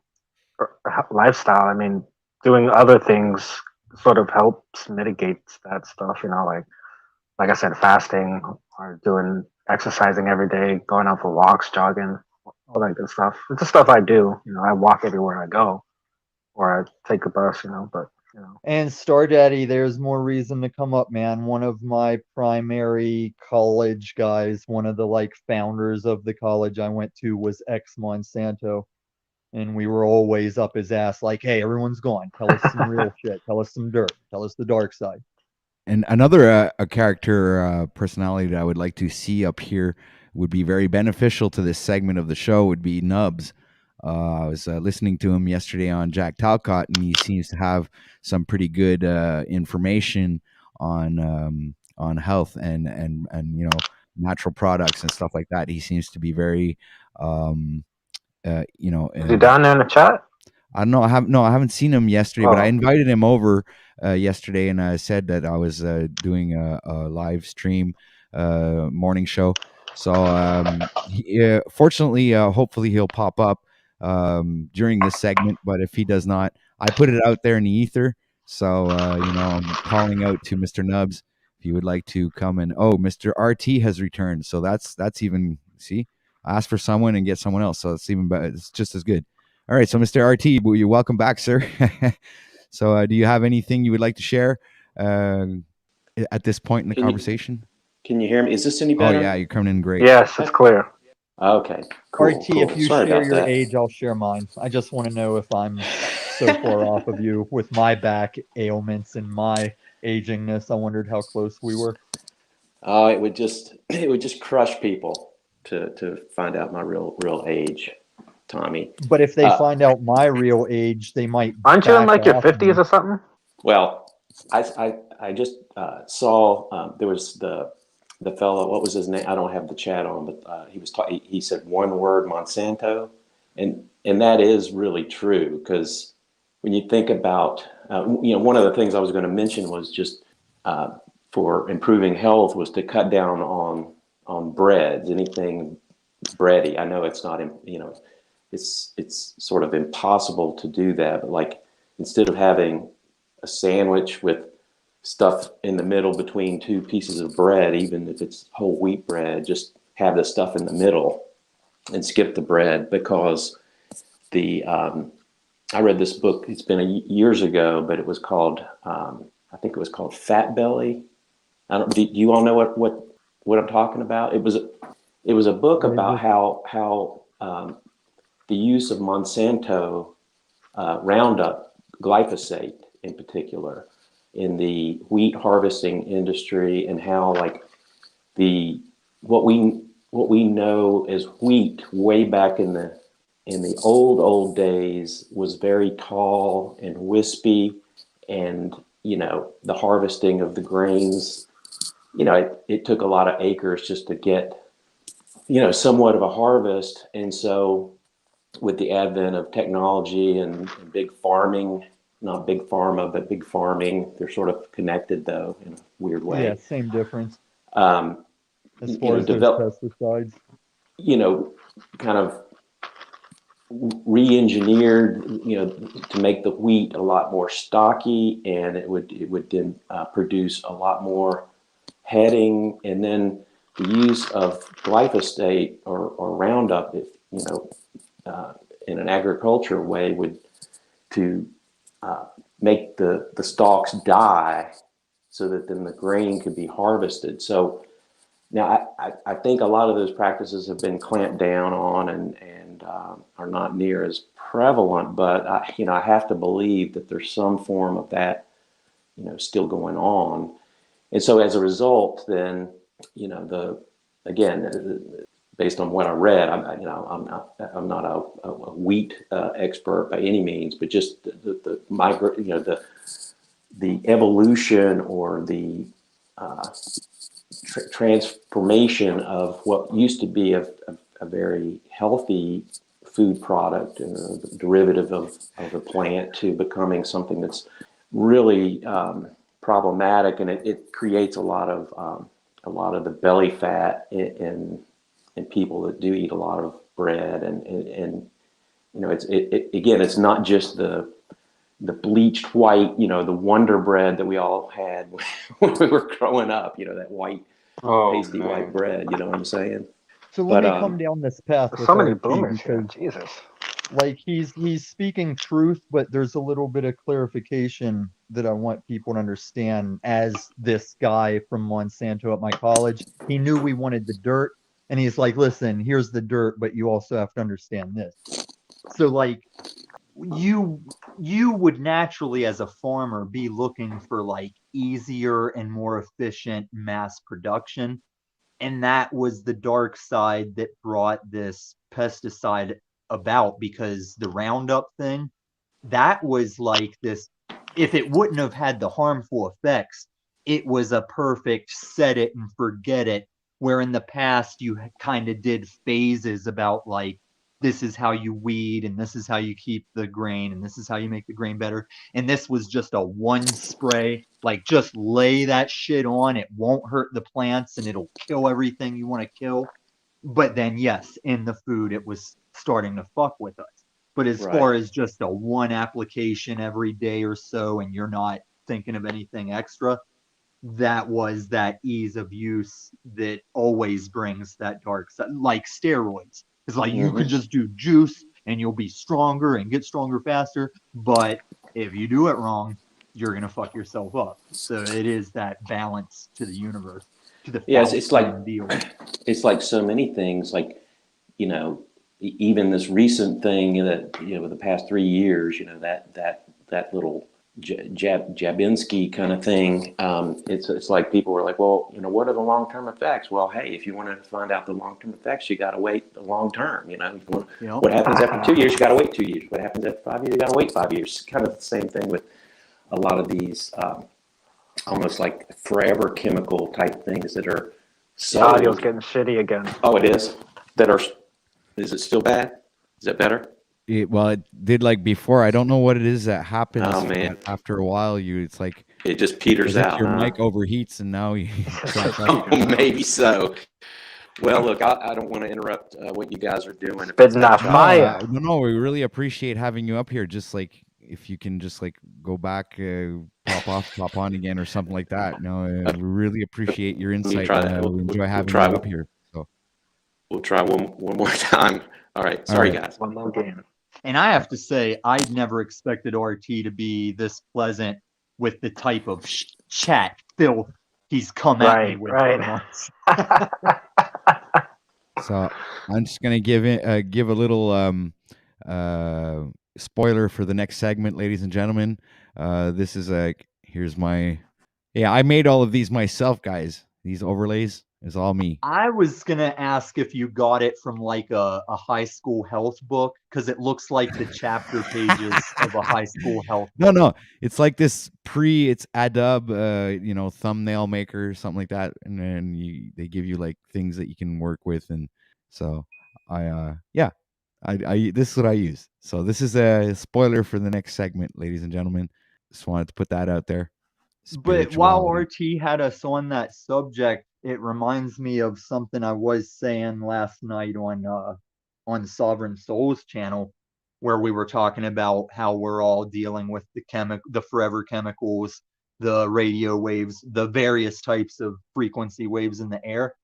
lifestyle, I mean, doing other things sort of helps mitigate that stuff. Like I said, fasting or doing exercising every day, going out for walks, jogging, all that good stuff. It's the stuff I do. I walk everywhere I go, or I take a bus. But. And Star Daddy, there's more reason to come up, man. One of my primary college guys, one of the like founders of the college I went to was ex Monsanto. And we were always up his ass like, hey, everyone's gone. Tell us some real shit. Tell us some dirt. Tell us the dark side. And another a character personality that I would like to see up here would be very beneficial to this segment of the show would be Nubs. I was listening to him yesterday on Jack Talcott, and he seems to have some pretty good information on health and natural products and stuff like that. He seems to be very Is he down there in the chat? I don't know. I haven't seen him yesterday, but I invited him over yesterday, and I said that I was doing a live stream morning show. So fortunately, hopefully he'll pop up during this segment. But if he does not, I put it out there in the ether. So I'm calling out to Mr. Nubs if you would like to come and Mr. RT has returned. So that's even ask for someone and get someone else. So it's even better. It's just as good. All right, so Mr. RT, you're welcome back, sir. So do you have anything you would like to share at this point in the conversation? Can you hear me? Is this any better? Oh, yeah, you're coming in great. Yes, it's clear. Okay, cool. RT, if you share your age, I'll share mine. I just want to know if I'm so far off of you with my back ailments and my agingness. I wondered how close we were. Oh, it would just crush people to find out my real age, Tommy. But if they find out my real age, they might. Aren't you in like your 50s or something? Well, I just saw there was the fellow. What was his name? I don't have the chat on, but he said one word Monsanto, and that is really true because when you think about one of the things I was going to mention was just for improving health was to cut down on breads, anything bready. I know it's not it's sort of impossible to do that, but like instead of having a sandwich with stuff in the middle between two pieces of bread, even if it's whole wheat bread, just have the stuff in the middle and skip the bread because I read this book, it's been years ago, but it was called I think it was called Fat Belly. Do you all know what I'm talking about? It was a book about how the use of Monsanto Roundup, glyphosate in particular, in the wheat harvesting industry, and how like what we know as wheat way back in the old days was very tall and wispy, and the harvesting of the grains, it took a lot of acres just to get somewhat of a harvest. And so with the advent of technology and big farming not big pharma, but big farming. They're sort of connected though in a weird way. Yeah, same difference. As You far know, as those pesticides. you know, kind of re-engineered, you know, to make the wheat a lot more stocky, and it would then produce a lot more heading, and then the use of glyphosate or Roundup, if you know, in an agriculture way, would to make the stalks die, so that then the grain could be harvested. So now I think a lot of those practices have been clamped down on and are not near as prevalent, but I have to believe that there's some form of that, still going on. And so as a result, then, based on what I read, I'm not a wheat expert by any means, but just the evolution or the transformation of what used to be a very healthy food product and a derivative of a plant to becoming something that's really problematic, and it creates a lot of the belly fat in people that do eat a lot of bread, and it's not just the bleached white, the Wonder Bread that we all had when we were growing up, that white, pasty white bread, you know what I'm saying? So let me come down this path with So many RT, boomers here. because Jesus. like he's speaking truth, but there's a little bit of clarification that I want people to understand. As this guy from Monsanto at my college, he knew we wanted the dirt, and he's like, listen, here's the dirt, but you also have to understand this. So like you would naturally, as a farmer, be looking for like easier and more efficient mass production, and that was the dark side that brought this pesticide about, because the Roundup thing, that was like this, if it wouldn't have had the harmful effects, it was a perfect set it and forget it, where in the past you kind of did phases about like, this is how you weed, and this is how you keep the grain, and this is how you make the grain better. And this was just a one spray, like just lay that shit on, it won't hurt the plants and it'll kill everything you want to kill. But then yes, in the food it was starting to fuck with us. But as far as just a one application every day or so, and you're not thinking of anything extra, that was that ease of use that always brings that dark side, like steroids. It's like you could just do juice and you'll be stronger and get stronger faster, but if you do it wrong, you're gonna fuck yourself up. So it is that balance to the universe, to the It's like Faustian deal. it's like so many things, like even this recent thing that the past 3 years, that little Jabinski kind of thing. It's like people were like, well, what are the long term effects? Well, hey, if you want to find out the long term effects, you got to wait the long term. What happens after 2 years? You got to wait 2 years. What happens after 5 years? You got to wait 5 years. Kind of the same thing with a lot of these almost like forever chemical type things that are. The audio's getting shitty again. Oh, it is. Is it still bad? Is it better? It did like before. I don't know what it is that happens. Oh, man. After a while, it's like it just peters out. Your mic overheats, and now you. Maybe so. Well, look, I don't want to interrupt what you guys are doing. Spitting that fire. No, we really appreciate having you up here. Just like if you can just like go back, pop off, pop on again, or something like that. We really appreciate your insight. We enjoy having you up here. So we'll try one more time. All right. Sorry, guys. One more game. And I have to say, I'd never expected RT to be this pleasant with the type of chat filth he's come at me with. Right. So I'm just gonna give a little spoiler for the next segment, ladies and gentlemen. This is I made all of these myself, guys. These overlays is all me. I was gonna ask if you got it from like a high school health book, because it looks like the chapter pages of a high school health book. No, it's like this it's Adub, thumbnail maker, something like that, and then they give you like things that you can work with, and so This is what I use. So this is a spoiler for the next segment, ladies and gentlemen. Just wanted to put that out there. But while Spirituality. RT had us on that subject, it reminds me of something I was saying last night on Sovereign Souls channel, where we were talking about how we're all dealing with the forever chemicals, the radio waves, the various types of frequency waves in the air.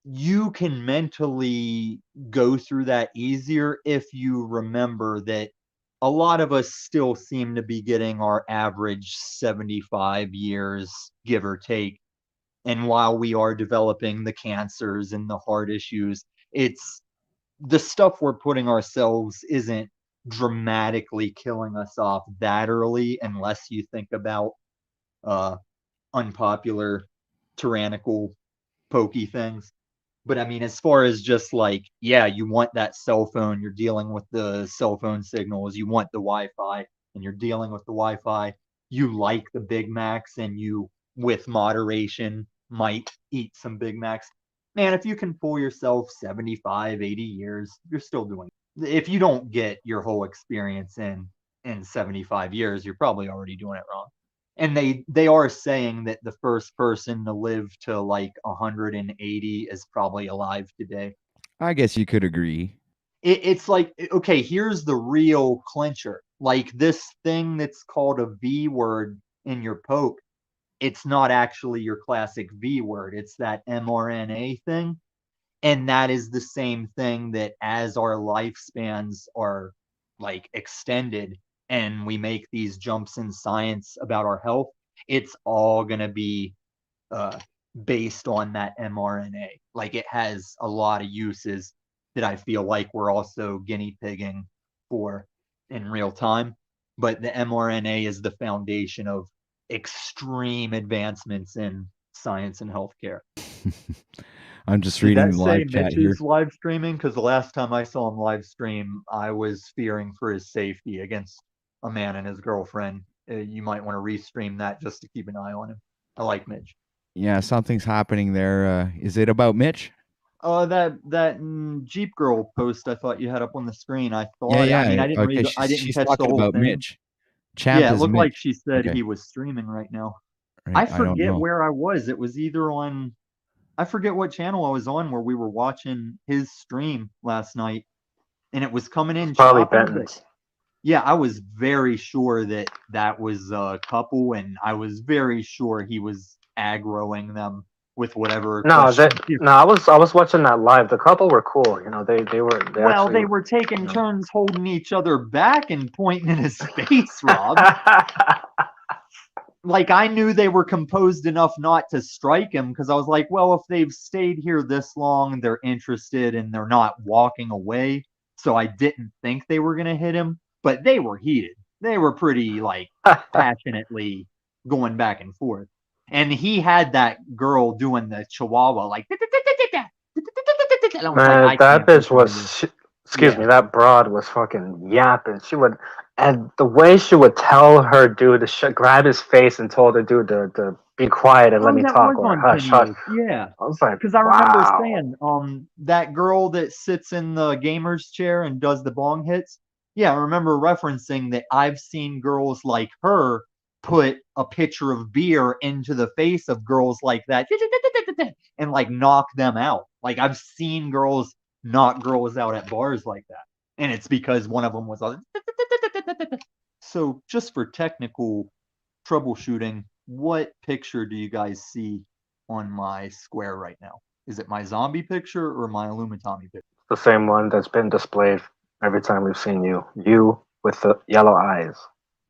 You can mentally go through that easier if you remember that a lot of us still seem to be getting our average 75 years, give or take. And while we are developing the cancers and the heart issues, it's the stuff we're putting ourselves isn't dramatically killing us off that early, unless you think about unpopular, tyrannical, pokey things. But I mean, as far as just like, yeah, you want that cell phone, you're dealing with the cell phone signals, you want the Wi-Fi, and you're dealing with the Wi-Fi. You like the Big Macs, and you, with moderation, might eat some Big Macs. Man, if you can fool yourself 75, 80 years, you're still doing it. If you don't get your whole experience in 75 years, you're probably already doing it wrong. And they are saying that the first person to live to like 180 is probably alive today. I guess you could agree. It's like, okay, here's the real clincher. Like this thing that's called a V word in your poke, it's not actually your classic V word. It's that mRNA thing. And that is the same thing that as our lifespans are like extended and we make these jumps in science about our health, it's all going to be based on that mRNA. Like it has a lot of uses that I feel like we're also guinea pigging for in real time. But the mRNA is the foundation of extreme advancements in science and healthcare. I'm just Did reading that the say live chat Mitch here. is live streaming? Because the last time I saw him live stream, I was fearing for his safety against a man and his girlfriend. You might want to restream that just to keep an eye on him. I like Mitch. Yeah, something's happening there. Is it about Mitch? That Jeep Girl post I thought you had up on the screen. I thought. Yeah. I mean, I didn't Okay, read. I didn't she's catch the talking whole about thing. Mitch. Champ Yeah, it is looked Mitch. like she said Okay. he was streaming right now. Right, I I don't forget know. where I was. It was either on. I forget what channel I was on where we were watching his stream last night, and it was coming in Probably choppy. But Benton's. yeah, I was very sure that that was a couple, and I was very sure he was aggroing them with whatever No, question. I was watching that live. The couple were cool. You know, they Well, actually. they were taking turns holding each other back and pointing in his face, Rob. Like, I knew they were composed enough not to strike him because I was like, well, if they've stayed here this long, they're interested and they're not walking away. So I didn't think they were going to hit him, but they were heated. They were pretty, like, passionately going back and forth. And he had that girl doing the chihuahua, like, Man, that bitch was. Excuse me, that broad was fucking yapping. She would, and the way she would tell her dude to grab his face and told the dude to be quiet and let me talk, or hush, hush. Yeah, I was like, because I remember wow. saying, that girl that sits in the gamer's chair and does the bong hits. Yeah, I remember referencing that I've seen girls like her put a pitcher of beer into the face of girls like that and like knock them out. Like I've seen girls knock girls out at bars like that. And it's because one of them was like, so just for technical troubleshooting, what picture do you guys see on my square right now? Is it my zombie picture or my Illumitami picture? The same one that's been displayed every time we've seen you. You with the yellow eyes.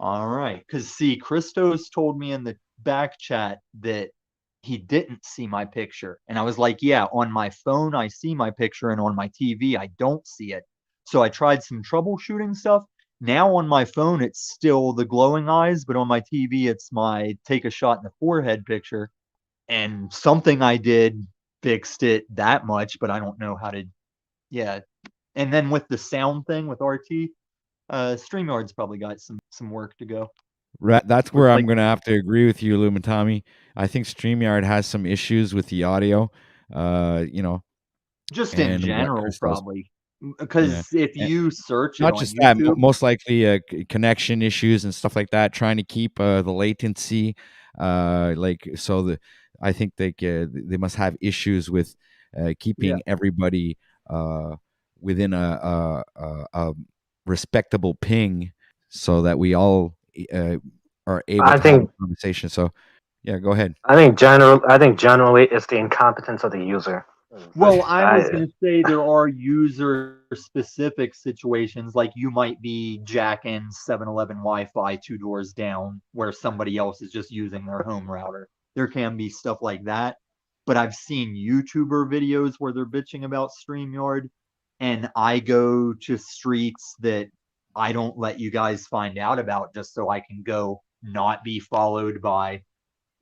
All right. Because see, Christos told me in the back chat that he didn't see my picture. And I was like, yeah, on my phone, I see my picture, and on my TV, I don't see it. So I tried some troubleshooting stuff. Now on my phone, it's still the glowing eyes, but on my TV, it's my take a shot in the forehead picture. And something I did fixed it that much, but I don't know how to. Yeah. And then with the sound thing with RT, StreamYard's probably got some work to go. Right, that's where I'm going to have to agree with you, Illumitami. I think StreamYard has some issues with the audio, just in general, probably. Because if And you search it not on just that, YouTube, most likely connection issues and stuff like that. Trying to keep the latency, I think they must have issues with yeah. keeping everybody within a respectable ping, so that we all are able I to have a think conversation. So, yeah, go ahead. I think generally it's the incompetence of the user. Well, I was going to say there are user-specific situations, like you might be jacking 7-Eleven Wi-Fi 2 doors down where somebody else is just using their home router. There can be stuff like that, but I've seen YouTuber videos where they're bitching about StreamYard, and I go to streets that I don't let you guys find out about just so I can go not be followed by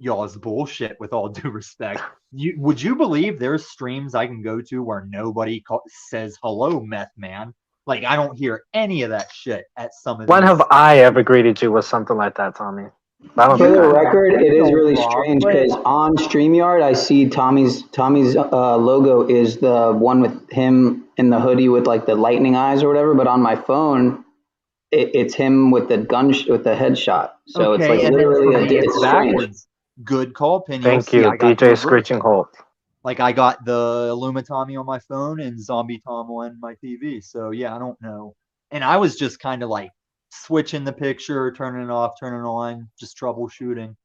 y'all's bullshit, with all due respect. Would you believe there's streams I can go to where nobody says hello, meth man? Like, I don't hear any of that shit at some of When these. have I ever greeted you with something like that, Tommy? I don't For think the I have. record, it is don't, really Rob, strange but because on StreamYard, I see Tommy's logo is the one with him in the hoodie with like the lightning eyes or whatever. But on my phone, it's him with the with the headshot. So it's like okay, and then for literally me it's it's strange. backwards. Good call, Pin. You'll Thank see you, I got the DJ reverse. Screeching Holt. Like, I got the Illumitami on my phone and Zombie Tom on my TV. So yeah, I don't know. And I was just kind of like switching the picture, turning it off, turning it on, just troubleshooting.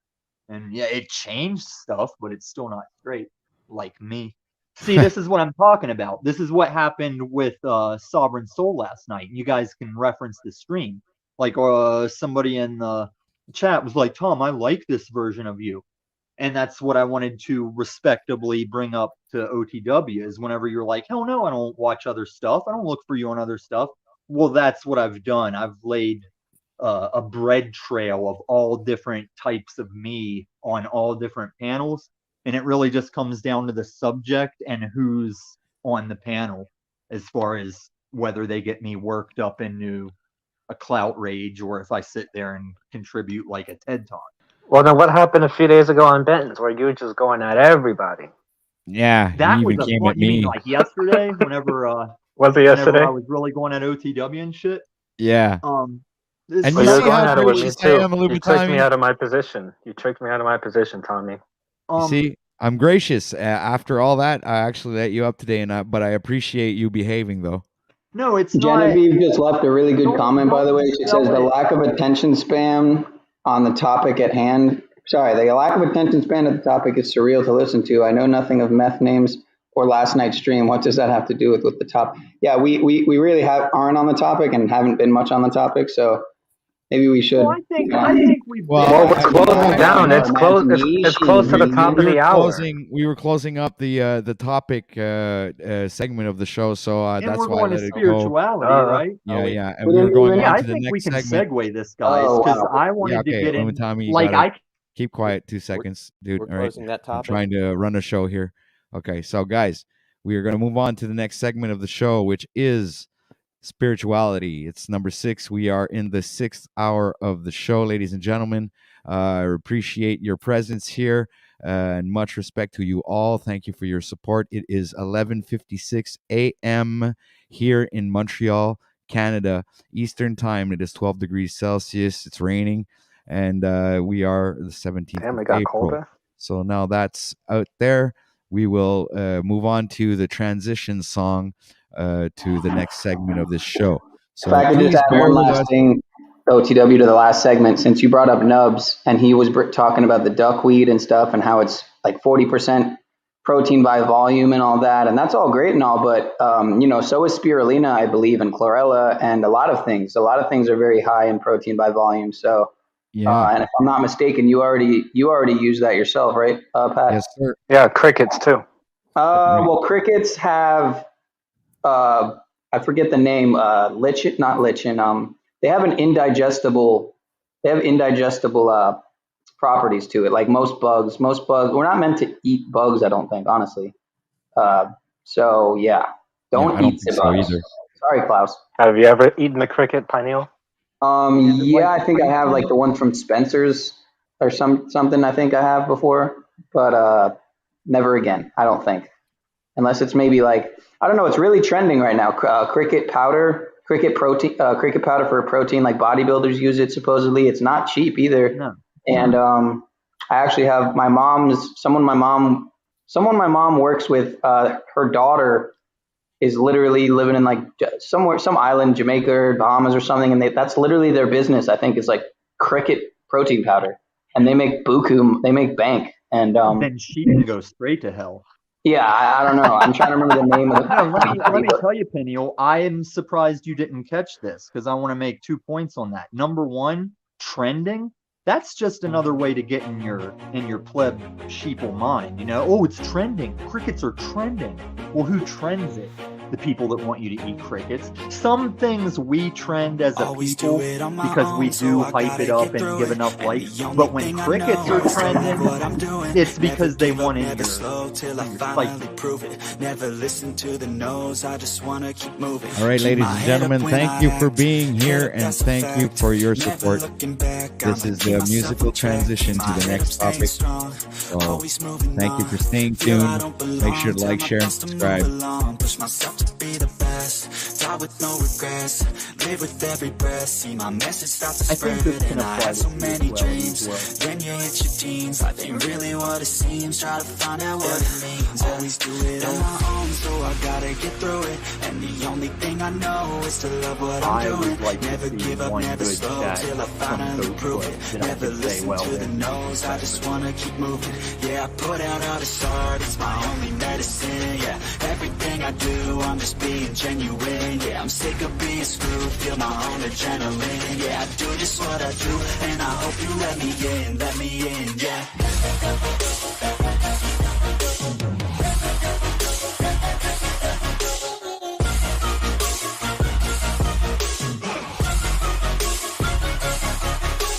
And yeah, it changed stuff, but it's still not great, like me. See, this is what I'm talking about. This is what happened with Sovereign Soul last night. You guys can reference the stream. Like, somebody in the chat was like, Tom, I like this version of you. And that's what I wanted to respectably bring up to OTW, is whenever you're like, hell no, I don't watch other stuff. I don't look for you on other stuff. Well, that's what I've done. I've laid a bread trail of all different types of me on all different panels. And it really just comes down to the subject and who's on the panel, as far as whether they get me worked up into a clout rage or if I sit there and contribute like a TED Talk. Well, then what happened a few days ago on Benton's where you were just going at everybody? Yeah, you That was even a came fun. at You mean me. like yesterday? Whenever Was it whenever yesterday? I was really going at OTW and shit. Yeah. This And Well, you you were see going how at it with me gracious I too. am, You tricked me Illumitami? out of my position. You tricked me out of my position, Tommy. You see, I'm gracious. After all that, I actually let you up today, but I appreciate you behaving, though. No, it's not. Genevieve just left a really good Don't comment, by the way. She says sell the it. lack of attention span on the topic at hand. Sorry, the lack of attention span of the topic is surreal to listen to. I know nothing of meth names or last night's stream. What does that have to do with the top? Yeah, we really aren't on the topic and haven't been much on the topic. So maybe we should. Well, I think we've Well, been. Well, we're closing down. It's close. It's close to the top of the hour. We were closing up the topic segment of the show, so And that's we're why I going to let it go. spirituality, right? Yeah, and we were going on to the think we next can segment. segue this, guys, Oh, because wow. I wanted to get in. Illumitami, you Like, gotta keep quiet 2 seconds, dude. We're All right, closing that I'm topic. trying to run a show here. Okay, so guys, we are going to move on to the next segment of the show, which is spirituality. It's number 6. We are in the 6th hour of the show, ladies and gentlemen. I appreciate your presence here and much respect to you all. Thank you for your support. It is 11:56 a.m. here in Montreal, Canada, Eastern Time. It is 12 degrees Celsius. It's raining, and we are the 17th Damn, of it got April. colder. So now that's out there. We will move on to the transition song to the next segment of this show. So If I could just add one last thing, OTW, to the last segment, since you brought up Nubs and he was talking about the duckweed and stuff and how it's like 40% protein by volume and all that. And that's all great and all, but, so is spirulina, I believe, and chlorella and a lot of things. A lot of things are very high in protein by volume. So, and if I'm not mistaken, you already used that yourself, right, Pat? Yes, sir. Yeah, crickets too. Well, crickets have, I forget the name, lichen, not lichen. They have indigestible properties to it. Like most bugs, we're not meant to eat bugs, I don't think, honestly. So yeah, don't I don't eat think the so bugs. either. Sorry, Klaus. Have you ever eaten a cricket, Pineal? Yeah, I think I have, like the one from Spencer's or something. I think I have before, but never again. I don't think, unless it's maybe like I don't know. It's really trending right now. Cricket powder, cricket powder for protein. Like bodybuilders use it. Supposedly, it's not cheap either. No. And I actually have someone my mom works with. Her daughter is literally living in like somewhere, some island, Jamaica or Bahamas or something, and that's literally their business. I think it's like cricket protein powder, and they make buku. They make bank, and Then she can go straight to hell. yeah, I don't know. I'm trying to remember the name of the. No, let me tell you, Peniel, I am surprised you didn't catch this because I want to make 2 points on that. Number one, trending. That's just another way to get in your pleb sheeple mind. You know, oh, it's trending. Crickets are trending. Well, who trends it? The people that want you to eat crickets. Some things we trend as a people because we do hype it up and give enough likes. But when crickets are trending, it's because they want in your All right, ladies and gentlemen, thank you for being here and thank you for your support. This is the musical transition to the next topic. So thank you for staying tuned. Make sure to like, share, and subscribe. Be the best, die with no regrets, live with every breath, see my message start to spread, and I had so many dreams, then you hit your teens, life ain't really what it seems, try to find out what it means, always do it on my own, so I gotta get through it, and the only thing I know is to love what I'm doing, never give up, never slow, till I finally prove it, never listen to the no's, I just wanna keep moving, yeah, I put out all this art, it's my only medicine, yeah, everything I do, I'm just being genuine, yeah, I'm sick of being screwed, feel my own adrenaline, yeah, I do just what I do, and I hope you let me in, yeah.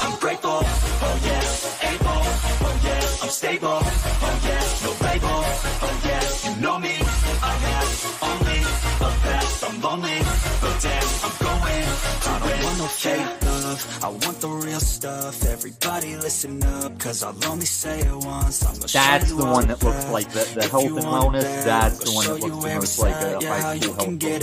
I'm grateful, oh yeah, able, oh yeah, I'm stable, oh yeah, no label, oh yeah, you know me, I have only the best, I'm lonely, but damn, I'm going to I don't want no fake love, I want the real stuff, everybody listen up, cause I'll only say it once, I'm gonna That's show the you one all that looks like the health and wellness. That's the one that looks the most like a high school health book.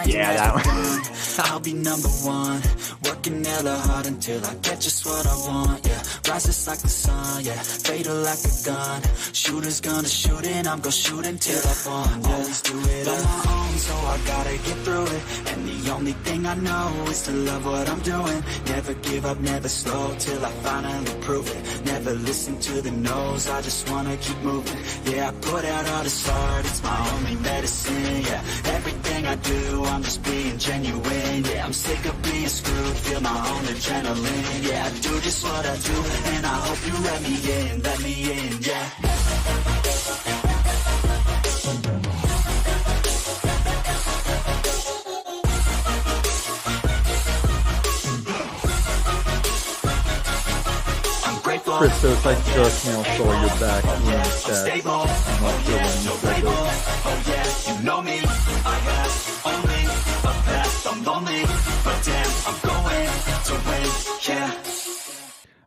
Yeah, that one. I'll be number one, working hella hard until I get just what I want, yeah, rises like the sun, yeah, fatal like a gun, shooters gonna shoot and I'm gonna shoot until I fall, yeah. Always do it on my own, so I gotta get through it, and the only thing I know is to love what I'm doing, never give up, never slow, till I finally prove it, never listen to the no's, I just wanna keep moving, yeah, I put out all this art, it's my only medicine, yeah, everything I do, I'm just being genuine, yeah, I'm sick of being screwed, feel my own adrenaline, yeah, I do just what I do, and I hope you let me in, yeah. Christos, I just now saw your back in the chat. I'm not sure when you said those. Oh yeah, you know me, I have only the best, I'm lonely, but damn, I'm going to win, yeah.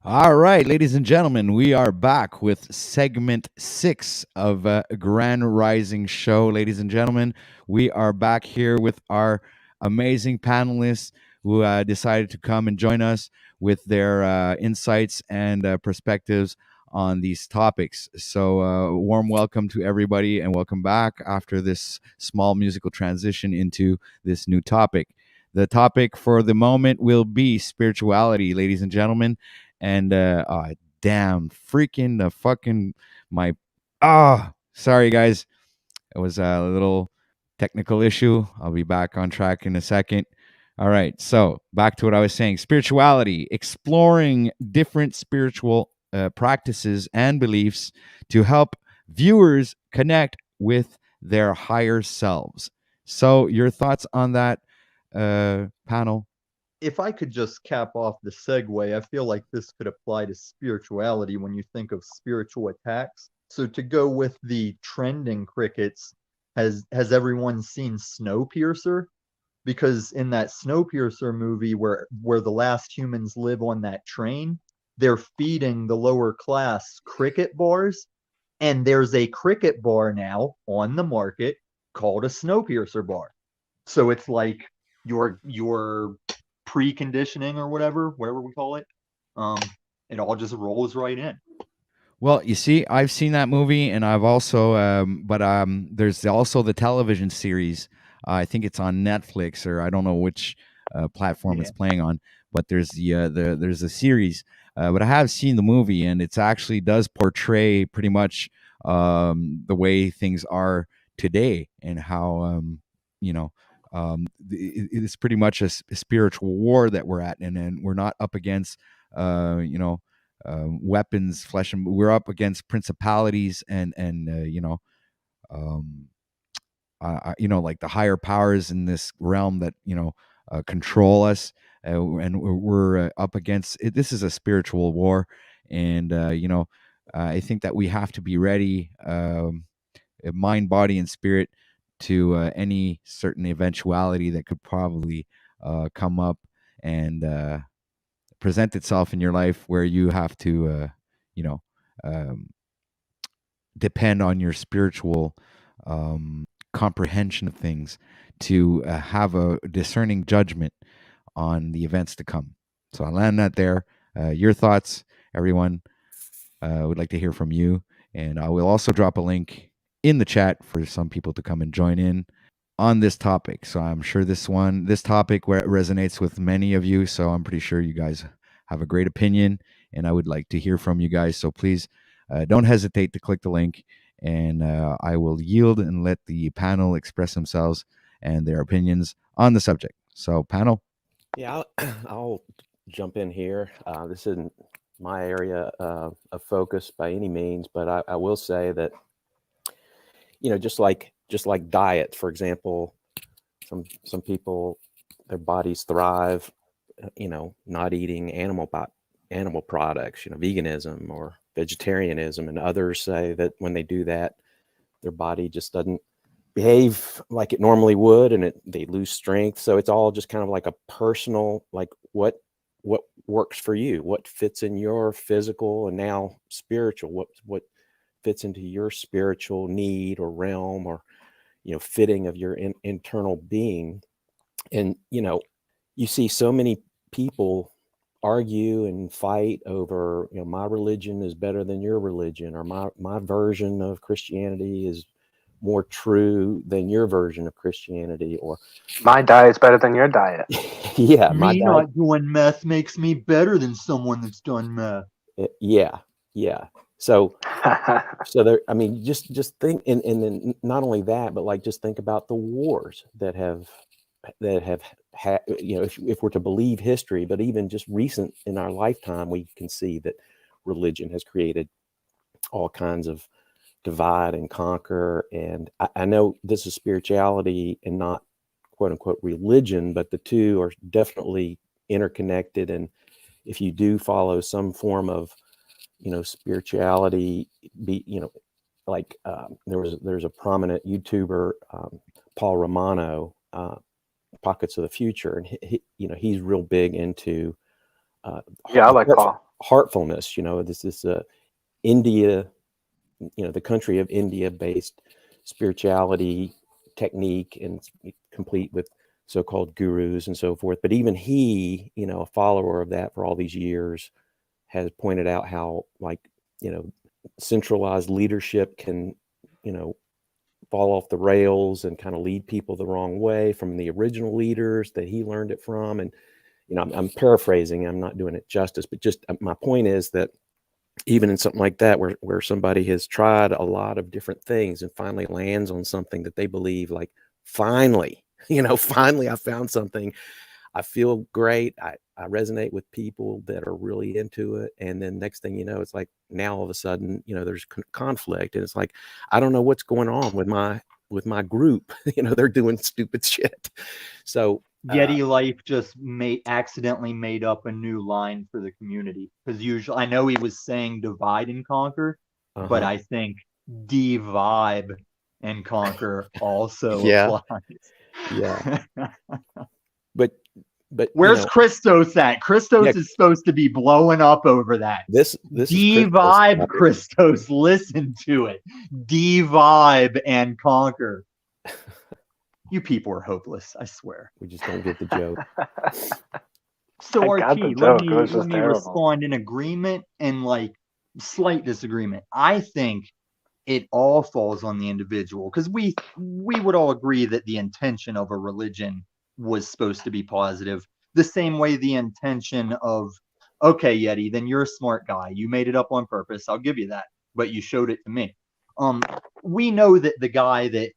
All right, ladies and gentlemen, we are back with segment 6 of Grand Rising Show. Ladies and gentlemen, we are back here with our amazing panelists who decided to come and join us with their insights and perspectives on these topics. So warm welcome to everybody and welcome back after this small musical transition into this new topic. The topic for the moment will be spirituality, ladies and gentlemen. And sorry guys, it was a little technical issue. I'll be back on track in a second. All right, so back to what I was saying. Spirituality, exploring different spiritual practices and beliefs to help viewers connect with their higher selves. So your thoughts on that, panel? If I could just cap off the segue, I feel like this could apply to spirituality when you think of spiritual attacks. So to go with the trending crickets, has everyone seen Snowpiercer? Because in that Snowpiercer movie where the last humans live on that train, they're feeding the lower class cricket bars, and there's a cricket bar now on the market called a Snowpiercer bar. So it's like your preconditioning or whatever we call it. It all just rolls right in. Well, you see, I've seen that movie, and I've also, there's also the television series. I think it's on Netflix, or I don't know which platform it's playing on. But there's there's a series. But I have seen the movie, and it's actually does portray pretty much the way things are today, and how it's pretty much a spiritual war that we're at, and we're not up against weapons, flesh, and we're up against principalities and like the higher powers in this realm that control us, and we're up against it. This is a spiritual war, and I think that we have to be ready, mind, body, and spirit, to any certain eventuality that could probably come up and present itself in your life, where you have to depend on your spiritual comprehension of things to have a discerning judgment on the events to come. So I'll land that there. Your thoughts, everyone. Would like to hear from you, and I will also drop a link in the chat for some people to come and join in on this topic. So I'm sure this topic resonates with many of you. So I'm pretty sure you guys have a great opinion, and I would like to hear from you guys. So please don't hesitate to click the link, and I will yield and let the panel express themselves and their opinions on the subject. So, panel. Yeah, I'll jump in here. This isn't my area of focus by any means, but I will say that, just like diet, for example, some people, their bodies thrive, not eating animal products, veganism or vegetarianism, and others say that when they do that, their body just doesn't behave like it normally would, and they lose strength. So it's all just kind of like a personal, like what works for you, what fits in your physical and now spiritual, what fits into your spiritual need or realm, or fitting of your internal being. And you see so many people argue and fight over, my religion is better than your religion, or my version of Christianity is more true than your version of Christianity, or my diet's better than your diet. Yeah, me not doing meth makes me better than someone that's done meth. Yeah. So there, I mean, just think, and then not only that, but like just think about the wars that have had, if we're to believe history, but even just recent in our lifetime, we can see that religion has created all kinds of divide and conquer. And I know this is spirituality and not quote unquote religion, but the two are definitely interconnected. And if you do follow some form of, spirituality, like there's a prominent YouTuber, Paul Romano, Pockets of the Future, and he's real big into I like Paul. Heartfulness. This India, the country of India based spirituality technique, and complete with so-called gurus and so forth. But even he, a follower of that for all these years, has pointed out how, like, centralized leadership can, fall off the rails and kind of lead people the wrong way from the original leaders that he learned it from. And, I'm paraphrasing, I'm not doing it justice, but just my point is that even in something like that, where somebody has tried a lot of different things and finally lands on something that they believe, like, finally I found something. I feel great. I resonate with people that are really into it. And then next thing you know, it's like now all of a sudden, there's conflict, and it's like, I don't know what's going on with my group. They're doing stupid shit. So Yeti Life just accidentally made up a new line for the community, because usually, I know he was saying divide and conquer, but I think de-vibe and conquer also applies. Yeah. But where's Christos at? Christos is supposed to be blowing up over that. This de-vibe, Christos. Listen to it. De-vibe and conquer. You people are hopeless, I swear. We just don't get the joke. I So got RT, the let joke. It me was just terrible. respond in agreement and like slight disagreement. I think it all falls on the individual because we would all agree that the intention of a religion was supposed to be positive. The same way the intention of, okay, Yeti, then you're a smart guy. You made it up on purpose. I'll give you that, but you showed it to me. We know that the guy that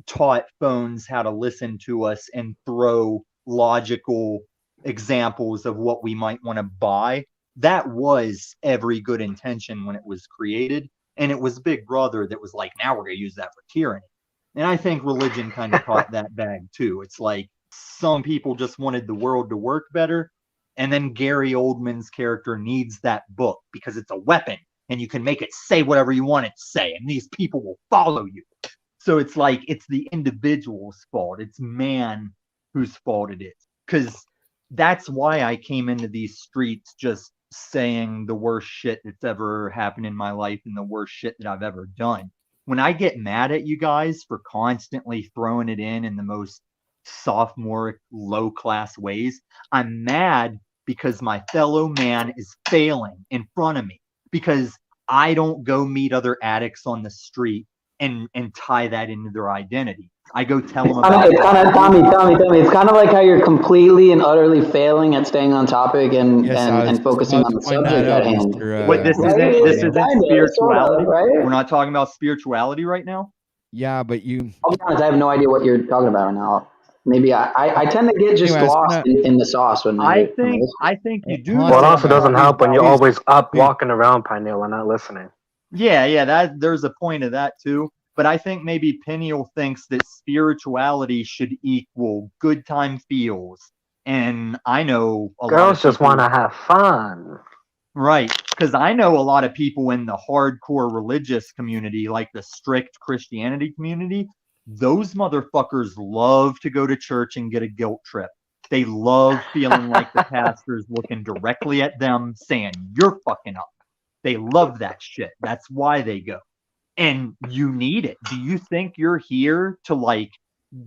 taught phones how to listen to us and throw logical examples of what we might want to buy, that was every good intention when it was created. And it was Big Brother that was like, now we're going to use that for tyranny. And I think religion kind of caught that bag too. It's like some people just wanted the world to work better. And then Gary Oldman's character needs that book because it's a weapon and you can make it say whatever you want it to say. And these people will follow you. So it's like, it's the individual's fault. It's man whose fault it is. Because that's why I came into these streets just saying the worst shit that's ever happened in my life and the worst shit that I've ever done. When I get mad at you guys for constantly throwing it in the most sophomoric, low-class ways, I'm mad because my fellow man is failing in front of me. Because I don't go meet other addicts on the street and tie that into their identity. I go tell them about it. It's kind of Tommy. It's kind of like how you're completely and utterly failing at staying on topic and focusing on the subject at hand. But this isn't spirituality, right? We're not talking about spirituality right now. Yeah, but you. I'll be honest, I have no idea what you're talking about right now. Maybe I tend to get just lost in the sauce when I think you do. Well, it also doesn't help when you're always up walking around, Pineal, and not listening. Yeah, that there's a point of that too. But I think maybe Peniel thinks that spirituality should equal good time feels. And I know girls just want to have fun. Right. Because I know a lot of people in the hardcore religious community, like the strict Christianity community, those motherfuckers love to go to church and get a guilt trip. They love feeling like the pastor's looking directly at them saying, you're fucking up. They love that shit. That's why they go. And you need it. Do you think you're here to like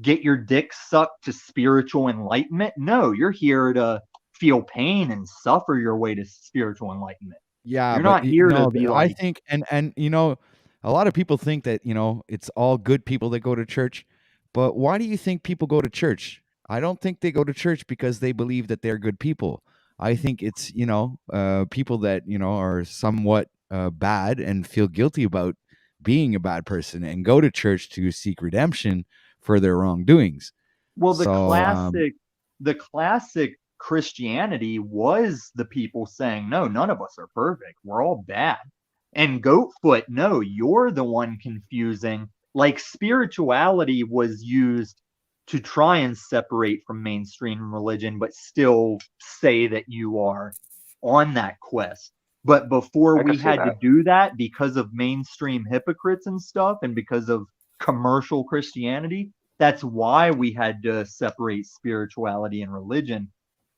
get your dick sucked to spiritual enlightenment? No, you're here to feel pain and suffer your way to spiritual enlightenment. Yeah, you're not here to be like. I think, and you know, a lot of people think that, you know, it's all good people that go to church. But why do you think people go to church? I don't think they go to church because they believe that they're good people. I think it's, you know, people that, you know, are somewhat bad and feel guilty about being a bad person and go to church to seek redemption for their wrongdoings. Well, the classic Christianity was the people saying, no, none of us are perfect. We're all bad. And Goatfoot, no, you're the one confusing. Like spirituality was used to try and separate from mainstream religion, but still say that you are on that quest. But before we had to do that because of mainstream hypocrites and stuff, and because of commercial Christianity, that's why we had to separate spirituality and religion.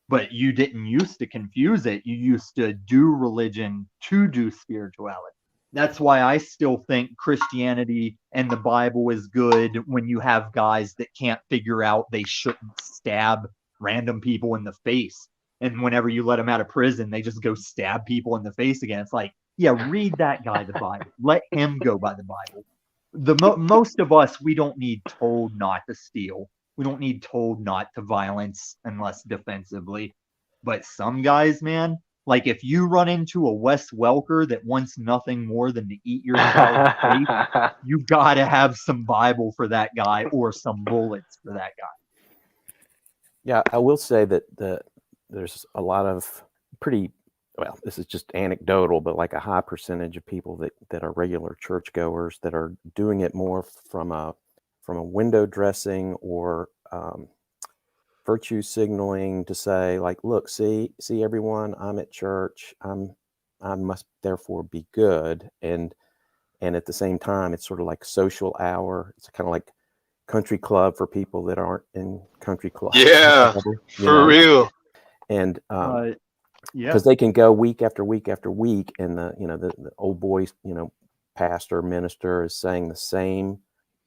But you didn't used to confuse it. You used to do religion to do spirituality. That's why I still think Christianity and the Bible is good when you have guys that can't figure out they shouldn't stab random people in the face. And whenever you let them out of prison, they just go stab people in the face again. It's like, yeah, read that guy the Bible. Let him go by the Bible. Most of us, we don't need told not to steal. We don't need told not to violence unless defensively. But some guys, man, like if you run into a Wes Welker that wants nothing more than to eat your child's face, you got to have some Bible for that guy or some bullets for that guy. Yeah, I will say that there's a lot of well, this is just anecdotal, but like a high percentage of people that are regular churchgoers that are doing it more from a window dressing or virtue signaling to say like, look, see everyone, I'm at church, I must therefore be good, and at the same time it's sort of like social hour. It's kind of like country club for people that aren't in country club. Yeah, for real. And because they can go week after week after week, and the old boy, pastor, minister is saying the same,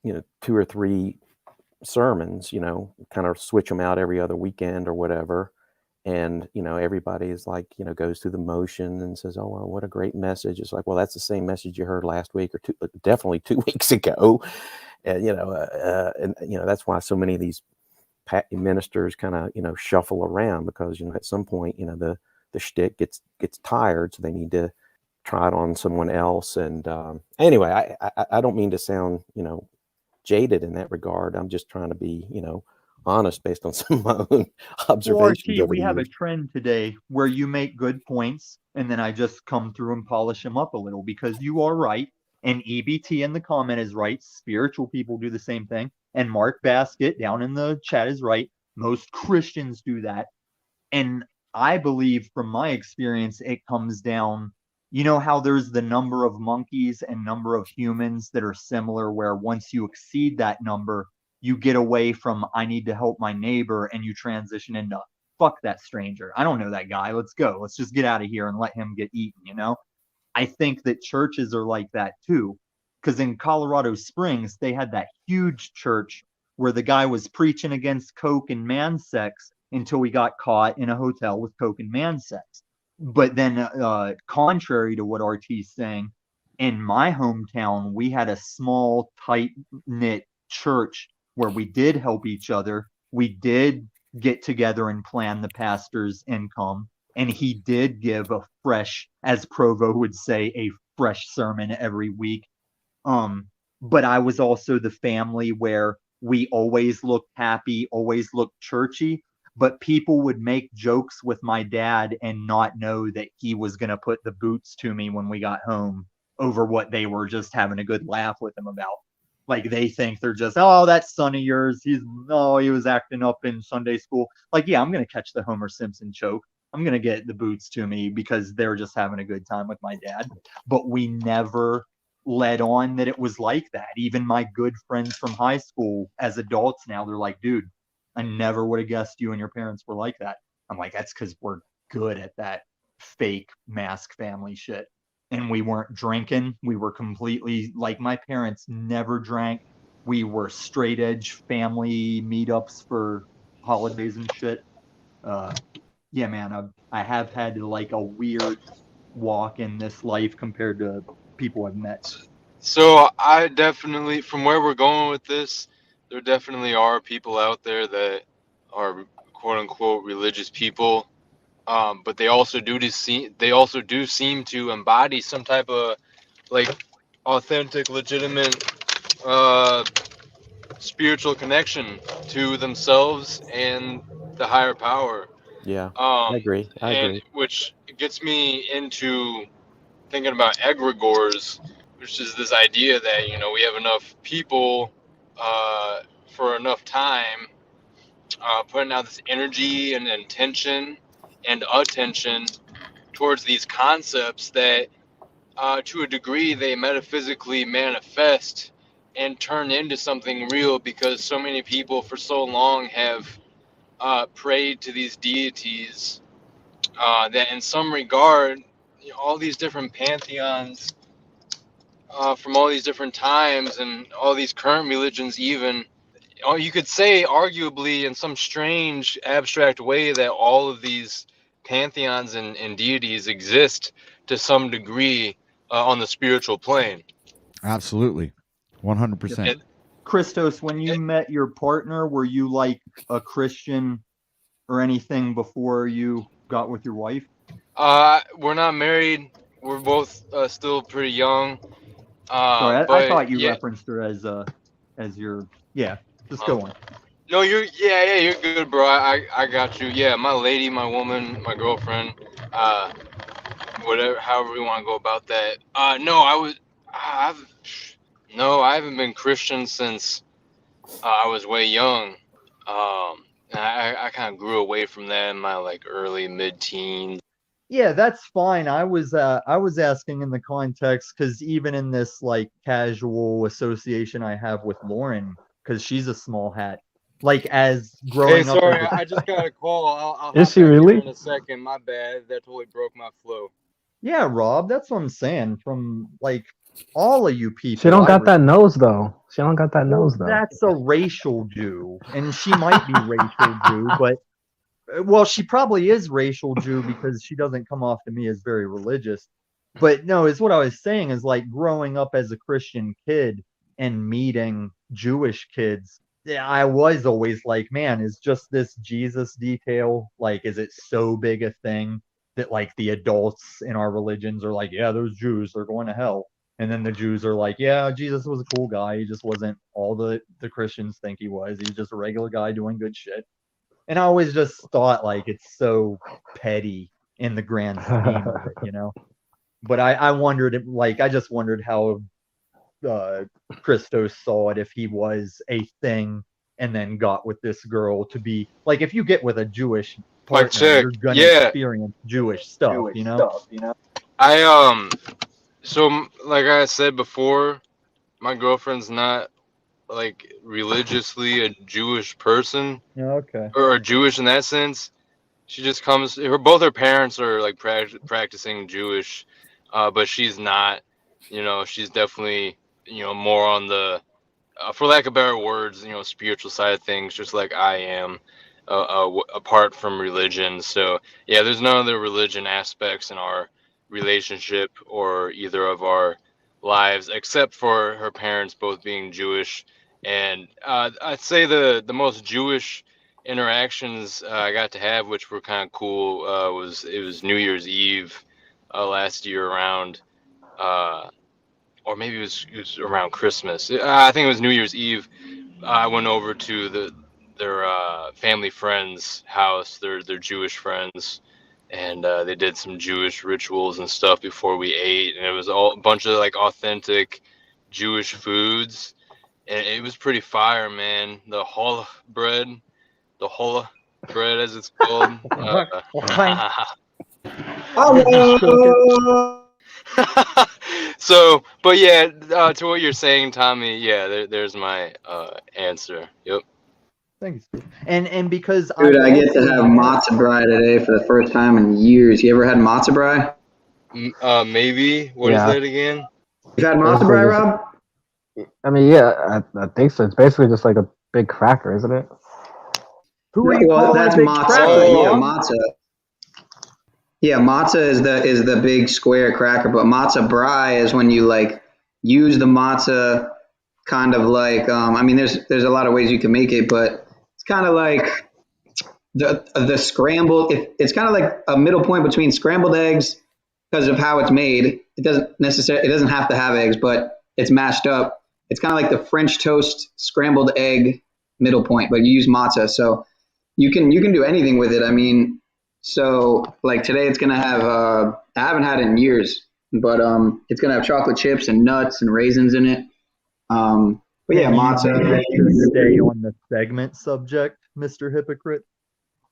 2 or 3 sermons, kind of switch them out every other weekend or whatever. And, everybody is like, goes through the motion and says, oh, well, what a great message. It's like, well, that's the same message you heard last week or definitely 2 weeks ago. And, that's why so many of these ministers kind of, shuffle around because, at some point, the shtick gets tired. So they need to try it on someone else. And anyway, I don't mean to sound, jaded in that regard. I'm just trying to be, honest based on some of my own observations RT, over we the have a years. trend today where you make good points and then I just come through and polish them up a little because you are right. And EBT in the comment is right. Spiritual people do the same thing. And Mark Basket down in the chat is right. Most Christians do that. And I believe from my experience, it comes down, how there's the number of monkeys and number of humans that are similar, where once you exceed that number, you get away from I need to help my neighbor and you transition into fuck that stranger. I don't know that guy. Let's go. Let's just get out of here and let him get eaten. I think that churches are like that too. Because in Colorado Springs, they had that huge church where the guy was preaching against coke and man sex until he got caught in a hotel with coke and man sex. But then, contrary to what RT's saying, in my hometown, we had a small, tight knit church where we did help each other. We did get together and plan the pastor's income. And he did give a fresh, as Provo would say, a fresh sermon every week. But I was also the family where we always looked happy, always looked churchy, but people would make jokes with my dad and not know that he was going to put the boots to me when we got home over what they were just having a good laugh with him about. Like they think they're just, oh, that son of yours, he was acting up in Sunday school. Like, yeah, I'm going to catch the Homer Simpson choke. I'm going to get the boots to me because they're just having a good time with my dad. But we never led on that it was like that. Even my good friends from high school as adults now, they're like, dude, I never would have guessed you and your parents were like that. I'm like, that's because we're good at that fake mask family shit. And we weren't drinking. We were completely like my parents never drank. We were straight edge family meetups for holidays and shit. Yeah, man, I have had like a weird walk in this life compared to people I've met. So I definitely, from where we're going with this, there definitely are people out there that are quote unquote religious people, but they also do seem to embody some type of like authentic, legitimate spiritual connection to themselves and the higher power. Yeah, I agree. And which gets me into thinking about egregores, which is this idea that we have enough people for enough time putting out this energy and intention and attention towards these concepts that to a degree they metaphysically manifest and turn into something real, because so many people for so long have prayed to these deities that in some regard all these different pantheons from all these different times and all these current religions even, you could say arguably in some strange abstract way that all of these pantheons and deities exist to some degree on the spiritual plane. Absolutely. 100%. Christos, when you met your partner, were you like a Christian or anything before you got with your wife? We're not married. We're both still pretty young. Sorry, but I thought you yeah. referenced her as your just go on. No, you're good, bro. I got you. Yeah, my lady, my woman, my girlfriend, whatever, however you want to go about that. No, I haven't been Christian since I was way young. And I kind of grew away from that in my like early mid-teens. Yeah, that's fine. I was asking in the context because even in this like casual association I have with Lauren, because she's a small hat, like as growing Hey, up. sorry, I just got a call. I'll Is hop she back really? here in a second. My bad. That totally broke my flow. Yeah, Rob, that's what I'm saying. From like all of you people. She don't got that nose though. She don't got that nose though. That's a racial Jew, and she might be racial Jew, but well, she probably is racial Jew because she doesn't come off to me as very religious. But no, is what I was saying is like growing up as a Christian kid and meeting Jewish kids. Yeah, I was always like, man, is just this Jesus detail like, is it so big a thing that like the adults in our religions are like, yeah, those Jews are going to hell, and then the Jews are like, yeah, Jesus was a cool guy. He just wasn't all the Christians think he was. He's just a regular guy doing good shit. And I always just thought like it's so petty in the grand scheme of it. But I wondered, like, I just wondered how Christos saw it if he was a thing and then got with this girl to be like, if you get with a Jewish partner, you're gonna experience Jewish stuff, So like I said before, my girlfriend's not like religiously a Jewish person. Okay. Or Jewish in that sense. She just comes. Both her parents are like practicing Jewish, but she's not. She's definitely more on the, for lack of better words, spiritual side of things, just like I am, apart from religion. So yeah, there's none of the religion aspects in our relationship or either of our lives, except for her parents both being Jewish. And I'd say the most Jewish interactions I got to have, which were kind of cool, was New Year's Eve last year around, or maybe it was around Christmas. I think it was New Year's Eve. I went over to their family friend's house, their Jewish friends, and they did some Jewish rituals and stuff before we ate, and it was all a bunch of like authentic Jewish foods, and it was pretty fire, man. The challah bread, as it's called. So, but yeah, to what you're saying, Tommy, yeah, there's my answer. Yep. Thanks. And because dude, I get to have matzah brie today for the first time in years. You ever had matzah brie? Maybe. What is that again? You've had matzah brie, Rob? I mean, yeah, I think so. It's basically just like a big cracker, isn't it? Who are you calling that's a big matzah. cracker? Yeah, matzah. Yeah, matzah is the big square cracker, but matzah brie is when you like use the matzah kind of like I mean there's a lot of ways you can make it, but it's kind of like the scrambled, it's kind of like a middle point between scrambled eggs because of how it's made. It doesn't have to have eggs, but it's mashed up. It's kind of like the French toast scrambled egg middle point, but you use matzah, so you can do anything with it. I mean, so like today it's gonna have I haven't had it in years, but it's gonna have chocolate chips and nuts and raisins in it. But yeah, matzah. Stay on the segment subject, Mr. Hypocrite.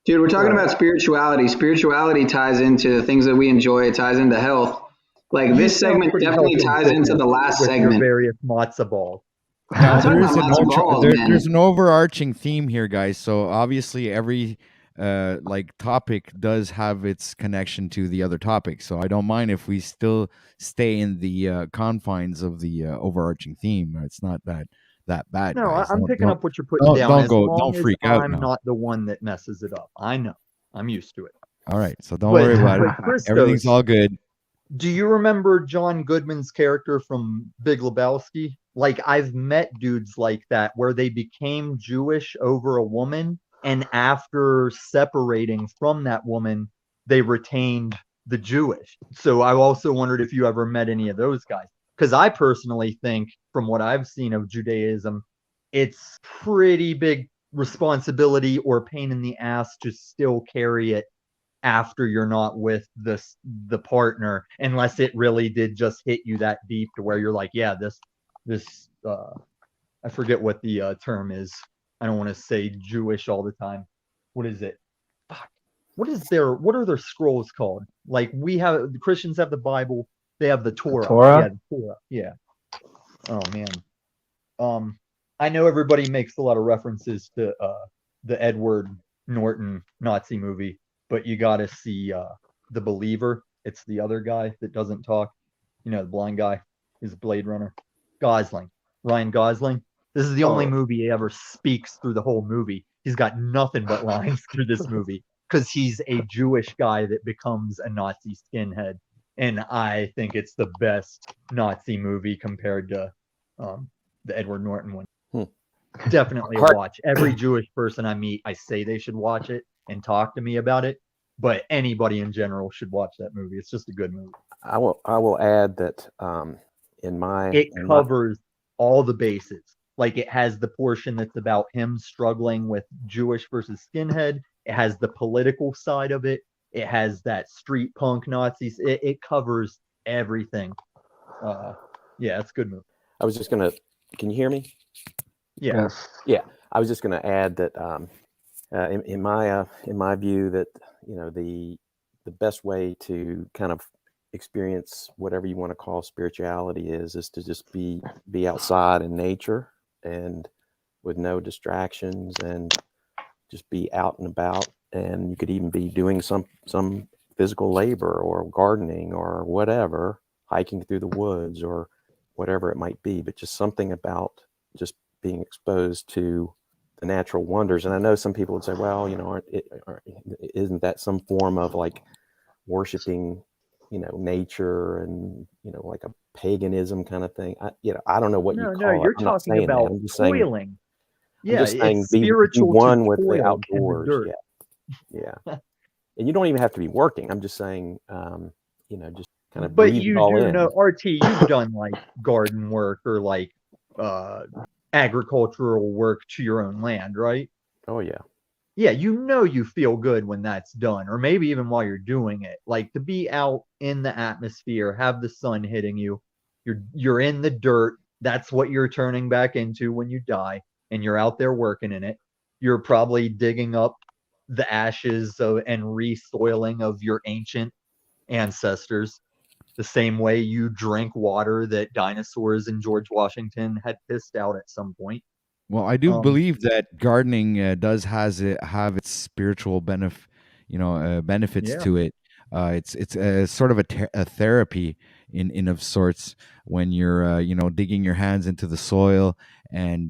Dude, we're talking about spirituality. Spirituality ties into things that we enjoy. It ties into health. Like this segment definitely ties into the last with segment. Your various matzo balls. Now, there's an overarching theme here, guys. So obviously every like topic does have its connection to the other topic. So I don't mind if we still stay in the confines of the overarching theme. It's not that bad. No, guys. I'm picking up what you're putting down. Don't freak out. I'm not the one that messes it up. I know. I'm used to it. All right, so don't worry about it. Christos, Everything's all good. Do you remember John Goodman's character from Big Lebowski? Like, I've met dudes like that where they became Jewish over a woman, and after separating from that woman, they retained the Jewish. So I also wondered if you ever met any of those guys. Because I personally think, from what I've seen of Judaism, it's pretty big responsibility or pain in the ass to still carry it after you're not with the partner, unless it really did just hit you that deep to where you're like, yeah, this I forget what the term is. I don't want to say Jewish all the time. What is it? Fuck. What are their scrolls called? Like the Christians have the Bible, they have the Torah. The Torah? Yeah, the Torah. Yeah. Oh man. I know everybody makes a lot of references to the Edward Norton Nazi movie, but you got to see The Believer. It's the other guy that doesn't talk, the blind guy. is Blade Runner. Gosling, Ryan Gosling. This is the only movie he ever speaks through the whole movie. He's got nothing but lines through this movie because he's a Jewish guy that becomes a Nazi skinhead. And I think it's the best Nazi movie compared to the Edward Norton one. Definitely a watch. Every Jewish person I meet, I say they should watch it and talk to me about it. But anybody in general should watch that movie. It's just a good movie. I will add that it covers all the bases. Like it has the portion that's about him struggling with Jewish versus skinhead. It has the political side of it. It has that street punk Nazis. It covers everything. Yeah, it's a good movie. I was just gonna. Can you hear me? Yeah. Yes. Yeah. I was just gonna add that in my view that the best way to kind of experience whatever you want to call spirituality is to just be outside in nature and with no distractions and just be out and about. And you could even be doing some physical labor or gardening or whatever, hiking through the woods or whatever it might be, but just something about just being exposed to the natural wonders. And I know some people would say, well, isn't that some form of like worshiping, nature and, like a paganism kind of thing? I don't know what you call it. No, you're talking about toiling. I'm just saying be one with the outdoors. Yeah. And you don't even have to be working. I'm just saying, just kind of but breathe you it all do in. know, RT, you've done like garden work or like agricultural work to your own land, right? Oh yeah. Yeah, you feel good when that's done, or maybe even while you're doing it. Like to be out in the atmosphere, have the sun hitting you, you're in the dirt. That's what you're turning back into when you die, and you're out there working in it. You're probably digging up the ashes and resoiling of your ancient ancestors, the same way you drink water that dinosaurs and George Washington had pissed out at some point. Well, I do believe that gardening does have its spiritual benefits Yeah. to it. It's sort of a therapy in of sorts when you're digging your hands into the soil and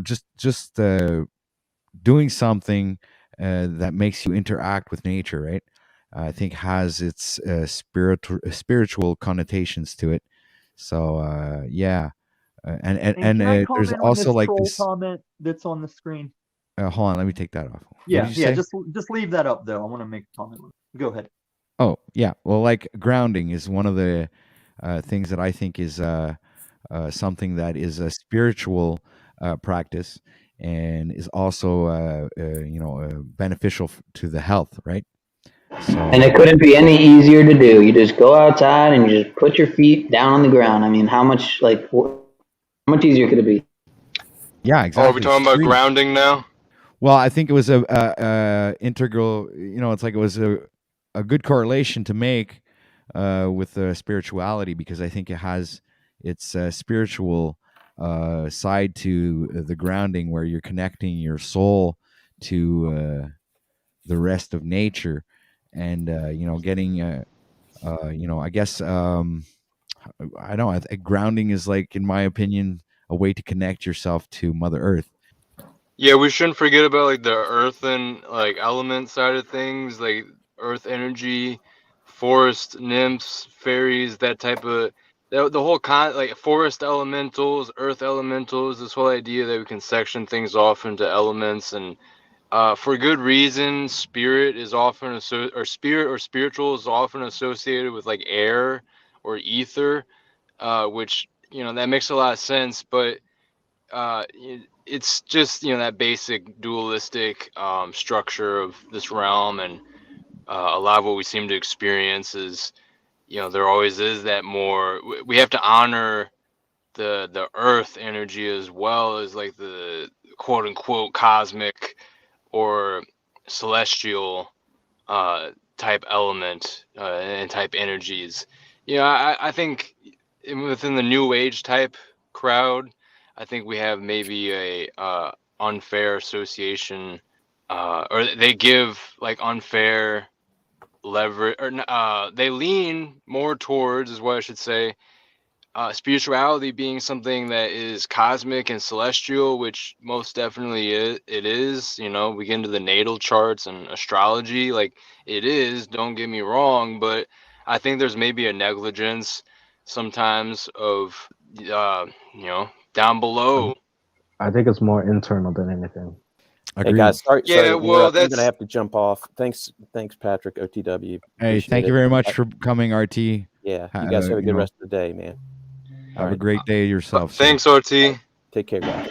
just doing something that makes you interact with nature, right? I think has its spiritual connotations to it. So yeah. And can I there's comment on also this like troll this. comment that's on the screen? Hold on, let me take that off. What Yeah, did you say? just leave that up though. I want to make a comment. Go ahead. Oh yeah, well, like grounding is one of the things that I think is something that is a spiritual practice and is also beneficial to the health, right? So, And it couldn't be any easier to do. You just go outside and you just put your feet down on the ground. I mean, how much easier could it be? yeah, exactly. Oh, are we talking about grounding now? Well, I think it was a integral. It's like it was a good correlation to make with spirituality, because I think it has its spiritual side to the grounding, where you're connecting your soul to the rest of nature, and getting I guess I don't know. Grounding is, like, in my opinion, a way to connect yourself to Mother Earth. Yeah, we shouldn't forget about like the earthen like element side of things, like earth energy, forest nymphs, fairies, that type of the whole like forest elementals, earth elementals, this whole idea that we can section things off into elements, and for good reason, spirit or spiritual is often associated with like air or ether, which that makes a lot of sense, but it's just that basic dualistic structure of this realm, and a lot of what we seem to experience is there always is that more. We have to honor the earth energy as well as like the quote unquote cosmic or celestial type element and type energies. I think within the new age type crowd, I think we have maybe a unfair association, or they give like unfair leverage, or they lean more towards, is what I should say, spirituality being something that is cosmic and celestial, which most definitely it is. You know, we get into the natal charts and astrology, like it is, don't get me wrong, but I think there's maybe a negligence sometimes of you know, down below. I think it's more internal than anything. Hey Agreed. guys, sorry Yeah, to well, interrupt. I'm gonna that's have to jump off. Thanks, Patrick, OTW. Hey, Appreciate thank you it. very much for coming, RT. Yeah, you guys have a You good know, rest of the day, man. have a right. great day yourself, sir. thanks, RT. Take care, guys.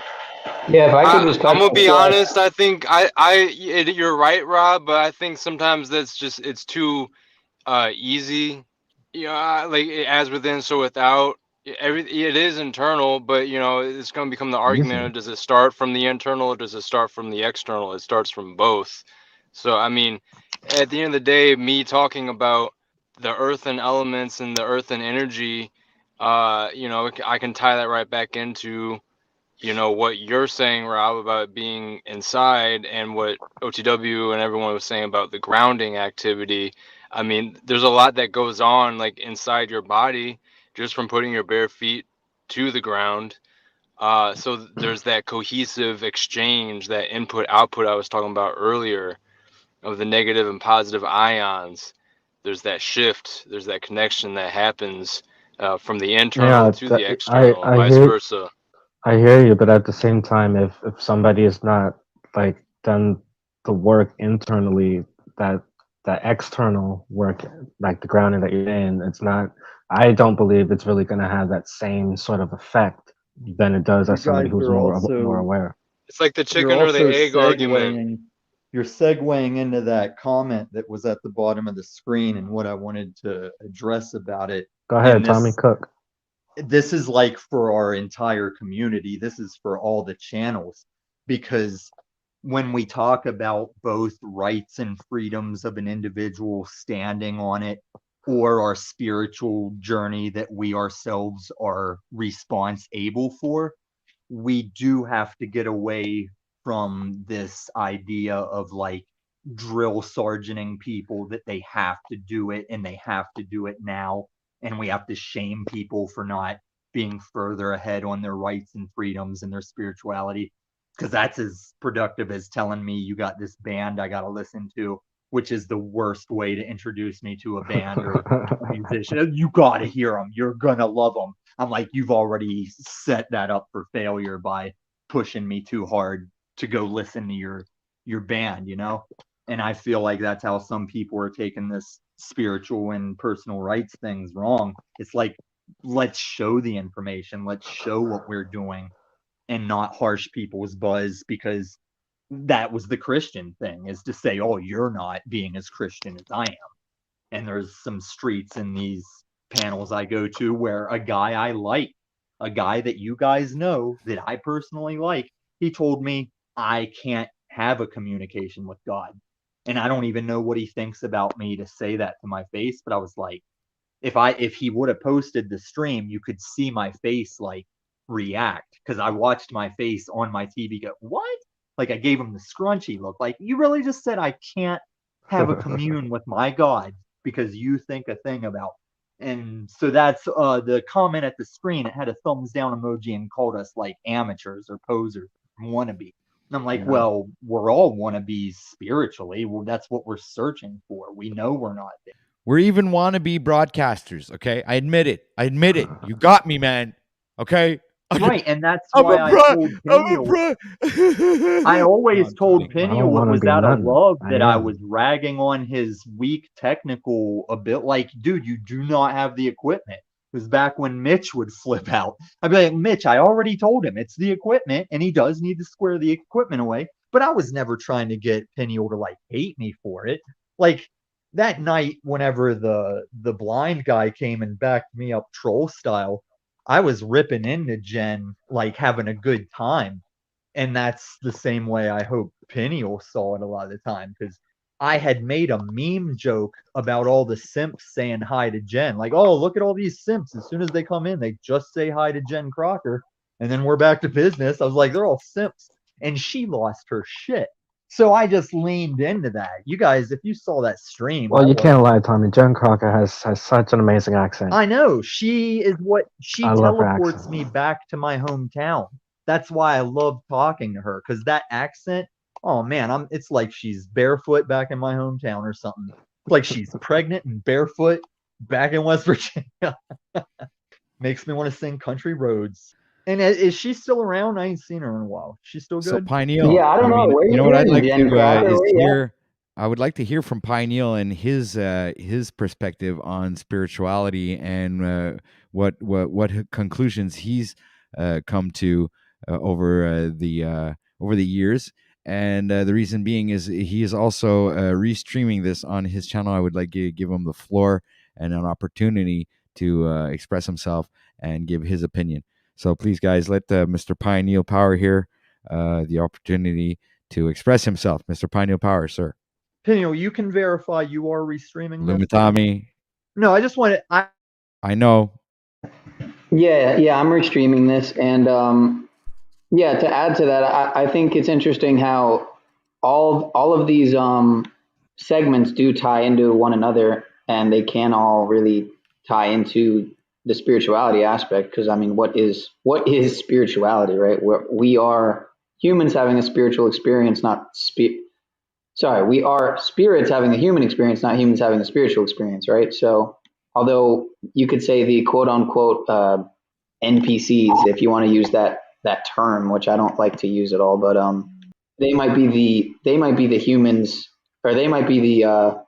Yeah, if I could just I'm touch gonna on be that. honest. I think you're right, Rob, but I think sometimes it's too easy. Yeah, like as within, so without. It is internal, but you know it's going to become the argument: Easy. does it start from the internal, or does it start from the external? It starts from both. So I mean, at the end of the day, me talking about the earth and elements and the earth and energy, you know, I can tie that right back into, you know, what you're saying, Rob, about it being inside, and what OTW and everyone was saying about the grounding activity. I mean, there's a lot that goes on like inside your body just from putting your bare feet to the ground. So there's that cohesive exchange, that input output I was talking about earlier, of the negative and positive ions. There's that shift, there's that connection that happens from the internal Yeah, to the external, and vice versa. I hear you, but at the same time, if somebody is not like done the work internally, that that external work, like the grounding that you're in, it's not. I don't believe it's really going to have that same sort of effect than it does You as somebody guys who's are more also aware. It's like the you're chicken or the also egg argument. you're segueing into that comment that was at the bottom of the screen and what I wanted to address about it. Go And ahead, Tommy Cook. this is like for our entire community. This is for all the channels, because when we talk about both rights and freedoms of an individual standing on it, or our spiritual journey that we ourselves are responsible for, we do have to get away from this idea of like drill sergeanting people, that they have to do it and they have to do it now, and we have to shame people for not being further ahead on their rights and freedoms and their spirituality, because that's as productive as telling me you got this band I got to listen to, which is the worst way to introduce me to a band or a musician. You got to hear them, you're gonna love them. I'm like, you've already set that up for failure by pushing me too hard to go listen to your band, you know? And I feel like that's how some people are taking this spiritual and personal rights things wrong. It's like, let's show the information, let's show what we're doing, and not harsh people's buzz, because that was the Christian thing, is to say, oh, you're not being as Christian as I am. And there's some streets in these panels I go to where a guy I like, a guy that you guys know that I personally like, he told me I can't have a communication with God. And I don't even know what he thinks about me to say that to my face, but I was like, if he would have posted the stream, you could see my face like react, because I watched my face on my TV go, what? Like I gave him the scrunchy look, like, you really just said I can't have a commune with my God because you think a thing about. And so that's the comment at the screen. It had a thumbs down emoji and called us like amateurs or posers, wannabe. And I'm like, Yeah. well, we're all wannabes spiritually. Well, that's what we're searching for. We know we're not there. We're even wannabe broadcasters, okay? I admit it. You got me, man. Okay? Right, and that's I'm why a I bro. told I'm a Peniel. bro. I No, always I'm told kidding. I don't Peniel it want to was be out of nothing. love I that I am. was ragging on his weak technical a bit. Like, dude, you do not have the equipment. It was back when Mitch would flip out. I'd be like, Mitch, I already told him it's the equipment, and he does need to square the equipment away. But I was never trying to get Peniel to like hate me for it. Like that night, whenever the blind guy came and backed me up troll style, I was ripping into Jen, like having a good time. And that's the same way I hope Peniel saw it a lot of the time, because I had made a meme joke about all the simps saying hi to Jen. Like, oh, look at all these simps. As soon as they come in, they just say hi to Jen Crocker. And then we're back to business. I was like, they're all simps. And she lost her shit. So I just leaned into that. You guys, if you saw that stream, Well, you can't lie, Tommy. Jen Crocker has such an amazing accent. I know. She is what she I love her teleports accent. me back to my hometown. That's why I love talking to her, because that accent, oh man, it's like she's barefoot back in my hometown or something. It's like she's pregnant and barefoot back in West Virginia. Makes me want to sing Country Roads. And is she still around? I ain't seen her in a while. She's still So good? Pineal, Yeah, I don't know. Where you you know what I'd been, like Jen to Crocker? is Where you at? hear. I would like to hear from Pineal and his perspective on spirituality and what conclusions he's come to over the years. And the reason being is he is also restreaming this on his channel. I would like to give him the floor and an opportunity to express himself and give his opinion. So please, guys, let Mr. Pineal Power here the opportunity to express himself. Mr. Pineal Power, sir. Peniel, you can verify you are restreaming this? Lumitami. No, I just wanted I know. Yeah, I'm restreaming this, and yeah, to add to that, I think it's interesting how all of these segments do tie into one another, and they can all really tie into the spirituality aspect. Because I mean, what is spirituality, right? We are humans having a spiritual experience, not we are spirits having a human experience, not humans having a spiritual experience, right? So, although you could say the quote unquote NPCs, if you want to use that term, which I don't like to use at all, but they might be the humans, or they might be the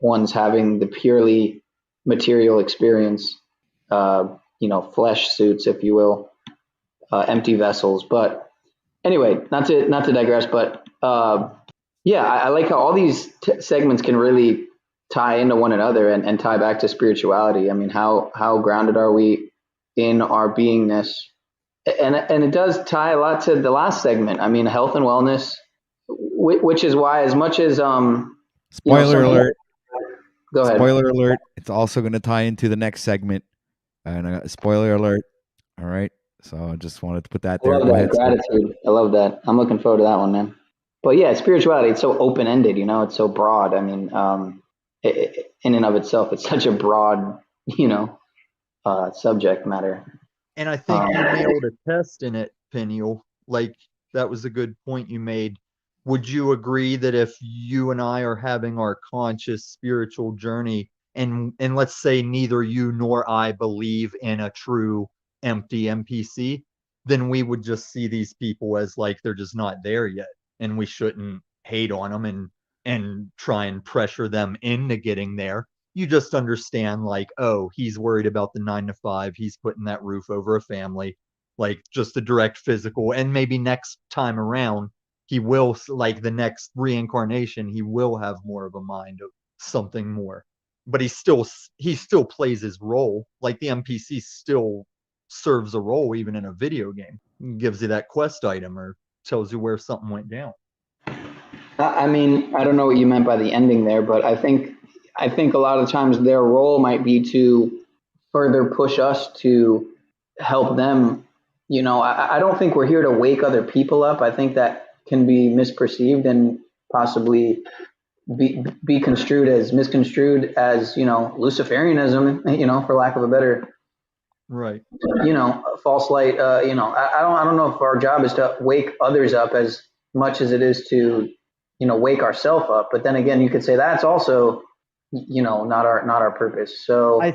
ones having the purely material experience, flesh suits, if you will, empty vessels. But anyway, not to digress, but yeah, I like how all these segments can really tie into one another and tie back to spirituality. I mean, how grounded are we in our beingness? And it does tie a lot to the last segment. I mean, health and wellness, which is why, as much as spoiler alert. Go ahead. Spoiler alert. It's also going to tie into the next segment. And spoiler alert. All right. So I just wanted to put that there. I love Go that. ahead. Gratitude. I love that. I'm looking forward to that one, man. But yeah, spirituality, it's so open-ended, it's so broad. I mean, in and of itself, it's such a broad, subject matter. And I think you nailed a test in it, Peniel. Like, that was a good point you made. Would you agree that if you and I are having our conscious spiritual journey, and let's say neither you nor I believe in a true empty NPC, then we would just see these people as like they're just not there yet, and we shouldn't hate on them and try and pressure them into getting there. You just understand, like, oh, he's worried about the 9 to 5, he's putting that roof over a family, like just the direct physical. And maybe next time around he will, like the next reincarnation, he will have more of a mind of something more. But he still plays his role. Like the NPC still serves a role, even in a video game. Gives you that quest item or tells you where something went down. I mean, I don't know what you meant by the ending there, but I think a lot of times their role might be to further push us to help them. I don't think we're here to wake other people up. I think that can be misperceived and possibly be misconstrued as Luciferianism, for lack of a better, right, false light. I don't know if our job is to wake others up as much as it is to wake ourselves up. But then again, you could say that's also not our purpose. So I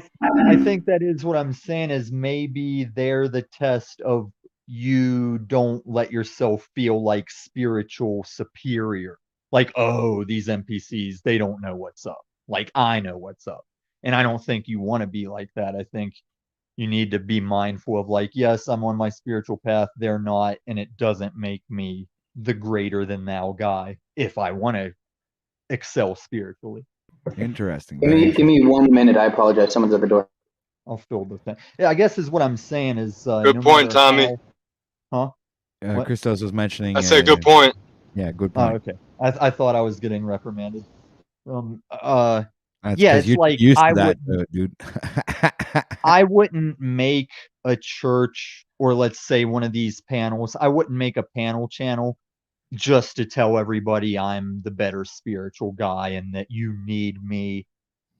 think that is what I'm saying, is maybe they're the test of you don't let yourself feel like spiritual superior. Like, oh, these NPCs, they don't know what's up. Like, I know what's up. And I don't think you want to be like that. I think you need to be mindful of, like, yes, I'm on my spiritual path, they're not, and it doesn't make me the greater than thou guy if I want to excel spiritually. Interesting. Give me 1 minute. I apologize. Someone's at the door. I'll fill the thing. Yeah, I guess is what I'm saying is good point, Tommy. Christos was mentioning. I said good point. Yeah, good point. Oh, okay. I thought I was getting reprimanded. That's yeah, it's like dude. I wouldn't make a church, or let's say one of these panels. I wouldn't make a panel channel just to tell everybody I'm the better spiritual guy and that you need me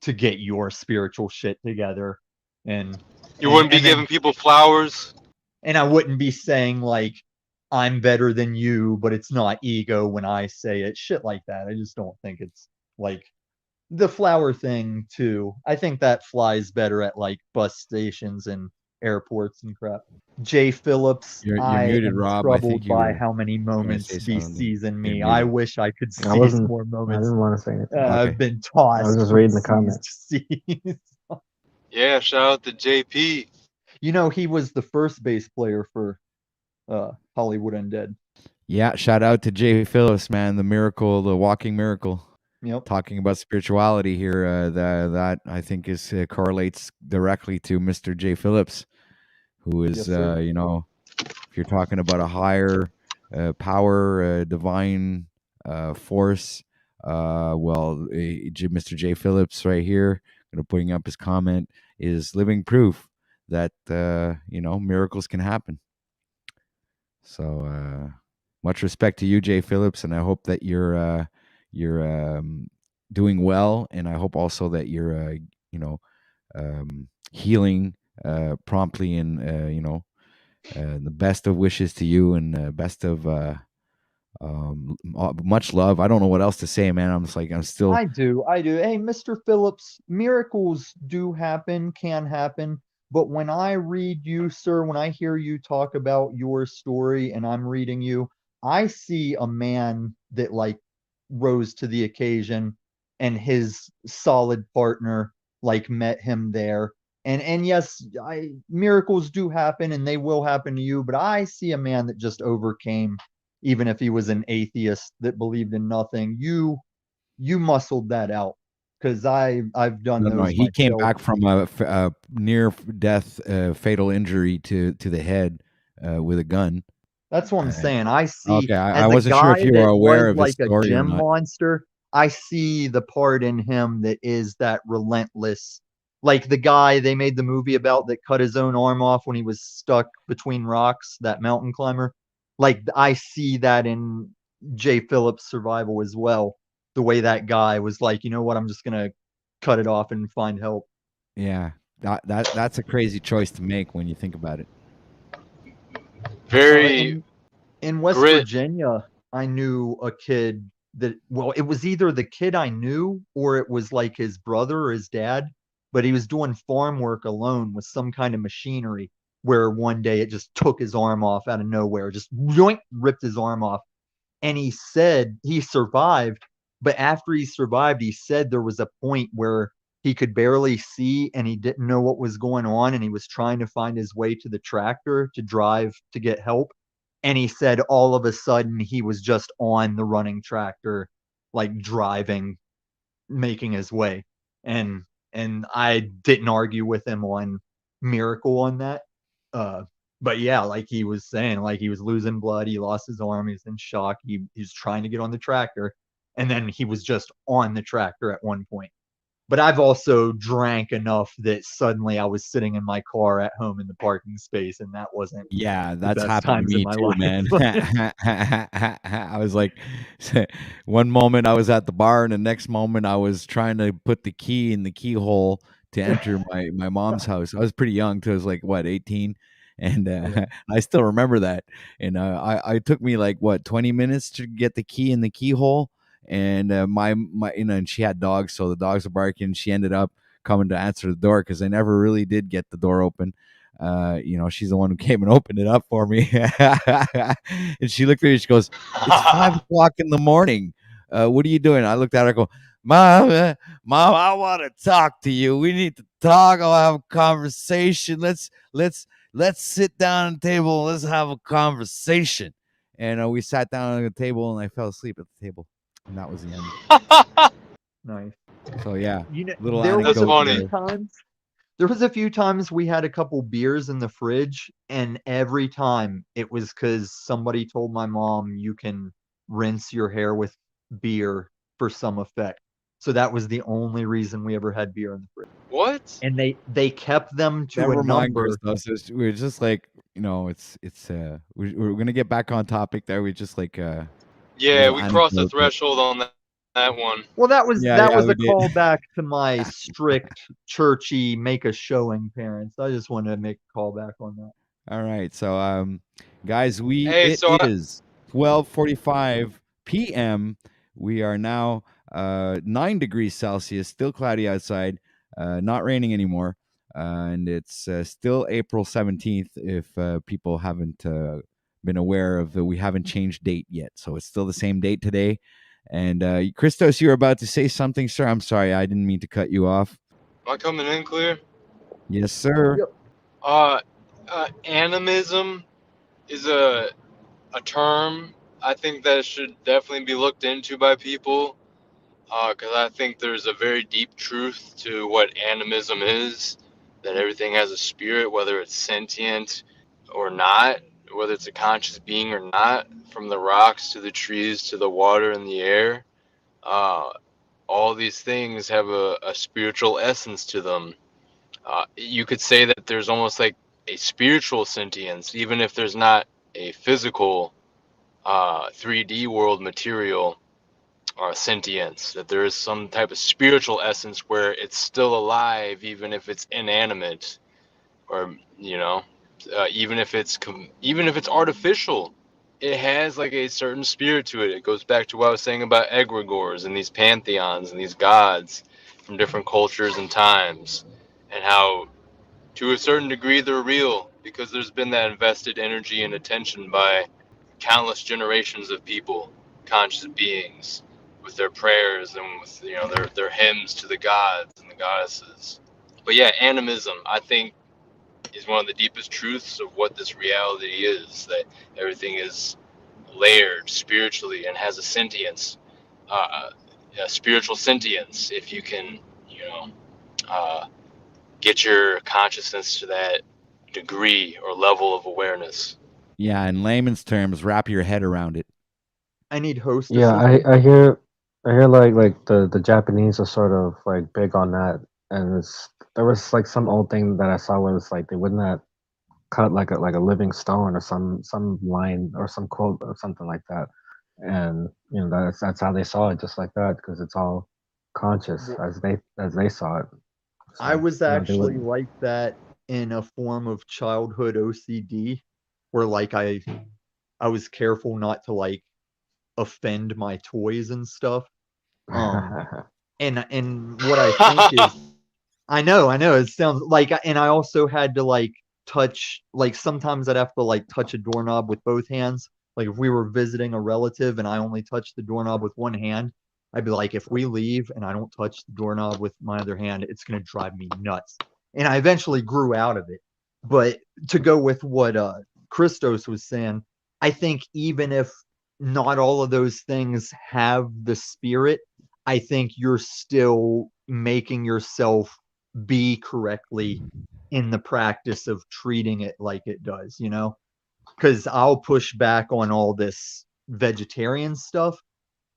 to get your spiritual shit together. And You wouldn't be then giving people flowers. and I wouldn't be saying like I'm better than you, but it's not ego when I say it. Shit like that. I just don't think it's like the flower thing too. I think that flies better at like bus stations and airports and crap. Jay Phillips, You're I muted, am Rob. I think troubled you by were how many gonna moments say be something. season You're me. I muted. wish I could I seize wasn't. more I moments. didn't want to say anything. Okay. I've been I tossed was just from reading the seas comments. to seas. Yeah, shout out to JP. You know, he was the first bass player for Hollywood Undead. Yeah, shout out to Jay Phillips, man, the miracle, the walking miracle. Yep. Talking about spirituality here, that I think is correlates directly to Mr. Jay Phillips, who is, Yes, sir. you know, if you're talking about a higher power, divine force, well, Mr. Jay Phillips right here, going to putting up his comment, is living proof that you know, miracles can happen. So much respect to you, Jay Phillips, and I hope that you're doing well, and I hope also that you're you know, healing promptly, and you know, the best of wishes to you, and best of much love. I don't know what else to say, man. I'm just like, I'm still. I do. Hey, Mr. Phillips, miracles do happen, can happen. But when I read you, sir, when I hear you talk about your story and I'm reading you, I see a man that like rose to the occasion and his solid partner like met him there. And yes, miracles do happen and they will happen to you, but I see a man that just overcame, even if he was an atheist that believed in nothing. You muscled that out because I've done No, those he came myself. back from a near death, fatal injury to the head with a gun. That's what I'm saying. I see Okay, I as a wasn't sure if guy you were that aware was of his like a story or gym not. monster, I see the part in him that is that relentless. Like the guy they made the movie about that cut his own arm off when he was stuck between rocks, that mountain climber. Like I see that in Jay Phillips' survival as well. The way that guy was like, you know what, I'm just gonna cut it off and find help. Yeah, that's a crazy choice to make when you think about it. Very In West grit. Virginia, I knew a kid that, well, it was either the kid I knew or it was like his brother or his dad, but he was doing farm work alone with some kind of machinery where one day it just took his arm off out of nowhere, just yoink, ripped his arm off. And he said he survived, but after he survived, he said there was a point where he could barely see and he didn't know what was going on and he was trying to find his way to the tractor to drive to get help, and he said all of a sudden he was just on the running tractor, like driving, making his way. And I didn't argue with him on miracle on that. uh but yeah, like he was saying, like he was losing blood, he lost his arm, he's in shock, he's trying to get on the tractor, and then he was just on the tractor at one point. But I've also drank enough that suddenly I was sitting in my car at home in the parking space, and that wasn't Yeah, the that's best happened to times in me my too, life. man. I was like, one moment I was at the bar, and the next moment I was trying to put the key in the keyhole to enter my mom's house. I was pretty young, too. I was like, what, 18? And I still remember that. And I took me like what, 20 minutes to get the key in the keyhole. And my you know, and she had dogs, so the dogs were barking. She ended up coming to answer the door because I never really did get the door open. You know, she's the one who came and opened it up for me. And she looked at me, she goes, "It's 5 o'clock in the morning. What are you doing?" I looked at her, I go, Mom, Mom, I want to talk to you. We need to talk. I'll have a conversation. Let's sit down at the table. Let's have a conversation. And we sat down at the table, and I fell asleep at the table, and that was the end. Nice. So yeah, You know, little there was That's anecdote a few funny. there. times. There was a few times we had a couple beers in the fridge, and every time it was because somebody told my mom you can rinse your hair with beer for some effect. So that was the only reason we ever had beer in the fridge. What? And they kept them to a Never mind, number. Christos. We're just like, you know, it's we're gonna get back on topic there. We just like Yeah, little we crossed the anecdote. threshold on that one. Well, that was Yeah, yeah, a we did. callback to my strict churchy make a showing parents. I just wanted to make a callback on that. All right, so guys, Hey, it so is 12:45 p.m. We are now 9 degrees Celsius, still cloudy outside, not raining anymore, and it's still April 17th. If people haven't been aware of, we haven't changed date yet, so it's still the same date today. And Christos, you were about to say something, sir. I'm sorry, I didn't mean to cut you off. am I coming in clear? Yes, sir. Yep. Animism is a term I think that should definitely be looked into by people, because I think there's a very deep truth to what animism is, that everything has a spirit, whether it's sentient or not, whether it's a conscious being or not, from the rocks to the trees to the water and the air. Uh, all these things have a spiritual essence to them. You could say that there's almost like a spiritual sentience, even if there's not a physical 3D world material or sentience, that there is some type of spiritual essence where it's still alive, even if it's inanimate, or even if it's artificial. It has like a certain spirit to it. It goes back to what I was saying about egregores and these pantheons and these gods from different cultures and times, and how to a certain degree they're real because there's been that invested energy and attention by countless generations of people, conscious beings, with their prayers and with their hymns to the gods and the goddesses. But yeah, animism, I think, is one of the deepest truths of what this reality is, that everything is layered spiritually and has a sentience, uh, a spiritual sentience, if you can, uh, get your consciousness to that degree or level of awareness. Yeah, in layman's terms, wrap your head around it. I need host Yeah, assistance. I hear like the Japanese are sort of like big on that, and there was like some old thing that I saw where it's like they would not cut like a living stone or some line or some quote or something like that, and that's how they saw it, just like that, because it's all conscious Well, as they saw it. I So was they actually would. like that in a form of childhood OCD, where like I was careful not to like offend my toys and stuff. Um, and what I think is, I know it sounds like, and I also had to like touch, like sometimes I'd have to like touch a doorknob with both hands. Like if we were visiting a relative and I only touched the doorknob with one hand, I'd be like, if we leave and I don't touch the doorknob with my other hand, it's gonna drive me nuts. And I eventually grew out of it. But to go with what Christos was saying, I think even if not all of those things have the spirit, I think you're still making yourself be correctly in the practice of treating it like it does, you know? Because I'll push back on all this vegetarian stuff,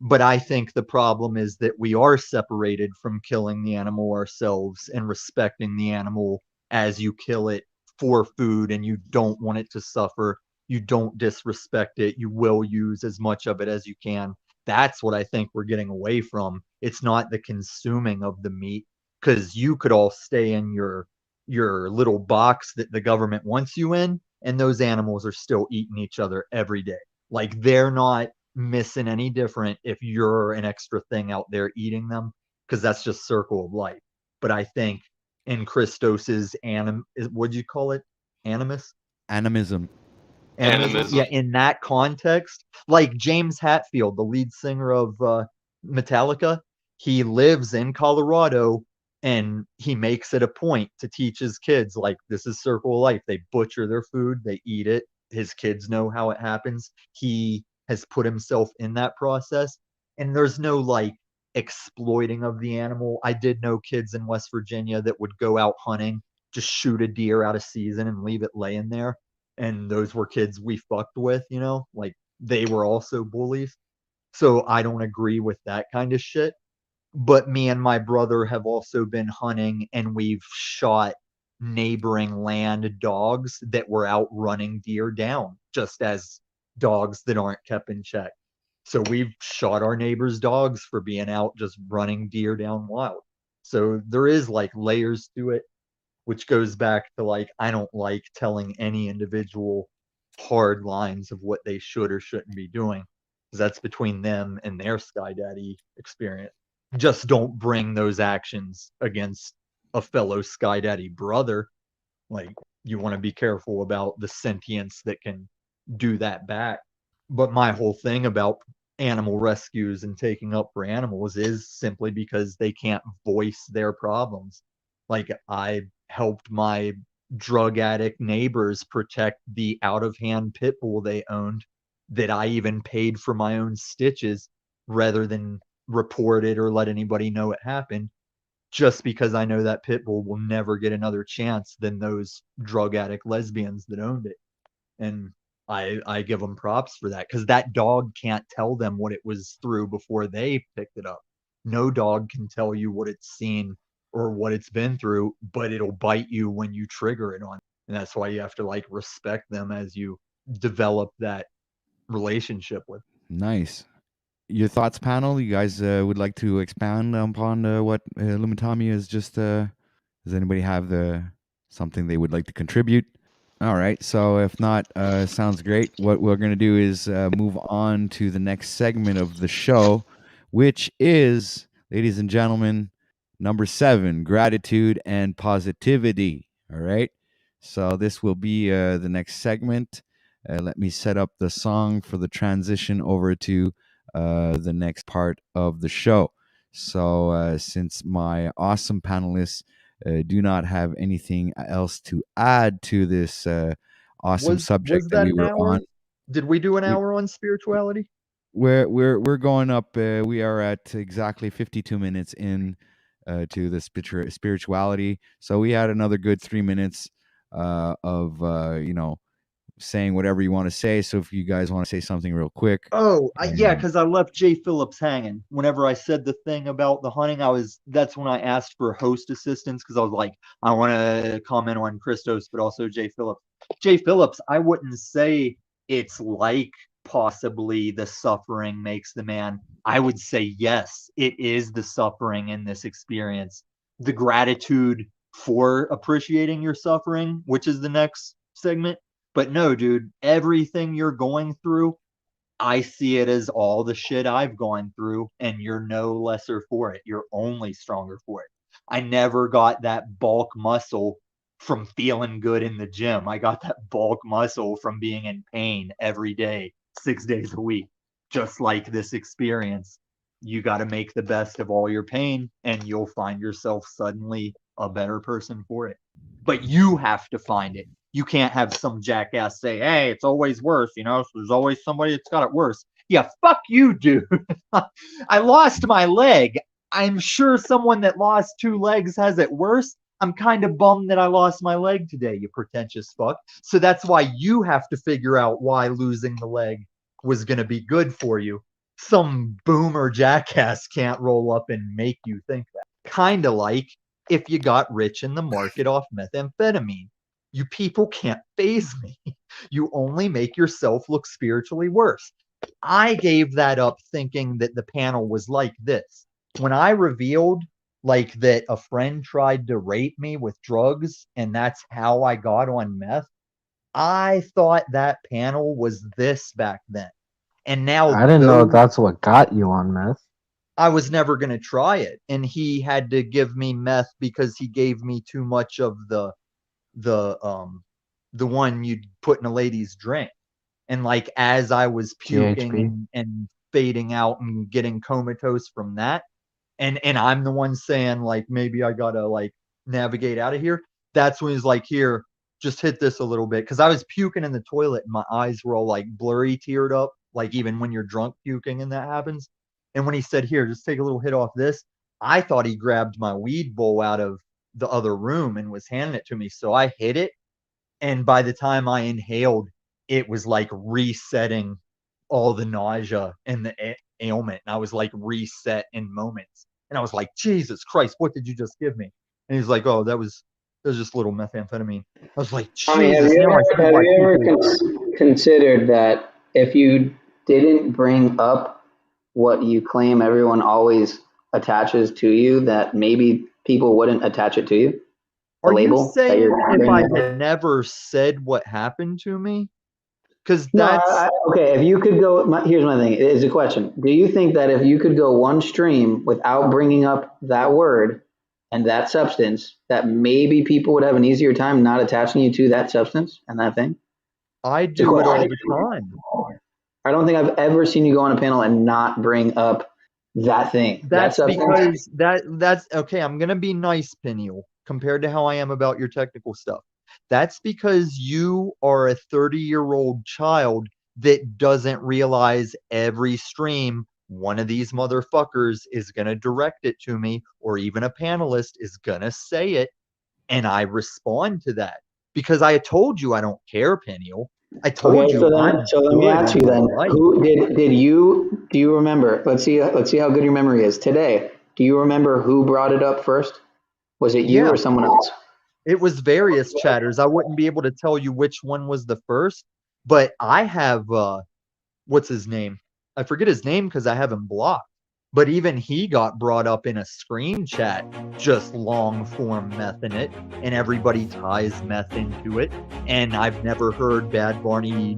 but I think the problem is that we are separated from killing the animal ourselves and respecting the animal as you kill it for food, and you don't want it to suffer. You don't disrespect it. You will use as much of it as you can. That's what I think we're getting away from. It's not the consuming of the meat, because you could all stay in your little box that the government wants you in, and those animals are still eating each other every day. Like they're not missing any different if you're an extra thing out there eating them, because that's just circle of life. But I think in Christos's what'd you call it? Animus? Animism. Animism? Animism. Yeah, in that context, like James Hetfield, the lead singer of Metallica, he lives in Colorado and he makes it a point to teach his kids, like, this is circle of life. They butcher their food, they eat it. His kids know how it happens. He has put himself in that process, and there's no like exploiting of the animal. I did know kids in West Virginia that would go out hunting, just shoot a deer out of season and leave it laying there, and those were kids we fucked with, you know, like they were also bullies. So I don't agree with that kind of shit. But me and my brother have also been hunting, and we've shot neighboring land dogs that were out running deer down, just as dogs that aren't kept in check. So we've shot our neighbors' dogs for being out just running deer down wild. So there is like layers to it, which goes back to like, I don't like telling any individual hard lines of what they should or shouldn't be doing, because that's between them and their Sky Daddy experience. Just don't bring those actions against a fellow Sky Daddy brother. Like, you want to be careful about the sentience that can do that back. But my whole thing about animal rescues and taking up for animals is simply because they can't voice their problems. Like, I helped my drug addict neighbors protect the out of hand pit bull they owned, that I even paid for my own stitches rather than report it or let anybody know it happened, just because I know that pit bull will never get another chance than those drug addict lesbians that owned it. And I give them props for that, because that dog can't tell them what it was through before they picked it up. No dog can tell you what it's seen or what it's been through, but it'll bite you when you trigger it on it. And that's why you have to like respect them as you develop that relationship with. Nice. Your thoughts, panel? You guys would like to expand upon what Lumitami has just. Does anybody have something they would like to contribute? All right. So if not, sounds great. What we're going to do is move on to the next segment of the show, which is, ladies and gentlemen, number 7, gratitude and positivity. All right. So this will be the next segment. Let me set up the song for the transition over to the next part of the show. So since my awesome panelists do not have anything else to add to this awesome subject Was that that we an were hour? on. Did we do an hour on spirituality? We're going up. We are at exactly 52 minutes in to the spirituality. So we had another good 3 minutes of saying whatever you want to say. So if you guys want to say something real quick. Oh, yeah, because I left Jay Phillips hanging. Whenever I said the thing about the hunting, that's when I asked for host assistance, because I was like, I want to comment on Christos, but also Jay Phillips. Jay Phillips, I wouldn't say it's like possibly the suffering makes the man. I would say yes, it is the suffering in this experience. The gratitude for appreciating your suffering, which is the next segment. But no, dude, everything you're going through, I see it as all the shit I've gone through, and you're no lesser for it. You're only stronger for it. I never got that bulk muscle from feeling good in the gym. I got that bulk muscle from being in pain every day, 6 days a week. Just like this experience, you got to make the best of all your pain, and you'll find yourself suddenly a better person for it. But you have to find it. You can't have some jackass say, hey, it's always worse, so there's always somebody that's got it worse. Yeah, fuck you, dude. I lost my leg. I'm sure someone that lost 2 legs has it worse. I'm kind of bummed that I lost my leg today, you pretentious fuck. So that's why you have to figure out why losing the leg was going to be good for you. Some boomer jackass can't roll up and make you think that. Kind of like if you got rich in the market off methamphetamine. You people can't faze me. You only make yourself look spiritually worse. I gave that up thinking that the panel was like this. When I revealed like that a friend tried to rape me with drugs and that's how I got on meth, I thought that panel was this back then. And now I didn't know that's what got you on meth. I was never going to try it. And he had to give me meth because he gave me too much of the one you'd put in a lady's drink. And like as I was puking and fading out and getting comatose from that, and I'm the one saying like maybe I gotta like navigate out of here, that's when he's like, here, just hit this a little bit, because I was puking in the toilet and my eyes were all like blurry, teared up, like even when you're drunk puking and that happens. And when he said, here, just take a little hit off this, I thought he grabbed my weed bowl out of the other room and was handing it to me. So I hit it. And by the time I inhaled, it was like resetting all the nausea and the ailment. And I was like reset in moments. And I was like, Jesus Christ, what did you just give me? And he's like, oh, that was just a little methamphetamine. I was like, Jesus. Have you ever considered that if you didn't bring up what you claim everyone always attaches to you that maybe people wouldn't attach it to you? The Are you label that saying you're if I bringing up? had never said what happened to me? Because No, that's okay. If you could go, here's my thing. Is a question. Do you think that if you could go one stream without bringing up that word and that substance, that maybe people would have an easier time not attaching you to that substance and that thing? I It's a do it all question. the time. I don't think I've ever seen you go on a panel and not bring up that thing, that That's substance. because that's okay. I'm gonna be nice, Peniel, compared to how I am about your technical stuff. That's because you are a 30-year-old child that doesn't realize every stream one of these motherfuckers is gonna direct it to me, or even a panelist is gonna say it, and I respond to that because I told you I don't care, Peniel. I told Okay, you so let me good ask you and then, right. who did you do you remember? Let's see how good your memory is today. Do you remember who brought it up first? Was it you Yeah, or someone else? it was various chatters. I wouldn't be able to tell you which one was the first, but I have what's his name? I forget his name because I have him blocked. But even he got brought up in a screen chat, just long form meth in it, and everybody ties meth into it. And I've never heard Bad Barney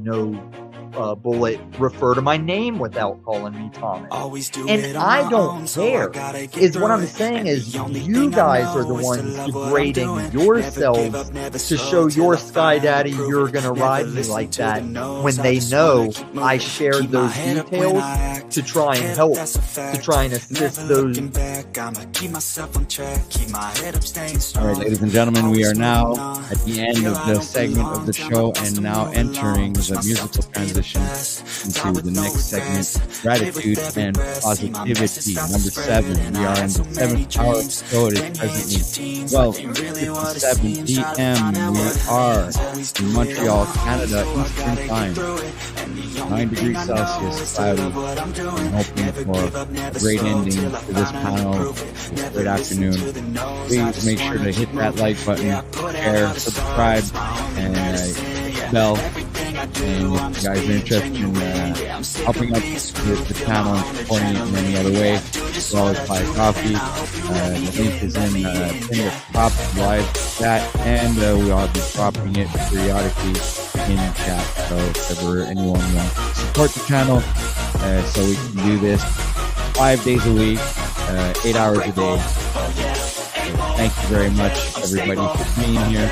Bullet refer to my name without calling me Thomas. And I don't care. Is what I'm saying is you guys are the ones degrading yourselves to show your Sky Daddy you're gonna ride me like that when they know I shared those details to try and help, to try and assist those. All right, ladies and gentlemen, we are now at the end of the segment of the show and now entering the musical transition into the next segment, gratitude and positivity. Number 7, we are in the 7th hour of the show. It is presently 12:57 p.m. We are in Montreal, Canada, Eastern Time. 9 degrees Celsius, cloudy, and hoping for a great ending to this panel, this great afternoon. Please make sure to hit that like button, share, subscribe, and bell. And if you guys are interested in helping out with the channel and supporting it in any other way, you can always buy coffee. The link is in the top live chat, and we'll be dropping it periodically in chat. So if ever anyone wants to support the channel, so we can do this 5 days a week, 8 hours a day. So thank you very much, everybody, for being here.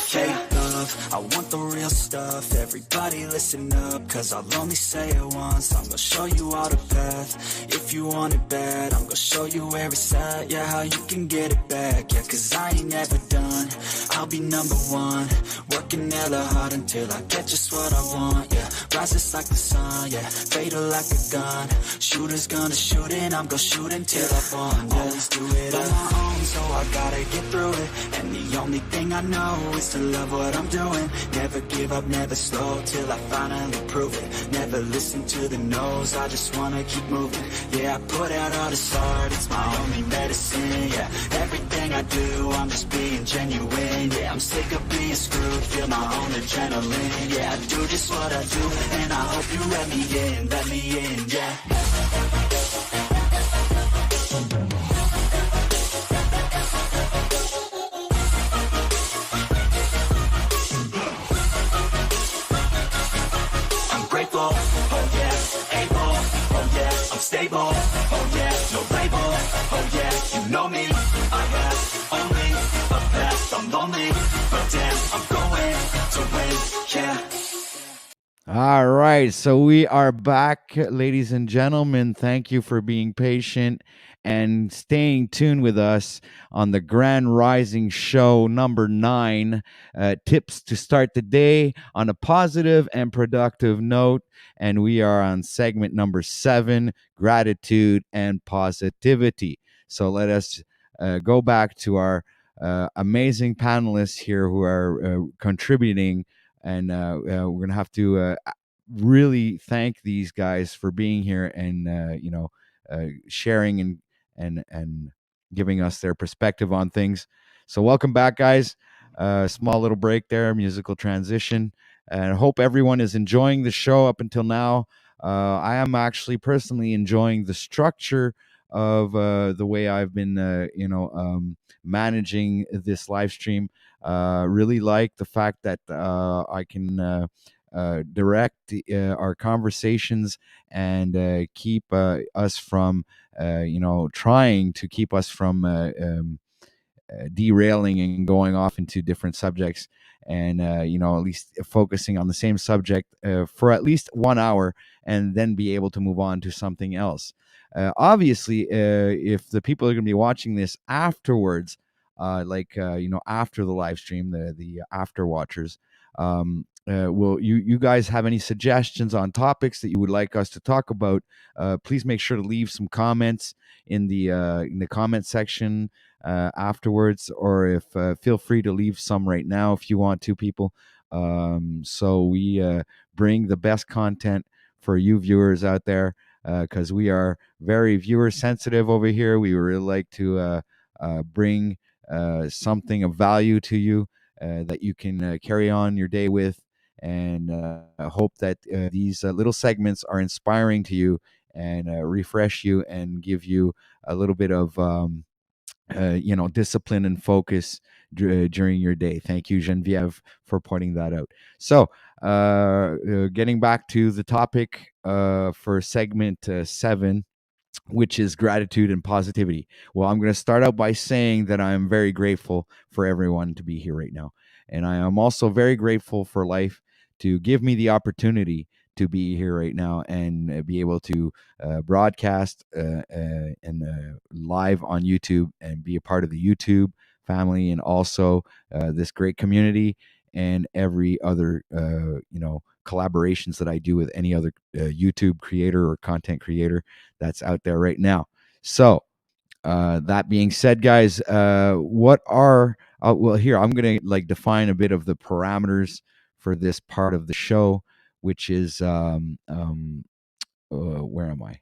Fake love, I want the real stuff. Everybody listen up, cause I'll only say it once. I'm gonna show you all the path. If you want it bad, I'm gonna show you where it's at. Yeah, how you can get it back. Yeah, cause I ain't never done. I'll be number one, working hella hard until I get just what I want. Yeah, rises like the sun, yeah, fatal like a gun. Shooter's gonna shoot and I'm gonna shoot until I won. Yeah, always do it on my own, so I gotta get through it. And the only thing I know is to love what I'm doing. Never give up, never slow, till I finally prove it. Never listen to the no's, I just wanna keep moving. Yeah, I put out all this art, it's my only medicine. Yeah, everything I do, I'm just being genuine. Yeah, I'm sick of being screwed, feel my own adrenaline. Yeah, I do just what I do, and I hope you let me in, yeah. Grateful, oh yeah, able, oh yeah, I'm stable, oh yeah, no label, oh yeah, you know me, I have only a past, I'm lonely, but damn, I'm going to win, yeah. All right, so we are back, ladies and gentlemen. Thank you for being patient and staying tuned with us on the Grand Rising Show number 9. Tips to start the day on a positive and productive note. And we are on segment number 7, gratitude and positivity. So let us go back to our amazing panelists here who are contributing. And we're going to have to really thank these guys for being here and, sharing and giving us their perspective on things. So welcome back, guys. Small little break there, musical transition, and I hope everyone is enjoying the show up until now. I am actually personally enjoying the structure of the way I've been, managing this live stream. Really like the fact that I can direct our conversations and keep us from, trying to keep us from derailing and going off into different subjects, and at least focusing on the same subject for at least 1 hour, and then be able to move on to something else. Obviously, if the people are going to be watching this afterwards, after the live stream, the after watchers, will you guys have any suggestions on topics that you would like us to talk about? Please make sure to leave some comments in the comment section afterwards, or if feel free to leave some right now if you want to, people. So we bring the best content for you viewers out there, because we are very viewer sensitive over here. We really like to bring something of value to you that you can carry on your day with, and I hope that these little segments are inspiring to you, and refresh you and give you a little bit of discipline and focus during your day. Thank you, Genevieve, for pointing that out. So, getting back to the topic for segment 7, which is gratitude and positivity. Well, I'm going to start out by saying that I'm very grateful for everyone to be here right now. And I am also very grateful for life to give me the opportunity to be here right now and be able to broadcast and live on YouTube and be a part of the YouTube family, and also this great community and every other collaborations that I do with any other YouTube creator or content creator that's out there right now. So that being said, guys, what are well, here I'm gonna define a bit of the parameters for this part of the show, which is where am I?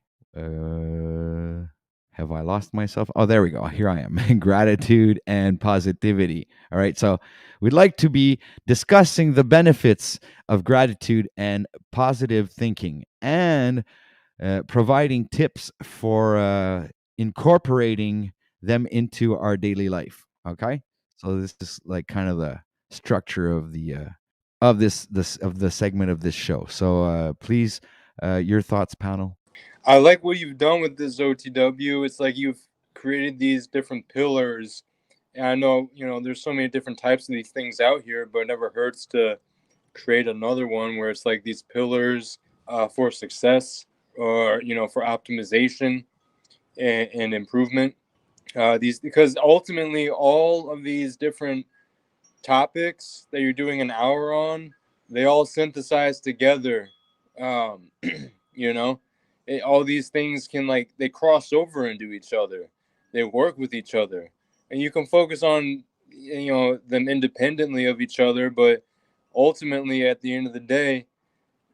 Have I lost myself? Oh, there we go. Here I am. Gratitude and positivity. All right. So we'd like to be discussing the benefits of gratitude and positive thinking, and providing tips for incorporating them into our daily life. Okay. So this is like kind of the structure of the of the segment of this show. So please, your thoughts, panel. I like what you've done with this OTW. It's like you've created these different pillars. And I know, there's so many different types of these things out here, but it never hurts to create another one where it's like these pillars for success, or, for optimization and improvement. Because ultimately all of these different topics that you're doing an hour on, they all synthesize together. You know, all these things can they cross over into each other. They work with each other, and you can focus on them independently of each other, but ultimately at the end of the day,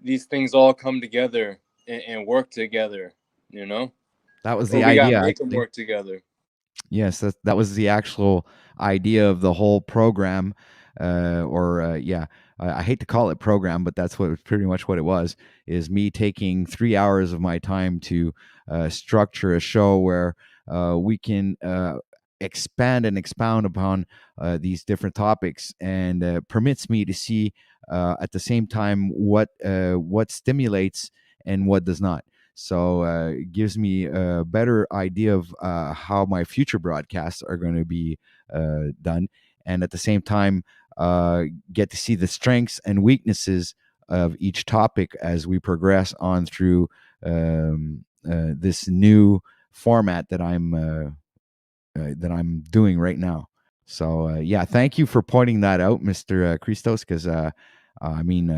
these things all come together and work together. That was Or the we gotta idea, make them actually. work together. Yes, that was the actual idea of the whole program. Yeah, I hate to call it program, but that's pretty much what it was. Is me taking 3 hours of my time to structure a show where we can expand and expound upon these different topics, and permits me to see at the same time what stimulates and what does not. So it gives me a better idea of how my future broadcasts are going to be done, and at the same time get to see the strengths and weaknesses of each topic as we progress on through this new format that I'm doing right now. So yeah, thank you for pointing that out, Mr. Christos, because I mean,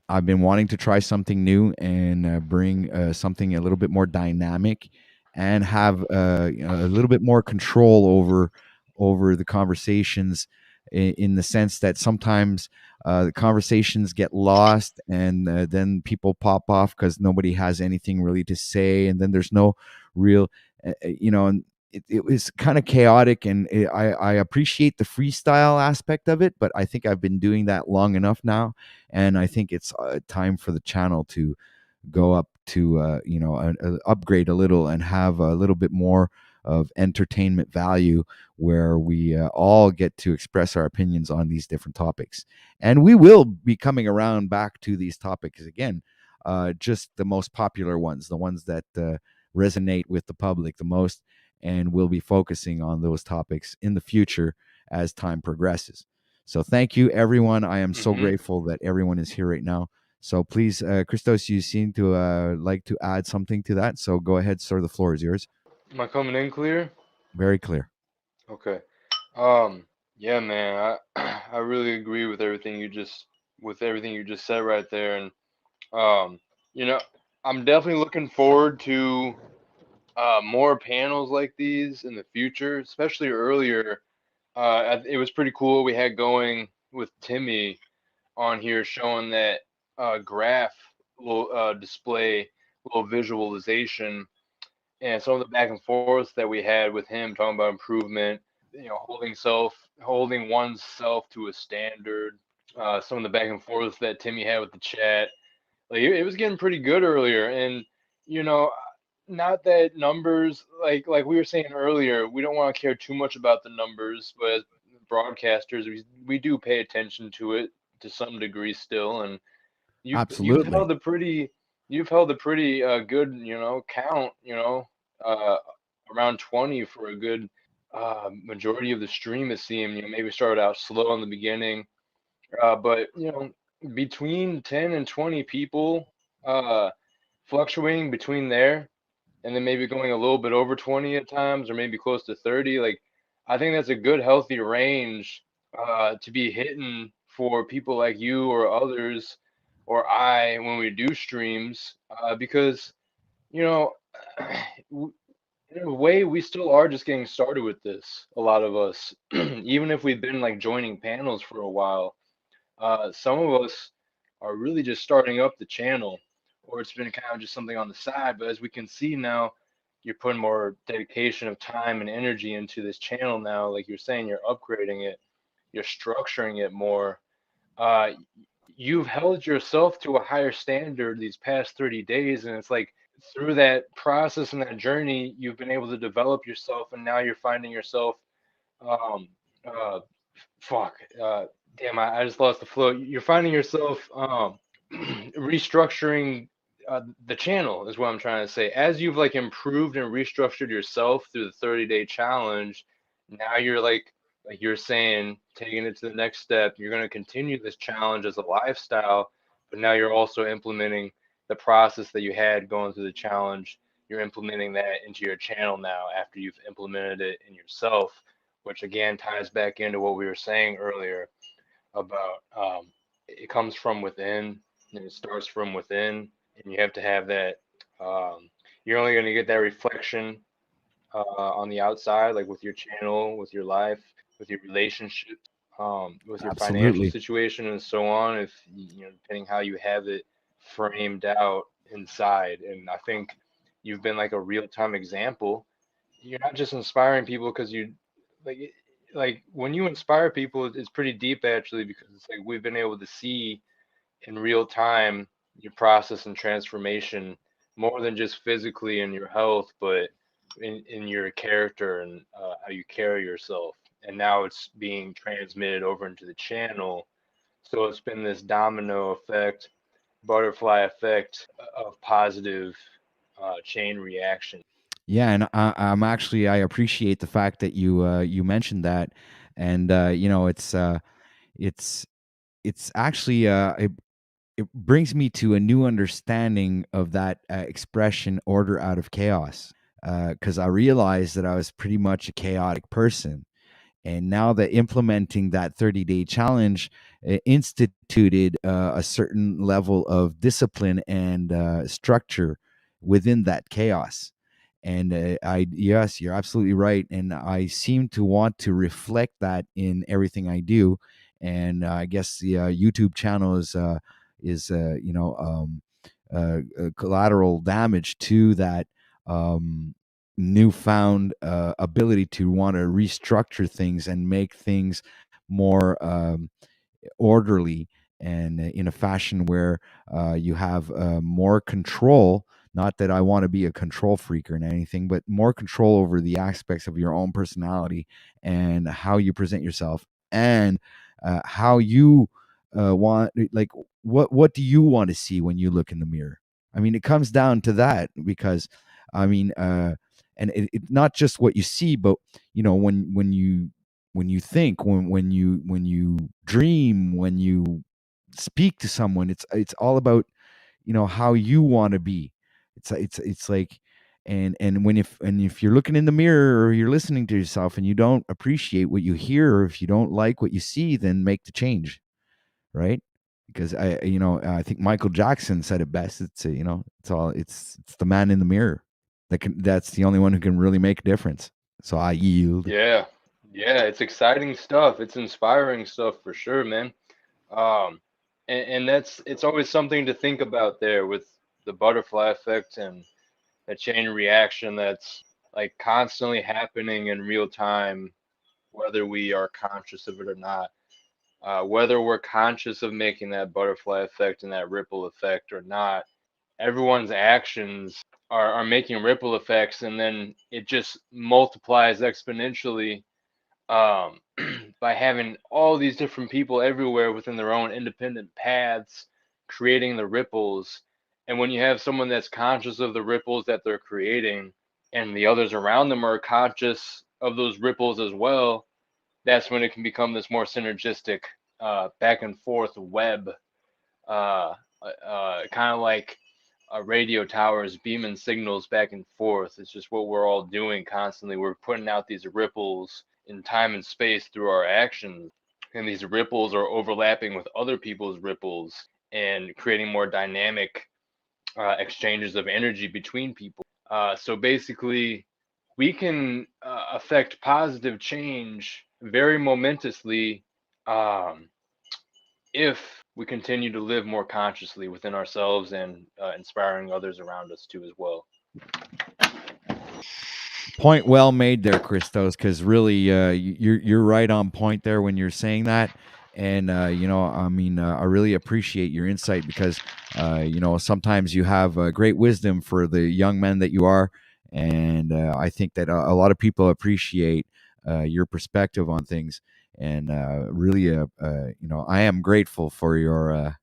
I've been wanting to try something new and bring something a little bit more dynamic, and have a little bit more control over the conversations, in the sense that sometimes the conversations get lost, and then people pop off because nobody has anything really to say, and then there's no real, and it was kind of chaotic, and I appreciate the freestyle aspect of it, but I think I've been doing that long enough now, and I think it's time for the channel to go up to upgrade a little and have a little bit more of entertainment value, where we all get to express our opinions on these different topics. And we will be coming around back to these topics again, just the most popular ones, the ones that resonate with the public the most, and we'll be focusing on those topics in the future as time progresses. So thank you, everyone. I am so grateful that everyone is here right now. So please, Christos, you seem to like to add something to that. So go ahead, sir. The floor is yours. Am I coming in clear? Very clear. Okay. Yeah, man, I really agree with everything you just said right there, and um, you know, I'm definitely looking forward to more panels like these in the future, especially earlier. It was pretty cool we had going with Timmy on here showing that graph little display, little visualization, and some of the back and forth that we had with him talking about improvement, holding oneself to a standard. Some of the back and forth that Timmy had with the chat, like it was getting pretty good earlier, and you know, not that numbers, like we were saying earlier, we don't want to care too much about the numbers, but as broadcasters, we do pay attention to it to some degree still, and you've Absolutely. held a pretty good count, uh, around 20 for a good majority of the stream. It seemed, maybe started out slow in the beginning, but between 10 and 20 people, uh, fluctuating between there, and then maybe going a little bit over 20 at times, or maybe close to 30. Like, I think that's a good, healthy range to be hitting for people like you or others or I when we do streams, because, you know, in a way, we still are just getting started with this, a lot of us, even if we've been like joining panels for a while. Some of us are really just starting up the channel, or it's been kind of just something on the side. But as we can see now, you're putting more dedication of time and energy into this channel now. Like you're saying, you're upgrading it, you're structuring it more. Uh, you've held yourself to a higher standard these past 30 days, and it's like through that process and that journey, you've been able to develop yourself, and now you're finding yourself um, uh, fuck. Damn, I just lost the flow. You're finding yourself restructuring the channel is what I'm trying to say. As you've like improved and restructured yourself through the 30-day challenge, now you're like you're saying, taking it to the next step. You're going to continue this challenge as a lifestyle, but now you're also implementing the process that you had going through the challenge. You're implementing that into your channel now after you've implemented it in yourself, which again ties back into what we were saying earlier about it comes from within and it starts from within, and you have to have that. You're only going to get that reflection on the outside, like with your channel, with your life, with your relationships, with your financial Absolutely. situation, and so on. If depending how you have it framed out inside, and I think you've been like a real time example. You're not just inspiring people because you like like when you inspire people, it's pretty deep actually, because it's like we've been able to see in real time your process and transformation, more than just physically in your health, but in your character and how you carry yourself. And now it's being transmitted over into the channel. So it's been this domino effect, butterfly effect of positive chain reaction. Yeah, and I'm actually, I appreciate the fact that you mentioned that, and it's it's actually it brings me to a new understanding of that expression, order out of chaos, because I realized that I was pretty much a chaotic person. And now that implementing that 30-day challenge instituted a certain level of discipline and structure within that chaos. And yes, you're absolutely right. And I seem to want to reflect that in everything I do. And I guess the YouTube channel is collateral damage to that, um, newfound ability to want to restructure things and make things more orderly, and in a fashion where you have more control. Not that I want to be a control freak or anything, but more control over the aspects of your own personality and how you present yourself, and how you want, like, what do you want to see when you look in the mirror? I mean, it comes down to that, because I mean, and it not just what you see, but when you think, when you dream, when you speak to someone, it's all about how you want to be. It's like, and if you're looking in the mirror, or you're listening to yourself, and you don't appreciate what you hear, or if you don't like what you see, then make the change, right? Because I think Michael Jackson said it best. It's the man in the mirror that's the only one who can really make a difference. So I yield. Yeah, yeah, it's exciting stuff. It's inspiring stuff for sure, man. Um, and it's always something to think about there with the butterfly effect and a chain reaction that's like constantly happening in real time, whether we are conscious of it or not. Whether we're conscious of making that butterfly effect and that ripple effect or not, everyone's actions are making ripple effects, and then it just multiplies exponentially, um, by having all these different people everywhere within their own independent paths creating the ripples. And when you have someone that's conscious of the ripples that they're creating, and the others around them are conscious of those ripples as well, that's when it can become this more synergistic back and forth web, kind of like radio towers beaming signals back and forth. It's just what we're all doing constantly. We're putting out these ripples in time and space through our actions, and these ripples are overlapping with other people's ripples and creating more dynamic exchanges of energy between people. So basically, we can affect positive change very momentously, um, if we continue to live more consciously within ourselves and inspiring others around us too as well. Point well made there, Christos, because really, you're right on point there when you're saying that. And I mean, I really appreciate your insight, because sometimes you have great wisdom for the young men that you are. And I think that a lot of people appreciate your perspective on things. And really, I am grateful for your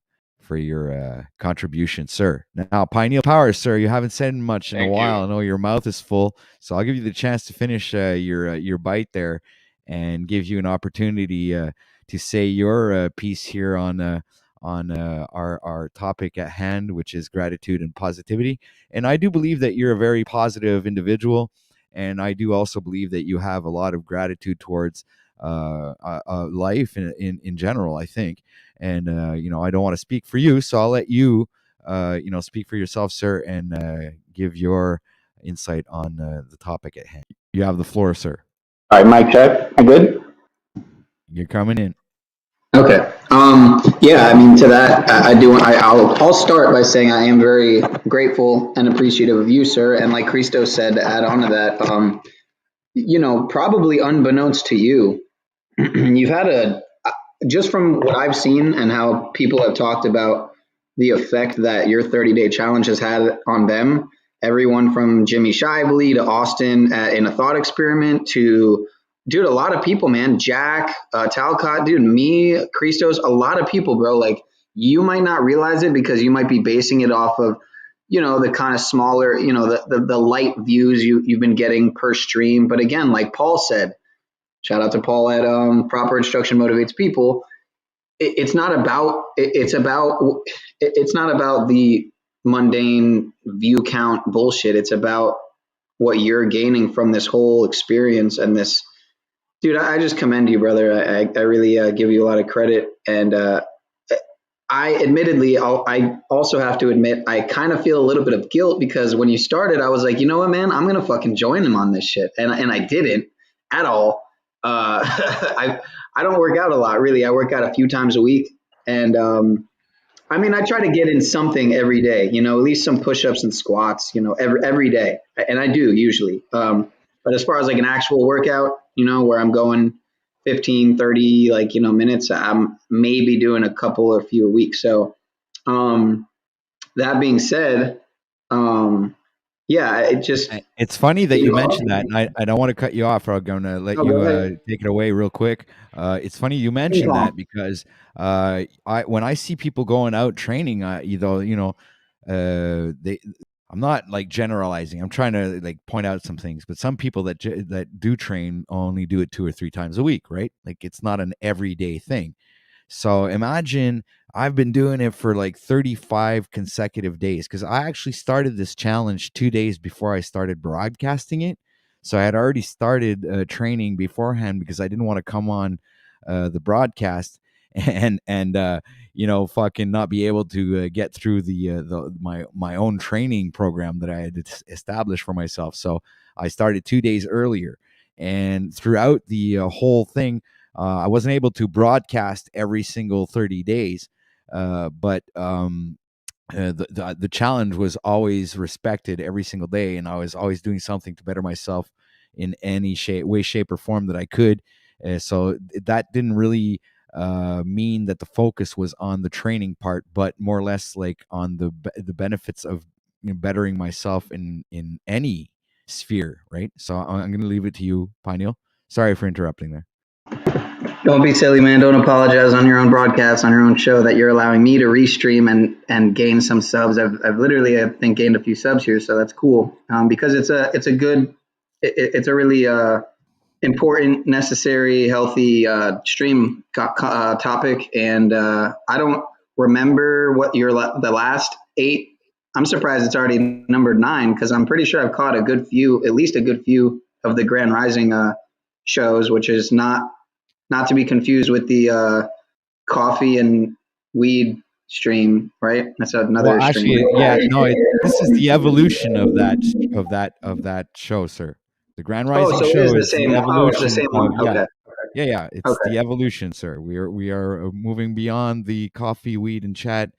contribution, sir. Now, Pineal Power, sir, you haven't said much in a Thank while. you. I know your mouth is full, so I'll give you the chance to finish your bite there, and give you an opportunity to say your piece here on our topic at hand, which is gratitude and positivity. And I do believe that you're a very positive individual, and I do also believe that you have a lot of gratitude towards life in general, I think. And I don't want to speak for you, so I'll let you speak for yourself, sir, and give your insight on the topic at hand. You have the floor, sir. All right, mic check. I good? You're coming in. Okay. Yeah, I mean, to that, I do. I'll start by saying I am very grateful and appreciative of you, sir. And like Christo said, to add on to that, probably unbeknownst to you, you've had just from what I've seen and how people have talked about the effect that your 30-day challenge has had on them. Everyone from Jimmy Shively to Austin in a thought experiment to, dude, a lot of people, man. Jack, Talcott, dude, me, Christos, a lot of people, bro. Like, you might not realize it because you might be basing it off of, the kind of smaller, the light views you've been getting per stream. But again, like Paul said, shout out to Paul at Proper Instruction Motivates People. It's not about the mundane view count bullshit. It's about what you're gaining from this whole experience and this. Dude, I just commend you, brother. I really give you a lot of credit. And I admittedly, I also have to admit, I kind of feel a little bit of guilt because when you started, I was like, you know what, man, I'm going to fucking join them on this shit. And I didn't at all. I don't work out a lot, really. I work out a few times a week. And I mean, I try to get in something every day, at least some push-ups and squats, every day. And I do usually. But as far as like an actual workout, where I'm going 15, 30, minutes, I'm maybe doing a couple or few a week. So, that being said, yeah, it just, It's funny that you mentioned that, and I don't want to cut you off, or I'm going to let you take it away real quick. It's funny you mentioned that because when I see people going out training, they. I'm not like generalizing. I'm trying to like point out some things, but some people that do train only do it 2 or 3 times a week, right? Like it's not an everyday thing. So imagine I've been doing it for like 35 consecutive days because I actually started this challenge 2 days before I started broadcasting it. So I had already started training beforehand because I didn't want to come on the broadcast and fucking not be able to get through my own training program that I had established for myself. So I started 2 days earlier, and throughout the whole thing, I wasn't able to broadcast every single 30 days, but the challenge was always respected every single day, and I was always doing something to better myself in any way, shape, or form that I could. So that didn't really mean that the focus was on the training part, but more or less like on the benefits of bettering myself in any sphere, right? So I'm going to leave it to you, Pineal. Sorry for interrupting there. don't be silly, man. Don't apologize on your own broadcast, on your own show, that you're allowing me to restream and gain some subs. I've literally, I think, gained a few subs here, so that's cool. Because it's a really important, necessary, healthy stream topic. And I don't remember what the last 8. I'm surprised it's already numbered 9 because I'm pretty sure I've caught at least a good few of the Grand Rising shows, which is not to be confused with the coffee and weed stream, right? That's another actually, stream. yeah, no, this is the evolution of that show, sir. The Grand Rising So it is show the is the same. Oh, it's the evolution same of one. Okay. yeah. It's the evolution, sir. We are moving beyond the coffee, weed, and chat,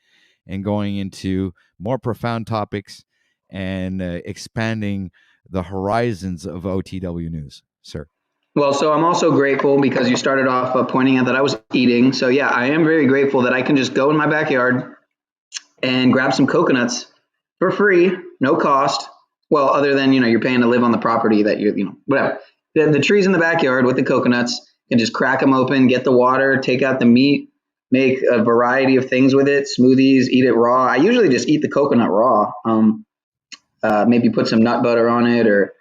and going into more profound topics and expanding the horizons of OTW news, sir. Well, so I'm also grateful because you started off pointing out that I was eating. So yeah, I am very grateful that I can just go in my backyard and grab some coconuts for free, no cost. Well, other than, you're paying to live on the property that whatever. The trees in the backyard with the coconuts, and just crack them open, get the water, take out the meat, make a variety of things with it, smoothies, eat it raw. I usually just eat the coconut raw. Maybe put some nut butter on it, or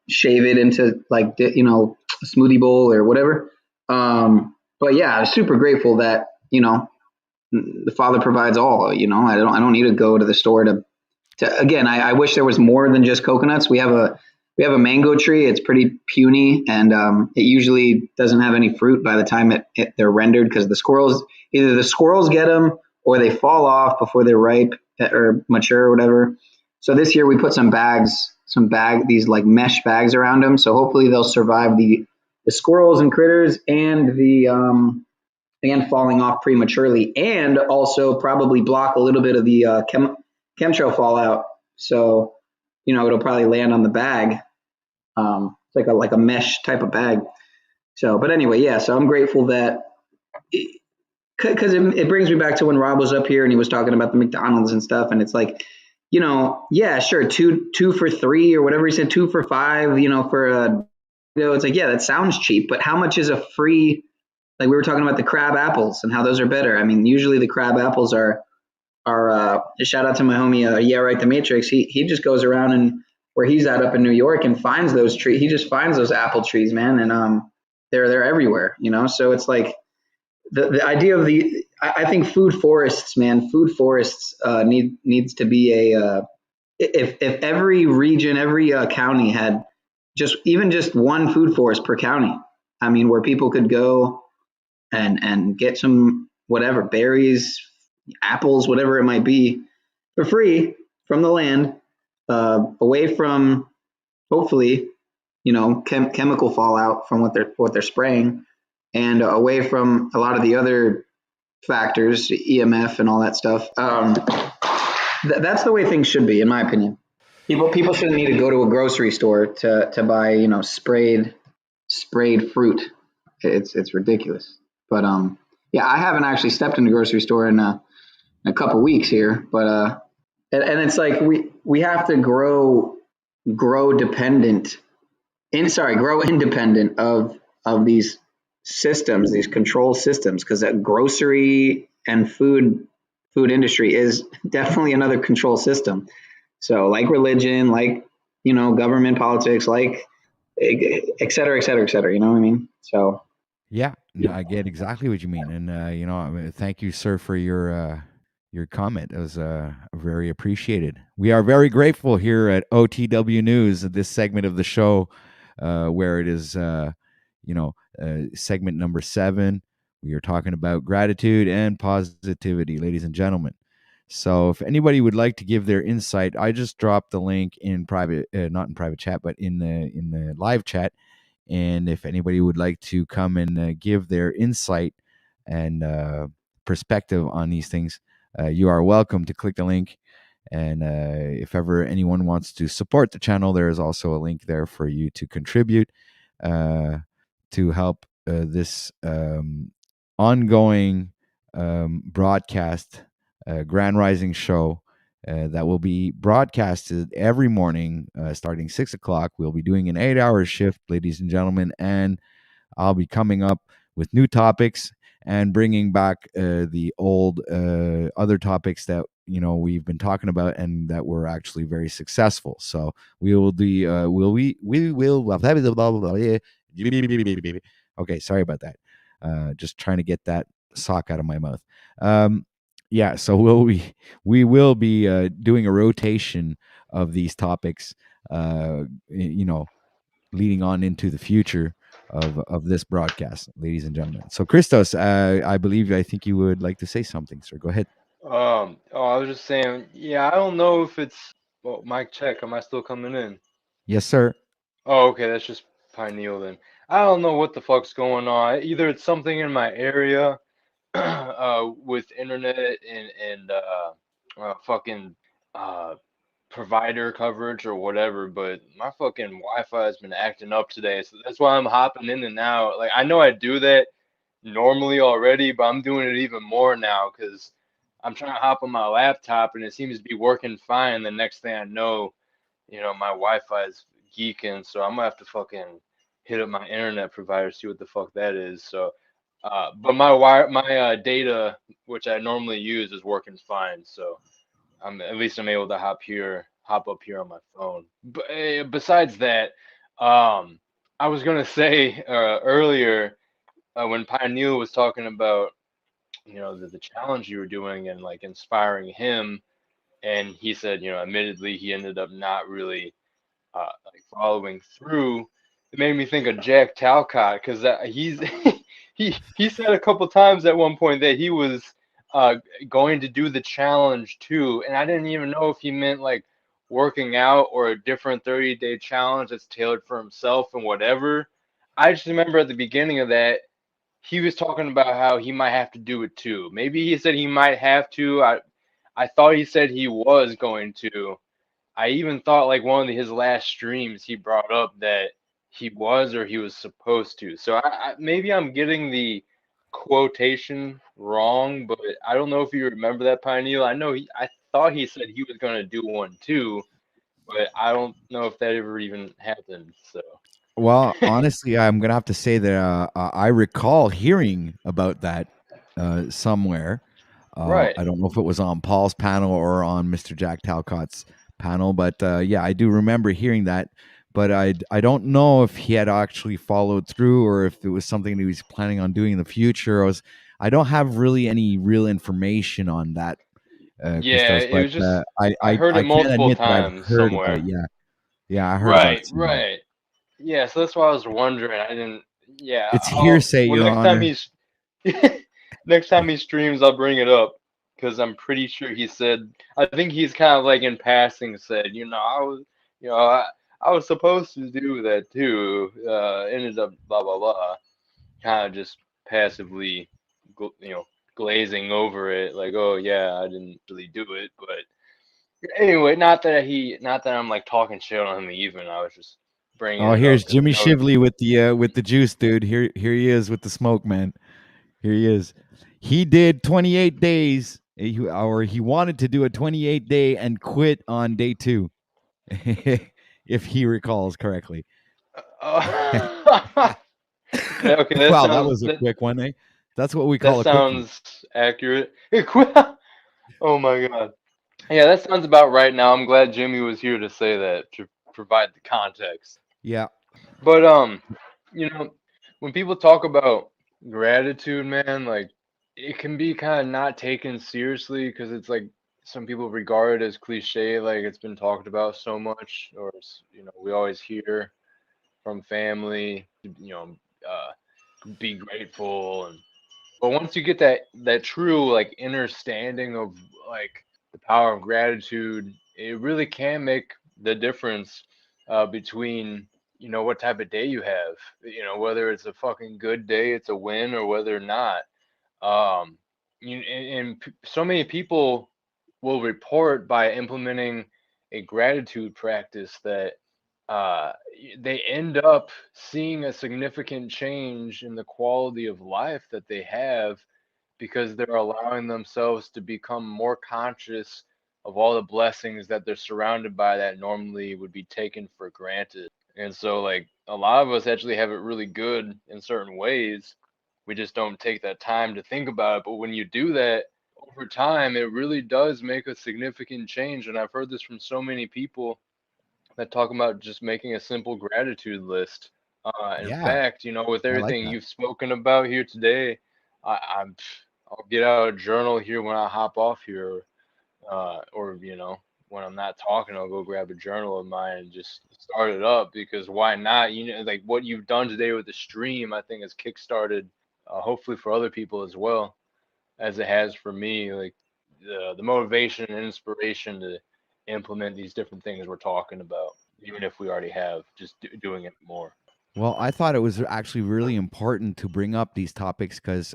shave it into like a smoothie bowl or whatever. But yeah, I'm super grateful that the Father provides all. I don't need to go to the store to again. I wish there was more than just coconuts. We have a mango tree. It's pretty puny, and it usually doesn't have any fruit by the time they're rendered, because either the squirrels get them or they fall off before they're ripe or mature or whatever. So this year we put these like mesh bags around them. So hopefully they'll survive the squirrels and critters and and falling off prematurely, and also probably block a little bit of the chemtrail fallout. So, it'll probably land on the bag. It's like a mesh type of bag. So, but anyway, yeah. So I'm grateful that, because it brings me back to when Rob was up here and he was talking about the McDonald's and stuff, and it's like, yeah, sure, two for $3 or whatever he said, 2 for $5, for a, it's like, yeah, that sounds cheap, but how much is a free? Like we were talking about the crab apples and how those are better. I mean, usually the crab apples are shout out to my homie, yeah, right, the Matrix. He just goes around and where he's at up in New York and finds those trees. He just finds those apple trees, man, and they're everywhere, So it's like the idea of I think food forests, man, needs to be if every region, every county had just one food forest per county. I mean, where people could go and get some whatever berries, apples, whatever it might be, for free from the land, away from hopefully chemical fallout from what they're spraying, and away from a lot of the other factors, EMF and all that stuff. That's the way things should be, in my opinion. People shouldn't need to go to a grocery store to buy, you know, sprayed fruit. It's ridiculous. But yeah, I haven't actually stepped in the grocery store in a couple weeks here. But and it's like we have to grow independent of these systems, these control systems, because that grocery and food industry is definitely another control system. So like religion, like, you know, government, politics, like et cetera, et cetera, et cetera. You know what I mean? So Yeah, no, I get exactly what you mean, and you know, I mean, thank you, sir, for your comment. It was very appreciated. We are very grateful here at OTW News, this segment of the show, where it is, you know, segment number 7. We are talking about gratitude and positivity, ladies and gentlemen. So, if anybody would like to give their insight, I just dropped the link in private, not in private chat, but in the live chat. And if anybody would like to come and give their insight and perspective on these things, you are welcome to click the link. And if ever anyone wants to support the channel, there is also a link there for you to contribute to help this ongoing broadcast, Grand Rising show. That will be broadcasted every morning starting 6 o'clock. We'll be doing an 8-hour shift, ladies and gentlemen, and I'll be coming up with new topics and bringing back the old other topics that, you know, we've been talking about and that were actually very successful. So we will be we will okay, sorry about that. Just trying to get that sock out of my mouth. Yeah, so we will be doing a rotation of these topics, you know, leading on into the future of this broadcast, ladies and gentlemen. So, Christos, I think you would like to say something, sir. Go ahead. Oh, I was just saying, yeah, I don't know if it's, well, mic check. Am I still coming in? Yes, sir. Oh, okay, that's just Pineal then. I don't know what the fuck's going on. Either it's something in my area, with internet and fucking uh provider coverage or whatever, but my fucking Wi-Fi has been acting up today, so that's why I'm hopping in and out. Like, I know I do that normally already, but I'm doing it even more now because I'm trying to hop on my laptop and it seems to be working fine. The next thing I know, you know, my Wi-Fi is geeking, so I'm gonna have to fucking hit up my internet provider, see what the fuck that is. So, but my data, which I normally use, is working fine. So at least I'm able to hop up here on my phone. But besides that, I was gonna say earlier when Pioneer was talking about, you know, the challenge you were doing and like inspiring him, and he said, you know, admittedly he ended up not really like following through. It made me think of Jack Talcott because he's he said a couple times at one point that he was uh, going to do the challenge too, and I didn't even know if he meant like working out or a different 30-day challenge that's tailored for himself and whatever. I just remember at the beginning of that he was talking about how he might have to do it too. Maybe he said he might have to. I thought he said he was going to. I even thought like one of his last streams he brought up that he was or he was supposed to. So maybe I'm getting the quotation wrong, but I don't know if you remember that, Pineal. I thought he said he was going to do one too, but I don't know if that ever even happened. So Well, honestly, I'm gonna have to say that I recall hearing about that somewhere. right. I don't know if it was on Paul's panel or on Mr. Jack Talcott's panel, but yeah, I do remember hearing that. But I don't know if he had actually followed through or if it was something that he was planning on doing in the future. I don't have really any real information on that, Yeah, Christos. it But was just I, I I heard it I can multiple admit that I've times heard about it. somewhere. Yeah, yeah, I heard about Right, it somewhere. right. Yeah, so that's why I was wondering. I didn't. Yeah, It's hearsay, well, Your Honor. next time he streams, I'll bring it up because I'm pretty sure he said. I think he's kind of like in passing said, you know, you know, I was supposed to do that too. Ended up blah blah blah. Kind of just passively, you know, glazing over it, like, oh yeah, I didn't really do it. But anyway, not that I'm like talking shit on him even. I was just bringing Oh, it up here's because I Jimmy know. Shively with the juice, dude. Here he is with the smoke, man. Here he is. He did 28 days, or he wanted to do a 28-day and quit on day 2, if he recalls correctly. Okay, that Wow, that sounds was a quick one, eh? That's what we that call a quickie. sounds accurate. Oh my god. Yeah, that sounds about right now. I'm glad Jimmy was here to say that, to provide the context. Yeah. But you know, when people talk about gratitude, man, like it can be kind of not taken seriously because it's like some people regard it as cliche, like it's been talked about so much, or we always hear from family, uh, be grateful, and but once you get that true like understanding of like the power of gratitude, it really can make the difference between what type of day you have. Whether it's a fucking good day, it's a win, or whether or not. Um, so many people will report by implementing a gratitude practice that uh, they end up seeing a significant change in the quality of life that they have because they're allowing themselves to become more conscious of all the blessings that they're surrounded by that normally would be taken for granted. And so, like, a lot of us actually have it really good in certain ways. We just don't take that time to think about it. But when you do that over time, it really does make a significant change. And I've heard this from so many people that talk about just making a simple gratitude list. In Yeah. fact, with I like everything that. you've spoken about here today, I'll get out a journal here when I hop off here, or when I'm not talking, I'll go grab a journal of mine and just start it up because why not? Like what you've done today with the stream, I think has kickstarted, hopefully for other people as well as it has for me, like the motivation and inspiration to implement these different things we're talking about, even if we already have, just doing it more. Well, I thought it was actually really important to bring up these topics because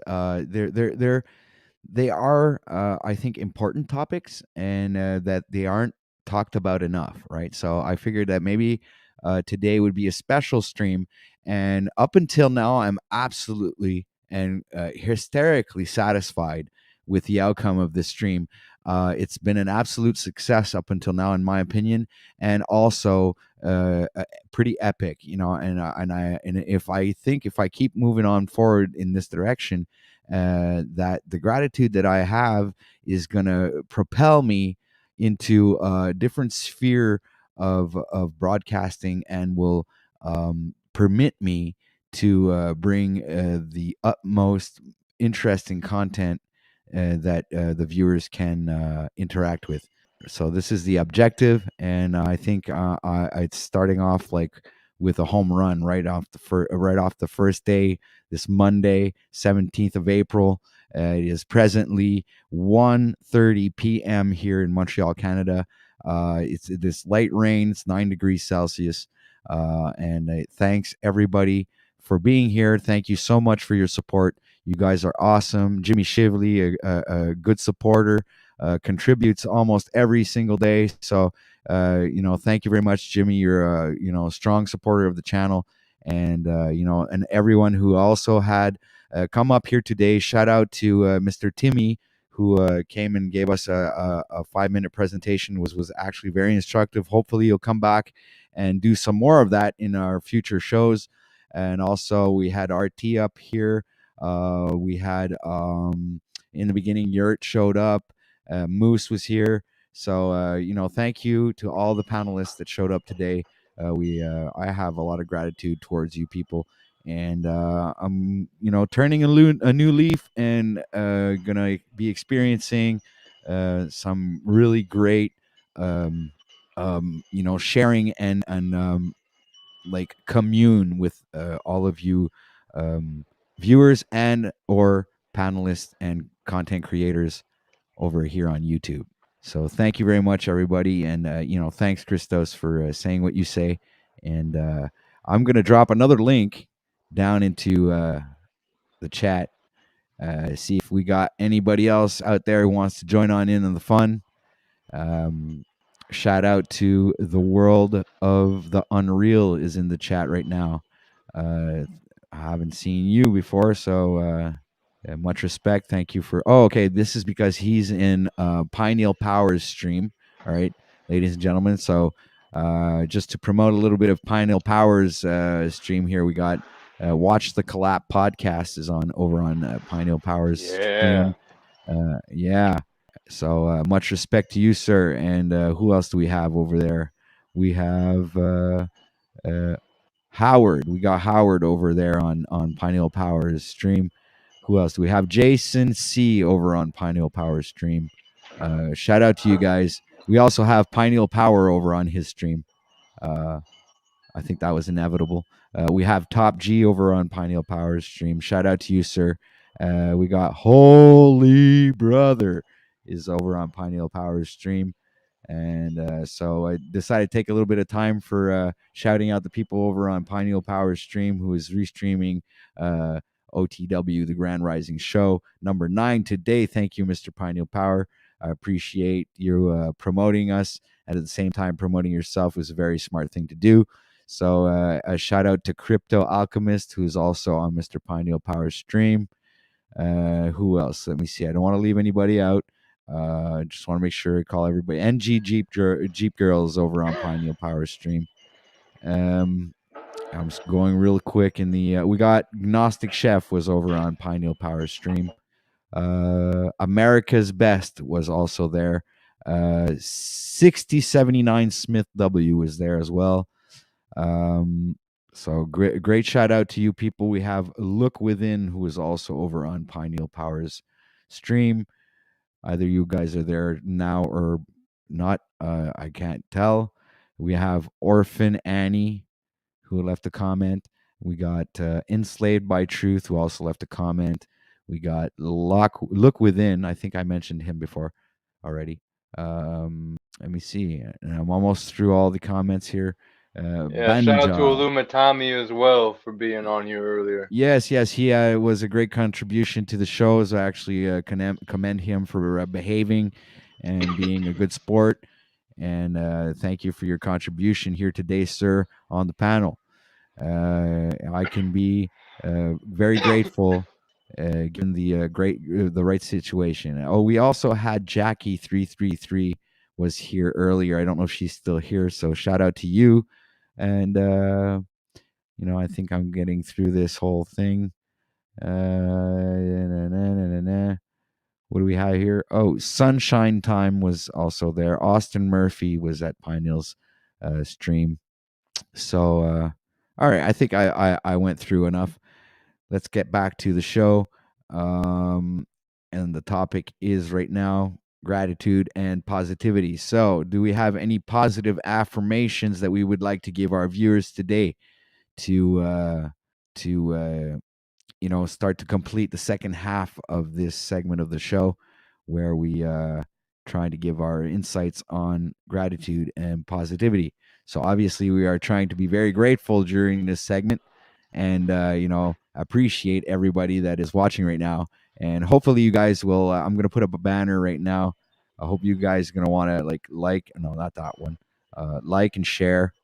they are, I think, important topics, and that they aren't talked about enough, right? So I figured that maybe today would be a special stream. And up until now, I'm absolutely and hysterically satisfied with the outcome of this stream. It's been an absolute success up until now, in my opinion, and also pretty epic, and if I keep moving on forward in this direction, that the gratitude that I have is going to propel me into a different sphere of broadcasting, and will permit me to bring the utmost interesting content that the viewers can interact with. So this is the objective, and I think it's starting off like with a home run right off the first day. This Monday, 17th of April. It is presently 1:30 p.m. here in Montreal, Canada. It's this light rain. It's 9 degrees Celsius. And thanks everybody for being here. Thank you so much for your support. You guys are awesome. Jimmy Shively, a good supporter, contributes almost every single day. So, thank you very much, Jimmy. You're a strong supporter of the channel, and and everyone who also had come up here today. Shout out to Mr. Timmy, who came and gave us a 5-minute presentation. Was actually very instructive. Hopefully, you'll come back and do some more of that in our future shows. And also, we had RT up here. We had in the beginning, Yurt showed up. Moose was here. So thank you to all the panelists that showed up today. I have a lot of gratitude towards you people, and I'm turning a new leaf, and gonna be experiencing some really great sharing and like commune with all of you viewers and or panelists and content creators over here on YouTube. So thank you very much, everybody, and thanks, Christos, for saying what you say. And I'm gonna drop another link down into the chat See if we got anybody else out there who wants to join on the fun. Shout out to the world of the unreal is in the chat right now. I haven't seen you before, so much respect. Thank you for. Oh, okay. This is because he's in Pineal Powers stream. All right, ladies and gentlemen. So just to promote a little bit of Pineal Powers stream here, we got Watch the Collab podcast is on over on Pineal Powers stream. Yeah. So much respect to you, sir. And who else do we have over there? We have Howard. We got Howard over there on Pineal Powers stream. Who else do we have? Jason C over on Pineal Power stream. Shout out to you guys. We also have Pineal Power over on his stream. I think that was inevitable. We have Top G over on Pineal Power stream. Shout out to you, sir. We got Holy Brother is over on Pineal Power stream. And so I decided to take a little bit of time for shouting out the people over on Pineal Power stream who is restreaming OTW, the Grand Rising Show, number 9 today. Thank you, Mr. Pineal Power. I appreciate you promoting us, and at the same time promoting yourself was a very smart thing to do. So a shout out to Crypto Alchemist, who's also on Mr. Pineal Power stream. Who else? Let me see. I don't want to leave anybody out. Just want to make sure I call everybody. NG Jeep Girls over on Pineal Power stream. I'm just going real quick in the. We got Gnostic Chef was over on Pineal Power stream. America's Best was also there. 6079 Smith W was there as well. So great shout out to you people. We have Look Within, who is also over on Pineal Powers stream. Either you guys are there now or not. I can't tell. We have Orphan Annie, who left a comment. We got Enslaved by Truth, who also left a comment. We got Look Within. I think I mentioned him before already. Let me see. And I'm almost through all the comments here. Yeah, shout out to Illumitami as well for being on here earlier. Yes, he was a great contribution to the shows. I actually commend him for behaving and being a good sport. And thank you for your contribution here today, sir, on the panel. I can be very grateful given the the right situation. Oh, we also had Jackie 333 was here earlier. I don't know if she's still here, so shout out to you. And I think I'm getting through this whole thing. What do we have here? Oh, Sunshine Time was also there. Austin Murphy was at Pineal's stream. So, all right, I think I went through enough. Let's get back to the show. And the topic is right now gratitude and positivity. So, do we have any positive affirmations that we would like to give our viewers today to start to complete the second half of this segment of the show, where we trying to give our insights on gratitude and positivity. So obviously we are trying to be very grateful during this segment, and appreciate everybody that is watching right now. And hopefully you guys will. I'm going to put up a banner right now. I hope you guys are going to want to like. No, not that one. Like and share.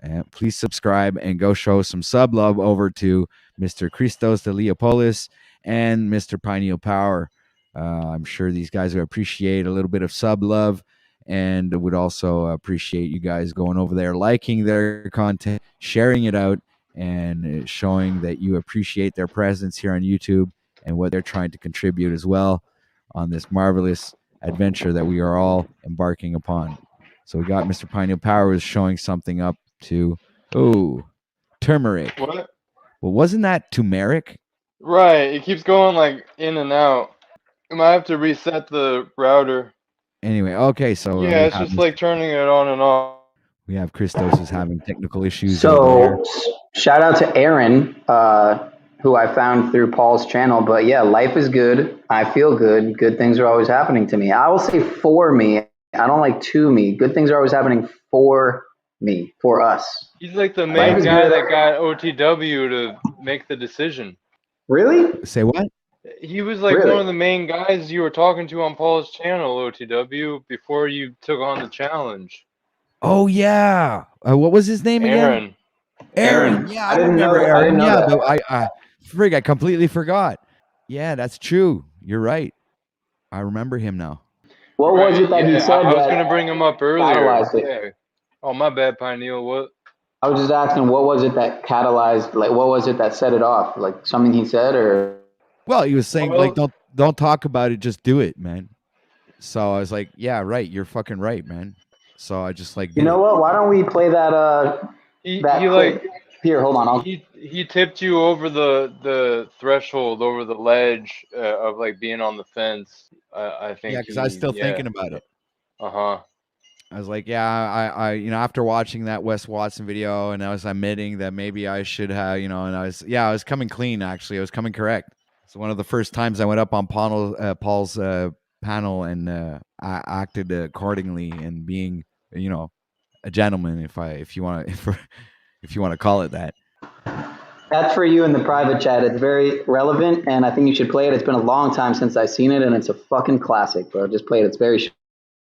And please subscribe and go show some sub love over to Mr. Christos de Leopolis and Mr. Pineal Power. I'm sure these guys would appreciate a little bit of sub love, and would also appreciate you guys going over there, liking their content, sharing it out, and showing that you appreciate their presence here on YouTube and what they're trying to contribute as well on this marvelous adventure that we are all embarking upon. So we got Mr. Pineal Power is showing something up to turmeric. What? Well, wasn't that turmeric? Right, it keeps going like in and out. I might have to reset the router. Anyway, okay, so yeah, it's just like turning it on and off. We have Christos is having technical issues. So shout out to Aaron, who I found through Paul's channel. But yeah, life is good. I feel good. Good things are always happening to me. I will say for me. I don't like to me. Good things are always happening for me, for us. He's like the main guy that got OTW to make the decision. Really? Say what? He was like Really? one of the main guys you were talking to on Paul's channel, OTW, before you took on the challenge. Oh yeah. What was his name again? Aaron. Aaron. Yeah, I I didn't remember know. I didn't Aaron. know Yeah, that. but I completely forgot. Yeah, that's true. You're right. I remember him now. What was Right. it that he Yeah, said I was that gonna bring him up earlier. catalyzed it? Yeah. Oh, my bad, Pineal. What? I was just asking, what was it that catalyzed? Like, what was it that set it off? Like something he said, or Well, he was saying like Well, don't talk about it, just do it, man. So I was like, yeah, right. You're fucking right, man. So I just like you did know it. what? Why don't we play that he that clip? like Here, hold on. he tipped you over the threshold, over the ledge of like being on the fence. I Yeah, think because I was he, still yeah. thinking about it. Uh-huh. I was like, yeah, I after watching that Wes Watson video, and I was admitting that maybe I should have, and I was coming clean. Actually, I was coming correct. It's one of the first times I went up on Paul's panel and I acted accordingly and being, a gentleman, if you want to if you want to call it that. That's for you in the private chat. It's very relevant, and I think you should play it. It's been a long time since I've seen it, and it's a fucking classic, bro. Just play it. It's very.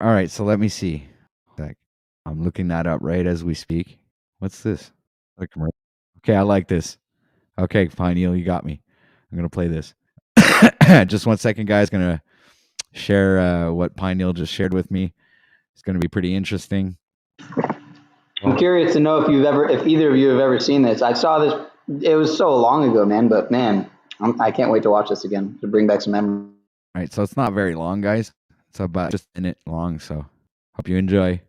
All right, so let me see. I'm looking that up right as we speak. What's this? Okay, I like this. Okay, fine, Neil, you got me. I'm gonna play this. Just 1 second, guys. Gonna share what Pineal just shared with me. It's gonna be pretty interesting. I'm curious to know if either of you have ever seen this. I saw this. It was so long ago, man. But man, I can't wait to watch this again to bring back some memories. All right, so it's not very long, guys. It's about just a minute long. So hope you enjoy.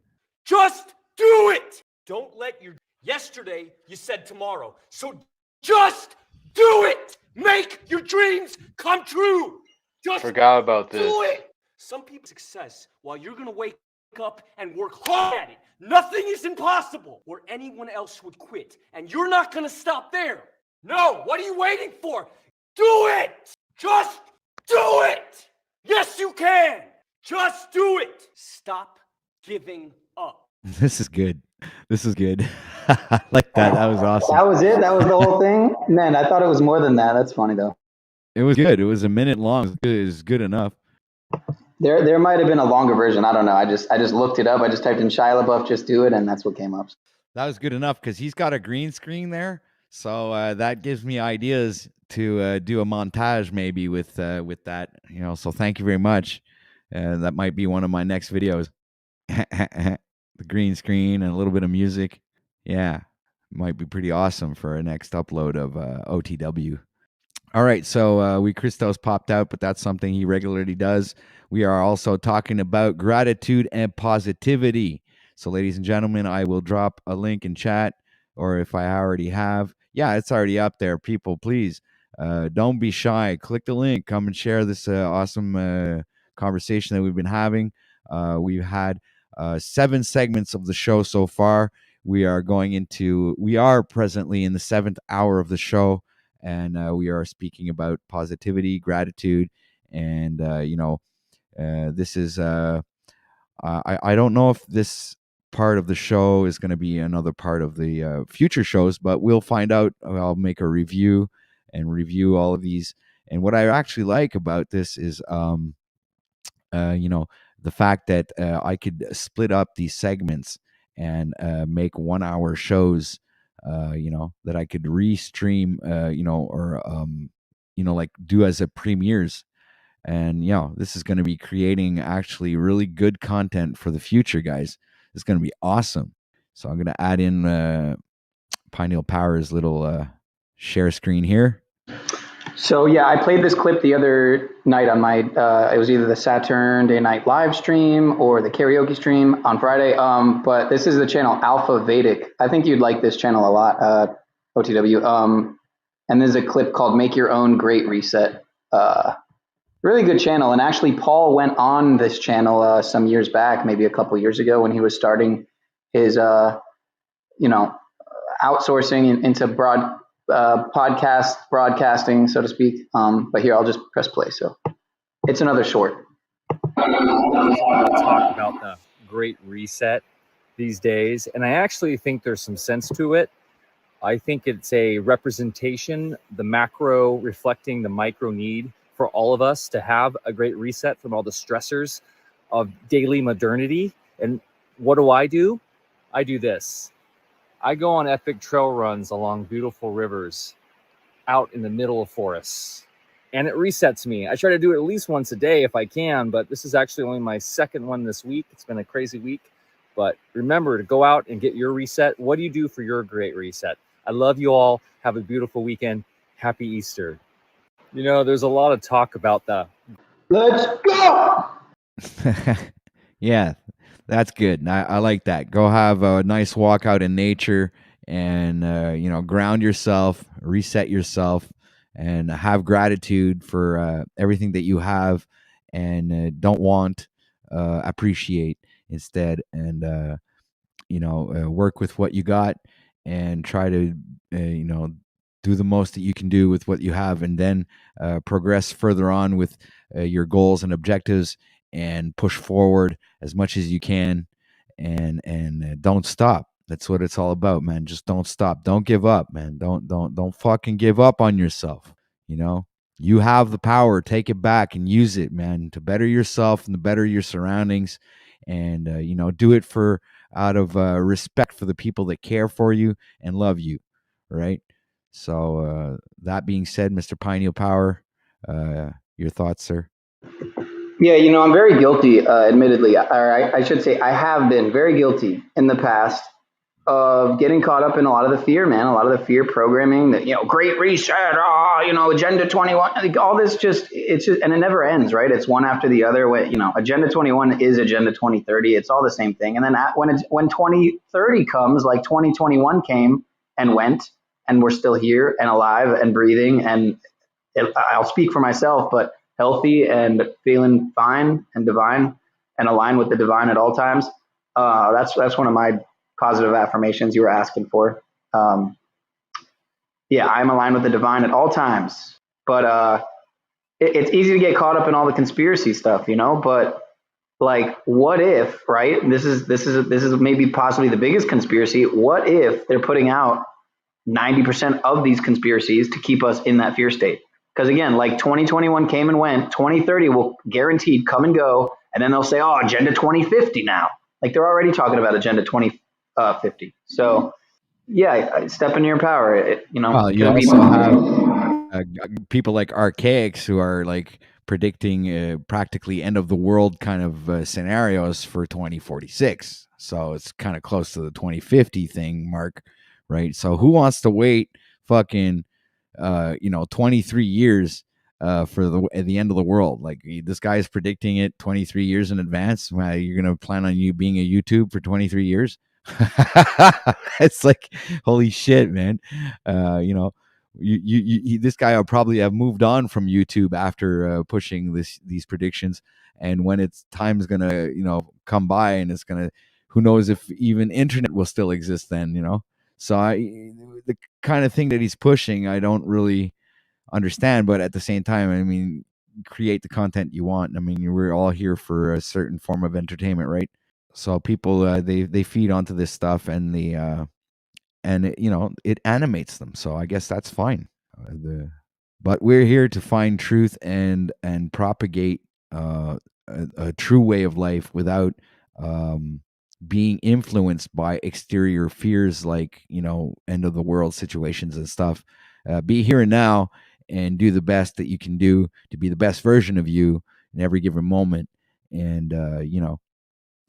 Just do it. Don't let your yesterday you said tomorrow. So just do it. Make your dreams come true. Just Forgot about this. do it. Some people success while you're going to wake up and work hard at it. Nothing is impossible or anyone else would quit. And you're not going to stop there. No, what are you waiting for? Do it. Just do it. Yes, you can. Just do it. Stop giving up. This is good. This is good. I like that. That was awesome. That was it. That was the whole thing. Man, I thought it was more than that. That's funny though. It was good. It was a minute long. It was good enough. There might have been a longer version. I don't know. I just looked it up. I just typed in Shia LaBeouf, just do it, and that's what came up. That was good enough because he's got a green screen there, so that gives me ideas to do a montage maybe with that. So thank you very much. That might be one of my next videos. The green screen and a little bit of music. Yeah, might be pretty awesome for a next upload of OTW. All right, so we Christos popped out, but that's something he regularly does. We are also talking about gratitude and positivity. So, ladies and gentlemen, I will drop a link in chat, or if I already have, yeah, it's already up there. People, please don't be shy. Click the link. Come and share this awesome conversation that we've been having. We've had 7 segments of the show so far. We are presently in the 7th hour of the show. And we are speaking about positivity, gratitude, and this is I don't know if this part of the show is going to be another part of the future shows, but we'll find out. I'll make a review and review all of these. And what I actually like about this is, the fact that I could split up these segments and make 1-hour shows. That I could restream, or like do as a premieres. And, this is going to be creating actually really good content for the future, guys. It's going to be awesome. So I'm going to add in Pineal Power's little share screen here. So yeah, I played this clip the other night on my, it was either the Saturday Night Live stream or the karaoke stream on Friday. But this is the channel Alpha Vedic. I think you'd like this channel a lot, OTW. And there's a clip called Make Your Own Great Reset. Really good channel. And actually Paul went on this channel some years back, maybe a couple years ago, when he was starting his, outsourcing into broadcasting, so to speak. But here, I'll just press play. So it's another short. I want to talk about the Great Reset these days, and I actually think there's some sense to it. I think it's a representation, the macro reflecting the micro need for all of us to have a great reset from all the stressors of daily modernity. And what do? I do this. I go on epic trail runs along beautiful rivers out in the middle of forests, and it resets me. I try to do it at least once a day if I can, but this is actually only my second one this week. It's been a crazy week, but remember to go out and get your reset. What do you do for your great reset? I love you all. Have a beautiful weekend. Happy Easter. You know, there's a lot of talk about the Let's go. Yeah, that's good. I like that. Go have a nice walk out in nature and, ground yourself, reset yourself, and have gratitude for everything that you have and don't want, appreciate instead. And, work with what you got and try to, do the most that you can do with what you have, and then progress further on with your goals and objectives and push forward as much as you can, and don't stop. That's what it's all about, man. Just don't stop. Don't give up, man. Don't fucking give up on yourself. You have the power. Take it back and use it, man, to better yourself and to better your surroundings. And do it for out of respect for the people that care for you and love you, right? So that being said, Mr. Pineal Power, your thoughts, sir? Yeah, I'm very guilty, admittedly, or I should say I have been very guilty in the past of getting caught up in a lot of the fear, man, a lot of the fear programming that, great reset, Agenda 21, like all this it's just, and it never ends, right? It's one after the other. Agenda 21 is Agenda 2030. It's all the same thing. And then when 2030 comes, like 2021 came and went, and we're still here and alive and breathing. And I'll speak for myself, but healthy and feeling fine and divine and aligned with the divine at all times. That's one of my positive affirmations you were asking for. Yeah, I'm aligned with the divine at all times. But it's easy to get caught up in all the conspiracy stuff, but like, what if, right? This is maybe possibly the biggest conspiracy. What if they're putting out 90% of these conspiracies to keep us in that fear state? Because again, like 2021 came and went, 2030 will guaranteed come and go, and then they'll say, "Oh, Agenda 2050 now." Like they're already talking about Agenda 2050. So yeah, step into your power. Well, you also have people like Archaics who are like predicting practically end of the world kind of scenarios for 2046. So it's kind of close to the 2050 thing, Mark, right? So who wants to wait fucking 23 years for the end of the world? Like this guy is predicting it 23 years in advance. Well, you're gonna plan on you being a YouTube for 23 years? It's like, holy shit, man. This guy will probably have moved on from YouTube after pushing these predictions, and when it's time's gonna come by, and it's gonna, who knows if even internet will still exist then. So the kind of thing that he's pushing, I don't really understand, but at the same time, I mean, create the content you want. I mean, we're all here for a certain form of entertainment, right? So people they feed onto this stuff, and it animates them. So I guess that's fine. But we're here to find truth and propagate a true way of life without being influenced by exterior fears like end of the world situations and stuff. Be here and now and do the best that you can do to be the best version of you in every given moment. And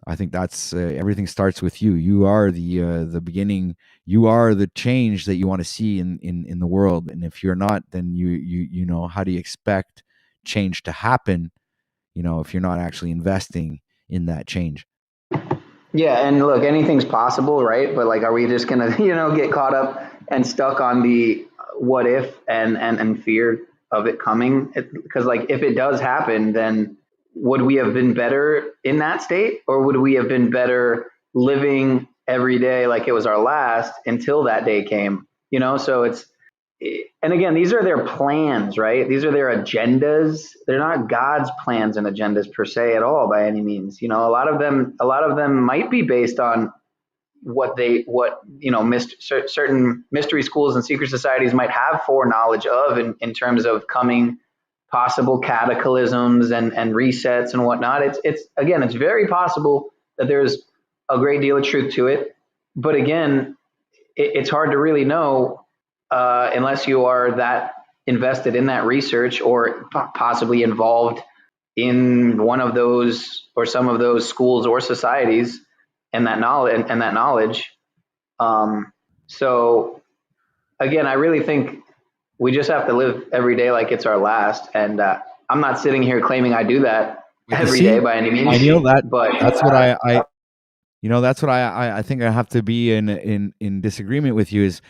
I think that's everything starts with you. You are the beginning. You are the change that you want to see in the world. And if you're not, then you know, how do you expect change to happen? If you're not actually investing in that change. Yeah, and look, anything's possible, right? But like, are we just gonna get caught up and stuck on the what if and fear of it coming? Because like, if it does happen, then would we have been better in that state, or would we have been better living every day like it was our last until that day came? So and again, these are their plans, right? These are their agendas. They're not God's plans and agendas per se at all by any means. A lot of them might be based on certain mystery schools and secret societies might have foreknowledge of in terms of coming possible cataclysms and resets and whatnot. It's again, it's very possible that there's a great deal of truth to it. But again, it's hard to really know unless you are that invested in that research or possibly involved in one of those or some of those schools or societies and that knowledge. So again, I really think we just have to live every day like it's our last. And I'm not sitting here claiming I do that every day by any means. I know that, but that's what I that's what I think I have to be in disagreement with you is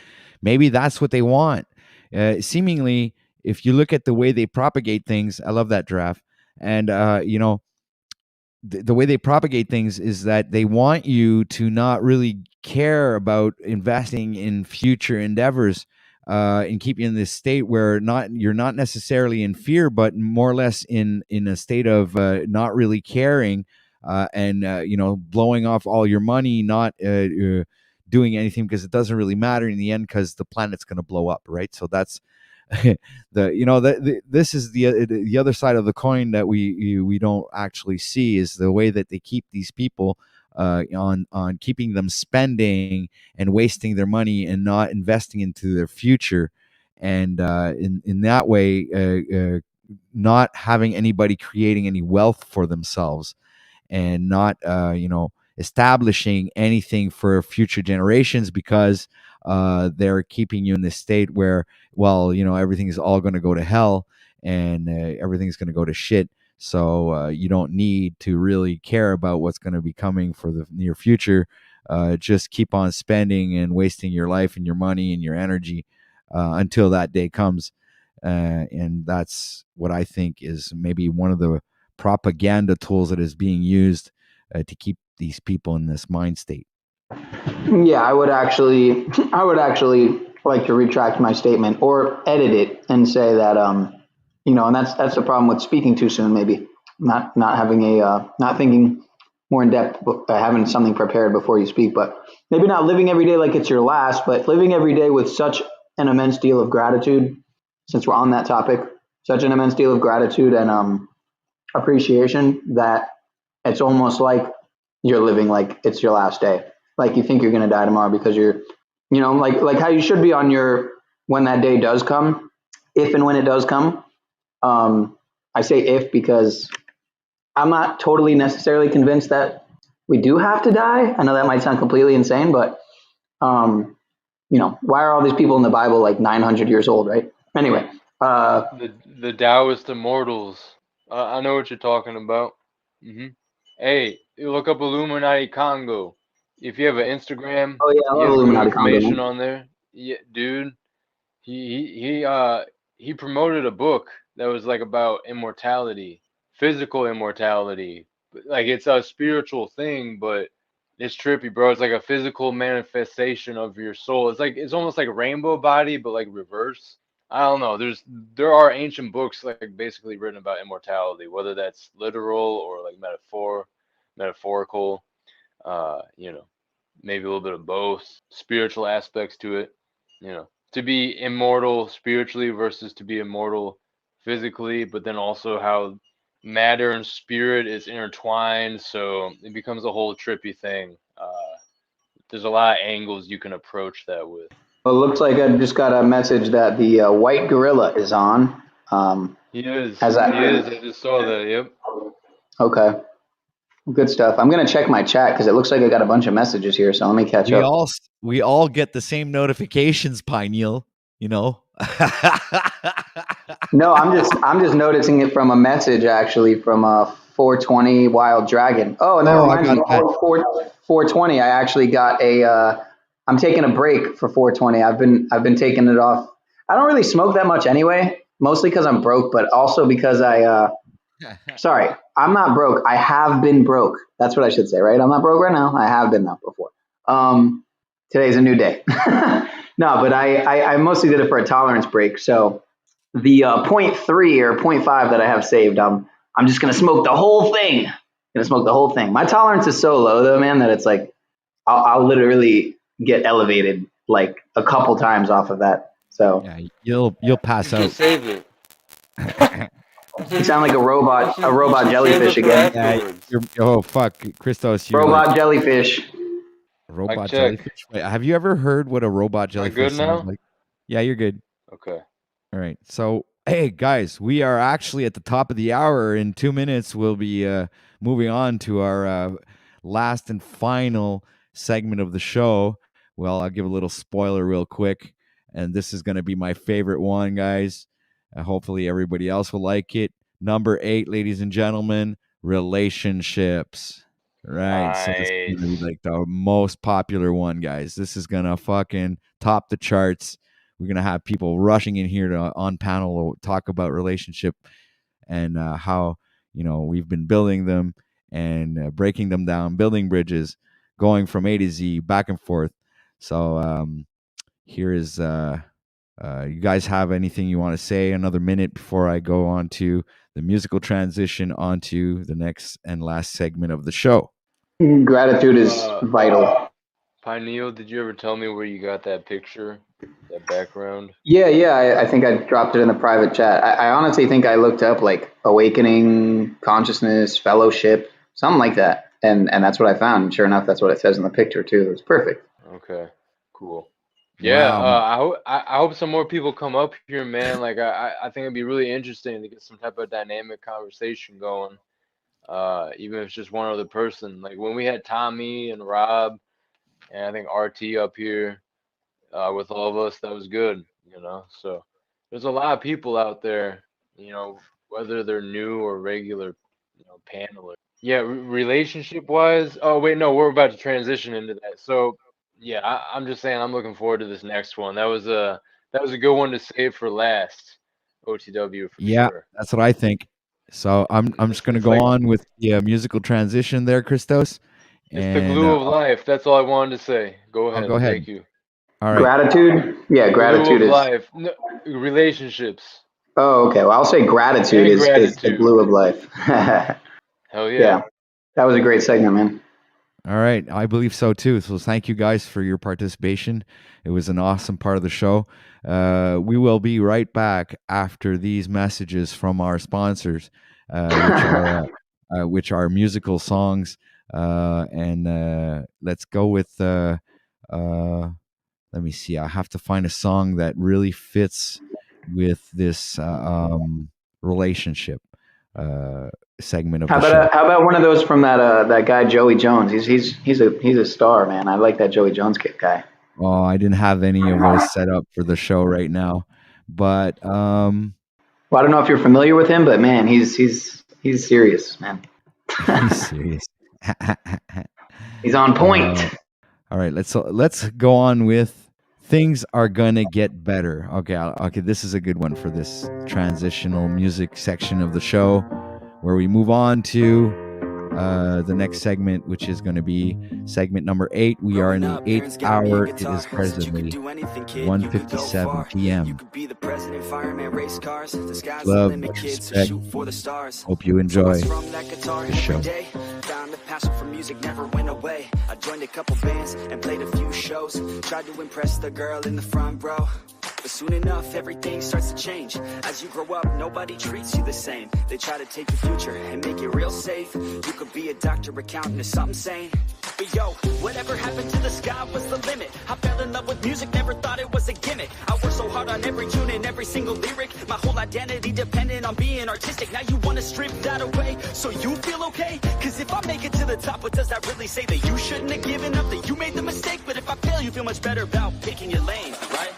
maybe that's what they want. Seemingly, if you look at the way they propagate things, I love that giraffe. And the way they propagate things is that they want you to not really care about investing in future endeavors, and keep you in this state where you're not necessarily in fear, but more or less in a state of not really caring, and blowing off all your money, not doing anything because it doesn't really matter in the end because the planet's going to blow up, right? So that's this is the other side of the coin that we don't actually see, is the way that they keep these people on keeping them spending and wasting their money and not investing into their future, and in that way not having anybody creating any wealth for themselves, and not establishing anything for future generations, because they're keeping you in this state where, well, everything's all going to go to hell, and everything's going to go to shit. So you don't need to really care about what's going to be coming for the near future. Just keep on spending and wasting your life and your money and your energy until that day comes. And that's what I think is maybe one of the propaganda tools that is being used to keep these people in this mind state. Yeah, I would actually like to retract my statement or edit it and say that and that's the problem with speaking too soon. Maybe not thinking more in depth, having something prepared before you speak, but maybe not living every day like it's your last, but living every day with such an immense deal of gratitude. Since we're on that topic, such an immense deal of gratitude and appreciation that it's almost like you're living like it's your last day. Like you think you're going to die tomorrow because you're, like how you should be on when that day does come, if and when it does come. I say if because I'm not totally necessarily convinced that we do have to die. I know that might sound completely insane, but, why are all these people in the Bible like 900 years old, right? Anyway. The Taoist immortals. I know what you're talking about. Hey, you look up Illuminati Congo. If you have an Instagram, oh yeah, I love he has good Illuminati information Congo. on there. Yeah, dude. He promoted a book that was like about immortality, physical immortality. Like it's a spiritual thing, but it's trippy, bro. It's like a physical manifestation of your soul. It's almost like a rainbow body, but like reverse. I don't know. There are ancient books like basically written about immortality, whether that's literal or like metaphorical. Maybe a little bit of both, spiritual aspects to it. To be immortal spiritually versus to be immortal physically, but then also how matter and spirit is intertwined, so it becomes a whole trippy thing. There's a lot of angles you can approach that with. Well, it looks like I just got a message that the white gorilla is on. He is. He is. I just saw that. Yep. Okay. Good stuff. I'm going to check my chat because it looks like I got a bunch of messages here. So let me catch up. We all get the same notifications, Pineal, No, I'm just noticing it from a message actually from 420 Wild Dragon. Oh, and that reminds me, 420. I actually got I'm taking a break for 420. I've been taking it off. I don't really smoke that much anyway, mostly because I'm broke, but also because sorry, I'm not broke. I have been broke. That's what I should say, right? I'm not broke right now. I have been that before. Today's a new day. No, but I mostly did it for a tolerance break. So the 0.3 or 0.5 that I have saved, I'm just going to smoke the whole thing. My tolerance is so low though, man, that it's like, I'll literally get elevated like a couple times off of that. So yeah, you'll pass out. Save it. You sound like a robot jellyfish again. Oh fuck, Christos, you're Robot like, jellyfish. robot Mic check. jellyfish. Wait, have you ever heard what a robot Am I jellyfish good sounds now? like? Yeah, you're good. Okay. All right. So, hey guys, we are actually at the top of the hour. In 2 minutes, we'll be moving on to our last and final segment of the show. Well, I'll give a little spoiler real quick, and this is going to be my favorite one, guys. Hopefully, everybody else will like it. Number 8, ladies and gentlemen, relationships. Right. So this is gonna be Nice. like the most popular one, guys. This is gonna fucking top the charts. We're gonna have people rushing in here to on panel to talk about relationship and how we've been building them and breaking them down, building bridges, going from A to Z, back and forth. So here is you guys have anything you want to say? Another minute before I go on to the musical transition onto the next and last segment of the show. Gratitude is vital. Pineal, did you ever tell me where you got that picture, that background? Yeah. I think I dropped it in the private chat. I honestly think I looked up like awakening, consciousness, fellowship, something like that, and that's what I found. And sure enough, that's what it says in the picture too. It was perfect. Okay, cool. Yeah, Wow. I hope some more people come up here, man. Like I think it'd be really interesting to get some type of dynamic conversation going. Even if it's just one other person. Like when we had Tommy and Rob and I think RT up here with all of us, that was good, So there's a lot of people out there, whether they're new or regular, panelists. Yeah, relationship wise. Oh wait, no, we're about to transition into that. So yeah, I'm just saying I'm looking forward to this next one. That was a good one to save for last. OTW for Yeah, sure. that's what I think. So I'm just gonna It's go like on with the musical transition there, Christos. it's the And glue of life. That's all I wanted to say. Go I'll ahead. go ahead. Thank you. All right. Gratitude. Yeah, The gratitude glue of is. life. No, relationships. Oh, okay. Well, I'll say gratitude And is the gratitude. glue of life. Hell yeah. Yeah, that was a great segment, man. All right, I believe so too. So thank you guys for your participation. It was an awesome part of the show. We will be right back after these messages from our sponsors, which are musical songs. And let's go with. Let me see. I have to find a song that really fits with this relationship segment of the show. How about one of those from that guy Joey Jones? He's a star, man. I like that Joey Jones guy. Oh, I didn't have any of those set up for the show right now, but well, I don't know if you're familiar with him, but man, he's serious, man. He's serious. He's on point. All right, let's go on with Things Are Gonna Get Better. Okay, this is a good one for this transitional music section of the show, where we move on to the next segment, which is going to be segment number 8. We are in the 8th hour. It is presently 1:57 p.m. Love, respect. Hope you enjoy the show. Found a passion for music never went away. I joined a couple bands and played a few shows. Tried to impress the girl in the front row. But soon enough, everything starts to change. As you grow up, nobody treats you the same. They try to take your future and make it real safe. You could be a doctor, accountant, or something sane. But yo, whatever happened to the sky was the limit. I fell in love with music, never thought it was a gimmick. I worked so hard on every tune and every single lyric. My whole identity depended on being artistic. Now you wanna strip that away so you feel okay? Cause if I make it to the top, what does that really say? That you shouldn't have given up, that you made the mistake? But if I fail, you feel much better about picking your lane, right?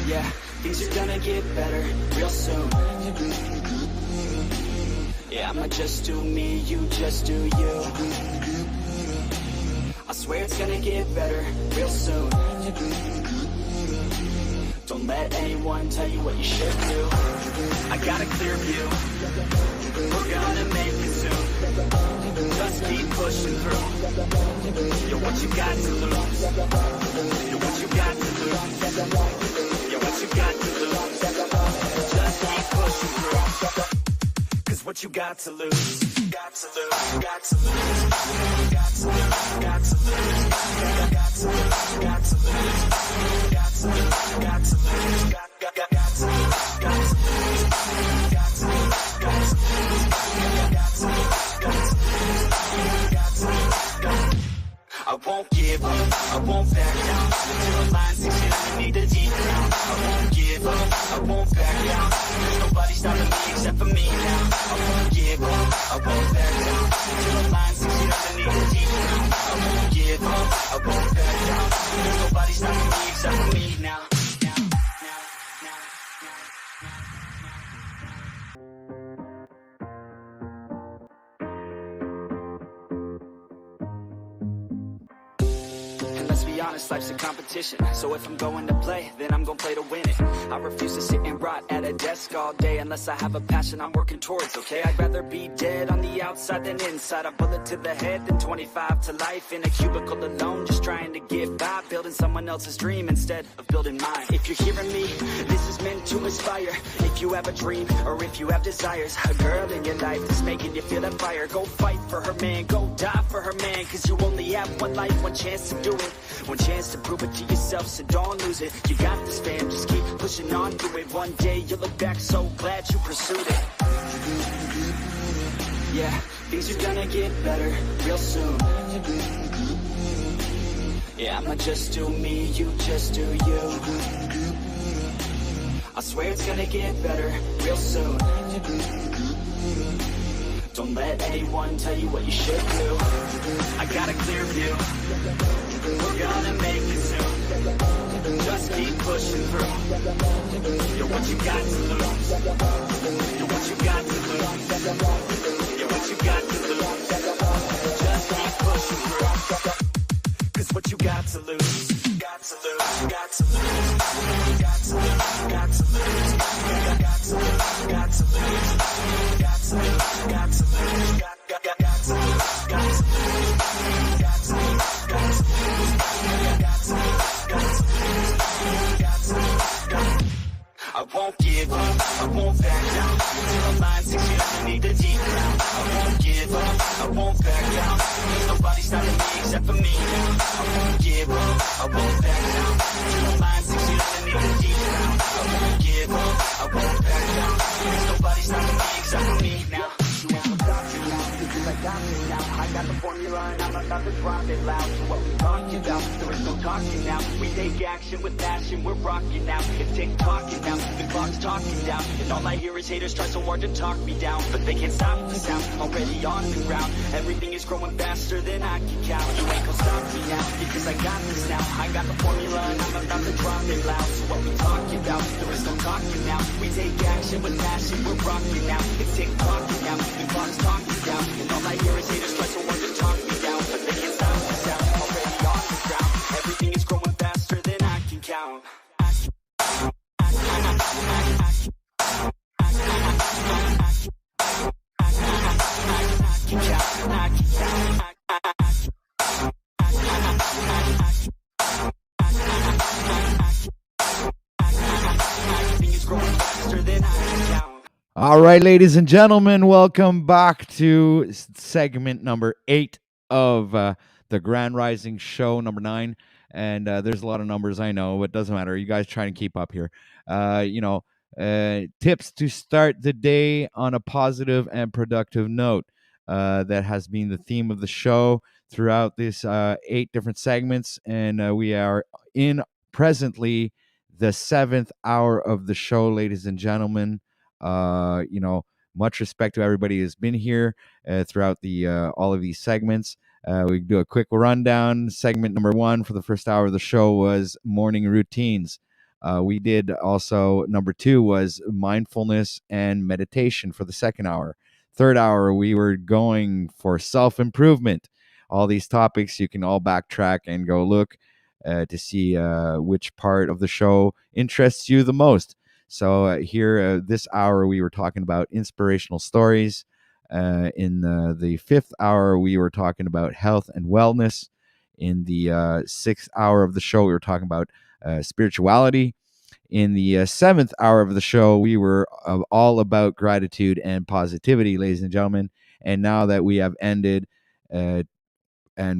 Yeah, things are gonna get better real soon. Yeah, I'ma just do me, you just do you. I swear it's gonna get better real soon. Don't let anyone tell you what you should do. I got a clear view. We're gonna make it soon. Just keep pushing through. You're what you got to lose. You're what you got to lose. You're what you got to lose. Just keep pushing through. Cause what you got to lose. Got to lose. Got to lose. Got to lose. Got to lose. Got to lose. Got to lose. Got to lose. Got to lose. Got to lose. Got to lose. up, I won't back down. Till the line 6 feet underneath the deep ground. I won't give up, I won't back down. There's nobody stopping me except for me now. I won't give up, I won't back down. Till the line 6 feet underneath the deep ground. I won't give up, I won't back down. There's nobody stopping me except for me now. Let's be honest, life's a competition. So if I'm going to play, then I'm gonna play to win it. I refuse to sit and rot at a desk all day unless I have a passion I'm working towards, okay? I'd rather be dead on the outside than inside. A bullet to the head than 25 to life in a cubicle alone, just trying to get by, building someone else's dream instead of building mine. If you're hearing me, this is meant to inspire. If you have a dream or if you have desires, a girl in your life that's making you feel that fire, go fight for her man, go die for her man, cause you only have one life, one chance to do it. One chance to prove it to yourself, so don't lose it. You got this, fam, just keep pushing on through it. One day you'll look back so glad you pursued it. Yeah, things are gonna get better real soon. Yeah, I'ma just do me, you just do you. I swear it's gonna get better real soon. Don't let anyone tell you what you should do. I got a clear view. We're gonna make it soon. Just keep pushing through. You're what you got to lose. You're what you got to lose. You're what you got to lose. Just keep pushing through. Cause what you got to lose. Got to lose. Got to lose. Got to lose. Got to lose. Got to lose. Got to lose. Got to lose. Got to lose. Got to lose. Got to lose. Got to lose. Got to lose. I won't give up, I won't back down. Till the line 6 feet underneath the deep ground. I won't give up, I won't back down. There's nobody stopping me except for me now. I won't give up, I won't back down. Till the line 6 feet underneath the deep ground. I won't give up, I won't back down. There's nobody stopping me except for me now. You won't stop me now, because I got this now. I got the formula and I'm about to drop it loud. So what we talking about? There is no talking now. We take action with passion, we're rocking now. It's tick-tocking now, the clock's talking down. And all I hear is haters try so hard to talk me down. But they can't stop the sound, already on the ground. Everything is growing faster than I can count. You ain't gonna stop me now, because I got this now. I got the formula and I'm about to drop it loud. So what we talking about? There is no talking now. We take action with passion, we're rocking now. It's tick-tocking now, the clock's talking down. And all I hear is haters try so hard to talk me down. But they can't stop the sound, already on the ground. Everything is growing faster than I can count. All right, ladies and gentlemen, welcome back to segment number 8 of the Grand Rising Show, number 9. And there's a lot of numbers, I know, but it doesn't matter. You guys trying to keep up here. Tips to start the day on a positive and productive note. That has been the theme of the show throughout this 8 different segments. And we are in presently the 7th hour of the show, ladies and gentlemen. Much respect to everybody who's been here throughout the all of these segments. We do a quick rundown. Segment number 1 for the first hour of the show was morning routines. We did also, number 2 was mindfulness and meditation for the second hour. Third hour, we were going for self-improvement. All these topics, you can all backtrack and go look to see which part of the show interests you the most. So here, this hour, we were talking about inspirational stories. In the 5th hour, we were talking about health and wellness. In the 6th hour of the show, we were talking about spirituality. In the 7th hour of the show, we were all about gratitude and positivity, ladies and gentlemen. And now that we have ended and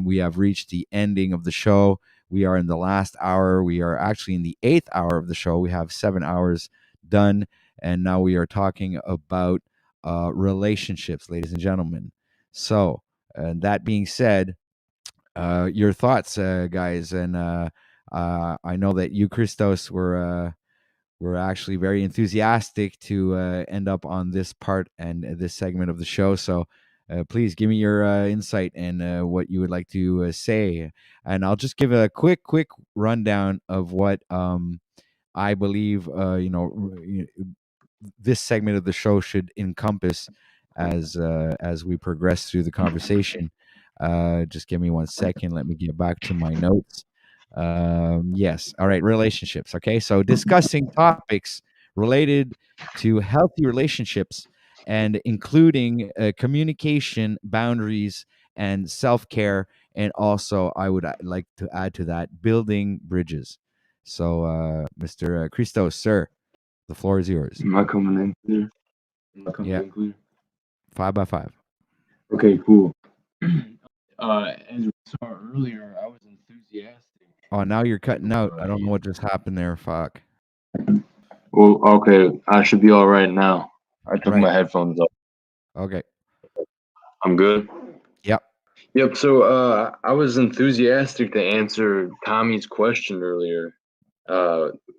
we have reached the ending of the show, we are in the last hour. We are actually in the 8th hour of the show. We have 7 hours done. And now we are talking about relationships, ladies and gentlemen. So that being said, your thoughts, guys, and I know that you, Christos, were actually very enthusiastic to end up on this part and this segment of the show. So please give me your insight and what you would like to say. And I'll just give a quick rundown of what I believe, this segment of the show should encompass as we progress through the conversation. Just give me 1 second. Let me get back to my notes. Yes. All right. Relationships. Okay. So discussing topics related to healthy relationships and including communication, boundaries, and self care. And also, I would like to add to that building bridges. So, Mr. Christos, sir, the floor is yours. Am I coming in clear? Am I coming Yeah. in clear? 5 by 5. Okay, cool. As we saw earlier, I was enthusiastic. Oh, now you're cutting out. I don't know what just happened there. Fuck. Well, okay, I should be all right now. I took Right. my headphones off. Okay. I'm good. Yep. Yep. So I was enthusiastic to answer Tommy's question earlier,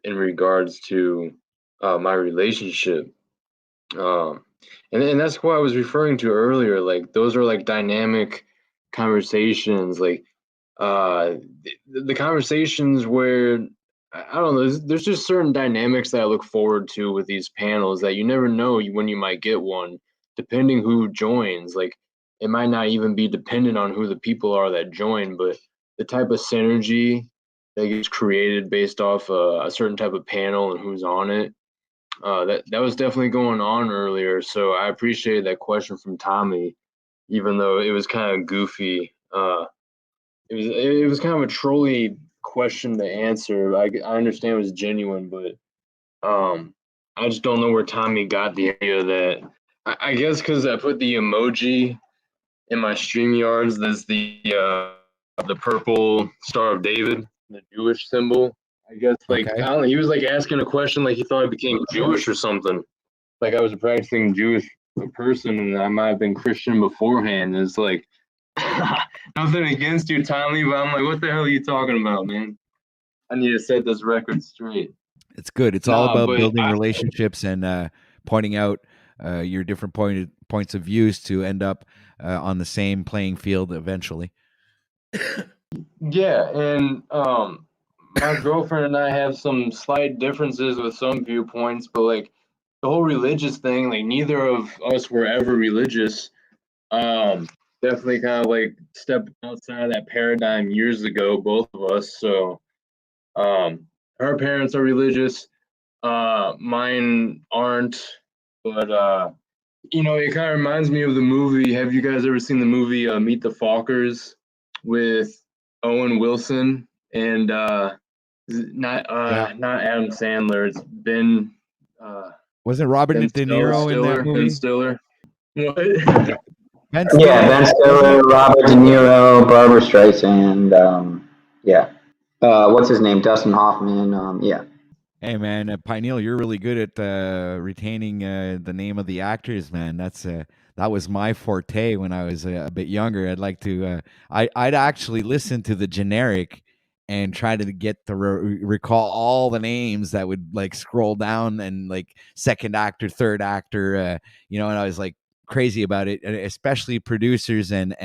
in regards to my relationship. Um, and that's what I was referring to earlier. Like those are like dynamic conversations. Like the conversations where I don't know. There's just certain dynamics that I look forward to with these panels that you never know when you might get one, depending who joins. Like it might not even be dependent on who the people are that join, but the type of synergy that gets created based off a certain type of panel and who's on it. That was definitely going on earlier. So I appreciated that question from Tommy, even though it was kind of goofy. It was kind of a trolly question to answer. I understand it was genuine, but I just don't know where Tommy got the idea that. I guess because I put the emoji in my StreamYards. There's the purple Star of David, the Jewish symbol. I guess like Okay. I don't know. He was like asking a question like he thought I became Jewish or something. Like I was a practicing Jewish person and I might have been Christian beforehand. It's like nothing against you, Tommy, but I'm like, what the hell are you talking about, man? I need to set this record straight. It's good. It's all Nah, about but building relationships and pointing out your different points of views to end up on the same playing field eventually. yeah, and my girlfriend and I have some slight differences with some viewpoints, but like the whole religious thing, like neither of us were ever religious. Definitely kind of like stepped outside of that paradigm years ago, both of us. So her parents are religious, mine aren't, but it kind of reminds me of the movie. Have you guys ever seen the movie Meet the Fockers with Owen Wilson and not Adam Sandler? It's Ben. Wasn't Robert Ben De Niro in that Ben movie? Stiller. What? Ben Yeah, Stiller. Ben Stiller, Robert De Niro, Barbara Streisand. Yeah. What's his name? Dustin Hoffman. Yeah. Hey man, Pineal, you're really good at retaining the name of the actors, man. That was my forte when I was a bit younger. I'd like to. I'd actually listen to the generic and try to get to recall all the names that would like scroll down and like second actor, third actor, and I was like crazy about it, especially producers and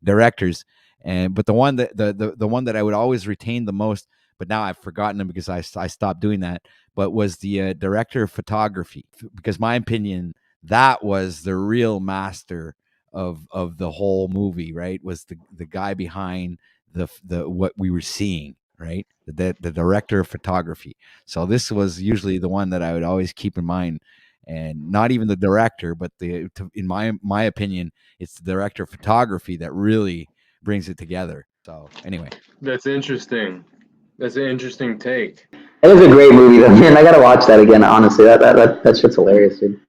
directors. But the one that the one that I would always retain the most, but now I've forgotten them because I stopped doing that, but was the director of photography, because my opinion, that was the real master of the whole movie, right? Was the guy behind the what we were seeing, right? The director of photography. So this was usually the one that I would always keep in mind, and not even the director, but in my opinion, it's the director of photography that really brings it together. So anyway, That's interesting. That's an interesting take. It is a great movie, though, man. I gotta watch that again. Honestly, that shit's hilarious, dude.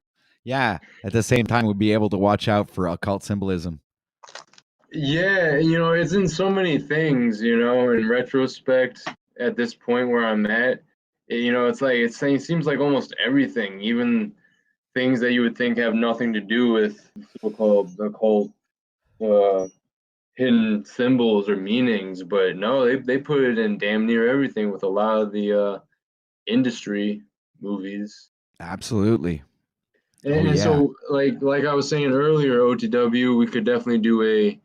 yeah. At the same time, we'd be able to watch out for occult symbolism. Yeah, it's in so many things, in retrospect, at this point where I'm at, it's like it seems like almost everything, even things that you would think have nothing to do with so-called occult hidden symbols or meanings, but no, they put it in damn near everything with a lot of the industry movies. Absolutely. And, Oh and yeah. so like I was saying earlier, OTW, we could definitely do a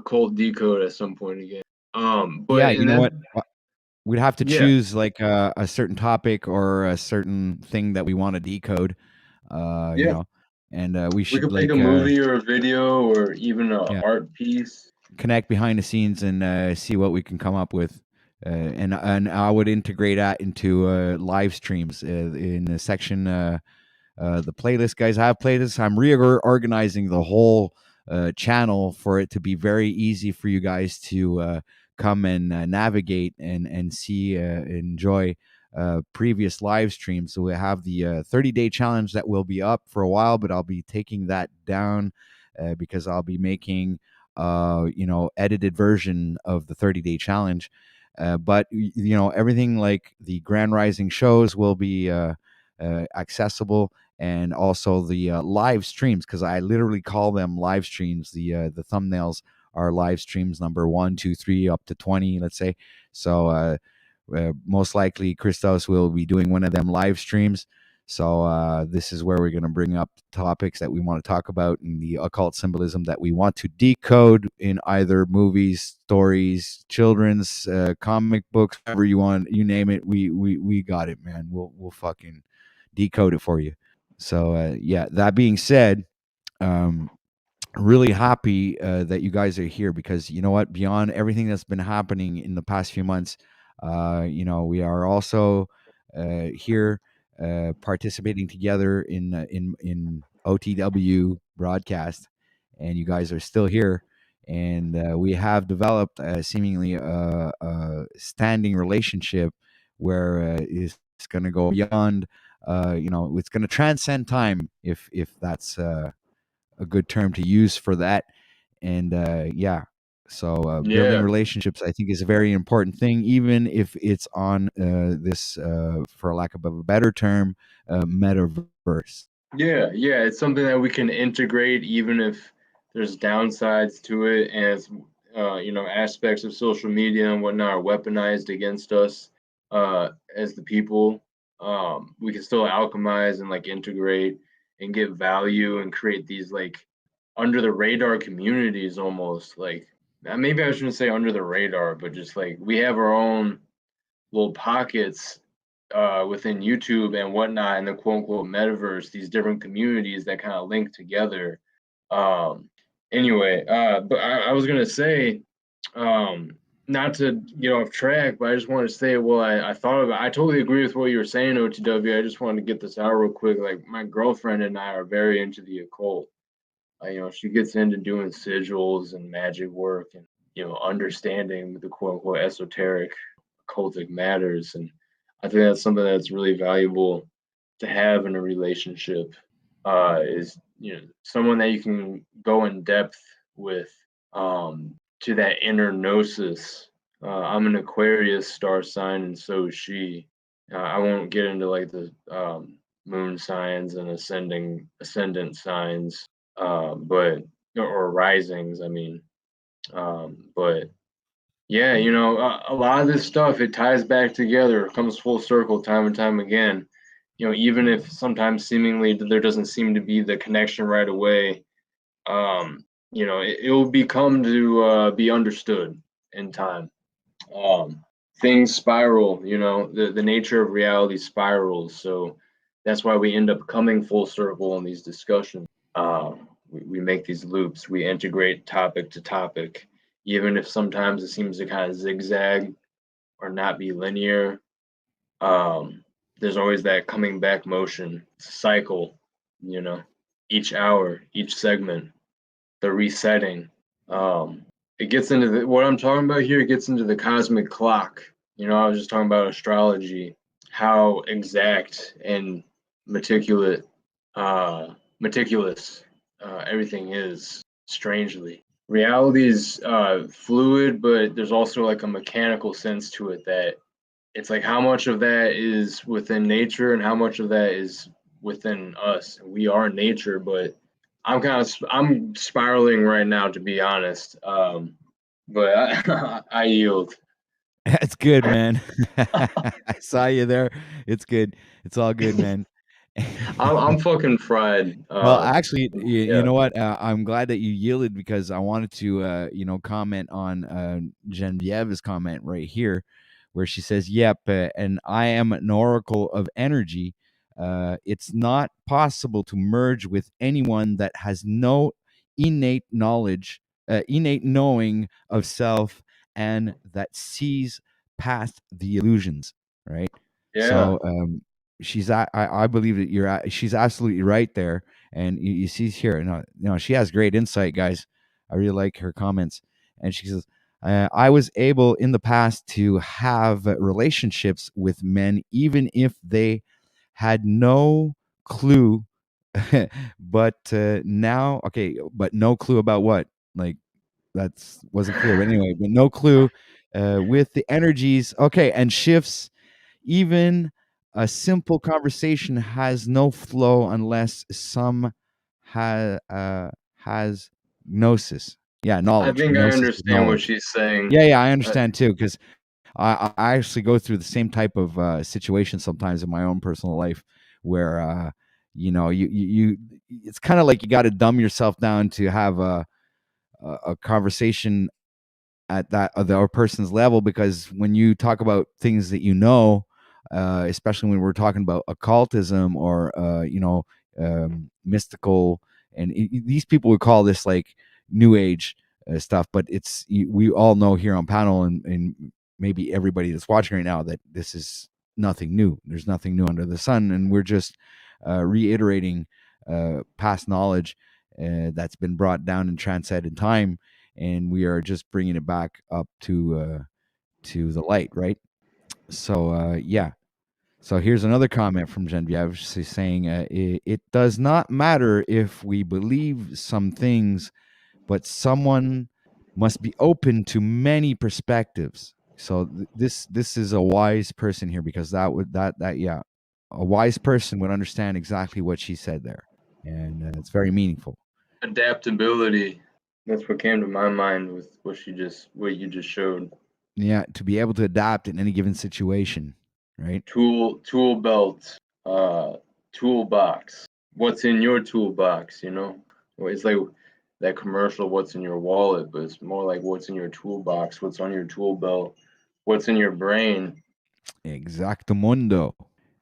cult decode at some point again. Yeah, But you and know that what? We'd have to yeah, choose like a certain topic or a certain thing that we want to decode, you yeah, know, and we we should could pick a like movie or a video or even a yeah, art piece. connect behind the scenes and see what we can come up with. And I would integrate that into live streams in the section the playlist. Guys, I have playlists. I'm reorganizing the whole channel for it to be very easy for you guys to come and navigate and see enjoy previous live streams. So we have the 30-day challenge that will be up for a while, but I'll be taking that down because I'll be making edited version of the 30-day challenge. But everything like the Grand Rising shows will be accessible, and also the live streams, because I literally call them live streams. The thumbnails are live streams number 1, 2, 3 up to 20, let's say. So most likely Christos will be doing one of them live streams. So this is where we're going to bring up topics that we want to talk about in the occult symbolism that we want to decode in either movies, stories, children's comic books, whatever you want, you name it. We got it, man. We'll fucking decode it for you. So yeah, that being said, um, really happy that you guys are here, because you know what, beyond everything that's been happening in the past few months, we are also here participating together in OTW broadcast, and you guys are still here, and we have developed seemingly a standing relationship where it's going to go beyond it's going to transcend time, if that's a good term to use for that. And yeah, so building Yeah, relationships, I think, is a very important thing, even if it's on this for lack of a better term, metaverse. yeah, it's something that we can integrate even if there's downsides to it, as aspects of social media and whatnot are weaponized against us as the people. We can still alchemize and like integrate and get value and create these like under the radar communities, almost like maybe I shouldn't say under the radar, but just like we have our own little pockets within YouTube and whatnot in the quote unquote metaverse, these different communities that kind of link together. Um, anyway, but I was gonna say, um, not to get off track, but I just wanted to say, well, I thought about, I totally agree with what you were saying, OTW. I just wanted to get this out real quick. Like my girlfriend and I are very into the occult. She gets into doing sigils and magic work and understanding the quote unquote esoteric occultic matters. And I think that's something that's really valuable to have in a relationship. Is someone that you can go in depth with, to that inner gnosis. I'm an Aquarius star sign, and so is she. I won't get into like the moon signs and ascendant signs, but or risings. I mean, but yeah, a lot of this stuff, it ties back together, it comes full circle time and time again. Even if sometimes seemingly there doesn't seem to be the connection right away, it will become to be understood in time. Things spiral, the nature of reality spirals. So that's why we end up coming full circle in these discussions. We make these loops, we integrate topic to topic, even if sometimes it seems to kind of zigzag or not be linear. There's always that coming back motion, cycle, you know, each hour, each segment, the resetting. It gets into what I'm talking about here, it gets into the cosmic clock. I was just talking about astrology, how exact and meticulous meticulous everything is, strangely. Reality is fluid, but there's also like a mechanical sense to it, that it's like how much of that is within nature and how much of that is within us. We are nature, but I'm spiraling right now, to be honest. But I yield. That's good, man. I saw you there. It's good. It's all good, man. I'm fucking fried. Well, actually, you Yeah. know what? I'm glad that you yielded because I wanted to, comment on Genevieve's comment right here, where she says, "Yep, and I am an oracle of energy. It's not possible to merge with anyone that has no innate knowledge, innate knowing of self, and that sees past the illusions." Right. Yeah. So, I believe that she's absolutely right there, and you see here, she has great insight, guys. I really like her comments, and she says, "I was able in the past to have relationships with men, even if they had no clue, but now, okay, but no clue about what, like that's wasn't clear, but anyway, but no clue with the energies, okay, and shifts." Even a simple conversation has no flow unless some has gnosis. Yeah, I knowledge. think I Gnosis is understand what knowledge. she's saying. Yeah, I understand too, because I actually go through the same type of situation sometimes in my own personal life where you it's kind of like you got to dumb yourself down to have a conversation at that other person's level, because when you talk about things that especially when we're talking about occultism or mystical, and these people would call this like new age stuff, but we all know here on panel, and maybe everybody that's watching right now, that this is nothing new. There's nothing new under the sun, and we're just reiterating past knowledge that's been brought down and transcended time, and we are just bringing it back up to the light, right? So yeah. So here's another comment from Genevieve. She's saying, it does not matter if we believe some things, but someone must be open to many perspectives." So this is a wise person here, because yeah, a wise person would understand exactly what she said there, and it's very meaningful. Adaptability. That's what came to my mind with what you just showed. Yeah, to be able to adapt in any given situation, right? Tool belt, toolbox. What's in your toolbox? Well, it's like that commercial, "What's in your wallet?" But it's more like what's in your toolbox, what's on your tool belt, what's in your brain. Exactamundo.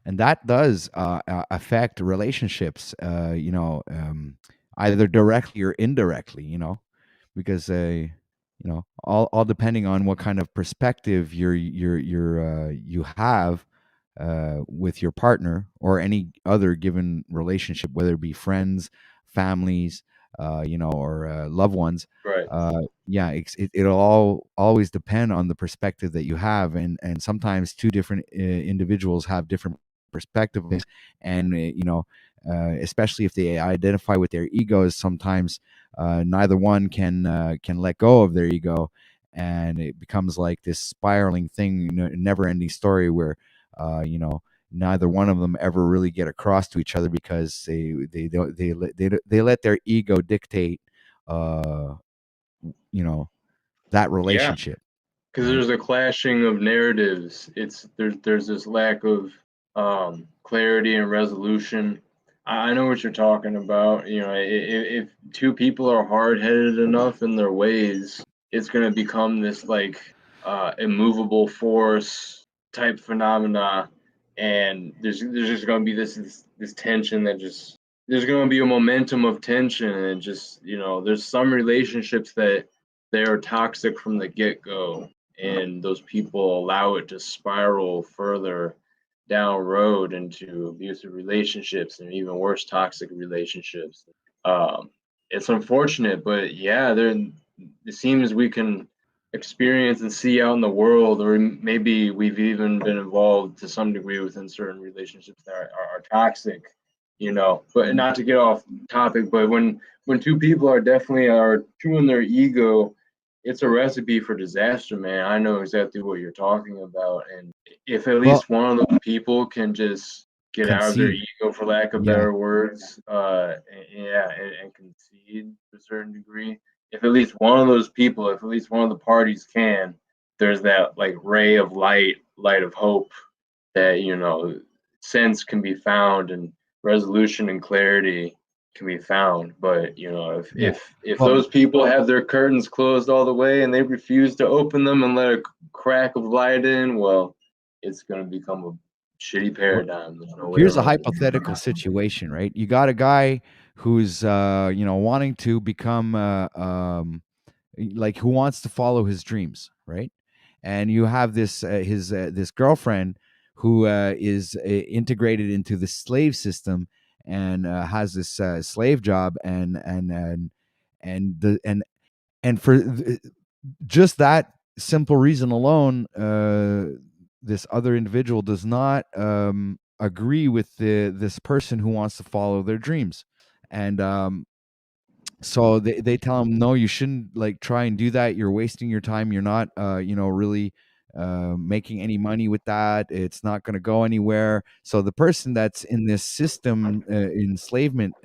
And that does affect relationships, either directly or indirectly, because all depending on what kind of perspective you have with your partner or any other given relationship, whether it be friends, families, or loved ones. Right. Yeah, it'll always depend on the perspective that you have, and sometimes two different individuals have different perspectives, and especially if they identify with their egos, sometimes neither one can let go of their ego, and it becomes like this spiraling thing, never-ending story where neither one of them ever really get across to each other, because they let their ego dictate uh that Yeah, relationship, because right? there's a clashing of narratives. There's this lack of clarity and resolution. I know what you're talking about. If two people are hard headed enough in their ways, it's going to become this like immovable force type phenomena, and there's just going to be this tension that just there's going to be a momentum of tension, and just there's some relationships that they are toxic from the get go, and those people allow it to spiral further down road into abusive relationships and even worse, toxic relationships. It's unfortunate, but yeah, it seems we can experience and see out in the world, or maybe we've even been involved to some degree within certain relationships that are toxic. But not to get off topic, but when two people definitely are true in their ego, it's a recipe for disaster, man. I know exactly what you're talking about, and if at Well, least one of those people can just get out of their concede. ego, for lack of Yeah. better words, and concede to a certain degree. If at least one of those people, if at least one of the parties can, there's that like ray of light of hope that sense can be found and resolution and clarity can be found. But Yeah. if Well, those people have their curtains closed all the way and they refuse to open them and let a crack of light in, well, it's going to become a shitty paradigm. There's no way here's a around it. hypothetical situation, right? You got a guy who's wanting to become like who wants to follow his dreams, right? And you have this this girlfriend who is integrated into the slave system and has this slave job and for just that simple reason alone, this other individual does not agree with this person who wants to follow their dreams, and so they tell him, no, you shouldn't like try and do that. You're wasting your time. You're not really making any money with that. It's not going to go anywhere. So the person that's in this system enslavement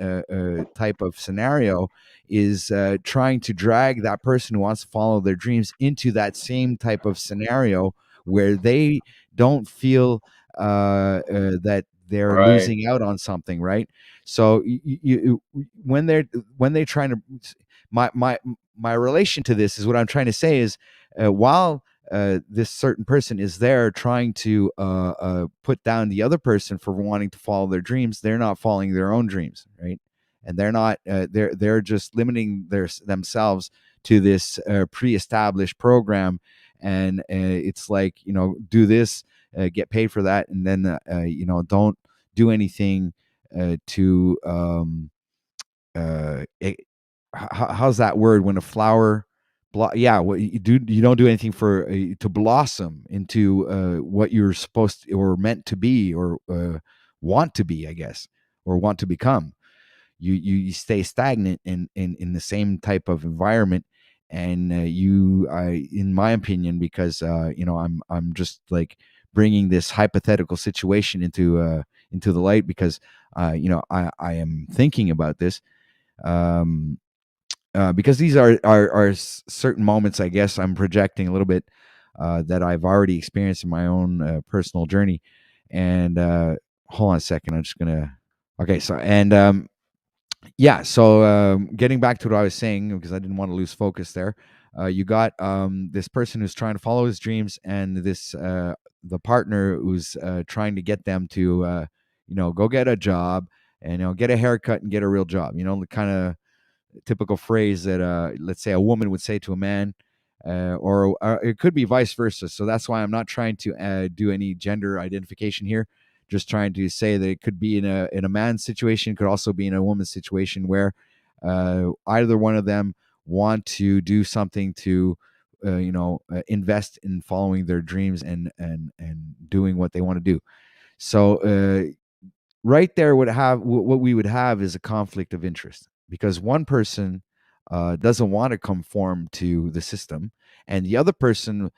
type of scenario is trying to drag that person who wants to follow their dreams into that same type of scenario where they don't feel that they're Right. losing out on something, right? So when they're trying to, my relation to this is what I'm trying to say is, while this certain person is there trying to put down the other person for wanting to follow their dreams, they're not following their own dreams, right? And they're not they're just limiting themselves to this pre-established program, and it's like, do this, get paid for that, and then don't do anything to how's that word when a flower what you don't do anything for to blossom into what you're supposed to, or meant to be, or want to be, I guess, or want to become. You stay stagnant in the same type of environment, and in my opinion, because I'm just like bringing this hypothetical situation into the light, because I am thinking about this, um because these are certain moments, I guess I'm projecting a little bit, that I've already experienced in my own personal journey. And hold on a second, I'm just gonna, okay, so, and yeah, so getting back to what I was saying, because I didn't want to lose focus there. You got this person who's trying to follow his dreams, and this the partner who's trying to get them to go get a job, and get a haircut and get a real job. The kind of typical phrase that let's say a woman would say to a man, or it could be vice versa. So that's why I'm not trying to do any gender identification here. Just trying to say that it could be in a man's situation, could also be in a woman's situation, where either one of them want to do something to invest in following their dreams and doing what they want to do. So right there would have what we would have is a conflict of interest, because one person doesn't want to conform to the system, and the other person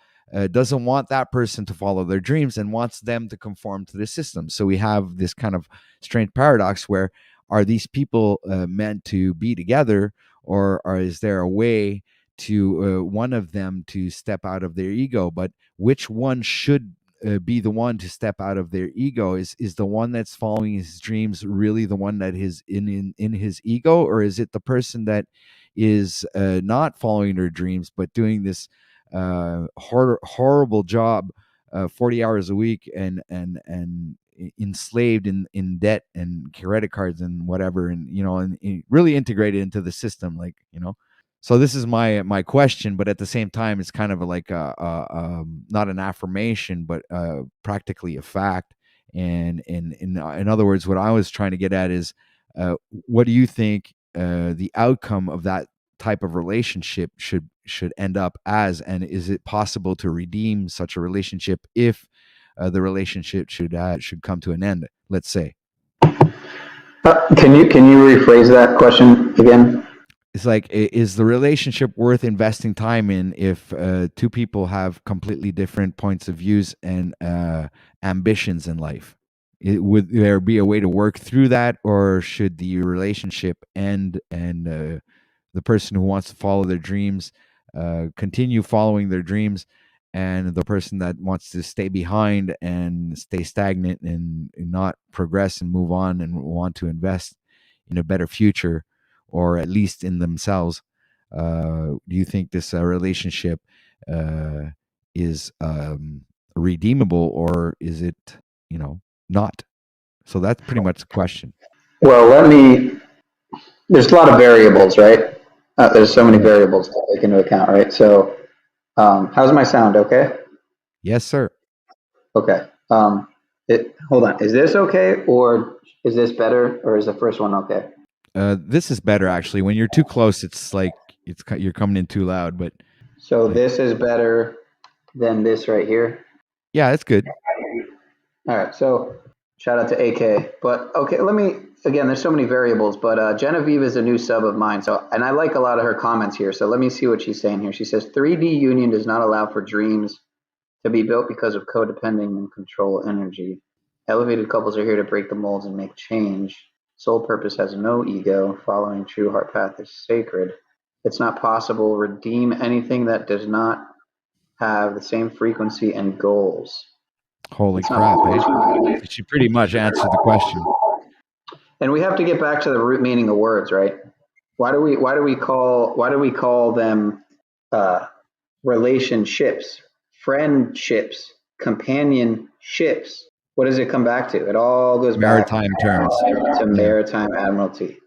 doesn't want that person to follow their dreams and wants them to conform to the system. So we have this kind of strange paradox where, are these people meant to be together, or is there a way to one of them to step out of their ego? But which one should be the one to step out of their ego? Is the one that's following his dreams really the one that is in his ego, or is it the person that is not following their dreams but doing this horrible job, 40 hours a week, and enslaved in debt and credit cards and whatever, and really integrated into the system, like, so this is my question, but at the same time, it's kind of like not an affirmation, but practically a fact. And in other words, what I was trying to get at is, what do you think the outcome of that type of relationship should end up as, and is it possible to redeem such a relationship if the relationship should come to an end? Let's say. Can you rephrase that question again? It's like, is the relationship worth investing time in if two people have completely different points of views and ambitions in life? would there be a way to work through that, or should the relationship end and the person who wants to follow their dreams continue following their dreams, and the person that wants to stay behind and stay stagnant and not progress and move on and want to invest in a better future, or at least in themselves? Do you think this relationship is redeemable, or is it, not? So that's pretty much the question. Well, there's a lot of variables, right? There's so many variables to take into account, right? So, how's my sound? Okay? Yes, sir. Okay. Hold on. Is this okay, or is this better, or is the first one okay? This is better, actually. When you're too close, it's like you're coming in too loud. But So this is better than this right here. yeah, it's good. All right. So shout out to AK. But okay, again, there's so many variables, but Genevieve is a new sub of mine. And I like a lot of her comments here. So let me see what she's saying here. She says 3D union does not allow for dreams to be built because of codepending and control energy. Elevated couples are here to break the molds and make change. Soul purpose has no ego. Following true heart path is sacred. It's not possible. Redeem anything that does not have the same frequency and goals. Holy crap, eh? She pretty much answered the question. And we have to get back to the root meaning of words, right? Why do we call them relationships, friendships, companionships? What does it come back to? It all goes Maritime terms. to maritime admiralty,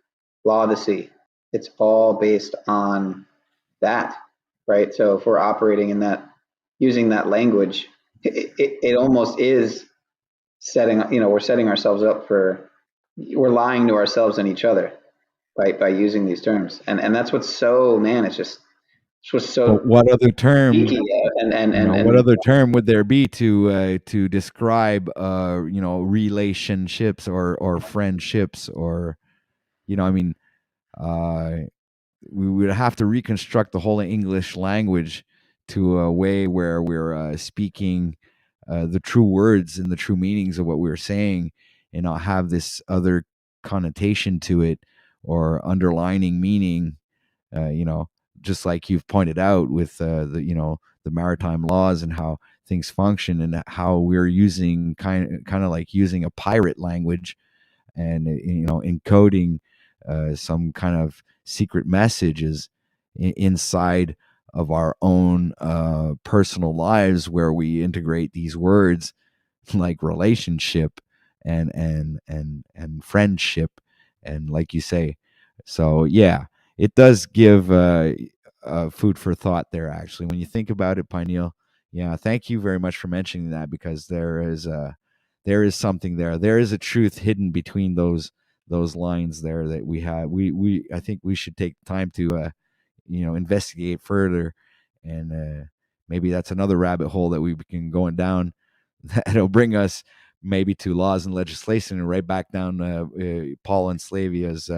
law of the sea. It's all based on that, right? So if we're operating in that, using that language, it almost is we're setting ourselves up we're lying to ourselves and each other by using these terms. And that's what's so, man, it's what's so. But what other term? Geeky, and what other term would there be to describe relationships or friendships, or we would have to reconstruct the whole English language to a way where we're speaking the true words and the true meanings of what we're saying, and not have this other connotation to it or underlining meaning. Just like you've pointed out with the maritime laws and how things function, and how we're using kind of like using a pirate language, and encoding some kind of secret messages inside of our own personal lives, where we integrate these words like relationship and friendship, and like you say. So yeah, it does give food for thought there, actually, when you think about it, Pineal. Yeah, thank you very much for mentioning that, because there is something there. There is a truth hidden between those lines there that we have. I think we should take time to investigate further, and maybe that's another rabbit hole that we begin going down that'll bring us maybe to laws and legislation, and right back down Paul and Slavia's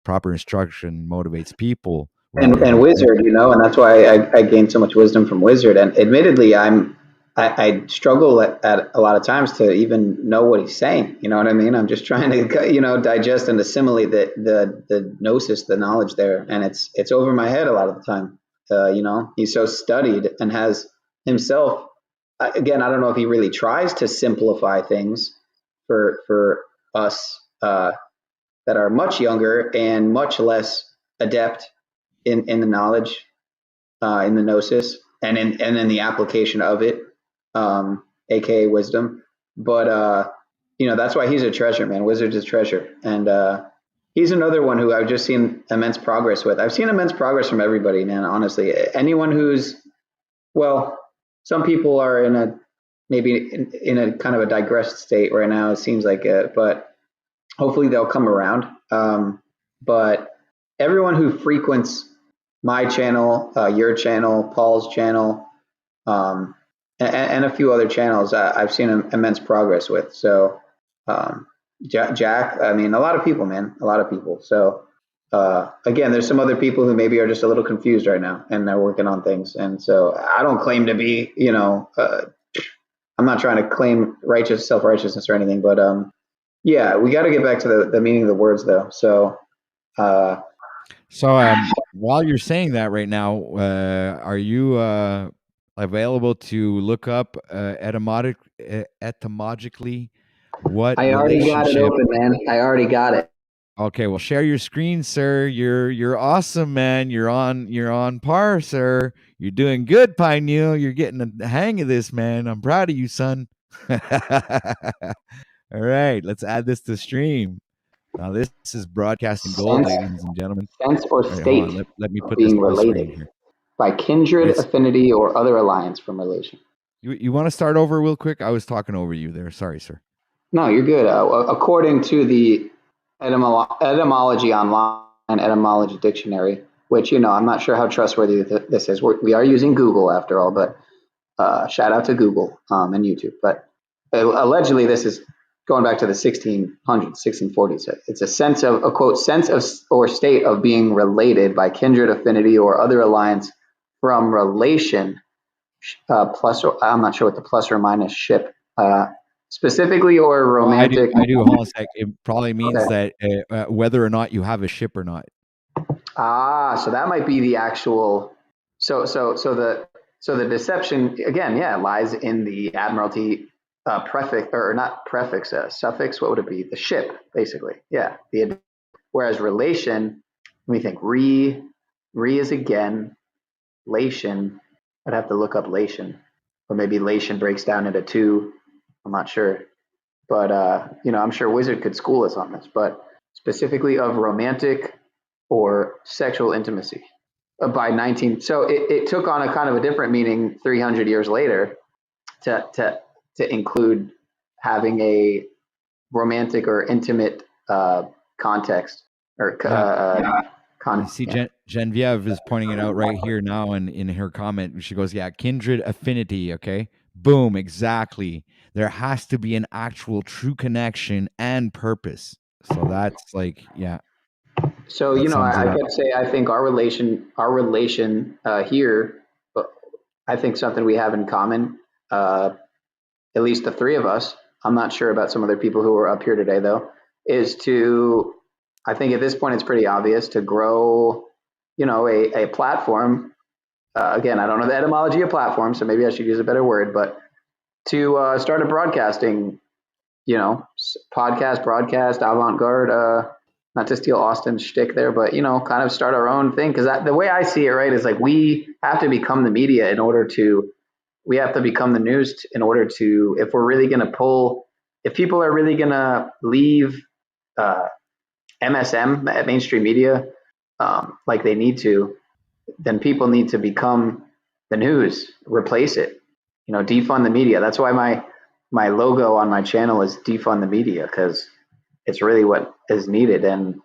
proper instruction motivates people. And Wizard, and that's why I gained so much wisdom from Wizard. And admittedly, I struggle at a lot of times to even know what he's saying. You know what I mean? I'm just trying to digest and assimilate the gnosis, the knowledge there, and it's over my head a lot of the time. He's so studied and has himself. Again, I don't know if he really tries to simplify things for us that are much younger and much less adept in the knowledge, in the gnosis, and in the application of it, aka wisdom. But that's why he's a treasure, man. Wizard's a treasure, and he's another one who I've just seen immense progress with. I've seen immense progress from everybody, man. Honestly, anyone some people are maybe in a kind of a digressed state right now. It seems like it, but hopefully they'll come around. But everyone who frequents my channel, your channel, Paul's channel, and a few other channels, I've seen immense progress with. So Jack, I mean, a lot of people, man, a lot of people. So again, there's some other people who maybe are just a little confused right now, and they're working on things. And so I don't claim to be, I'm not trying to claim self-righteousness or anything, but yeah, we got to get back to the meaning of the words though. So while you're saying that right now, are you available to look up etymologically what I already got it relationship? open, man. I already got it. Okay, well, share your screen, sir. You're awesome, man. You're on par, sir. You're doing good, Pineal. You're getting the hang of this, man. I'm proud of you, son. All right, let's add this to stream. Now this is broadcasting gold, ladies and gentlemen. Sense or All right, state hold on. Let me of put this being to the screen related here. by kindred, It's, affinity, or other alliance from relation. you want to start over real quick? I was talking over you there. Sorry, sir. No, you're good. According to the etymology online, etymology dictionary, which, I'm not sure how trustworthy this is. We are using Google after all, but shout out to Google and YouTube. But allegedly, this is going back to the 1600s, 1640s. It's a quote, sense of or state of being related by kindred, affinity, or other alliance from relation, plus, or I'm not sure what the plus or minus ship, specifically or romantic. I do. Hold on a sec. It probably means Okay. that whether or not you have a ship or not. So that might be the actual. So the deception again, lies in the admiralty prefix, or not prefix, suffix. What would it be? The ship, basically. Yeah. Whereas relation, let me think. Re is again. Lation. I'd have to look up lation, or maybe lation breaks down into two. I'm not sure, but I'm sure Wizard could school us on this. But specifically of romantic or sexual intimacy by 19. So it took on a kind of a different meaning 300 years later to include having a romantic or intimate context or See, Genevieve is pointing it out right here now in her comment. She goes, yeah, kindred affinity. Okay. Boom. Exactly. There has to be an actual true connection and purpose. So that's like, yeah. So, I could say, I think our relation here, but I think something we have in common, at least the three of us, I'm not sure about some other people who are up here today though, is to, I think at this point it's pretty obvious to grow, a platform. Again, I don't know the etymology of platform, so maybe I should use a better word, but to start a broadcasting, podcast, broadcast, avant-garde, not to steal Austin's shtick there, but, kind of start our own thing. Because the way I see it, right, is like we have to become the media we have to become the news in order to, if we're really going to if people are really going to leave MSM, mainstream media, like they need to, then people need to become the news, replace it, defund the media. That's why my logo on my channel is defund the media, because it's really what is needed. And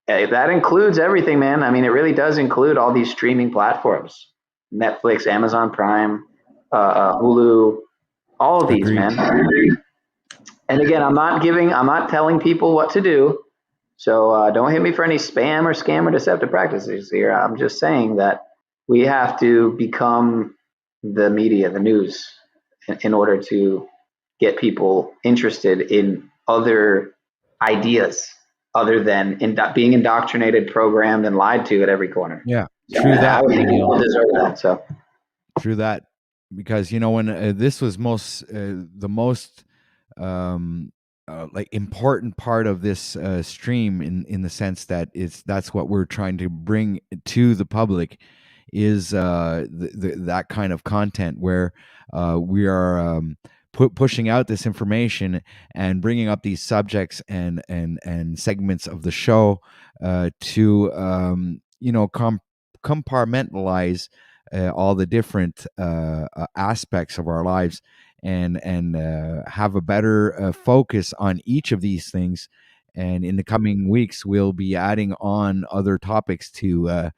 that includes everything, man. I mean, it really does include all these streaming platforms, Netflix, Amazon Prime, Hulu, all of these, Agreed. man. And again, I'm not telling people what to do. So don't hit me for any spam or scam or deceptive practices here. I'm just saying that we have to become the media, the news, in order to get people interested in other ideas other than being indoctrinated, programmed, and lied to at every corner. Yeah, true that. So true that, because when this was the most like important part of this stream, in the sense that that's what we're trying to bring to the public, is that kind of content where we are pushing out this information and bringing up these subjects and segments of the show to compartmentalize all the different aspects of our lives, and have a better focus on each of these things. And in the coming weeks, we'll be adding on other topics to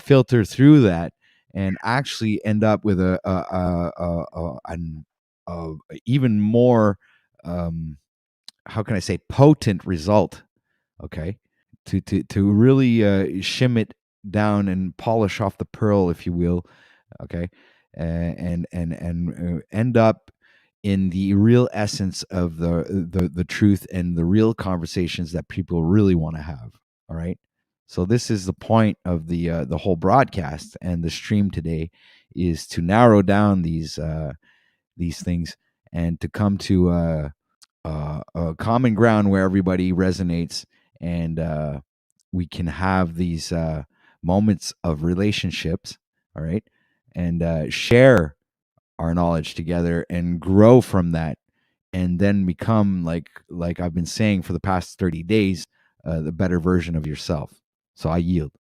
filter through that and actually end up with an even more, how can I say, potent result. Okay, to really shim it down and polish off the pearl, if you will. Okay, and end up in the real essence of the truth and the real conversations that people really want to have. All right. So this is the point of the whole broadcast and the stream today, is to narrow down these things and to come to a common ground where everybody resonates, and we can have these moments of relationships. All right. And share our knowledge together and grow from that, and then become, like I've been saying for the past 30 days, the better version of yourself. So I yield.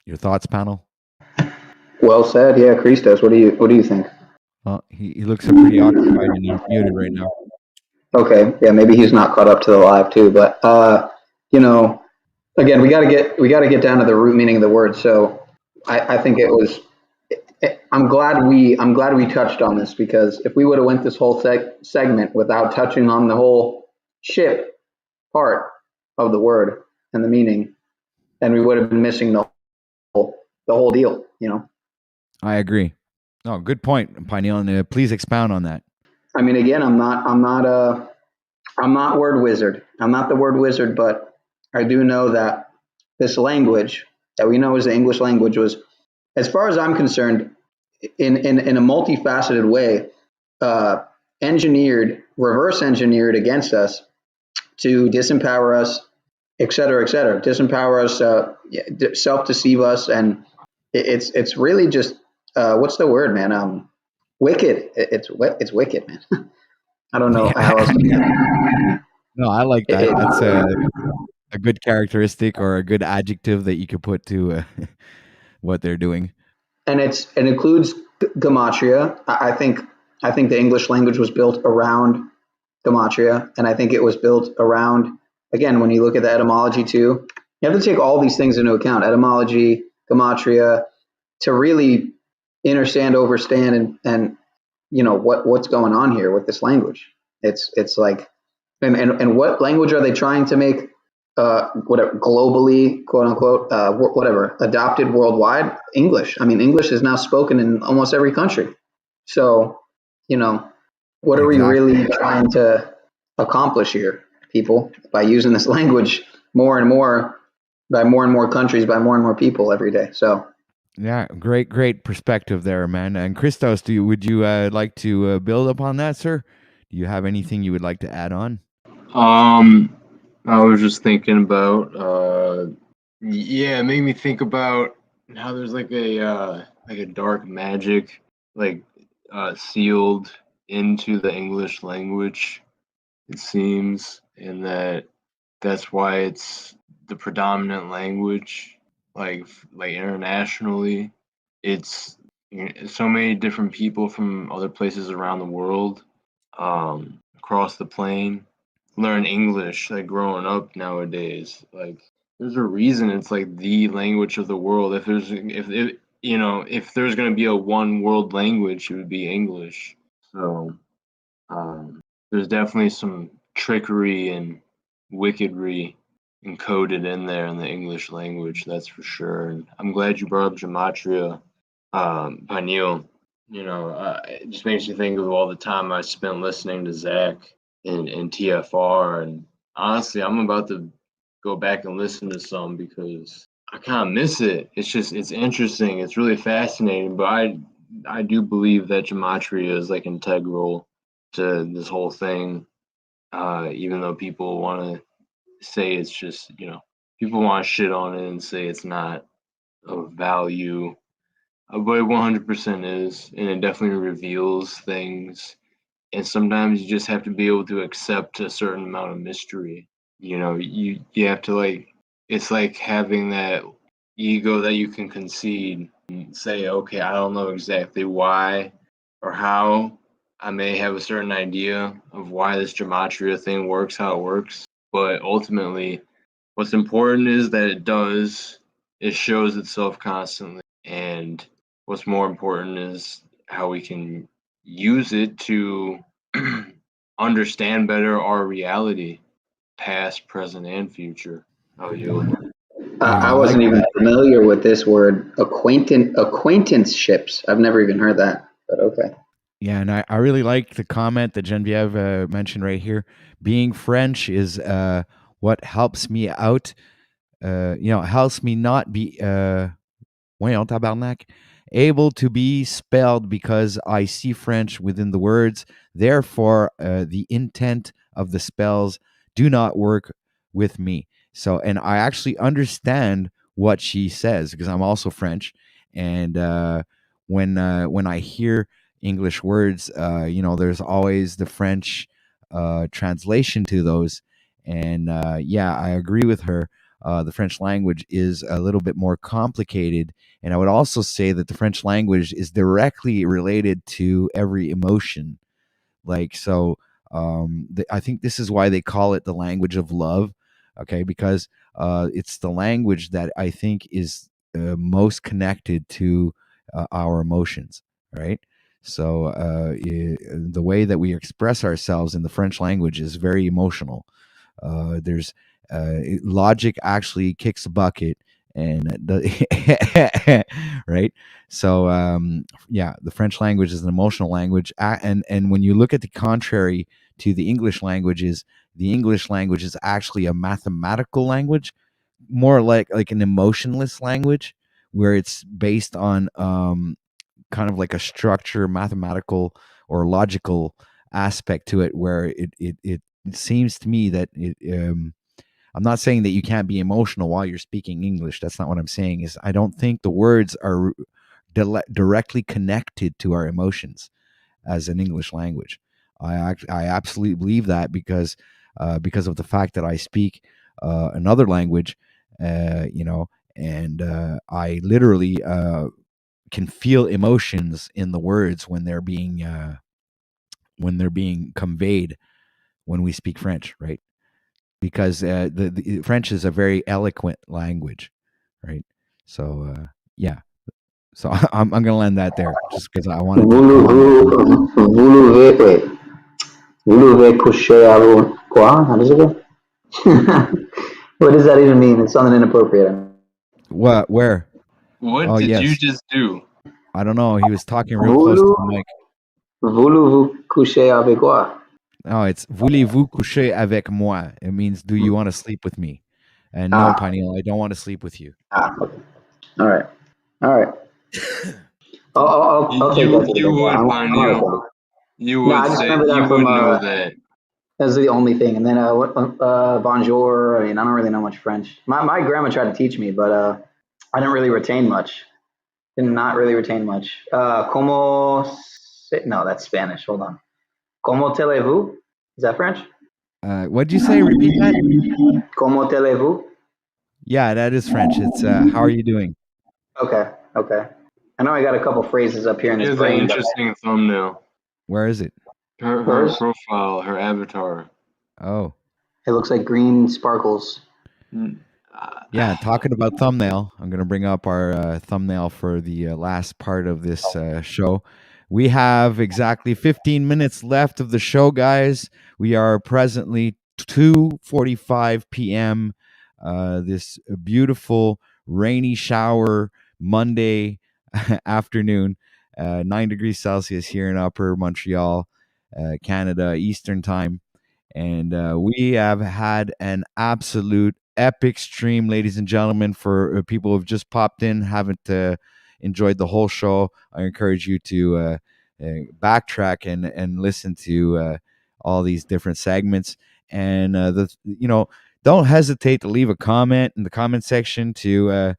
Your thoughts, panel? Well said. Yeah, Christos, what do you think? Well, he looks pretty occupied and he's muted right now. Okay, yeah, maybe he's not caught up to the live too, but again, we got to get down to the root meaning of the word. So I think it was. I'm glad we touched on this, because if we would have went this whole segment without touching on the whole ship part of the word and the meaning, then we would have been missing the whole deal. I agree. Oh, good point, Pineal. Please expound on that. I mean, again, I'm not word wizard. I'm not the word wizard, but I do know that this language that we know as the English language was, as far as I'm concerned, in a multifaceted way, reverse engineered against us to disempower us, et cetera, disempower us, self-deceive us, and it's really just what's the word, man? Wicked. It's wicked, man. I don't know how else. No, I like that. That's a good characteristic or a good adjective that you could put to what they're doing. And it includes gematria. I think the English language was built around gematria, and I think it was built around, again, when you look at the etymology too, you have to take all these things into account: etymology, gematria, to really understand, overstand, and what's going on here with this language. It's like, and what language are they trying to make whatever, globally, quote unquote, whatever, adopted worldwide? English. I mean, English is now spoken in almost every country. So, what are we really trying to accomplish here, people, by using this language more and more, by more and more countries, by more and more people every day? So, yeah, great perspective there, man. And Christos, would you like to build upon that, sir? Do you have anything you would like to add on? I was just thinking about it made me think about how there's like a dark magic sealed into the English language, it seems, and that's why it's the predominant language, like internationally. It's so many different people from other places around the world, across the plane, learn English like growing up nowadays. Like there's a reason it's like the language of the world. If there's gonna be a one world language, it would be English. So there's definitely some trickery and wickedry encoded in there in the English language, that's for sure. And I'm glad you brought up gematria, Neil. It just makes you think of all the time I spent listening to Zach and TFR, and honestly, I'm about to go back and listen to some because I kind of miss it. It's interesting. It's really fascinating, but I do believe that gematria is like integral to this whole thing. Even though people want to say it's just, people want to shit on it and say it's not of value, but it 100% is, and it definitely reveals things. And sometimes you just have to be able to accept a certain amount of mystery. You have to it's like having that ego that you can concede and say, okay, I don't know exactly why or how. I may have a certain idea of why this gematria thing works, how it works, but ultimately, what's important is that it shows itself constantly. And what's more important is how we can use it to understand better our reality, past, present, and future. Oh, you. I wasn't even familiar with this word, acquaintanceships. I've never even heard that, but okay. Yeah, and I really like the comment that Genevieve mentioned right here. Being French is what helps me out. Helps me not be voyons, tabarnak, able to be spelled because I see French within the words. Therefore, the intent of the spells do not work with me. So, and I actually understand what she says because I'm also French. And when I hear English words, there's always the French translation to those. And yeah, I agree with her. The French language is a little bit more complicated, and I would also say that the French language is directly related to every emotion. Like, so I think this is why they call it the language of love, okay? Because it's the language that I think is most connected to our emotions, right? So the way that we express ourselves in the French language is very emotional. There's logic actually kicks a bucket, and right. So yeah, the French language is an emotional language, and when you look at the contrary to the English language is actually a mathematical language, more like an emotionless language, where it's based on kind of like a structure, mathematical or logical aspect to it, where it seems to me that I'm not saying that you can't be emotional while you're speaking English. That's not what I'm saying. Is I don't think the words are directly connected to our emotions as an English language. I absolutely believe that because of the fact that I speak another language, and I literally can feel emotions in the words when they're being conveyed when we speak French, right? Because the French is a very eloquent language, right? So yeah, so I'm gonna land that there just because I wanted to comment on that. Wait. Vous devez coucher avant quoi? How does it go? What does that even mean? It's something inappropriate. What? Where? What Oh did you yes. just do? I don't know. He was talking real close to the mic. Voulez-vous coucher avec quoi? Oh, it's voulez-vous coucher avec moi? It means, do you want to sleep with me? And no, Ah, Paniel, I don't want to sleep with you. okay. All right. I'll take that to the You bank. would, I'm not Pioneer. offended. You No, would I just say remember you that from would know that. that's the only thing. And then bonjour. I mean, I don't really know much French. My grandma tried to teach me, but I didn't really retain much. Did not really retain much. No, that's Spanish. Hold on. Como telez-vous? Is that French? What'd you say? Repeat that. Como telez-vous? Yeah, that is French. It's how are you doing? Okay. I know I got a couple phrases up here in She this has an brain, but interesting thumbnail. Where is it? Her Hers? profile, her avatar. Oh, It looks like green sparkles. yeah. Talking about thumbnail, I'm gonna bring up our thumbnail for the last part of this show. We have exactly 15 minutes left of the show, guys. We are presently 2:45 p.m. This beautiful rainy shower Monday afternoon, 9 degrees Celsius here in Upper Montreal, Canada, Eastern Time. And we have had an absolute epic stream, ladies and gentlemen. For people who've just popped in, haven't enjoyed the whole show, I encourage you to backtrack and listen to all these different segments. And don't hesitate to leave a comment in the comment section to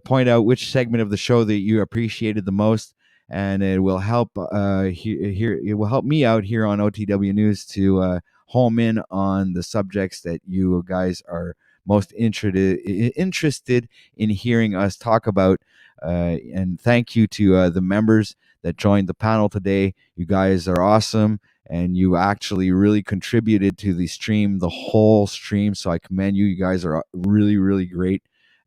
point out which segment of the show that you appreciated the most, and it will help here. It will help me out here on OTW News to home in on the subjects that you guys are most interested in hearing us talk about. And thank you to the members that joined the panel today. You guys are awesome, and you actually really contributed to the stream, the whole stream. So I commend you. You guys are really, really great,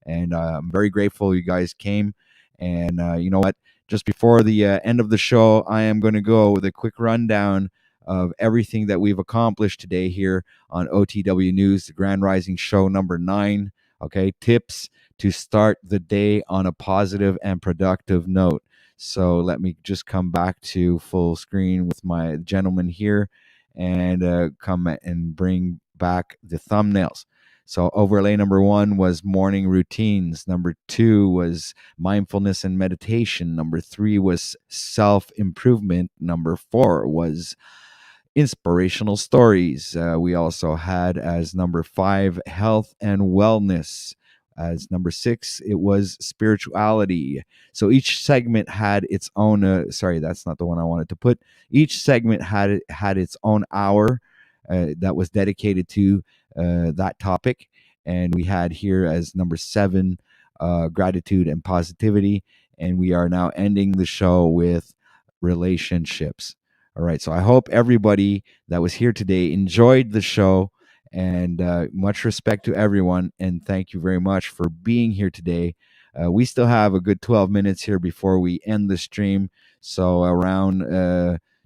and I'm very grateful you guys came. And you know what? Just before the end of the show, I am going to go with a quick rundown of everything that we've accomplished today here on OTW News, the Grand Rising Show number 9. Okay, tips to start the day on a positive and productive note. So let me just come back to full screen with my gentleman here and come and bring back the thumbnails. So overlay number 1 was morning routines. Number 2 was mindfulness and meditation. Number 3 was self-improvement. Number 4 was inspirational stories. We also had as number 5 health and wellness. As number 6, it was spirituality. So each segment had its own. Sorry, that's not the one I wanted to put. Each segment had its own hour that was dedicated to that topic, and we had here as number 7 gratitude and positivity, and we are now ending the show with relationships. All right. So I hope everybody that was here today enjoyed the show, and much respect to everyone. And thank you very much for being here today. We still have a good 12 minutes here before we end the stream. So around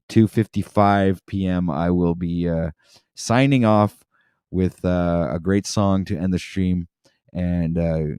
2:55 p.m., I will be signing off with a great song to end the stream. And, a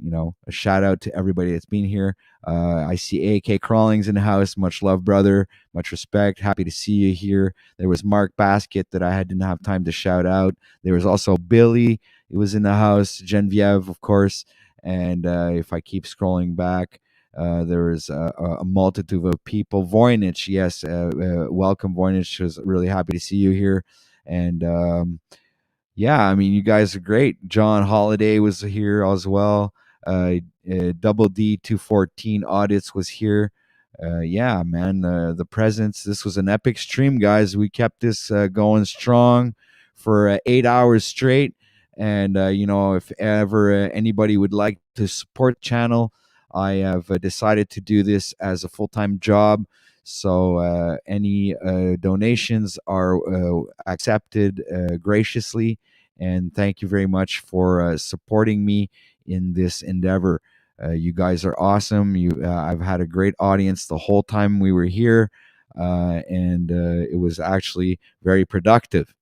shout out to everybody that's been here. I see AK Crawling's in the house. Much love, brother. Much respect. Happy to see you here. There was Mark Basket that didn't have time to shout out. There was also Billy. It was in the house. Genevieve, of course. And if I keep scrolling back, there was a multitude of people. Voynich, yes. Welcome, Voynich. Was really happy to see you here. And yeah, I mean, you guys are great. John Holiday was here as well. Double D 214 Audits was here. Yeah, man, the presence. This was an epic stream, guys. We kept this going strong for 8 hours straight. And, if ever anybody would like to support the channel, I have decided to do this as a full-time job. So any donations are accepted graciously. And thank you very much for supporting me in this endeavor. You guys are awesome. I've had a great audience the whole time we were here, and it was actually very productive.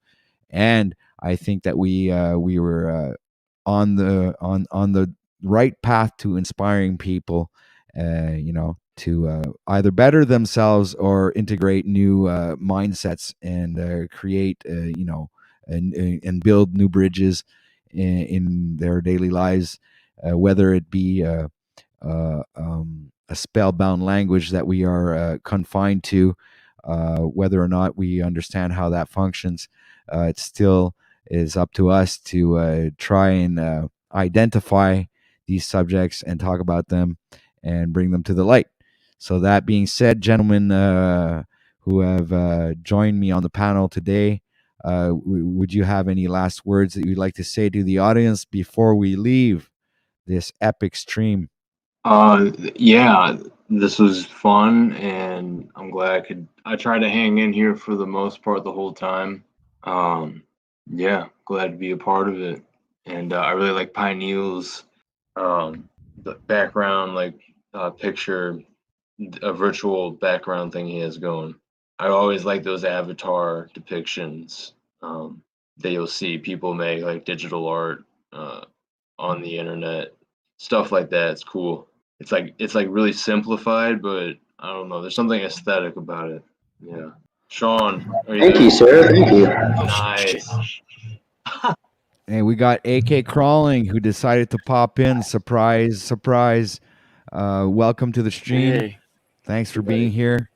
And I think that we were on the right path to inspiring people, to either better themselves or integrate new mindsets and create, and build new bridges in their daily lives, whether it be a spellbound language that we are confined to, whether or not we understand how that functions. It still is up to us to try and identify these subjects and talk about them and bring them to the light. So that being said, gentlemen who have joined me on the panel today, would you have any last words that you'd like to say to the audience before we leave this epic stream? Yeah, this was fun, and I'm glad I tried to hang in here for the most part the whole time. Yeah, glad to be a part of it. And I really like Pineal's the background, picture, a virtual background thing he has going. I always like those avatar depictions that you'll see people make, like digital art on the internet, stuff like that. It's cool. It's like really simplified, but I don't know. There's something aesthetic about it. Yeah. Sean, are you Thank there? you, sir. Thank you. Nice. Hey, we got AK Crawling who decided to pop in. Surprise, surprise. Welcome to the stream. Hey, Thanks for everybody. being here.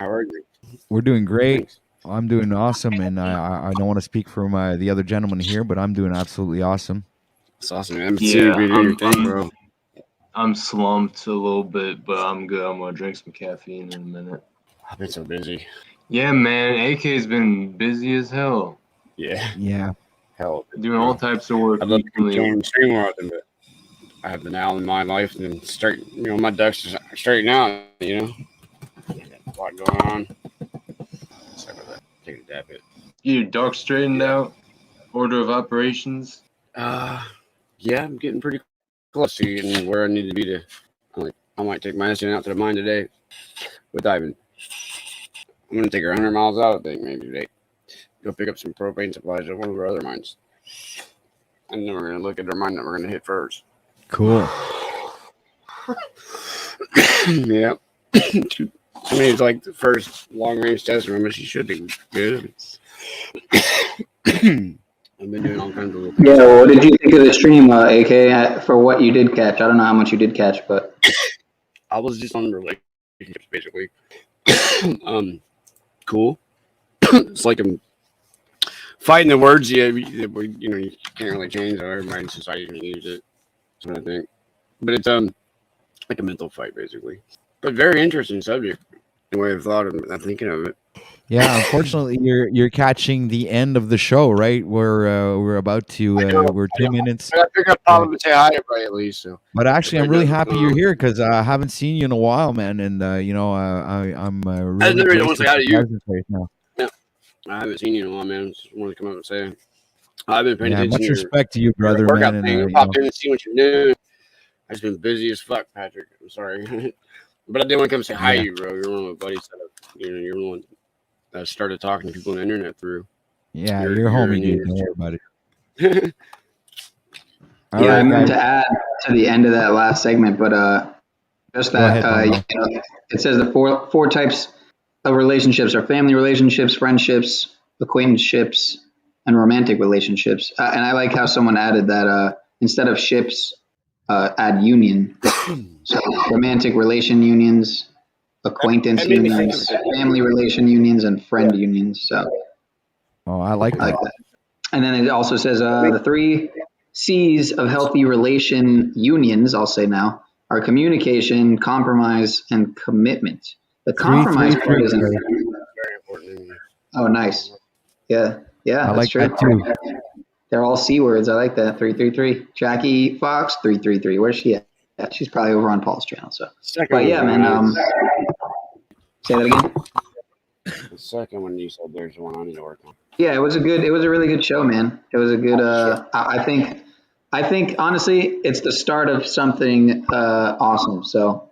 How are you? We're doing great. Thanks. I'm doing awesome, and I don't want to speak for the other gentleman here, but I'm doing absolutely awesome. That's awesome, man. See you be doing your thing, bro. I'm slumped a little bit, but I'm good. I'm gonna drink some caffeine in a minute. I've been so busy. Yeah, man. AK's been busy as hell. Yeah. Hell, doing all types of work. I'd love to be doing stream more often, but I have the now in my life and straight. My ducks are straight now. A lot going on. Sorry about that. Take a dab it. Your ducks straightened out. Order of operations. Yeah, I'm getting pretty close to getting where I need to be to. I might take my Essien out to the mine today with Ivan. I'm gonna take her 100 miles out, I think, maybe today. Go pick up some propane supplies at one of our other mines. And then we're gonna look at our mine that we're gonna hit first. Cool. Yeah. I mean, it's like the first long range test run, but she should be good. I've been doing all kinds of. Yeah, well, what did you think of the stream, AK? For what you did catch, I don't know how much you did catch, but I was just on relationships basically. Cool. It's like I'm fighting the words. Yeah, you know, you can't really change how everybody in society can use it. That's what I think. But it's like a mental fight basically. But very interesting subject. The way I've thought of it, I'm thinking of it. Yeah, unfortunately, you're catching the end of the show, right? We're about to we're 2 minutes. I figured I'd pop up and say hi to everybody at least. So. But actually, I'm really happy you're here because I haven't seen you in a while, man. And you know, I'm really. I never want to say hi to you. Right now. Yeah, I haven't seen you in a while, man. Just wanted to come up and say I've been paying Yeah, attention. much to respect to you, your brother, workout man. thing. And Popped in and see what you're doing. I've just been busy as fuck, Patrick. I'm sorry, but I did want to come say hi to you, bro. You're one of my buddies that you're the one that started talking to people on the internet through. Yeah, you're homie, dude. Don't worry about it. Yeah, I meant to add to the end of that last segment, but just that you know, it says the four types of relationships are family relationships, friendships, acquaintanceships, and romantic relationships. And I like how someone added that instead of ships, add union. So romantic relation unions, acquaintance unions, family relation unions, and friend unions. So I like that. And then it also says the 3 C's of healthy relation unions, I'll say now, are communication, compromise, and commitment. The compromise part isn't very important. Oh, nice. Yeah, I that's like true. that too. They're all C words. I like that. 333. Jackie Fox, 333. Where's she at? Yeah, she's probably over on Paul's channel. So, but yeah, man. Say that again. The second one you said there's one I need to work on. Yeah, it was a really good show, man. It was a good. I think honestly, it's the start of something awesome. So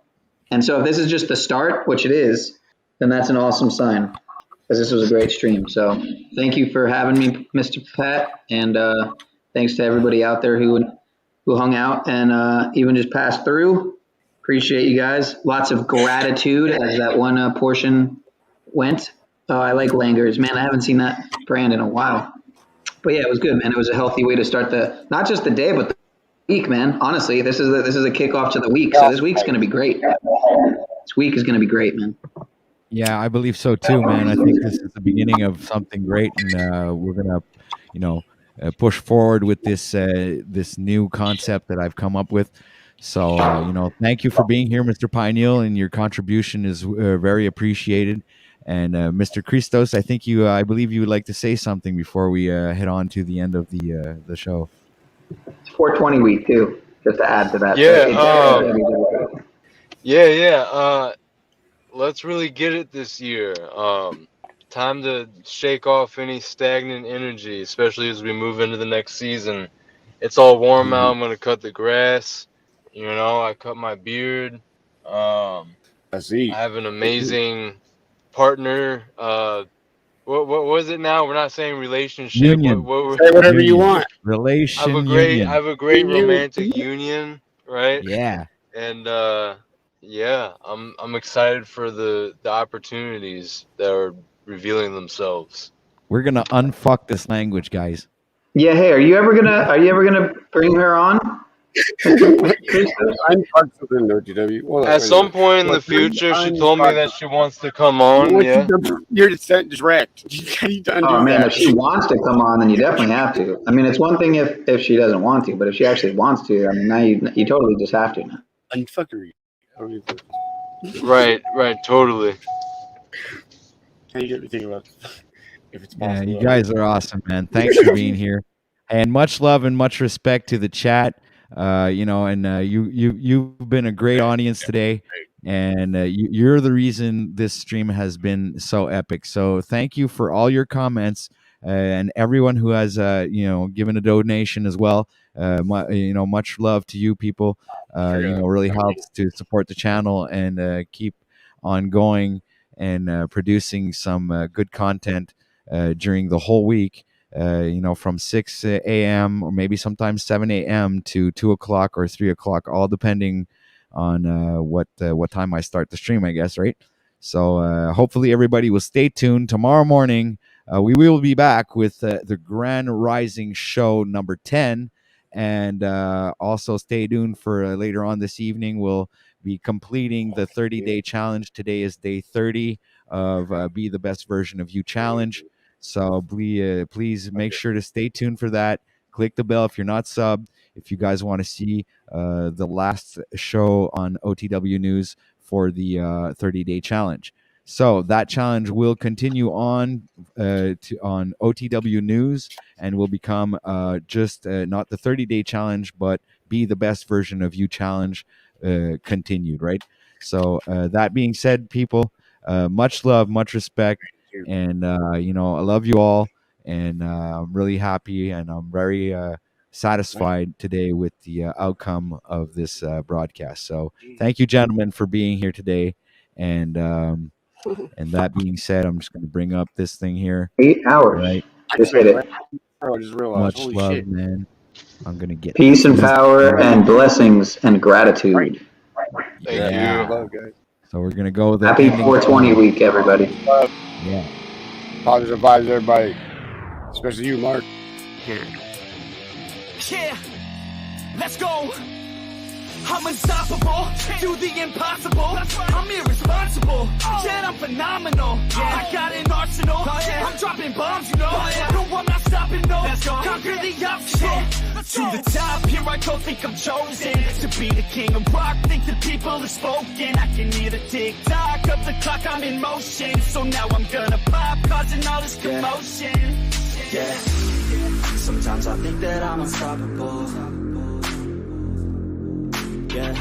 if this is just the start, which it is, then that's an awesome sign, because this was a great stream. So thank you for having me, Mr. Pat, and thanks to everybody out there who hung out and even just passed through. Appreciate you guys. Lots of gratitude as that one portion went. I like Langers, man. I haven't seen that brand in a while, but yeah, it was good, man. It was a healthy way to start not just the day, but the week, man. Honestly, this is a kickoff to the week, so this week's going to be great. This week is going to be great, man. Yeah, I believe so too, man. I think this is the beginning of something great, and we're gonna, push forward with this new concept that I've come up with. So, thank you for being here, Mr. Pineal, and your contribution is very appreciated. And Mr. Christos, I believe you would like to say something before we head on to the end of the show. It's 420 week too, just to add to that. Yeah. Let's really get it this year. Time to shake off any stagnant energy, especially as we move into the next season. It's all warm out. I'm gonna cut the grass. I cut my beard. I have an amazing partner. What was it now? We're not saying relationship. Union. Say whatever you want. Relation. I have a great romantic union, right? Yeah. And I'm excited for the opportunities that are revealing themselves. We're gonna unfuck this language, guys. Yeah. Hey, are you ever gonna bring her on? At some point in the future, she told me that she wants to come on. Yeah. You're direct. Oh man, if she wants to come on, then you definitely have to. I mean, it's one thing if she doesn't want to, but if she actually wants to, I mean, now you totally just have to. Unfuckery. Right, totally. How you get me thinking about if it's possible. Yeah, you guys are awesome, man. Thanks for being here, and much love and much respect to the chat. You've been a great audience today, and you're the reason this stream has been so epic. So thank you for all your comments and everyone who has given a donation as well. Much love to you people. Really helps to support the channel and keep on going and producing some good content during the whole week. From 6 a.m. or maybe sometimes 7 a.m. to 2 o'clock or 3 o'clock, all depending on what time I start the stream, I guess, right? So hopefully everybody will stay tuned. Tomorrow morning, we will be back with the Grand Rising Show number 10. And also stay tuned for later on this evening. We'll be completing the 30-day challenge. Today is day 30 of Be the Best Version of You challenge. So please make sure to stay tuned for that. Click the bell if you're not subbed. If you guys want to see the last show on OTW News for the 30-day challenge. So that challenge will continue on on OTW News and will become just not the 30-day challenge, but Be the Best Version of You challenge continued, right? So that being said, people, much love, much respect, and I love you all, and I'm really happy, and I'm very satisfied today with the outcome of this broadcast. So thank you, gentlemen, for being here today. And that being said, I'm just going to bring up this thing here. 8 hours. Right. Just hit it. I just realized. Much Holy love, shit. man. I'm going to get Peace and power and blessings and gratitude. Thank Yeah. you. Love, guys. So we're going to go with the Happy ending 420 song. week, everybody. Yeah. Positive vibes, everybody. Especially you, Mark. Yeah, let's go. I'm unstoppable, do the impossible. I'm irresponsible, yet I'm phenomenal. I got an arsenal, I'm dropping bombs, you know. No, I'm not stopping, no. Conquer the obstacle. To the top, here I go, think I'm chosen to be the king of rock, think the people have spoken. I can hear the tick-tock of the clock, I'm in motion. So now I'm gonna pop, causing all this commotion. Yeah, sometimes I think that I'm unstoppable. Yeah,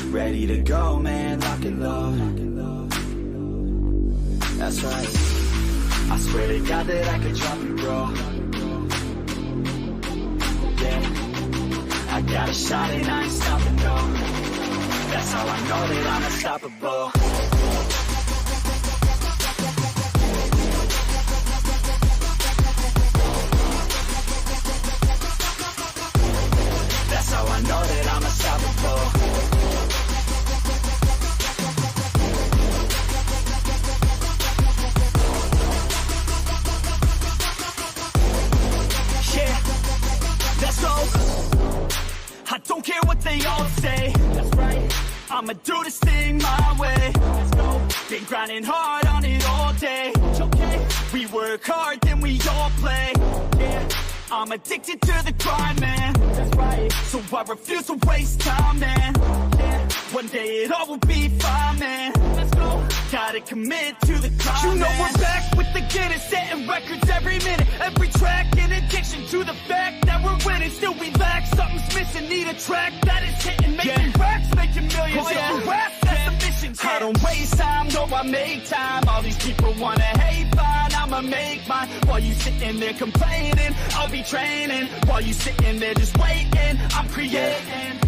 ready to go, man, lock and load. That's right, I swear to God that I could drop you, bro. Yeah, I got a shot and I ain't stopping, no. That's how I know that I'm unstoppable. That's how I know that I'm unstoppable. Yeah, let's go. I don't care what they all say. That's right. I'ma do this thing my way. Let's go. Been grinding hard on it all day. Okay. We work hard, then we all play. Yeah. I'm addicted to the grind, man. That's right. So I refuse to waste time, man. Yeah. One day it all will be fine, man. Let's go. Gotta commit to the grind, you know, man. We're back with the Guinness, setting records every minute, every track. In addiction to the fact that we're winning, still we lack something's missing. Need a track that is hitting, making racks, making millions. Oh, yeah. That's the mission. I don't waste time, no, I make time. All these people wanna hate, fine, I'ma make mine. While you sitting there complaining, I'll be training. While you sitting there just waiting, I'm creating.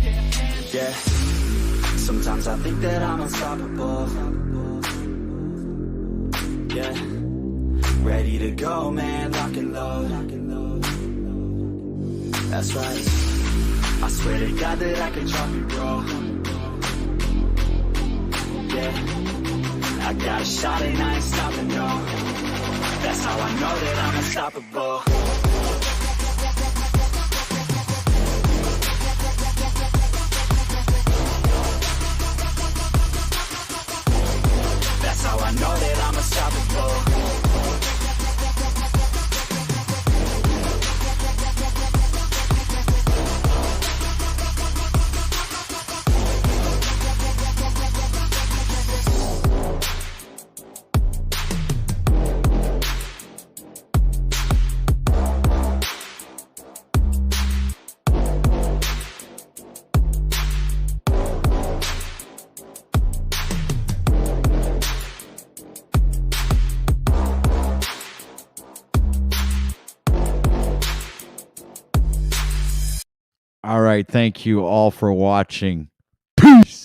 Yeah, sometimes I think that I'm unstoppable. Yeah, ready to go, man, lock and load. That's right, I swear to God that I can drop you, bro. Yeah, I got a shot and I ain't stopping, no. That's how I know that I'm unstoppable. That's how I know that I'm unstoppable. All right. Thank you all for watching. Peace.